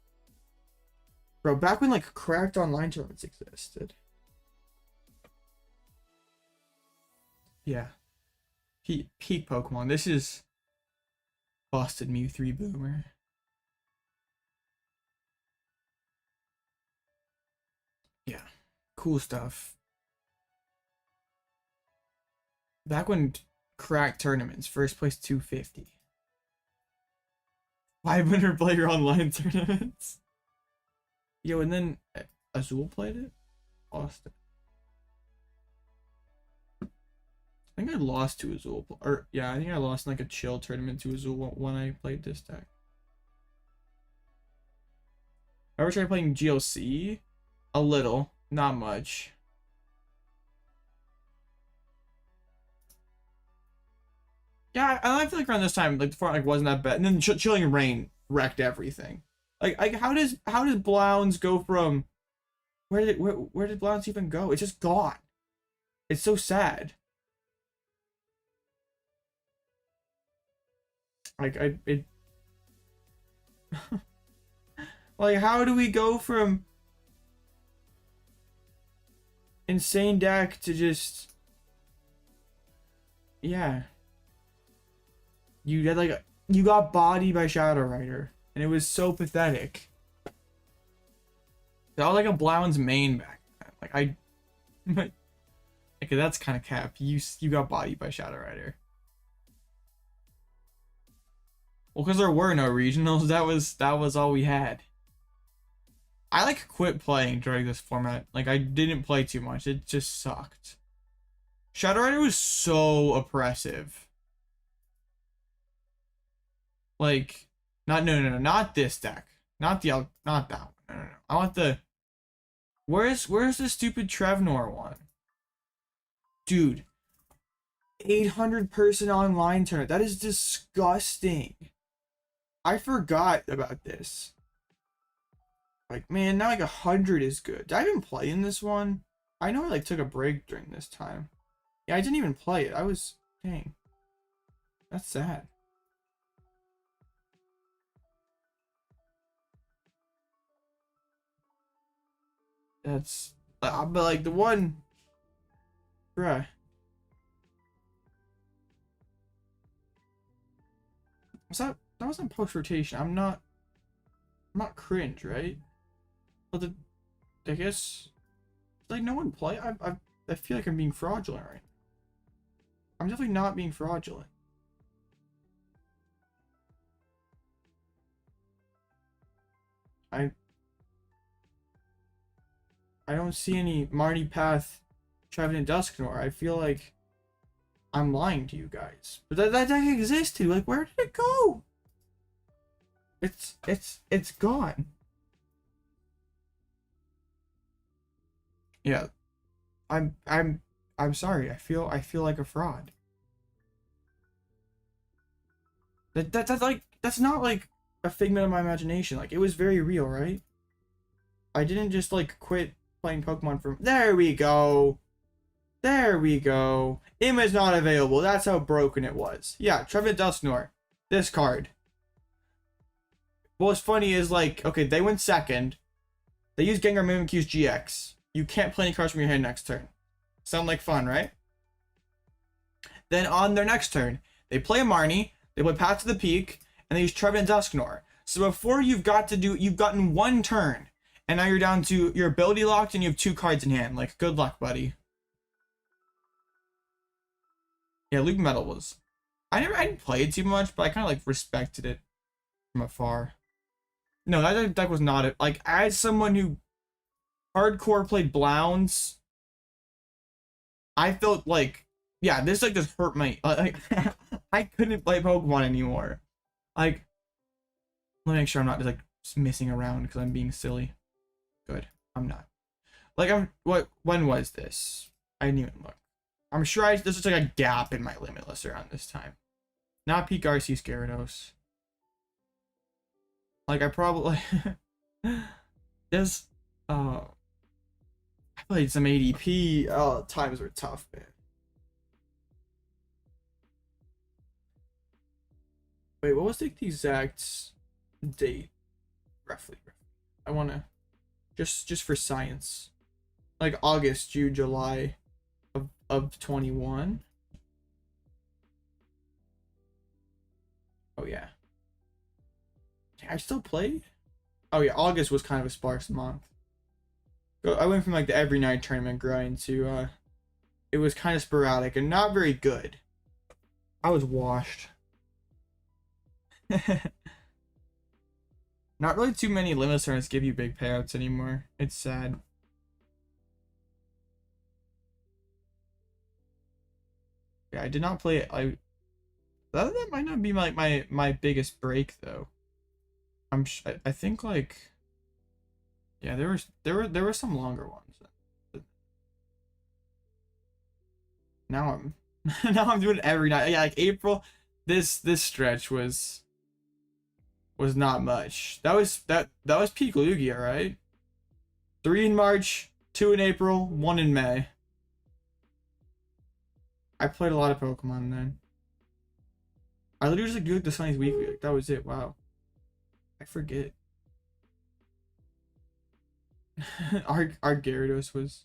Bro, back when like cracked online tournaments existed. Yeah. Peak Pokemon. This is busted Mew 3 Boomer. Yeah. Cool stuff. Back when cracked tournaments, first place 250. 500 player online tournaments. Yo, and then Azul played it? Lost it. I think I lost to Azul. Or, yeah, I think I lost in like a chill tournament to Azul when I played this deck. I ever tried playing GLC? A little. Not much. Yeah, I feel like around this time, like the format like wasn't that bad, and then Chilling Rain wrecked everything. Like how does Blounds go from where did Blounds even go? It's just gone. It's so sad. Like like how do we go from insane deck to just yeah. You had like you got bodied by Shadow Rider, and it was so pathetic. That was like a Blounds main back then. Like okay, that's kind of cap. You got bodied by Shadow Rider. Well, because there were no regionals, that was all we had. I like quit playing during this format. Like I didn't play too much. It just sucked. Shadow Rider was so oppressive. Like, not this deck, not that one. No. I want the. Where's the stupid Trevnor one? Dude, 800 person online tournament. That is disgusting. I forgot about this. Like, man, now like 100 is good. Did I even play in this one? I know I like took a break during this time. Yeah, I didn't even play it. Dang. That's sad. That's, but like the one, bruh. That wasn't post rotation. I'm not cringe, right? But I guess like no one play. I feel like I'm being fraudulent right now. I'm definitely not being fraudulent. I don't see any Marnie Path, Trevenant Dusknoir. I feel like I'm lying to you guys. But that deck existed. Like, where did it go? It's gone. Yeah. I'm sorry. I feel like a fraud. That's like, that's not like a figment of my imagination. Like, it was very real, right? I didn't just like quit playing Pokemon for. There we go. There we go. Image not available. That's how broken it was. Yeah, Trevenant Dusknoir. This card. What's funny is, like, okay, they went second. They used Gengar Mimikyu's GX. You can't play any cards from your hand next turn. Sound like fun, right? Then on their next turn, they play a Marnie, they play Path to the Peak, and they use Trevenant Dusknoir. So before you've gotten one turn, and now you're down to your ability locked and you have 2 cards in hand. Like, good luck, buddy. Yeah, Luke Metal was. I didn't play it too much, but I kind of like respected it from afar. No, that deck was not it. Like, as someone who hardcore played Blounds, I felt like, yeah, this like just hurt my like I couldn't play Pokemon anymore. Like, let me make sure I'm not just like messing around because I'm being silly. Good, I'm not. Like, when was this? I didn't even look. I'm sure this is like a gap in my Limitless around this time. Not Peak Arceus Gyarados. Like, I probably this I played some ADP. Oh, times were tough, man. Wait, what was the exact date? Roughly. I wanna just for science. Like August, June, July of 21. Oh yeah. I still played? Oh yeah, August was kind of a sparse month. I went from like the every night tournament grind to it was kind of sporadic and not very good. I was washed. Not really too many limit tournaments give you big payouts anymore. It's sad. Yeah, I did not play it. That might not be like my biggest break though. I think like, yeah, there were some longer ones. Now I'm now I'm doing it every night. Yeah, like April, this stretch was not much. That was peak Lugia, right? 3 in March, 2 in April, 1 in May. I played a lot of Pokemon then. I literally just like do the Sunny's weekly. Like, that was it. Wow. I forget. our Gyarados was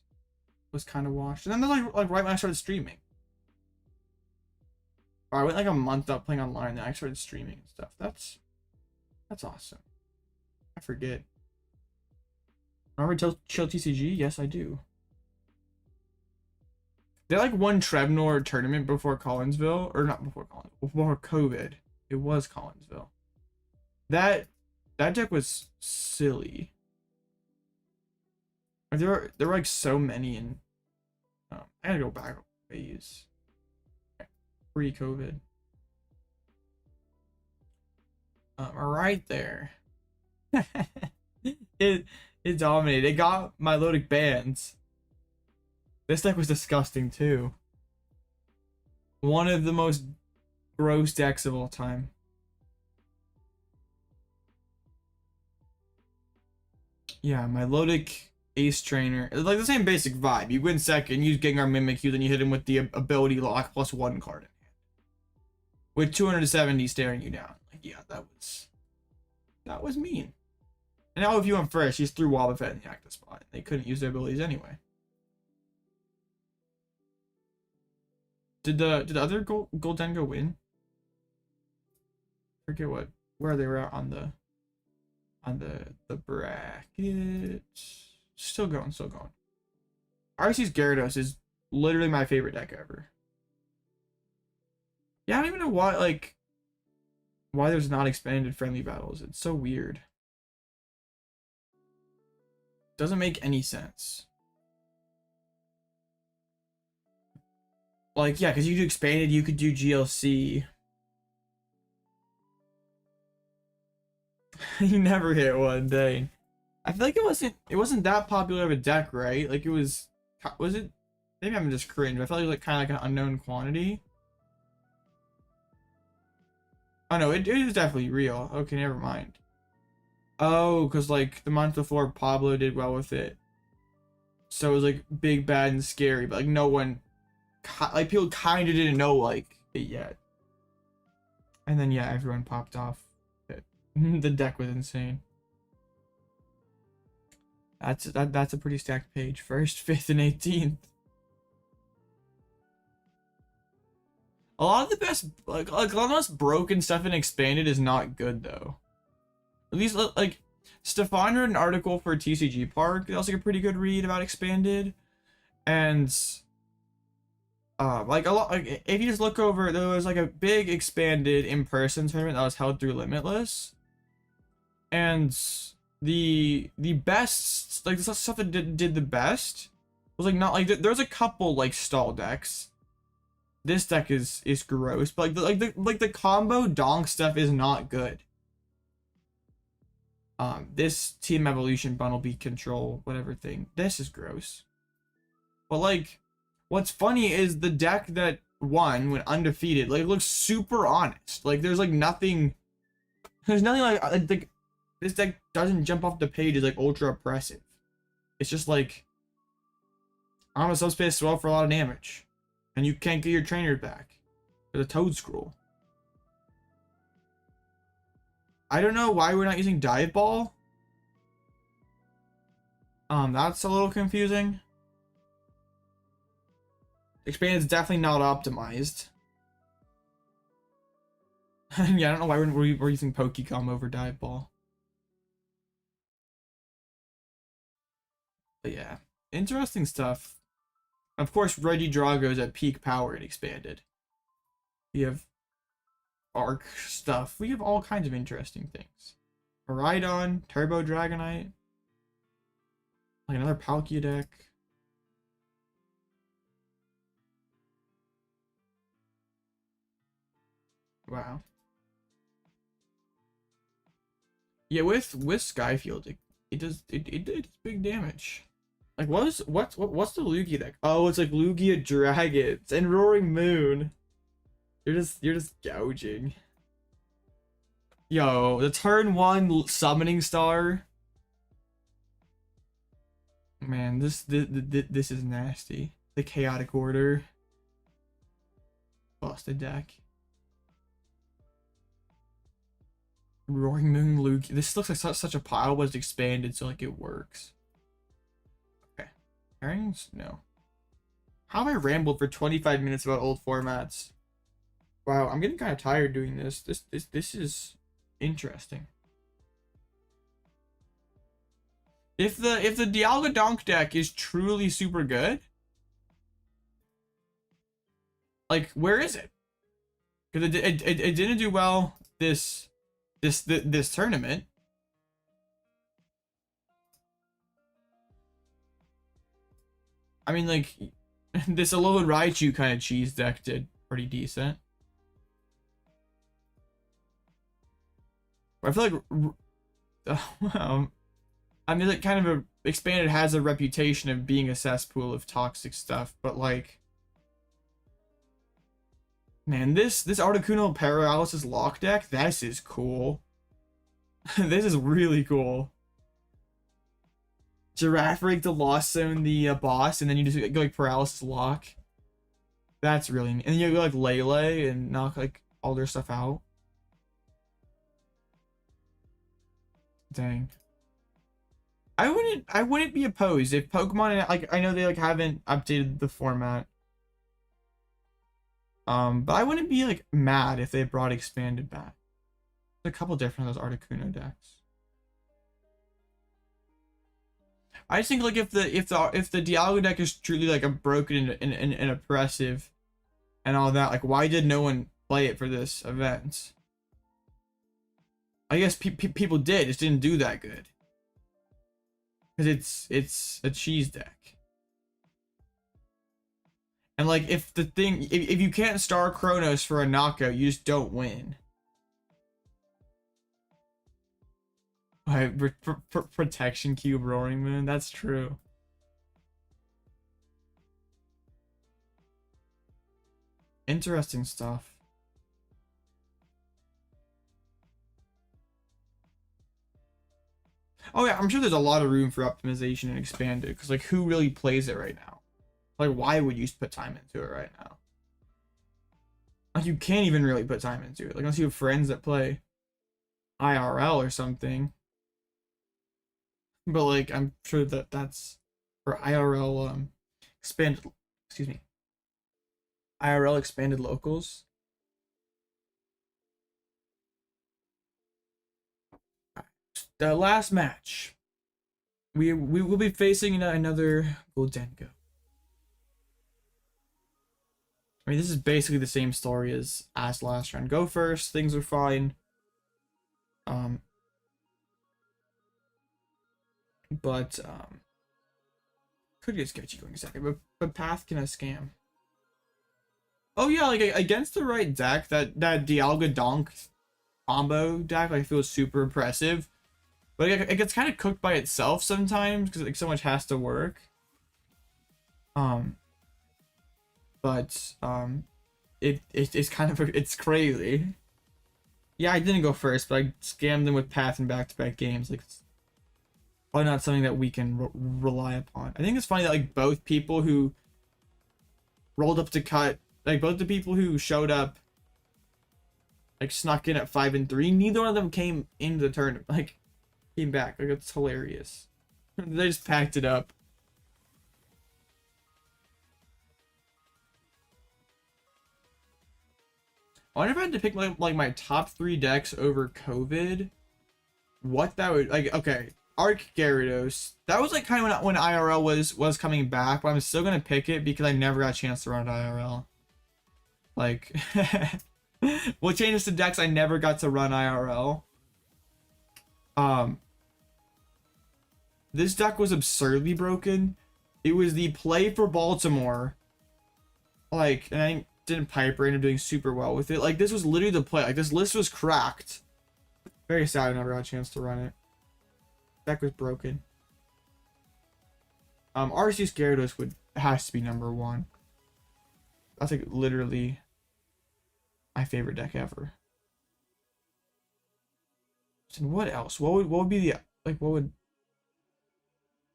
kind of washed, and then like right when I started streaming. Or I went like a month up playing online, then I started streaming and stuff. That's awesome. I forget. Remember Chill TCG? Yes, I do. They like won Trebnor tournament before Collinsville, or not before Collinsville, before COVID. It was Collinsville. That deck was silly. There were like so many, and I gotta go back a ways. Pre-COVID. Right there. it dominated. It got my Milotic bands. This deck was disgusting too. One of the most gross decks of all time. Yeah, my Milotic Ace Trainer. It's like the same basic vibe. You win second, you Gengar Mimikyu, then you hit him with the ability lock plus 1 card in hand. With 270 staring you down. Like, yeah, that was mean. And now if you went first, he's threw Wobbuffet in the active spot. They couldn't use their abilities anyway. Did the other Goldengo win? I forget where they were at on the bracket. Still going. Arceus Gyarados is literally my favorite deck ever. Yeah, I don't even know why there's not expanded friendly battles. It's so weird. Doesn't make any sense. Like, yeah, because you could do expanded, you could do GLC. You never hit one, dang. I feel like it wasn't that popular of a deck, right? Like, it was it? Maybe I'm just cringe. I felt like it was like kind of like an unknown quantity. Oh no, it is definitely real. Okay, never mind. Oh, because like the month before, Pablo did well with it. So it was like big, bad, and scary, but like no one, like people kind of didn't know like it yet. And then yeah, everyone popped off. The deck was insane. That's a pretty stacked page. 1st, 5th, and 18th. A lot of the best, like a lot of the most broken stuff in expanded is not good though. At least like Stefan wrote an article for TCG Park. That was like a pretty good read about expanded, and like a lot. Like if you just look over, there was like a big expanded in-person tournament that was held through Limitless, and the best, like the stuff that did the best was like not like there's a couple like stall decks. This deck is gross, but like the combo donk stuff is not good. This Team Evolution Bundle Beat Control whatever thing, this is gross. But like, what's funny is the deck that won when undefeated, like, it looks super honest. Like there's like nothing, there's nothing like this deck doesn't jump off the page as like ultra oppressive. It's just like, I'm a subspace swell for a lot of damage. And you can't get your trainer back with a Toad Scroll. I don't know why we're not using Dive Ball. That's a little confusing. Expanded is definitely not optimized. Yeah, I don't know why we're using Pokecom over Dive Ball. But yeah, interesting stuff. Of course, Regidrago is at peak power and expanded. We have Arc stuff. We have all kinds of interesting things. Rhydon, Turbo Dragonite. Like another Palkia deck. Wow. Yeah, with Skyfield, it does big damage. Like what's the Lugia deck? Oh, it's like Lugia Dragons and Roaring Moon. You're just gouging. Yo, the turn 1 summoning star. Man, this is nasty. The chaotic order. Busted deck. Roaring Moon Lugia. This looks like such a pile, but it's expanded, so like it works. Pairings? No. How have I rambled for 25 minutes about old formats? Wow, I'm getting kind of tired doing this. This is interesting. If the Dialga Donk deck is truly super good, like where is it? Because it didn't do well this tournament. I mean, like, this Alolan Raichu kind of cheese deck did pretty decent. I feel like, I mean, like, kind of expanded has a reputation of being a cesspool of toxic stuff, but like, man, this Articuno Paralysis lock deck, this is cool. This is really cool. Girafarig to Lost Zone the boss, and then you just go like Paralysis Lock. That's really neat. And then you go like Lele and knock like all their stuff out. Dang. I wouldn't be opposed if Pokemon, like, I know they like haven't updated the format. But I wouldn't be like mad if they brought expanded back. There's a couple different of those Articuno decks. I just think like if the Dialga deck is truly like a broken and oppressive and all that, like why did no one play it for this event? I guess people did, just didn't do that good. because it's a cheese deck. And like if you can't star Chronos for a knockout, you just don't win. Protection Cube Roaring Moon, that's true. Interesting stuff. Oh yeah, I'm sure there's a lot of room for optimization and expanded, because like who really plays it right now? Like why would you put time into it right now? Like you can't even really put time into it, like unless you have friends that play IRL or something. But like I'm sure that's for IRL expanded, excuse me, IRL expanded locals. The last match, we will be facing another Goldengo. I mean, this is basically the same story as last round. Go first, things are fine. But could get sketchy going a second, but Path can scam. Oh yeah, like against the right deck, that Dialga Donk combo deck like feels super impressive. But it gets kind of cooked by itself sometimes because like so much has to work. But it's kind of it's crazy. Yeah, I didn't go first, but I scammed them with Path in back-to-back games. Like it's probably not something that we can rely upon. I think it's funny that like both people who rolled up to cut, like both the people who showed up, like snuck in at 5 and 3, neither one of them came into the tournament. Like came back. Like it's hilarious. They just packed it up. I wonder if I had to pick like my top 3 decks over COVID, what that would like. Okay, Arc Gyarados. That was like kind of when IRL was coming back, but I'm still gonna pick it because I never got a chance to run IRL. Like, what changes to decks I never got to run IRL? This deck was absurdly broken. It was the play for Baltimore. Like, and I didn't Piper, ended up doing super well with it. Like, this was literally the play. Like, this list was cracked. Very sad I never got a chance to run it. Deck was broken. Arceus Gyarados has to be number 1. That's like literally my favorite deck ever. And what else? What would be the like? What would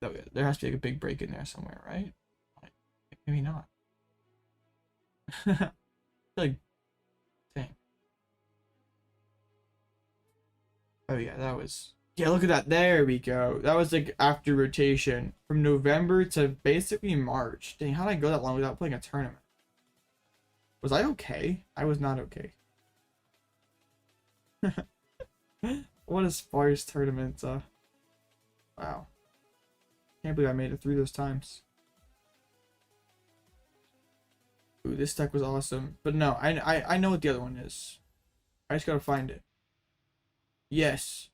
there has to be like a big break in there somewhere, right? Maybe not. Like, dang. Oh yeah, that was. Yeah, look at that. There we go. That was like after rotation from November to basically March. Dang, how did I go that long without playing a tournament? Was I okay? I was not okay. What a sparse tournament. Wow. Can't believe I made it through those times. Ooh, this deck was awesome. But no, I know what the other one is. I just gotta find it. Yes.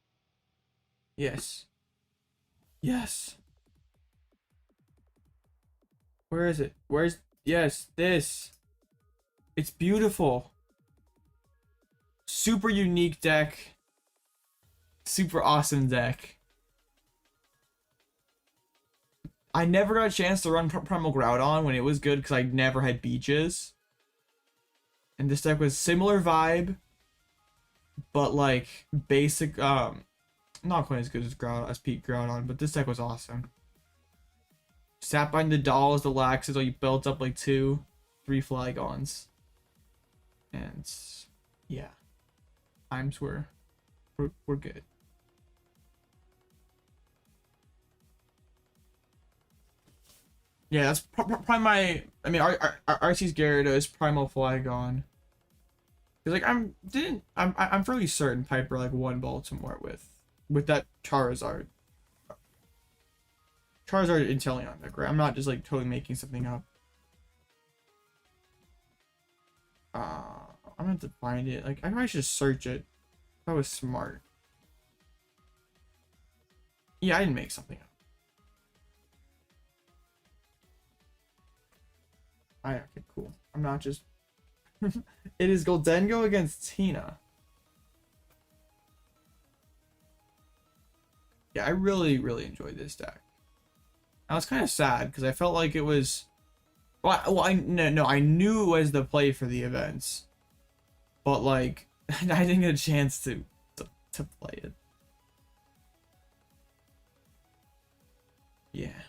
Yes. Yes. Where is it? Where's... Yes, this. It's beautiful. Super unique deck. Super awesome deck. I never got a chance to run Primal Groudon when it was good because I never had beaches. And this deck was similar vibe, but like basic, not quite as good as Peak Groudon, but this deck was awesome. Sapine the Dolls, the Laxes, you built up like 2-3 Flygons. And yeah, times were good. Yeah, that's probably my. I mean, Arceus Gyarados, Primal Flygon. Cause like I'm fairly certain Piper like won Baltimore with that Charizard Inteleon deck, right? I'm not just like totally making something up. I'm gonna have to find it. Like I probably should search it. If I was smart. Yeah, I didn't make something up. I'm not just. It is Goldengo against Tina. Yeah, I really enjoyed this deck. I was kind of sad because I felt like it was. Well, I knew it was the play for the events, but like I didn't get a chance to play it. Yeah,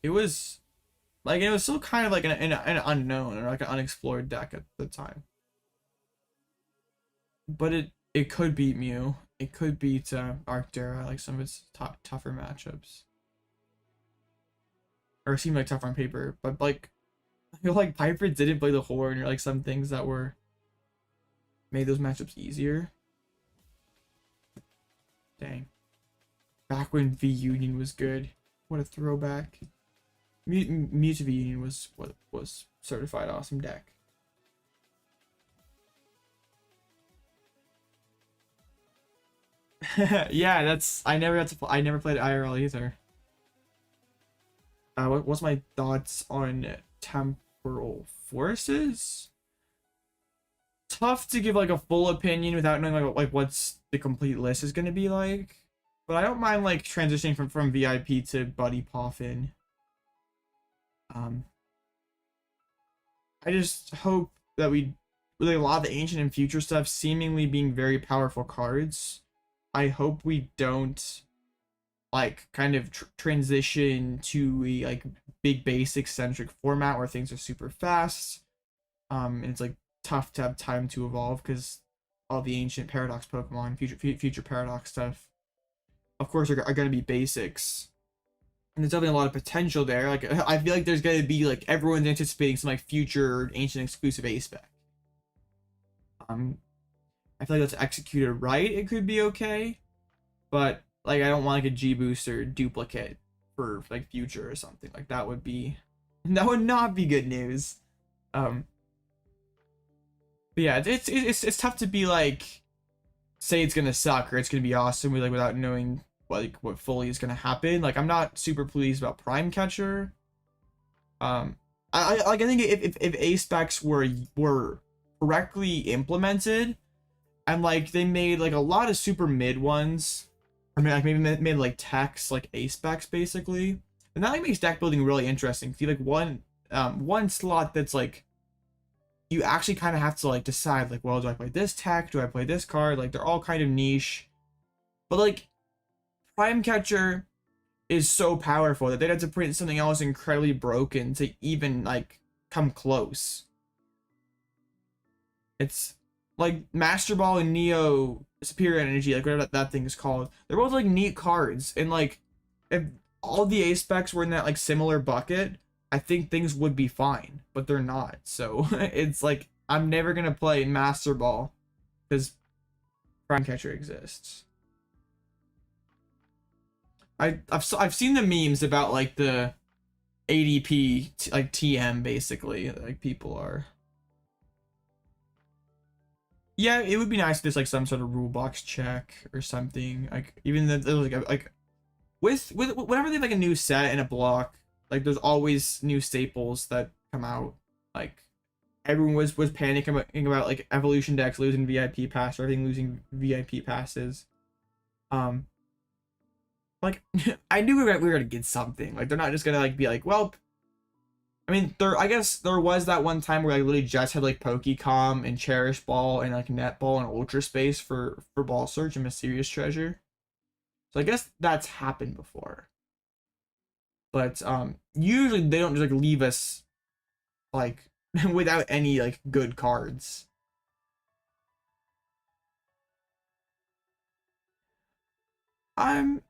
it was like it was still kind of like an unknown or like an unexplored deck at the time. But it could beat Mew. It could beat Arctera, like some of its tougher matchups. Or seem like tough on paper, but like I feel like Piper didn't play the horn or like some things that were made those matchups easier. Dang. Back when V Union was good. What a throwback. Mew to V Union was what was certified awesome deck. Yeah, that's I never played IRL either. What's my thoughts on temporal forces? Tough to give like a full opinion without knowing like what's the complete list is gonna be like. But I don't mind like transitioning from VIP to Buddy Poffin. I just hope that we really a lot of the ancient and future stuff seemingly being very powerful cards. I hope we don't like kind of transition to a like big basic centric format where things are super fast. And it's like tough to have time to evolve because all the ancient paradox Pokemon, future paradox stuff, of course, are going to be basics. And there's definitely a lot of potential there. Like I feel like there's going to be like everyone's anticipating some like future ancient exclusive ace spec. I feel like that's executed right. It could be okay, but like I don't want like a G booster duplicate for like future or something like that would not be good news. But yeah, it's tough to be like say it's gonna suck or it's gonna be awesome without knowing what fully is gonna happen. Like I'm not super pleased about Prime Catcher. I think if ace specs were correctly implemented and like they made like a lot of super mid ones. I mean, like maybe made like text like ace specs basically, and that like makes deck building really interesting. See, like one slot that's like you actually kind of have to like decide like, well, do I play this tech? Do I play this card? Like they're all kind of niche, but like Prime Catcher is so powerful that they'd have to print something else incredibly broken to even like come close. It's like Master Ball and Neo Superior Energy, like whatever that thing is called. They're both like neat cards, and like if all the ace specs were in that like similar bucket, I think things would be fine, but they're not. So it's like I'm never gonna play Master Ball because Prime Catcher exists. I've seen the memes about like the ADP like TM basically, like people are. Yeah, it would be nice if there's like some sort of rule box check or something. Like even that like with whenever they have like a new set and a block, like there's always new staples that come out. Like everyone was panicking about like evolution decks losing VIP pass or everything losing VIP passes. Like I knew we were gonna get something. Like they're not just gonna like be like, well, I mean, I guess there was that one time where I literally just had like Pokecom and Cherish Ball and like Netball and Ultra Space for Ball Search and Mysterious Treasure. So I guess that's happened before. But usually they don't just like leave us like without any like good cards. I'm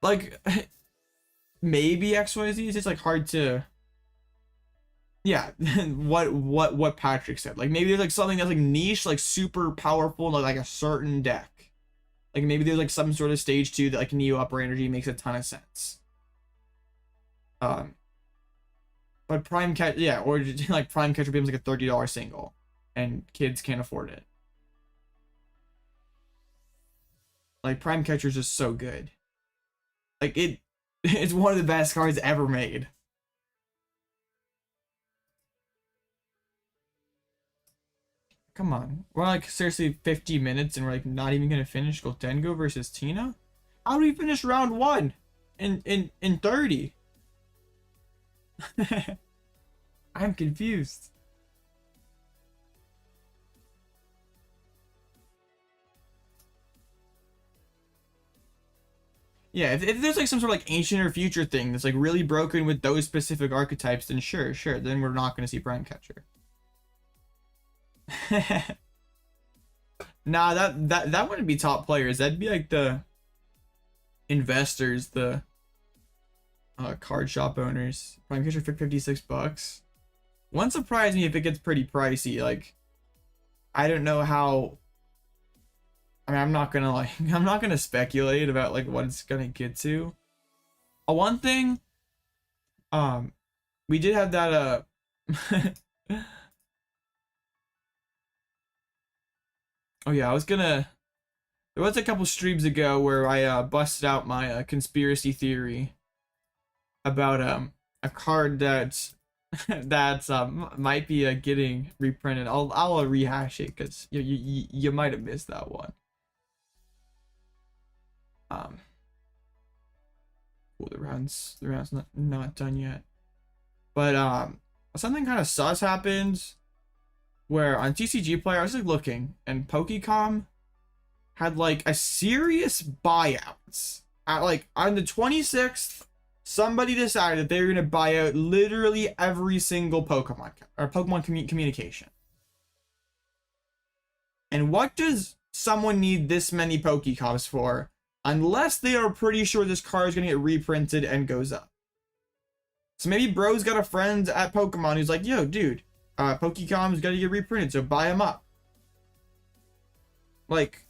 like maybe XYZ. It's just like hard to. Yeah, what Patrick said. Like maybe there's like something that's like niche, like super powerful, like a certain deck. Like maybe there's like some sort of stage 2 that like Neo Upper Energy makes a ton of sense. But Prime Catcher, yeah, or like Prime Catcher becomes like a $30 single, and kids can't afford it. Like Prime Catcher is just so good. Like it's one of the best cards ever made. Come on. We're like seriously 50 minutes and we're like not even gonna finish Goldengo versus Tina? How do we finish round 1 in 30? I'm confused. Yeah, if there's like some sort of like ancient or future thing that's like really broken with those specific archetypes, then sure, then we're not gonna see Prime Catcher. Nah, that wouldn't be top players. That'd be like the investors, the card shop owners. Prime Catcher for $56. Wouldn't surprise me if it gets pretty pricey. Like, I don't know how. I mean, I'm not gonna speculate about like what it's gonna get to. One thing, we did have that oh yeah, there was a couple streams ago where I busted out my conspiracy theory about a card that's might be getting reprinted. I'll rehash it because you might have missed that one. Well, the round's not done yet, but something kind of sus happened where on TCG Player I was like looking and Pokecom had like a serious buyouts at like on the 26th. Somebody decided that they were gonna buy out literally every single Pokemon or Pokemon communication. And what does someone need this many Pokecoms for? Unless they are pretty sure this card is gonna get reprinted and goes up. So maybe bro's got a friend at Pokemon who's like, yo, dude, Pokecom's gotta get reprinted, so buy them up. Like,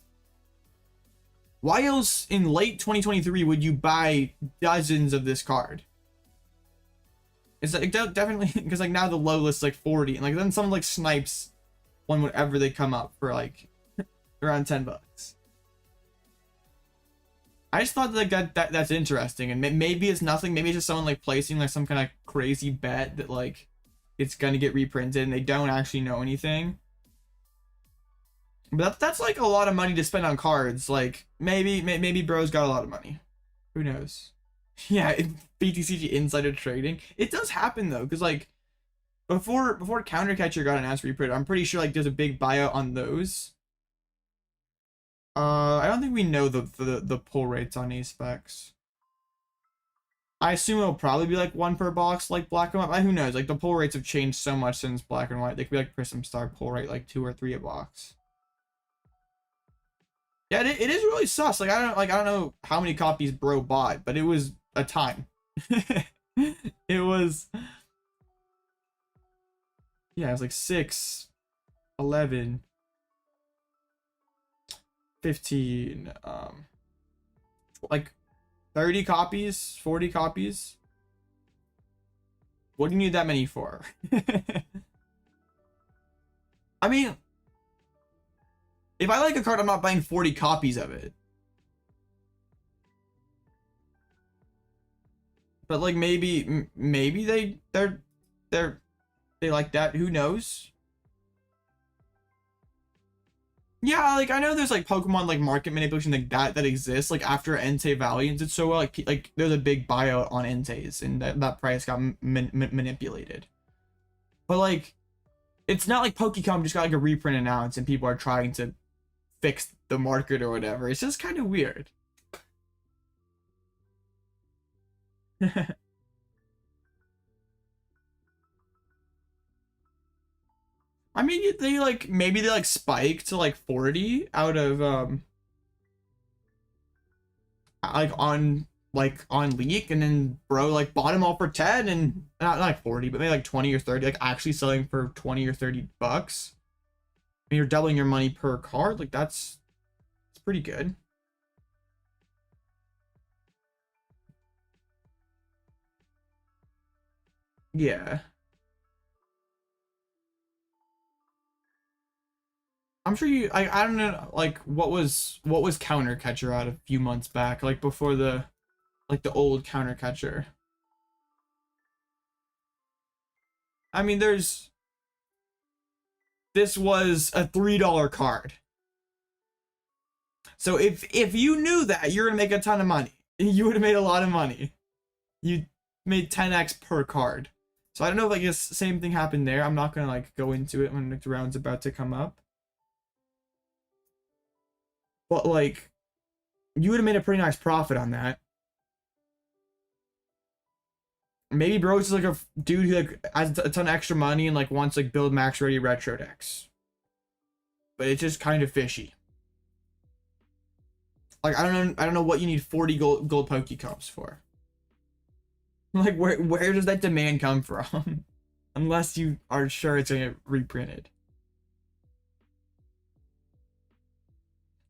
why else in late 2023 would you buy dozens of this card? It's like definitely because like now the low list's like 40, and like then someone like snipes one whenever they come up for like around $10. I just thought like that's interesting, and maybe it's nothing. Maybe it's just someone like placing like some kind of crazy bet that like it's gonna get reprinted, and they don't actually know anything. But that's like a lot of money to spend on cards. Like maybe bro's got a lot of money. Who knows? Yeah, BTCG insider trading. It does happen though, because like before Countercatcher got an ass reprint, I'm pretty sure like there's a big buyout on those. I don't think we know the pull rates on these specs. I assume it'll probably be like 1 per box, like black and white. Who knows? Like the pull rates have changed so much since black and white. They could be like Prism Star pull rate like 2 or 3 a box. Yeah, it is really sus. Like I don't know how many copies bro bought, but it was a time. It was, yeah, it was like 6, 11, 15, like 30 copies, 40 copies. What do you need that many for? I mean, if I like a card, I'm not buying 40 copies of it. But like maybe they like that. Who knows? Yeah, like I know there's like Pokemon like market manipulation like that exists. Like after Entei Valiant did so well, like there's a big buyout on Entei's, and that price got manipulated. But like, it's not like Pokemon just got like a reprint announced and people are trying to fix the market or whatever. It's just kind of weird. I mean, they like maybe they like spike to like 40 out of like on leak, and then bro like bought them all for 10, and not like 40, but maybe like 20 or 30, like actually selling for 20 or 30 bucks. I mean, you're doubling your money per card. Like it's pretty good. Yeah. I'm sure you I don't know like what was Counter Catcher out a few months back, like before the old Counter Catcher. I mean, there's this was a $3 card. So if you knew that, you're gonna make a ton of money. You would have made a lot of money. You made 10x per card. So I don't know if like this same thing happened there. I'm not gonna like go into it when the round's about to come up. But like, you would have made a pretty nice profit on that. Maybe bro's like a dude who like has a ton of extra money and like wants like build max ready retro decks. But it's just kind of fishy. Like I don't know what you need 40 gold Pokecops for. Like where does that demand come from? Unless you are sure it's gonna get reprinted.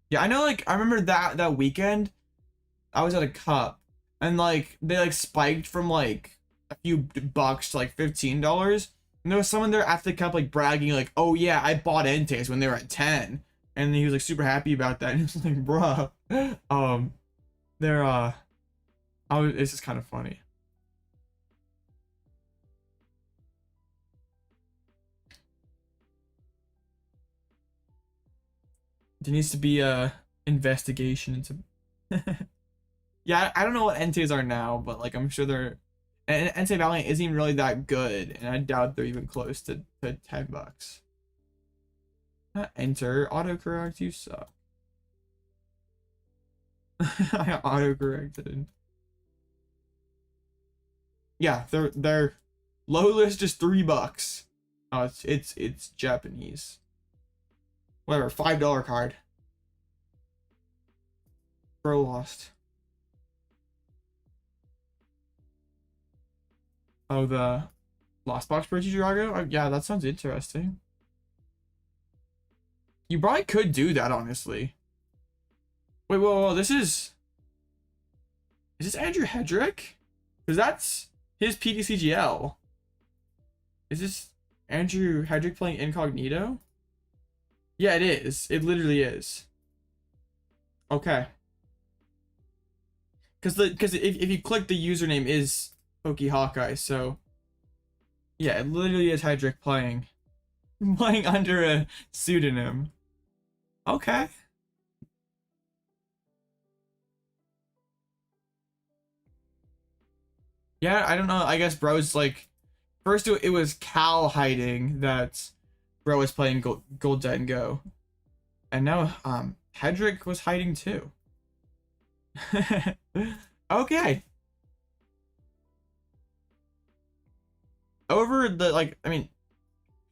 Yeah, I know, like I remember that weekend I was at a cup and like they like spiked from like a few bucks to like $15. And there was someone there at the cup like bragging like, oh yeah, I bought Entei's when they were at 10. And he was like super happy about that. And he was like, bruh, it's just kind of funny. There needs to be a investigation into yeah, I don't know what Entei's are now, but like I'm sure they're, and Entei Valiant isn't even really that good, and I doubt they're even close to $10. Not enter autocorrect, you suck. I autocorrected. Yeah, their low list is $3. Oh, it's Japanese. Whatever, $5 card. Bro lost. Oh, the Lost Box Regidrago? Oh, yeah, that sounds interesting. You probably could do that, honestly. Wait, whoa, this is this Andrew Hedrick? Because that's his PTCGL. Is this Andrew Hedrick playing Incognito? Yeah, it is. It literally is. Okay. Because if you click, the username is Pokey Hawkeye, so yeah, it literally is Hedrick playing under a pseudonym. Okay. Yeah, I don't know. I guess bro's like, first it was Cal hiding that bro was playing Gold Dead Go, and now Hedrick was hiding too. Okay. Over the like, I mean,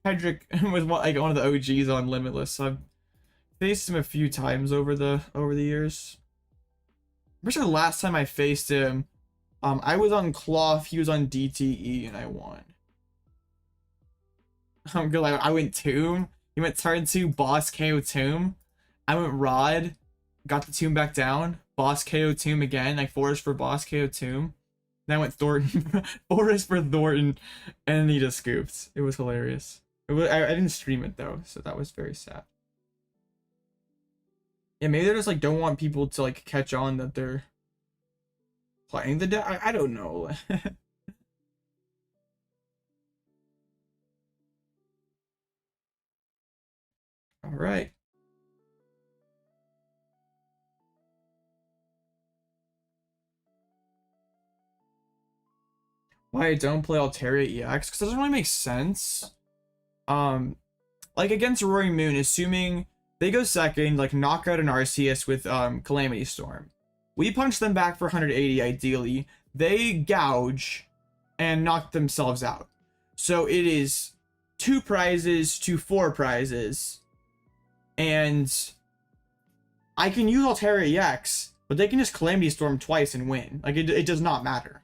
Hedrick was like one of the OGs on Limitless. So I've faced him a few times over the years. I'm pretty sure the last time I faced him, I was on Cloth, he was on DTE, and I won. I'm good. Like I went Tomb. He went turn 2, boss KO Tomb. I went Rod, got the Tomb back down, boss KO Tomb again, like Forest for boss KO Tomb. Then I went Thornton, Forest for Thornton, and he just scooped. It was hilarious. I didn't stream it though, so that was very sad. Yeah, maybe they just like don't want people to like catch on that they're playing the deck. I don't know. All right. Why I don't play Altaria EX? Because it doesn't really make sense. Like against Roaring Moon, assuming they go second, like knock out an Arceus with Calamity Storm. We punch them back for 180 ideally. They gouge and knock themselves out. So it is 2 prizes to 4 prizes. And I can use Altaria EX, but they can just Calamity Storm twice and win. Like it does not matter.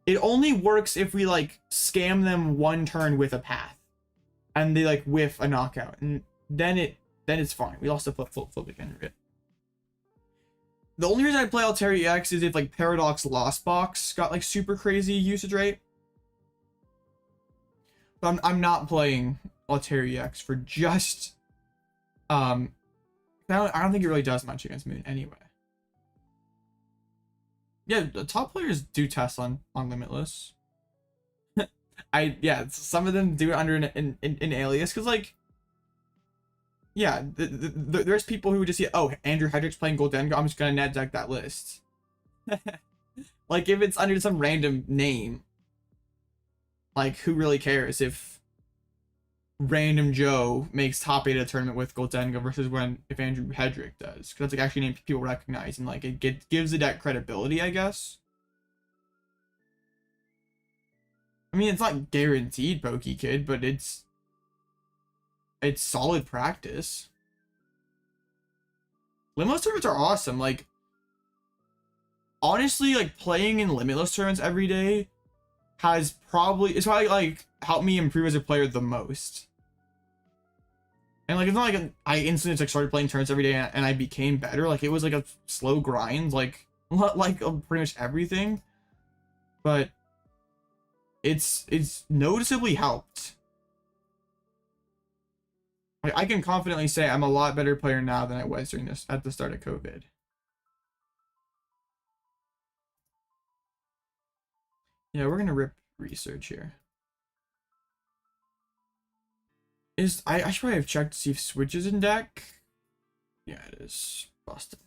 It only works if we like scam them one turn with a path, and they like whiff a knockout, and then it's fine. We lost the flip again. The only reason I play Altaria EX is if like Paradox Lost Box got like super crazy usage rate. But I'm not playing Altaria EX for just I don't think it really does much against Moon anyway. Yeah, the top players do test on Limitless. Yeah, some of them do it under an alias, because like Yeah, there's people who just see, oh, Andrew Hedrick's playing Goldengo, I'm just gonna net deck that list. Like, if it's under some random name, like, who really cares if random Joe makes top 8 at a tournament with Goldengo versus if Andrew Hedrick does? Because that's like actually names people recognize, and like it gives the deck credibility, I guess. I mean, it's not guaranteed, Pokey Kid, but it's solid practice. Limitless tournaments are awesome. Like, honestly, like playing in limitless tournaments every day it's probably like helped me improve as a player the most. And like, it's not like I instantly like started playing tournaments every day and I became better. Like, it was like a slow grind, like pretty much everything. But it's noticeably helped. Like, I can confidently say I'm a lot better player now than I was at the start of COVID. Yeah, we're gonna rip research here. I should probably have checked to see if Switch is in deck. Yeah, it is. Busted.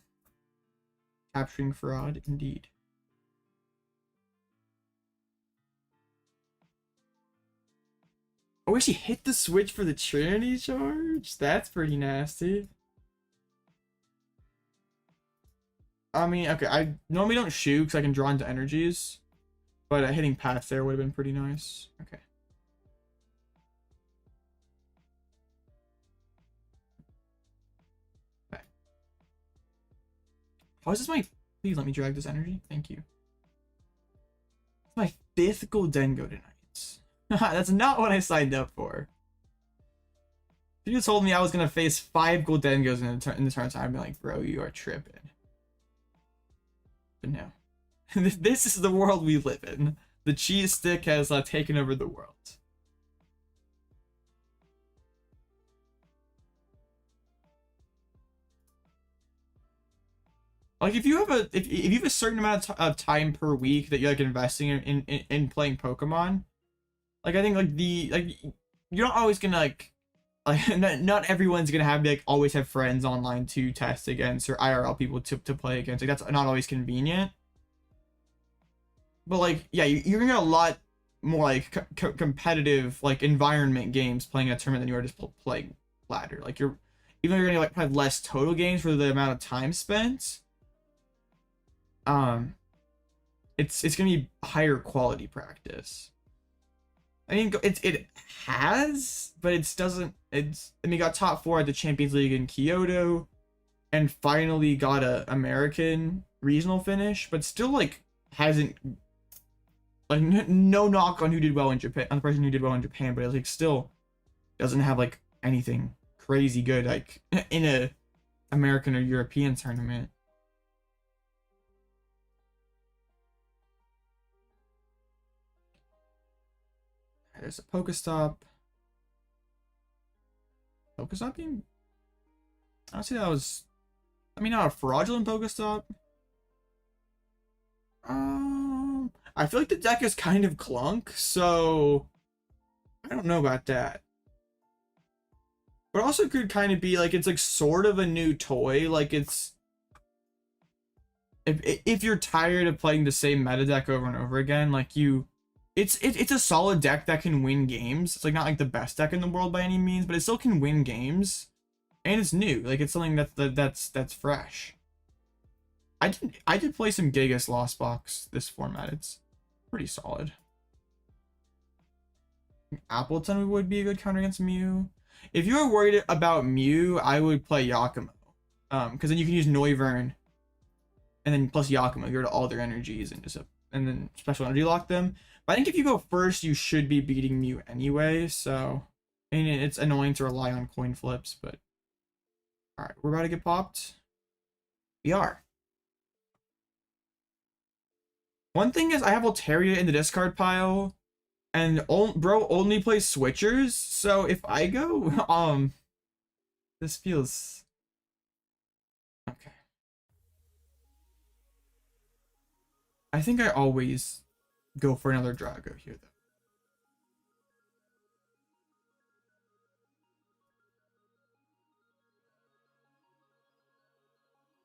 Capturing fraud, indeed. Oh, she hit the Switch for the Trinity charge? That's pretty nasty. I mean, okay, I normally don't shoot because I can draw into energies. But hitting past there would have been pretty nice. Okay. Okay. How is this my... Please let me drag this energy. Thank you. It's my 5th Goldengo tonight. That's not what I signed up for. If you told me I was going to face 5 Goldengos in the tournament, I'd be like, bro, you are tripping. But no. This is the world we live in. The cheese stick has taken over the world. Like, if you have a certain amount of time per week that you're like investing in playing Pokemon, like, I think you're not always gonna like not everyone's gonna always have friends online to test against or IRL people to play against. Like, that's not always convenient. But like, yeah, you're gonna get a lot more like competitive like environment games playing in a tournament than you are just playing ladder. Like, even though you're gonna have less total games for the amount of time spent, it's gonna be higher quality practice. I mean, it has, but it doesn't. I mean, got top 4 at the Champions League in Kyoto, and finally got a American regional finish, but still like hasn't. Like, no knock on who did well in Japan, on the person who did well in Japan, but it like still doesn't have like anything crazy good like in a American or European tournament. There's a Pokestop. Pokestop being... Honestly, that was... I mean, not a fraudulent Pokestop. I feel like the deck is kind of clunk, so... I don't know about that. But also could kind of be, like, it's, like, sort of a new toy. Like, it's... If you're tired of playing the same meta deck over and over again, like, it's a solid deck that can win games. It's like not like the best deck in the world by any means, but it still can win games, and it's new. Like, it's something that's fresh. I did play some Gigas Lost Box this format. It's pretty solid. Appleton would be a good counter against Mew. If you were worried about Mew, I would play Yakumo, because then you can use Noivern, and then plus Yakumo, get rid of all their energies and then special energy lock them. But I think if you go first, you should be beating Mew anyway, so... I mean, it's annoying to rely on coin flips, but... Alright, we're about to get popped. We are. One thing is, I have Altaria in the discard pile, and bro only plays switchers, so if I go, this feels... Okay. I think I always go for another Drago here, though.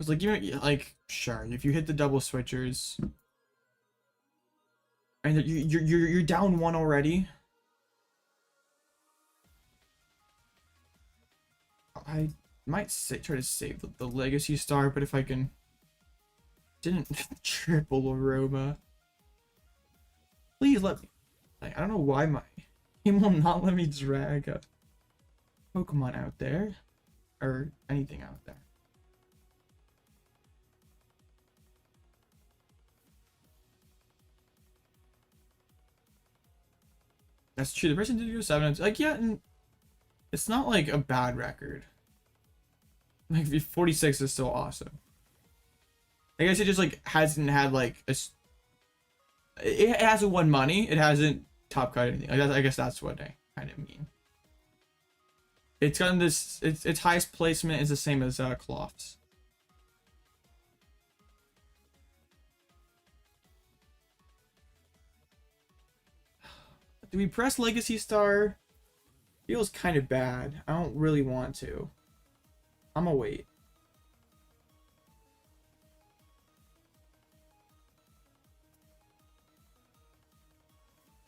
It's like, like, sure, if you hit the double switchers, and you're down one already. I might try to save the Legacy Star, but if I can, didn't triple Aroma. Please let me. Like, I don't know why my game will not let me drag a Pokemon out there, or anything out there. That's true. The person did go 7. Like, yeah, and it's not like a bad record. Like 46 is still awesome. I guess it just like hasn't had like it hasn't won money. It hasn't top cut anything. I guess that's what I kind of mean. It's gotten this. Its highest placement is the same as Cloth's. Do we press Legacy Star? Feels kind of bad. I don't really want to. I'm gonna wait.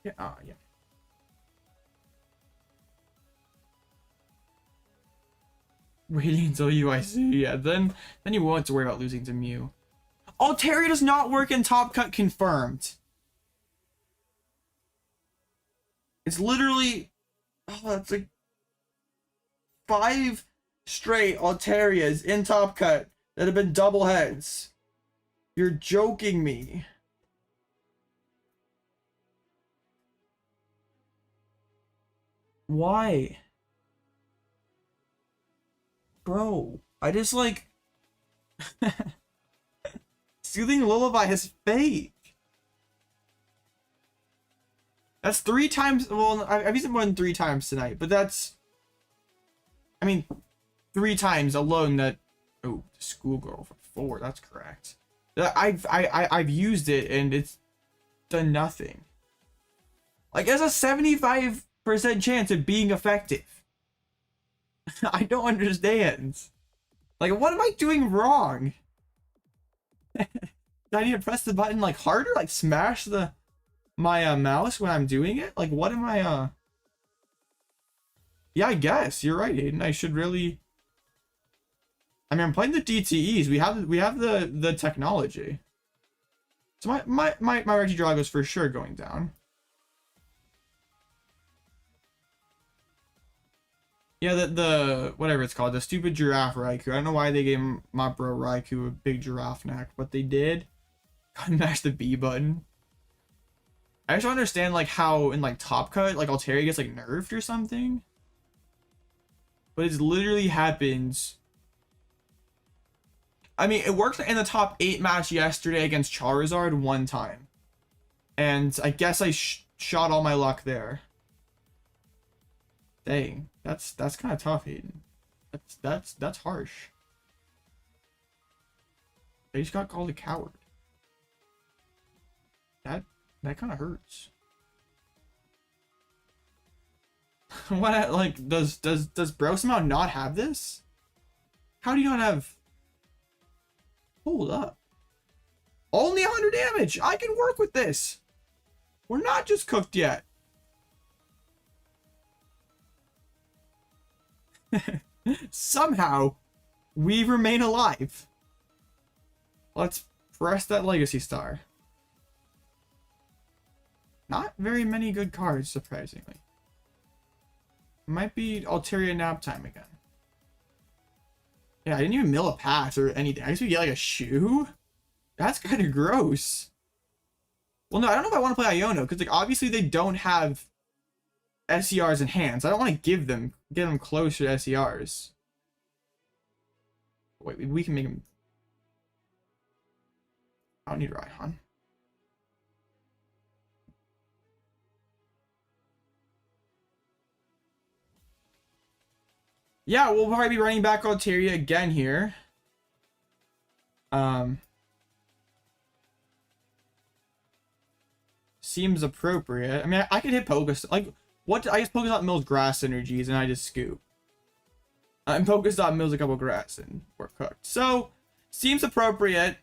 Yeah, yeah. Waiting until UIC, yeah. Then you won't have to worry about losing to Mew. Altaria does not work in Top Cut confirmed. It's literally, it's like 5 straight Altarias in Top Cut that have been double heads. You're joking me. Why? Bro, I just like Soothing Lullaby is fake. That's 3 times. Well, I've used it more than 3 times tonight, but that's, I mean, 3 times alone. That, oh, Schoolgirl for 4. That's correct. I've used it and it's done nothing. Like, there's a 75% chance of being effective. I don't understand. Like, what am I doing wrong? Do I need to press the button like harder? Like smash my mouse when I'm doing it? Like, what am I Yeah, I guess you're right, Aiden. I should really, I mean, I'm playing the DTEs. We have the technology. So my Regidrago is for sure going down. Yeah, the whatever it's called, the stupid giraffe Raikou. I don't know why they gave my bro Raikou a big giraffe neck, but they did. Gotta mash the B button. I just don't understand like how in like Top Cut, like Altaria gets like nerfed or something. But it literally happens. I mean, it worked in the top 8 match yesterday against Charizard 1 time. And I guess I shot all my luck there. Dang, that's kind of tough, Aiden. That's harsh. I just got called a coward. That kind of hurts. What, like, does bro somehow not have this? How do you not have? Hold up. Only 100 damage. I can work with this. We're not just cooked yet. Somehow, we remain alive. Let's press that Legacy Star. Not very many good cards, surprisingly. Might be Altaria nap time again. Yeah, I didn't even mill a pass or anything. I guess we get like a shoe? That's kind of gross. Well, no, I don't know if I want to play Iono, because like obviously they don't have SERs in hands. I don't want to get them closer to SERs. Wait, we can make them. I don't need Raihan. Yeah, we'll probably be running back Altaria again here. Seems appropriate. I mean, I could hit Pokestop. Like, what? I guess Pokestop mills grass energies, and I just scoop. And Pokestop mills a couple grass, and we're cooked. So Seems appropriate.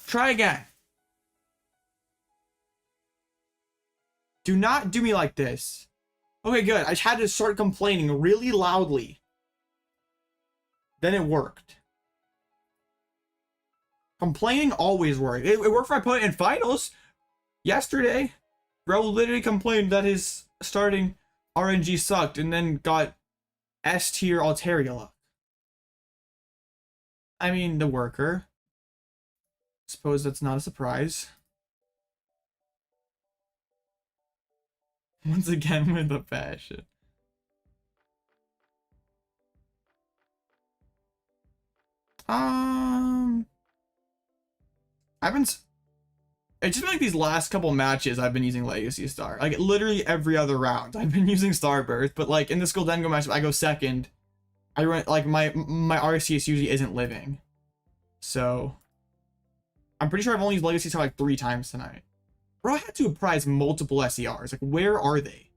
Try again. Do not do me like this. Okay, good. I just had to start complaining really loudly. Then it worked. Complaining always works. It worked for my opponent in finals. Yesterday, bro literally complained that his starting RNG sucked and then got S tier Altaria luck. I mean, the worker. Suppose that's not a surprise. Once again with the passion. I've been. It's just been like these last couple matches I've been using Legacy Star. Like literally every other round I've been using Starburst, but like in this Goldengo match I go second. I run like my Arceus usually isn't living. So I'm pretty sure I've only used Legacy Star like 3 times tonight. Bro, I had to prize multiple SERs. Like where are they?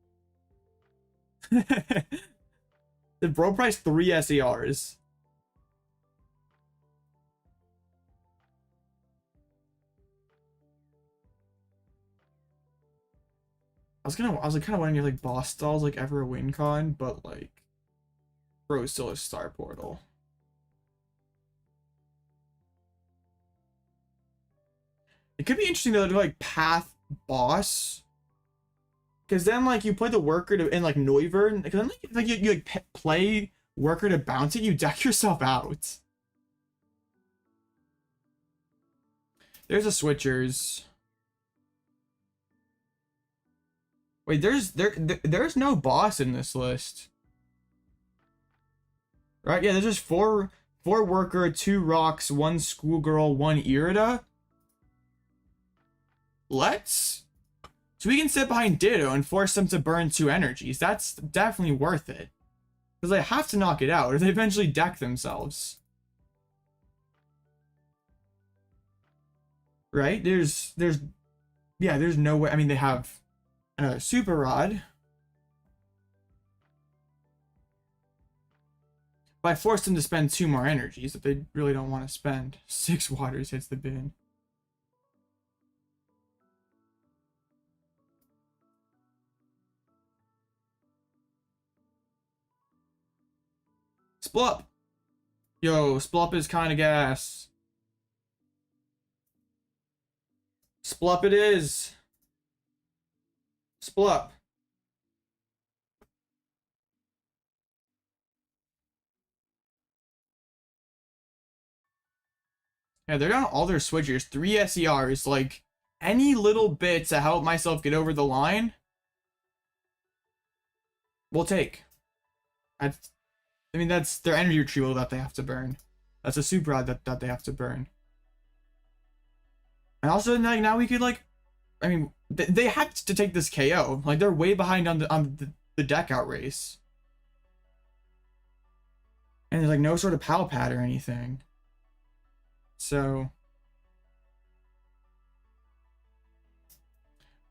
Did bro prize 3 SERs? I was like kind of wondering if like boss stalls like ever a win con, but like bro is still a star portal. It could be interesting though to do like path boss, because then like you play the worker to in like Noivern, because then like you like play worker to bounce it, you deck yourself out. There's a switchers. Wait, there's no boss in this list. Right? Yeah, there's just 4 worker, 2 rocks, 1 schoolgirl, 1 Irida. So we can sit behind Ditto and force them to burn 2 energies. That's definitely worth it. Because they have to knock it out or they eventually deck themselves. Right? There's no way. I mean, they have another super rod. But I forced them to spend 2 more energies that they really don't want to spend. 6 waters hits the bin. Splup! Yo, Splup is kind of gas. Splup it is. Splup. Yeah, they're down all their switchers. 3 SERs. Like, any little bit to help myself get over the line, we'll take. I mean, that's their energy retrieval that they have to burn. That's a super rod that they have to burn. And also, like, now we could, like, I mean, they had to take this KO. Like, they're way behind on the deck out race. And there's, like, no sort of PAL pad or anything. So...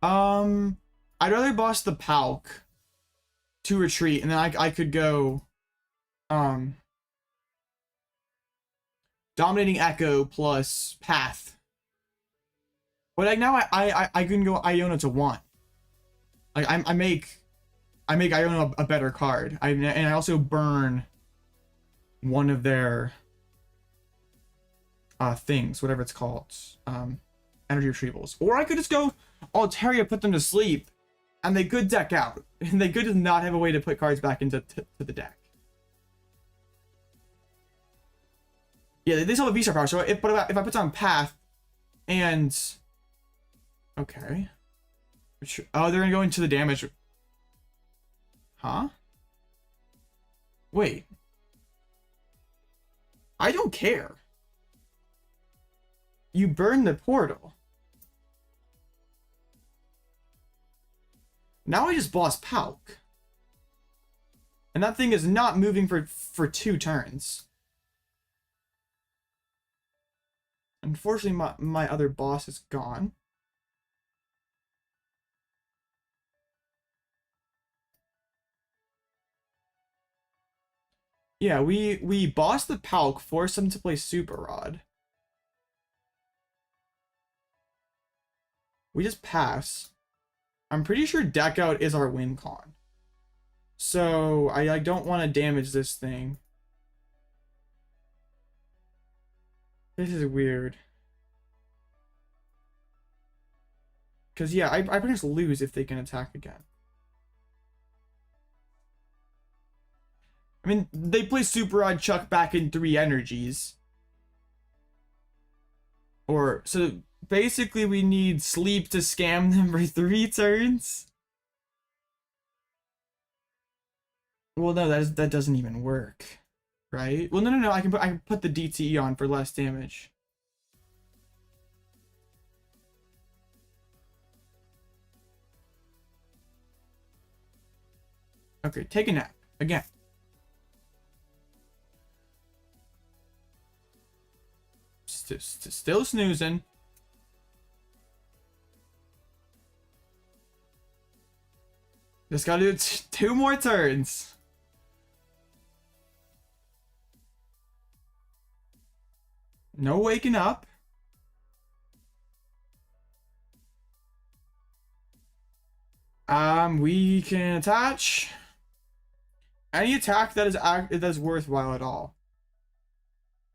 I'd rather boss the Palk to retreat, and then I could go, Dominating Echo plus Path. But like now I can go Iono to 1. Like I make Iono a better card. And I also burn one of their things, whatever it's called, energy retrievals. Or I could just go Altaria, put them to sleep, and they could deck out. And they could just not have a way to put cards back into the deck. Yeah, they still have a V-Star power. So if I put down Path and okay, oh, they're gonna go into the damage. Huh? Wait. I don't care. You burn the portal. Now I just boss Palk. And that thing is not moving for 2 turns. Unfortunately, my other boss is gone. Yeah, we bossed the Palk, forced him to play Super Rod. We just pass. I'm pretty sure Deck Out is our win con. So I don't want to damage this thing. This is weird. Because, yeah, I pretty much lose if they can attack again. I mean, they play Super Rod, chuck back in 3 energies. Or, so basically we need Sleep to scam them for 3 turns. Well, no, that doesn't even work, right? Well, no, I can put the DTE on for less damage. Okay, take a nap again. Still snoozing. Just gotta do 2 more turns. No waking up. We can attach any attack that is worthwhile at all.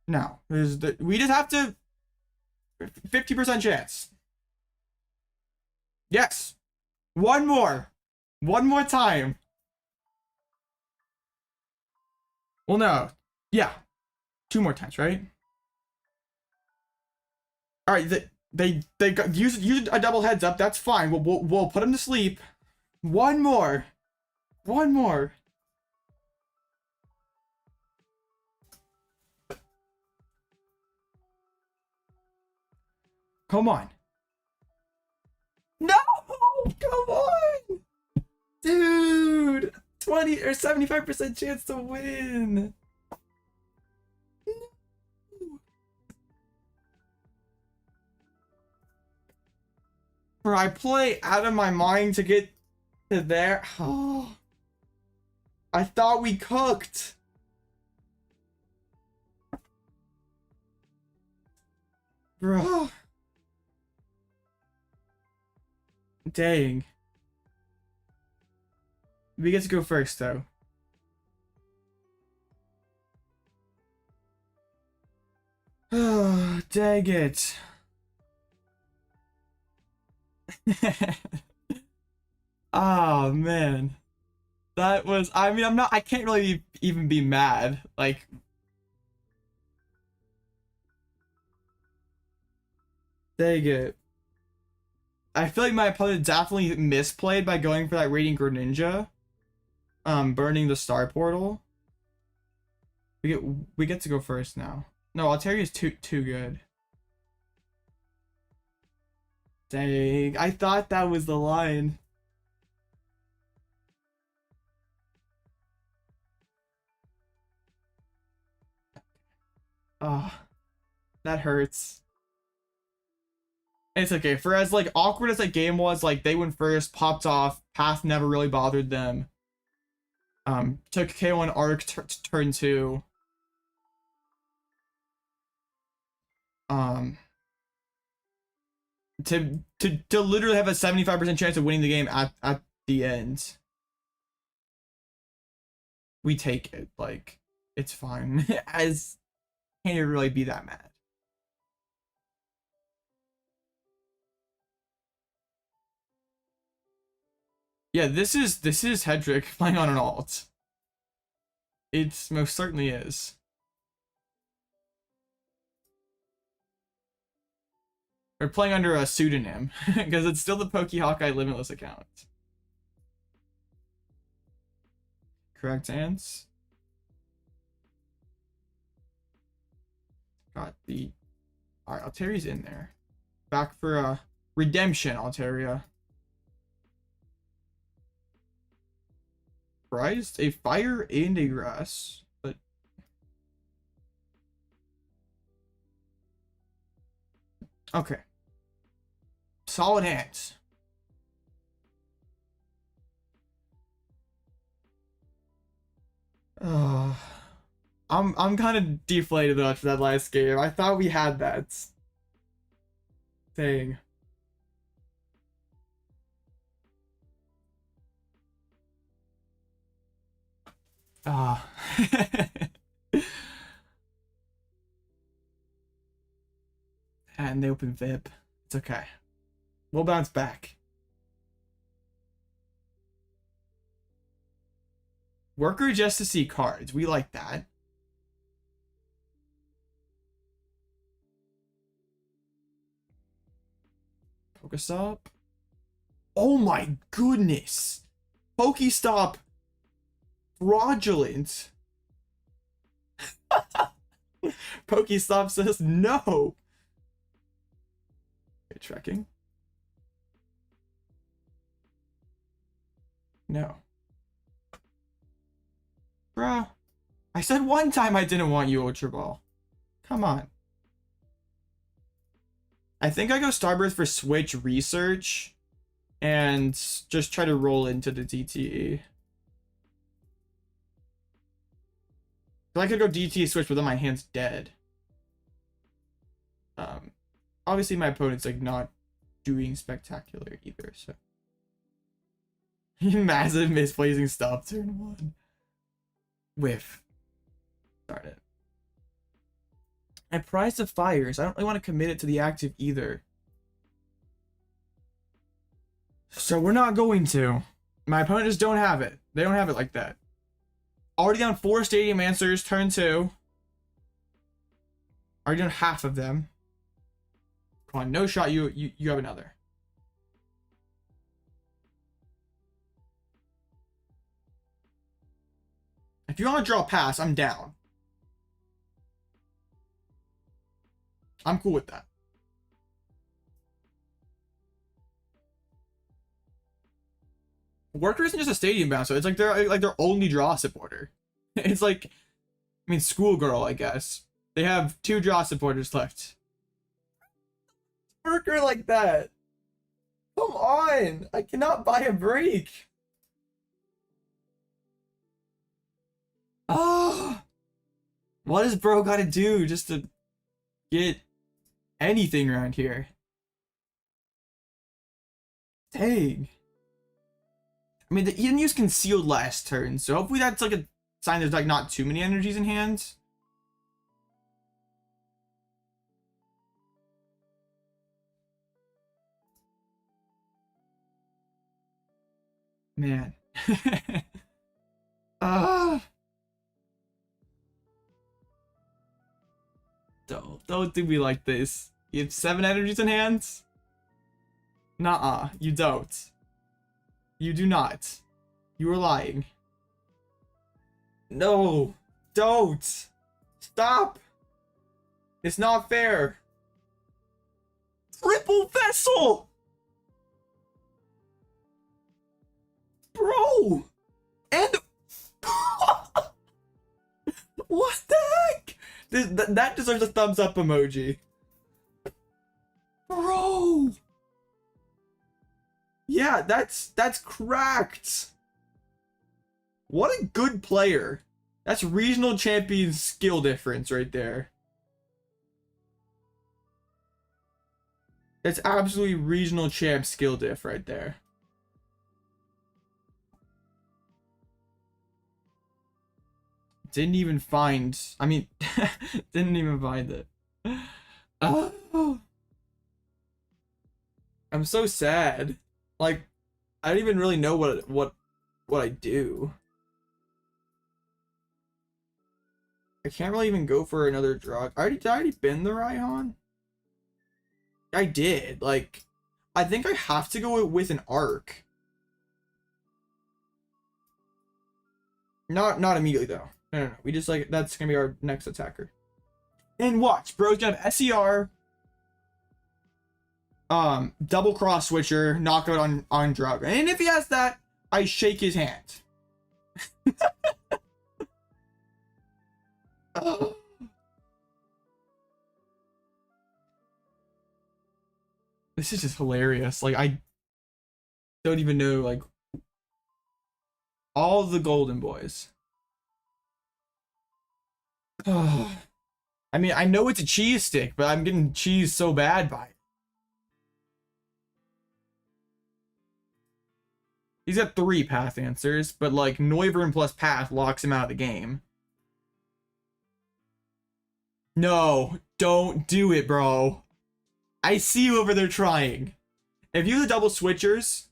No, we just have to 50% chance. Yes. One more time. Well, no. Yeah. 2 more times, right? All right, they use a double heads up. That's fine. We'll put him to sleep. One more. Come on. No! Come on! Dude! 20 or 75% chance to win. No. Bro, I play out of my mind to get to there. Oh. I thought we cooked. Bro. Dang. We get to go first, though. Oh, dang it. Oh, man. That was, I mean, I can't really even be mad. Like, dang it. I feel like my opponent definitely misplayed by going for that Radiant Greninja. Burning the Star Portal. We get to go first now. No, Altaria is too good. Dang, I thought that was the line. Oh, that hurts. It's okay. For as like awkward as that game was, like they went first, popped off, path never really bothered them. Took KO1 arc turn 2. To literally have a 75% chance of winning the game at the end. We take it. Like, it's fine. As can't even really be that mad. Yeah, this is Hedrick playing on an alt. It most certainly is. Or playing under a pseudonym, because it's still the PokeHawkeye Limitless account. Correct answer. Got the... Alright, Altaria's in there. Back for redemption, Altaria. Surprised? A fire and a grass. But... Okay. Solid hands. I'm kind of deflated after that last game. I thought we had that. Dang. Ah. And they open VIP. It's okay. We'll bounce back. Worker just to see cards. We like that. Pokestop. Oh my goodness. Pokestop. Fraudulent. Pokestop says no. Okay, trekking. No. Bruh. I said one time I didn't want you, Ultra Ball. Come on. I think I go Starburst for Switch Research and just try to roll into the DTE. I could go DTE Switch, but then my hand's dead. Obviously my opponent's like not doing spectacular either, so. Massive misplacing stuff turn 1. Whiff. Start it. And Prize of Fires. I don't really want to commit it to the active either. So we're not going to. My opponent just don't have it. They don't have it like that. Already down 4 stadium answers, turn 2. Already done half of them. Come on, no shot, you have another. If you want to draw a pass, I'm down. I'm cool with that. Worker isn't just a stadium bouncer. It's like they're their only draw supporter. It's like, I mean, Schoolgirl, I guess. They have 2 draw supporters left. Worker like that. Come on. I cannot buy a break. Oh. What does bro gotta do just to get anything around here? Dang. I mean, he didn't use Concealed last turn, so hopefully that's like a sign there's like not too many energies in hand. Man. Don't do me like this. You have 7 energies in hand? Nuh-uh, you don't. You do not. You are lying. No, don't. Stop. It's not fair. Triple Vessel! Bro! And... What the heck? That deserves a thumbs up emoji. Bro! Yeah, that's cracked. What a good player. That's regional champion skill difference right there. That's absolutely regional champ skill diff right there. Didn't even find, I mean, didn't even find it. Oh. I'm so sad. Like, I don't even really know what I do. I can't really even go for another drug. Did I already bin the Raihan? I did. Like, I think I have to go with an arc. Not immediately though. No. We just like, that's gonna be our next attacker. And watch, bro's gonna have SER. Double cross switcher, knockout on Drago. And if he has that, I shake his hand. Oh. This is just hilarious. Like, I don't even know, like, all the golden boys. I mean, I know it's a cheese stick, but I'm getting cheese so bad by it. He's got 3 path answers, but like Noivern plus path locks him out of the game. No, don't do it, bro. I see you over there trying. If you have the double switchers,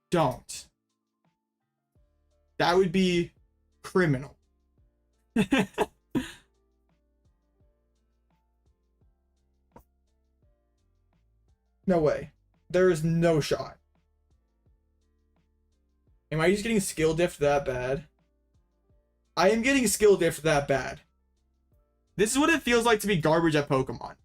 don't. That would be criminal. No way. There is no shot. Am I just getting skill diff that bad? I am getting skill diff that bad. This is what it feels like to be garbage at Pokemon.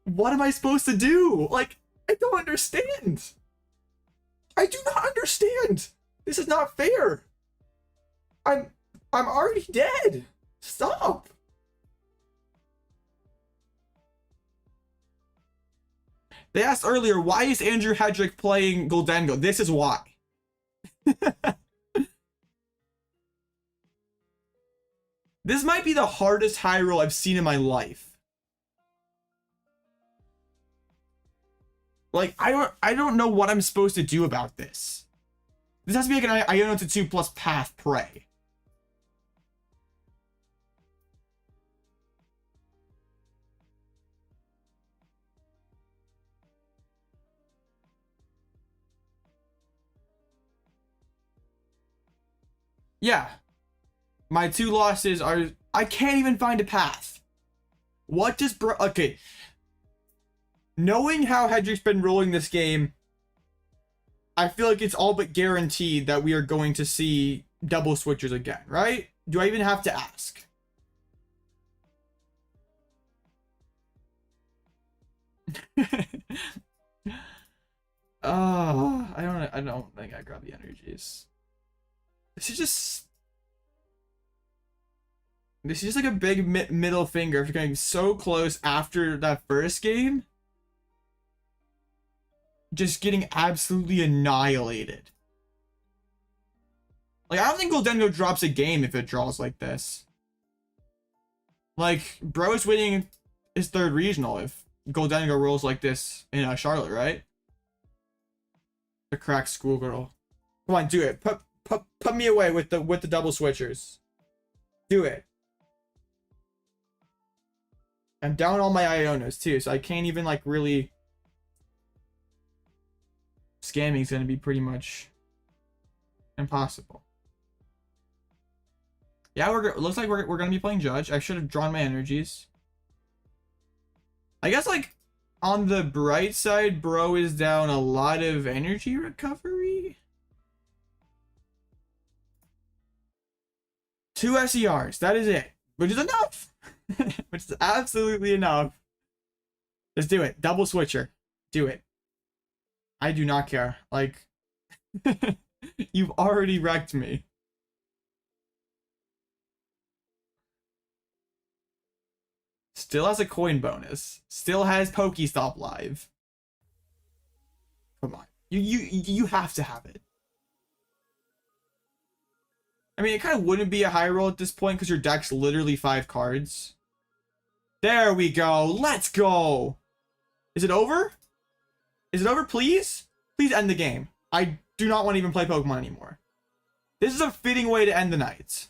What am I supposed to do? Like, I don't understand. I do not understand. This is not fair. I'm already dead. Stop. They asked earlier, why is Andrew Hedrick playing Goldengo? This is why. This might be the hardest high roll I've seen in my life. Like, I don't know what I'm supposed to do about this. This has to be like an Iono to 2 plus path prey. Yeah. My 2 losses are... I can't even find a path. What does... Okay. Knowing how Hedrick's been rolling this game, I feel like it's all but guaranteed that we are going to see double switchers again, right? Do I even have to ask? I don't think I grabbed the energies. This is just like a big middle finger after getting so close after that first game. Just getting absolutely annihilated. Like, I don't think Goldengo drops a game if it draws like this. Like, bro is winning his 3rd regional if Goldengo rolls like this in Charlotte, right? The crack schoolgirl. Come on, do it. Put me away with the double switchers. Do it. I'm down all my Ionos too, so I can't even like really... Scamming is going to be pretty much impossible. Yeah, looks like we're going to be playing Judge. I should have drawn my energies. I guess, like, on the bright side, bro is down a lot of energy recovery. 2 SERs. That is it. Which is enough. Which is absolutely enough. Just do it. Double switcher. Do it. I do not care. Like, you've already wrecked me. Still has a coin bonus. Still has Pokestop live. Come on. You have to have it. I mean, it kind of wouldn't be a high roll at this point because your deck's literally 5 cards. There we go. Let's go. Is it over? Is it over, please? Please end the game. I do not want to even play Pokemon anymore. This is a fitting way to end the night.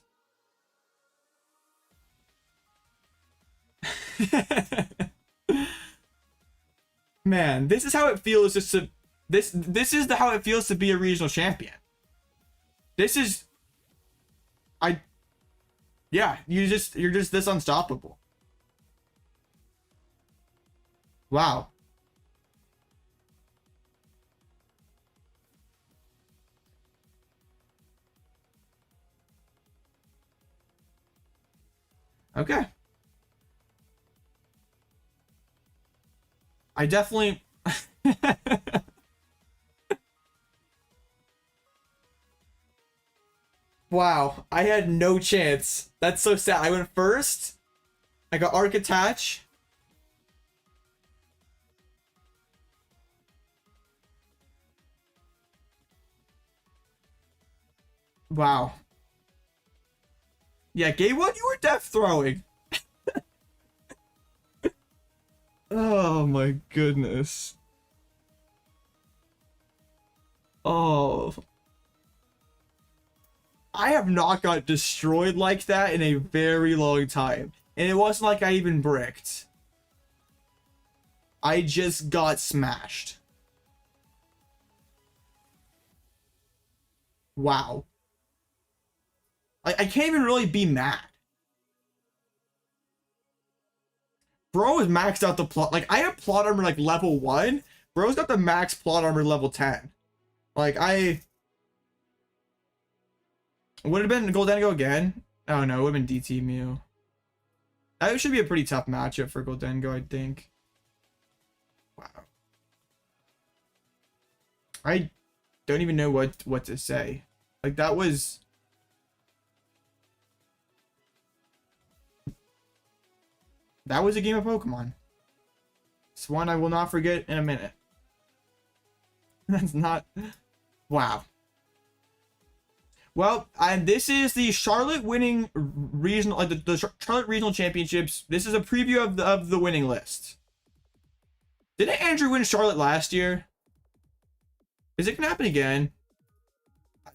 Man, this is how it feels just to... This is how it feels to be a regional champion. This is... Yeah, you're just this unstoppable. Wow. Okay. I definitely... Wow, I had no chance. That's so sad. I went first. I got Arc Attach. Wow. Yeah, game 1, you were death throwing. Oh my goodness. Oh. I have not got destroyed like that in a very long time. And it wasn't like I even bricked. I just got smashed. Wow. I can't even really be mad. Bro is maxed out the plot. Like, I have plot armor like level 1. Bro's got the max plot armor level 10. Like, would it have been Goldengo again? Oh no, it would have been DT MEW. That should be a pretty tough matchup for Goldengo, I think. Wow. I don't even know what to say. Like, that was a game of Pokemon. It's one I will not forget in a minute. That's not... Wow. Well, and this is the Charlotte winning regional, like the Charlotte Regional Championships. This is a preview of the winning list. Didn't Andrew win Charlotte last year? Is it gonna happen again?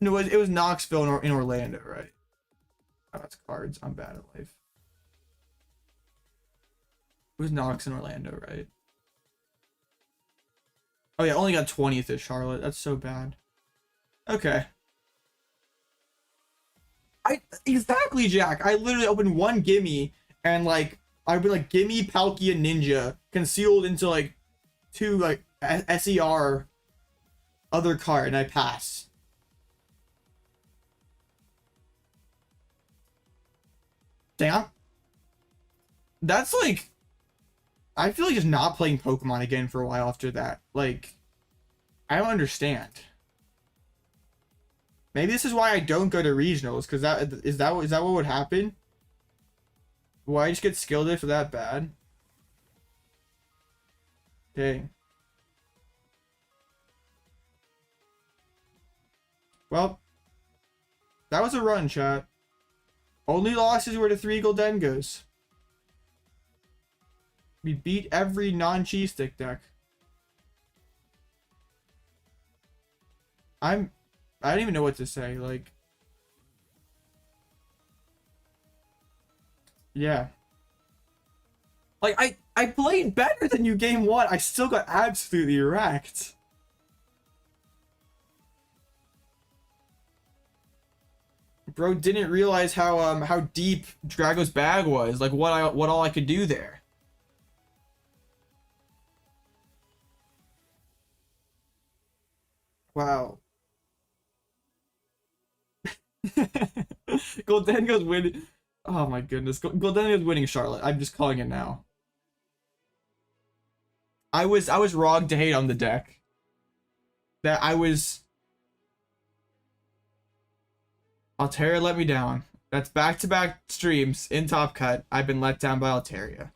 No, it was Knoxville in Orlando, right? Oh, that's cards. I'm bad at life. It was Knox in Orlando, right? Oh yeah, only got 20th at Charlotte. That's so bad. Okay. Exactly, Jack. I literally opened one gimme and like I'd be like gimme Palkia Ninja concealed into like 2 like SER other card and I pass. Damn. That's like, I feel like just not playing Pokemon again for a while after that. Like, I don't understand. Maybe this is why I don't go to regionals, because is that what would happen? Will I just get skilled if that bad? Dang. Well, that was a run, chat. Only losses were to 3 Goldengos. We beat every non-cheese stick deck. I don't even know what to say, like... Yeah. Like, I played better than you game 1. I still got absolutely wrecked. Bro didn't realize how deep Drago's bag was. Like, what all I could do there. Wow. Goldengo's winning. Oh my goodness. Goldengo's winning Charlotte. I'm just calling it now. I was wrong to hate on the deck. That I was... Altaria let me down. That's back-to-back streams in Top Cut. I've been let down by Altaria.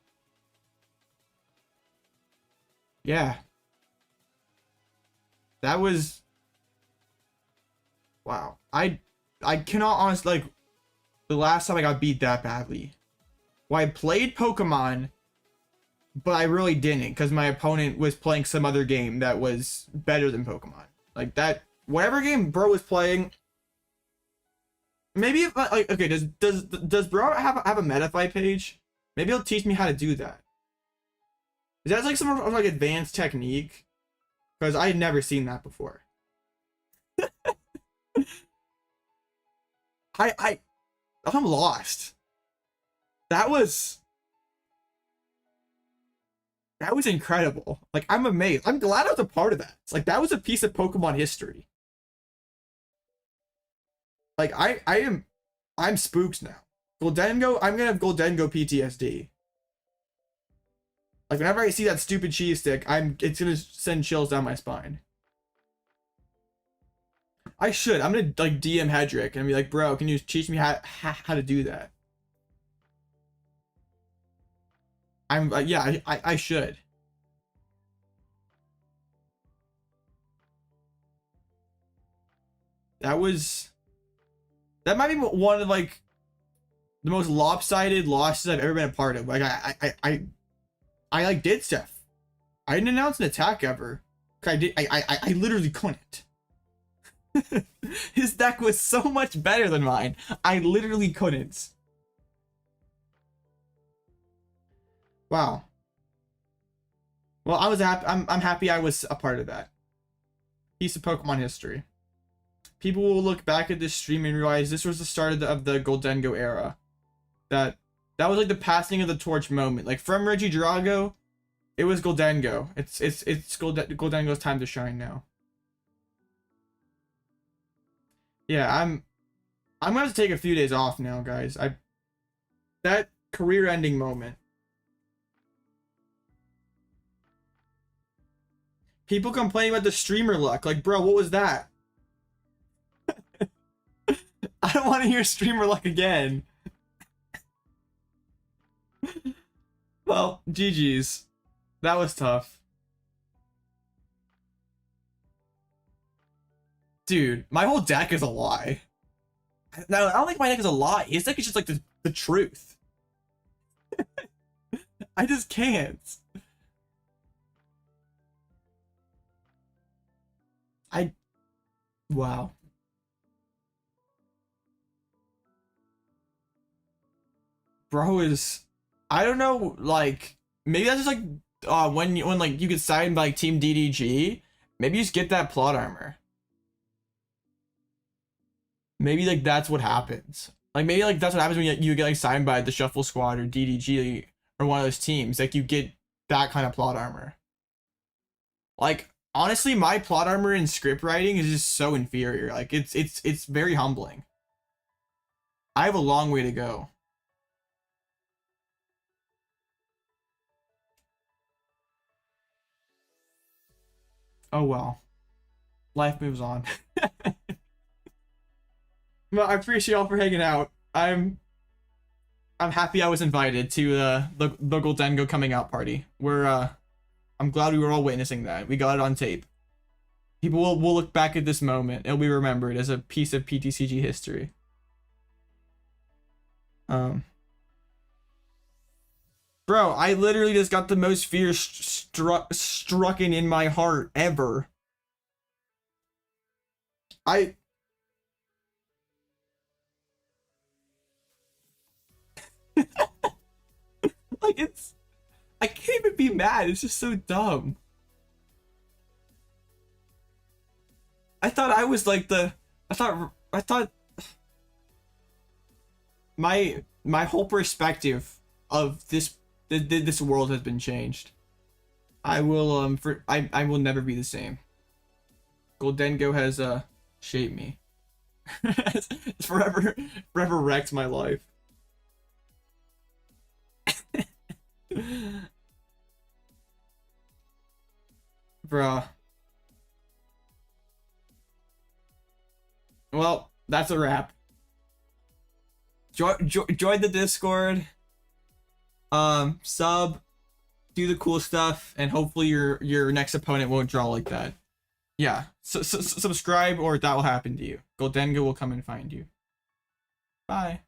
Yeah. That was... Wow. I cannot honestly, like, the last time I got beat that badly. Well, I played Pokemon, but I really didn't, because my opponent was playing some other game that was better than Pokemon. Like, that, whatever game bro was playing... Maybe if, like, okay, does bro have a Metafy page? Maybe he'll teach me how to do that. Is that like some like advanced technique? Because I had never seen that before. I'm lost. That was incredible. Like, I'm amazed. I'm glad I was a part of that. It's like, that was a piece of Pokemon history. Like, I'm spooked now. Goldengo, I'm gonna have Goldengo PTSD. Like, whenever I see that stupid cheese stick, it's gonna send chills down my spine. I'm gonna like DM Hedrick and be like, bro, can you teach me how to do that? Yeah, I should. That was That might be one of like the most lopsided losses I've ever been a part of. Like I like did stuff. I didn't announce an attack ever. I literally couldn't. His deck was so much better than mine. I literally couldn't. Wow. Well, I was happy. I'm happy I was a part of that piece of Pokemon history. People will look back at this stream and realize this was the start of the Goldengo era. That was like the passing of the torch moment. Like from Regidrago, it was Goldengo. It's Goldengo's time to shine now. Yeah, I'm gonna have to take a few days off now, guys. That career-ending moment. People complaining about the streamer luck. Like, bro, what was that? I don't want to hear streamer luck again. Well, GG's. That was tough. Dude, my whole deck is a lie. No, I don't think my deck is a lie. His deck is just like the truth. I just can't. Wow. Bro is, I don't know, like, maybe that's just like, when like you get signed by like Team DDG, maybe you just get that plot armor. Maybe like that's what happens. Like maybe like that's what happens when you get like signed by the Shuffle Squad or DDG or one of those teams. Like you get that kind of plot armor. Like honestly, my plot armor in script writing is just so inferior. Like it's very humbling. I have a long way to go. Oh well. Life moves on. Well, I appreciate y'all for hanging out. I'm happy I was invited to the Goldengo coming out party. I'm glad we were all witnessing that. We got it on tape. People will look back at this moment. It'll be remembered as a piece of PTCG history. Bro, I literally just got the most fear strucken in my heart ever. Like I can't even be mad. It's just so dumb. I thought I was like I thought my whole perspective of this world has been changed. I will I will never be the same. Goldengo has shaped me. It's forever wrecked my life. Bruh. Well, that's a wrap. Join the Discord. Sub, do the cool stuff, and hopefully your next opponent won't draw like that. Yeah, so subscribe or that will happen to you. Goldengo will come and find you. Bye.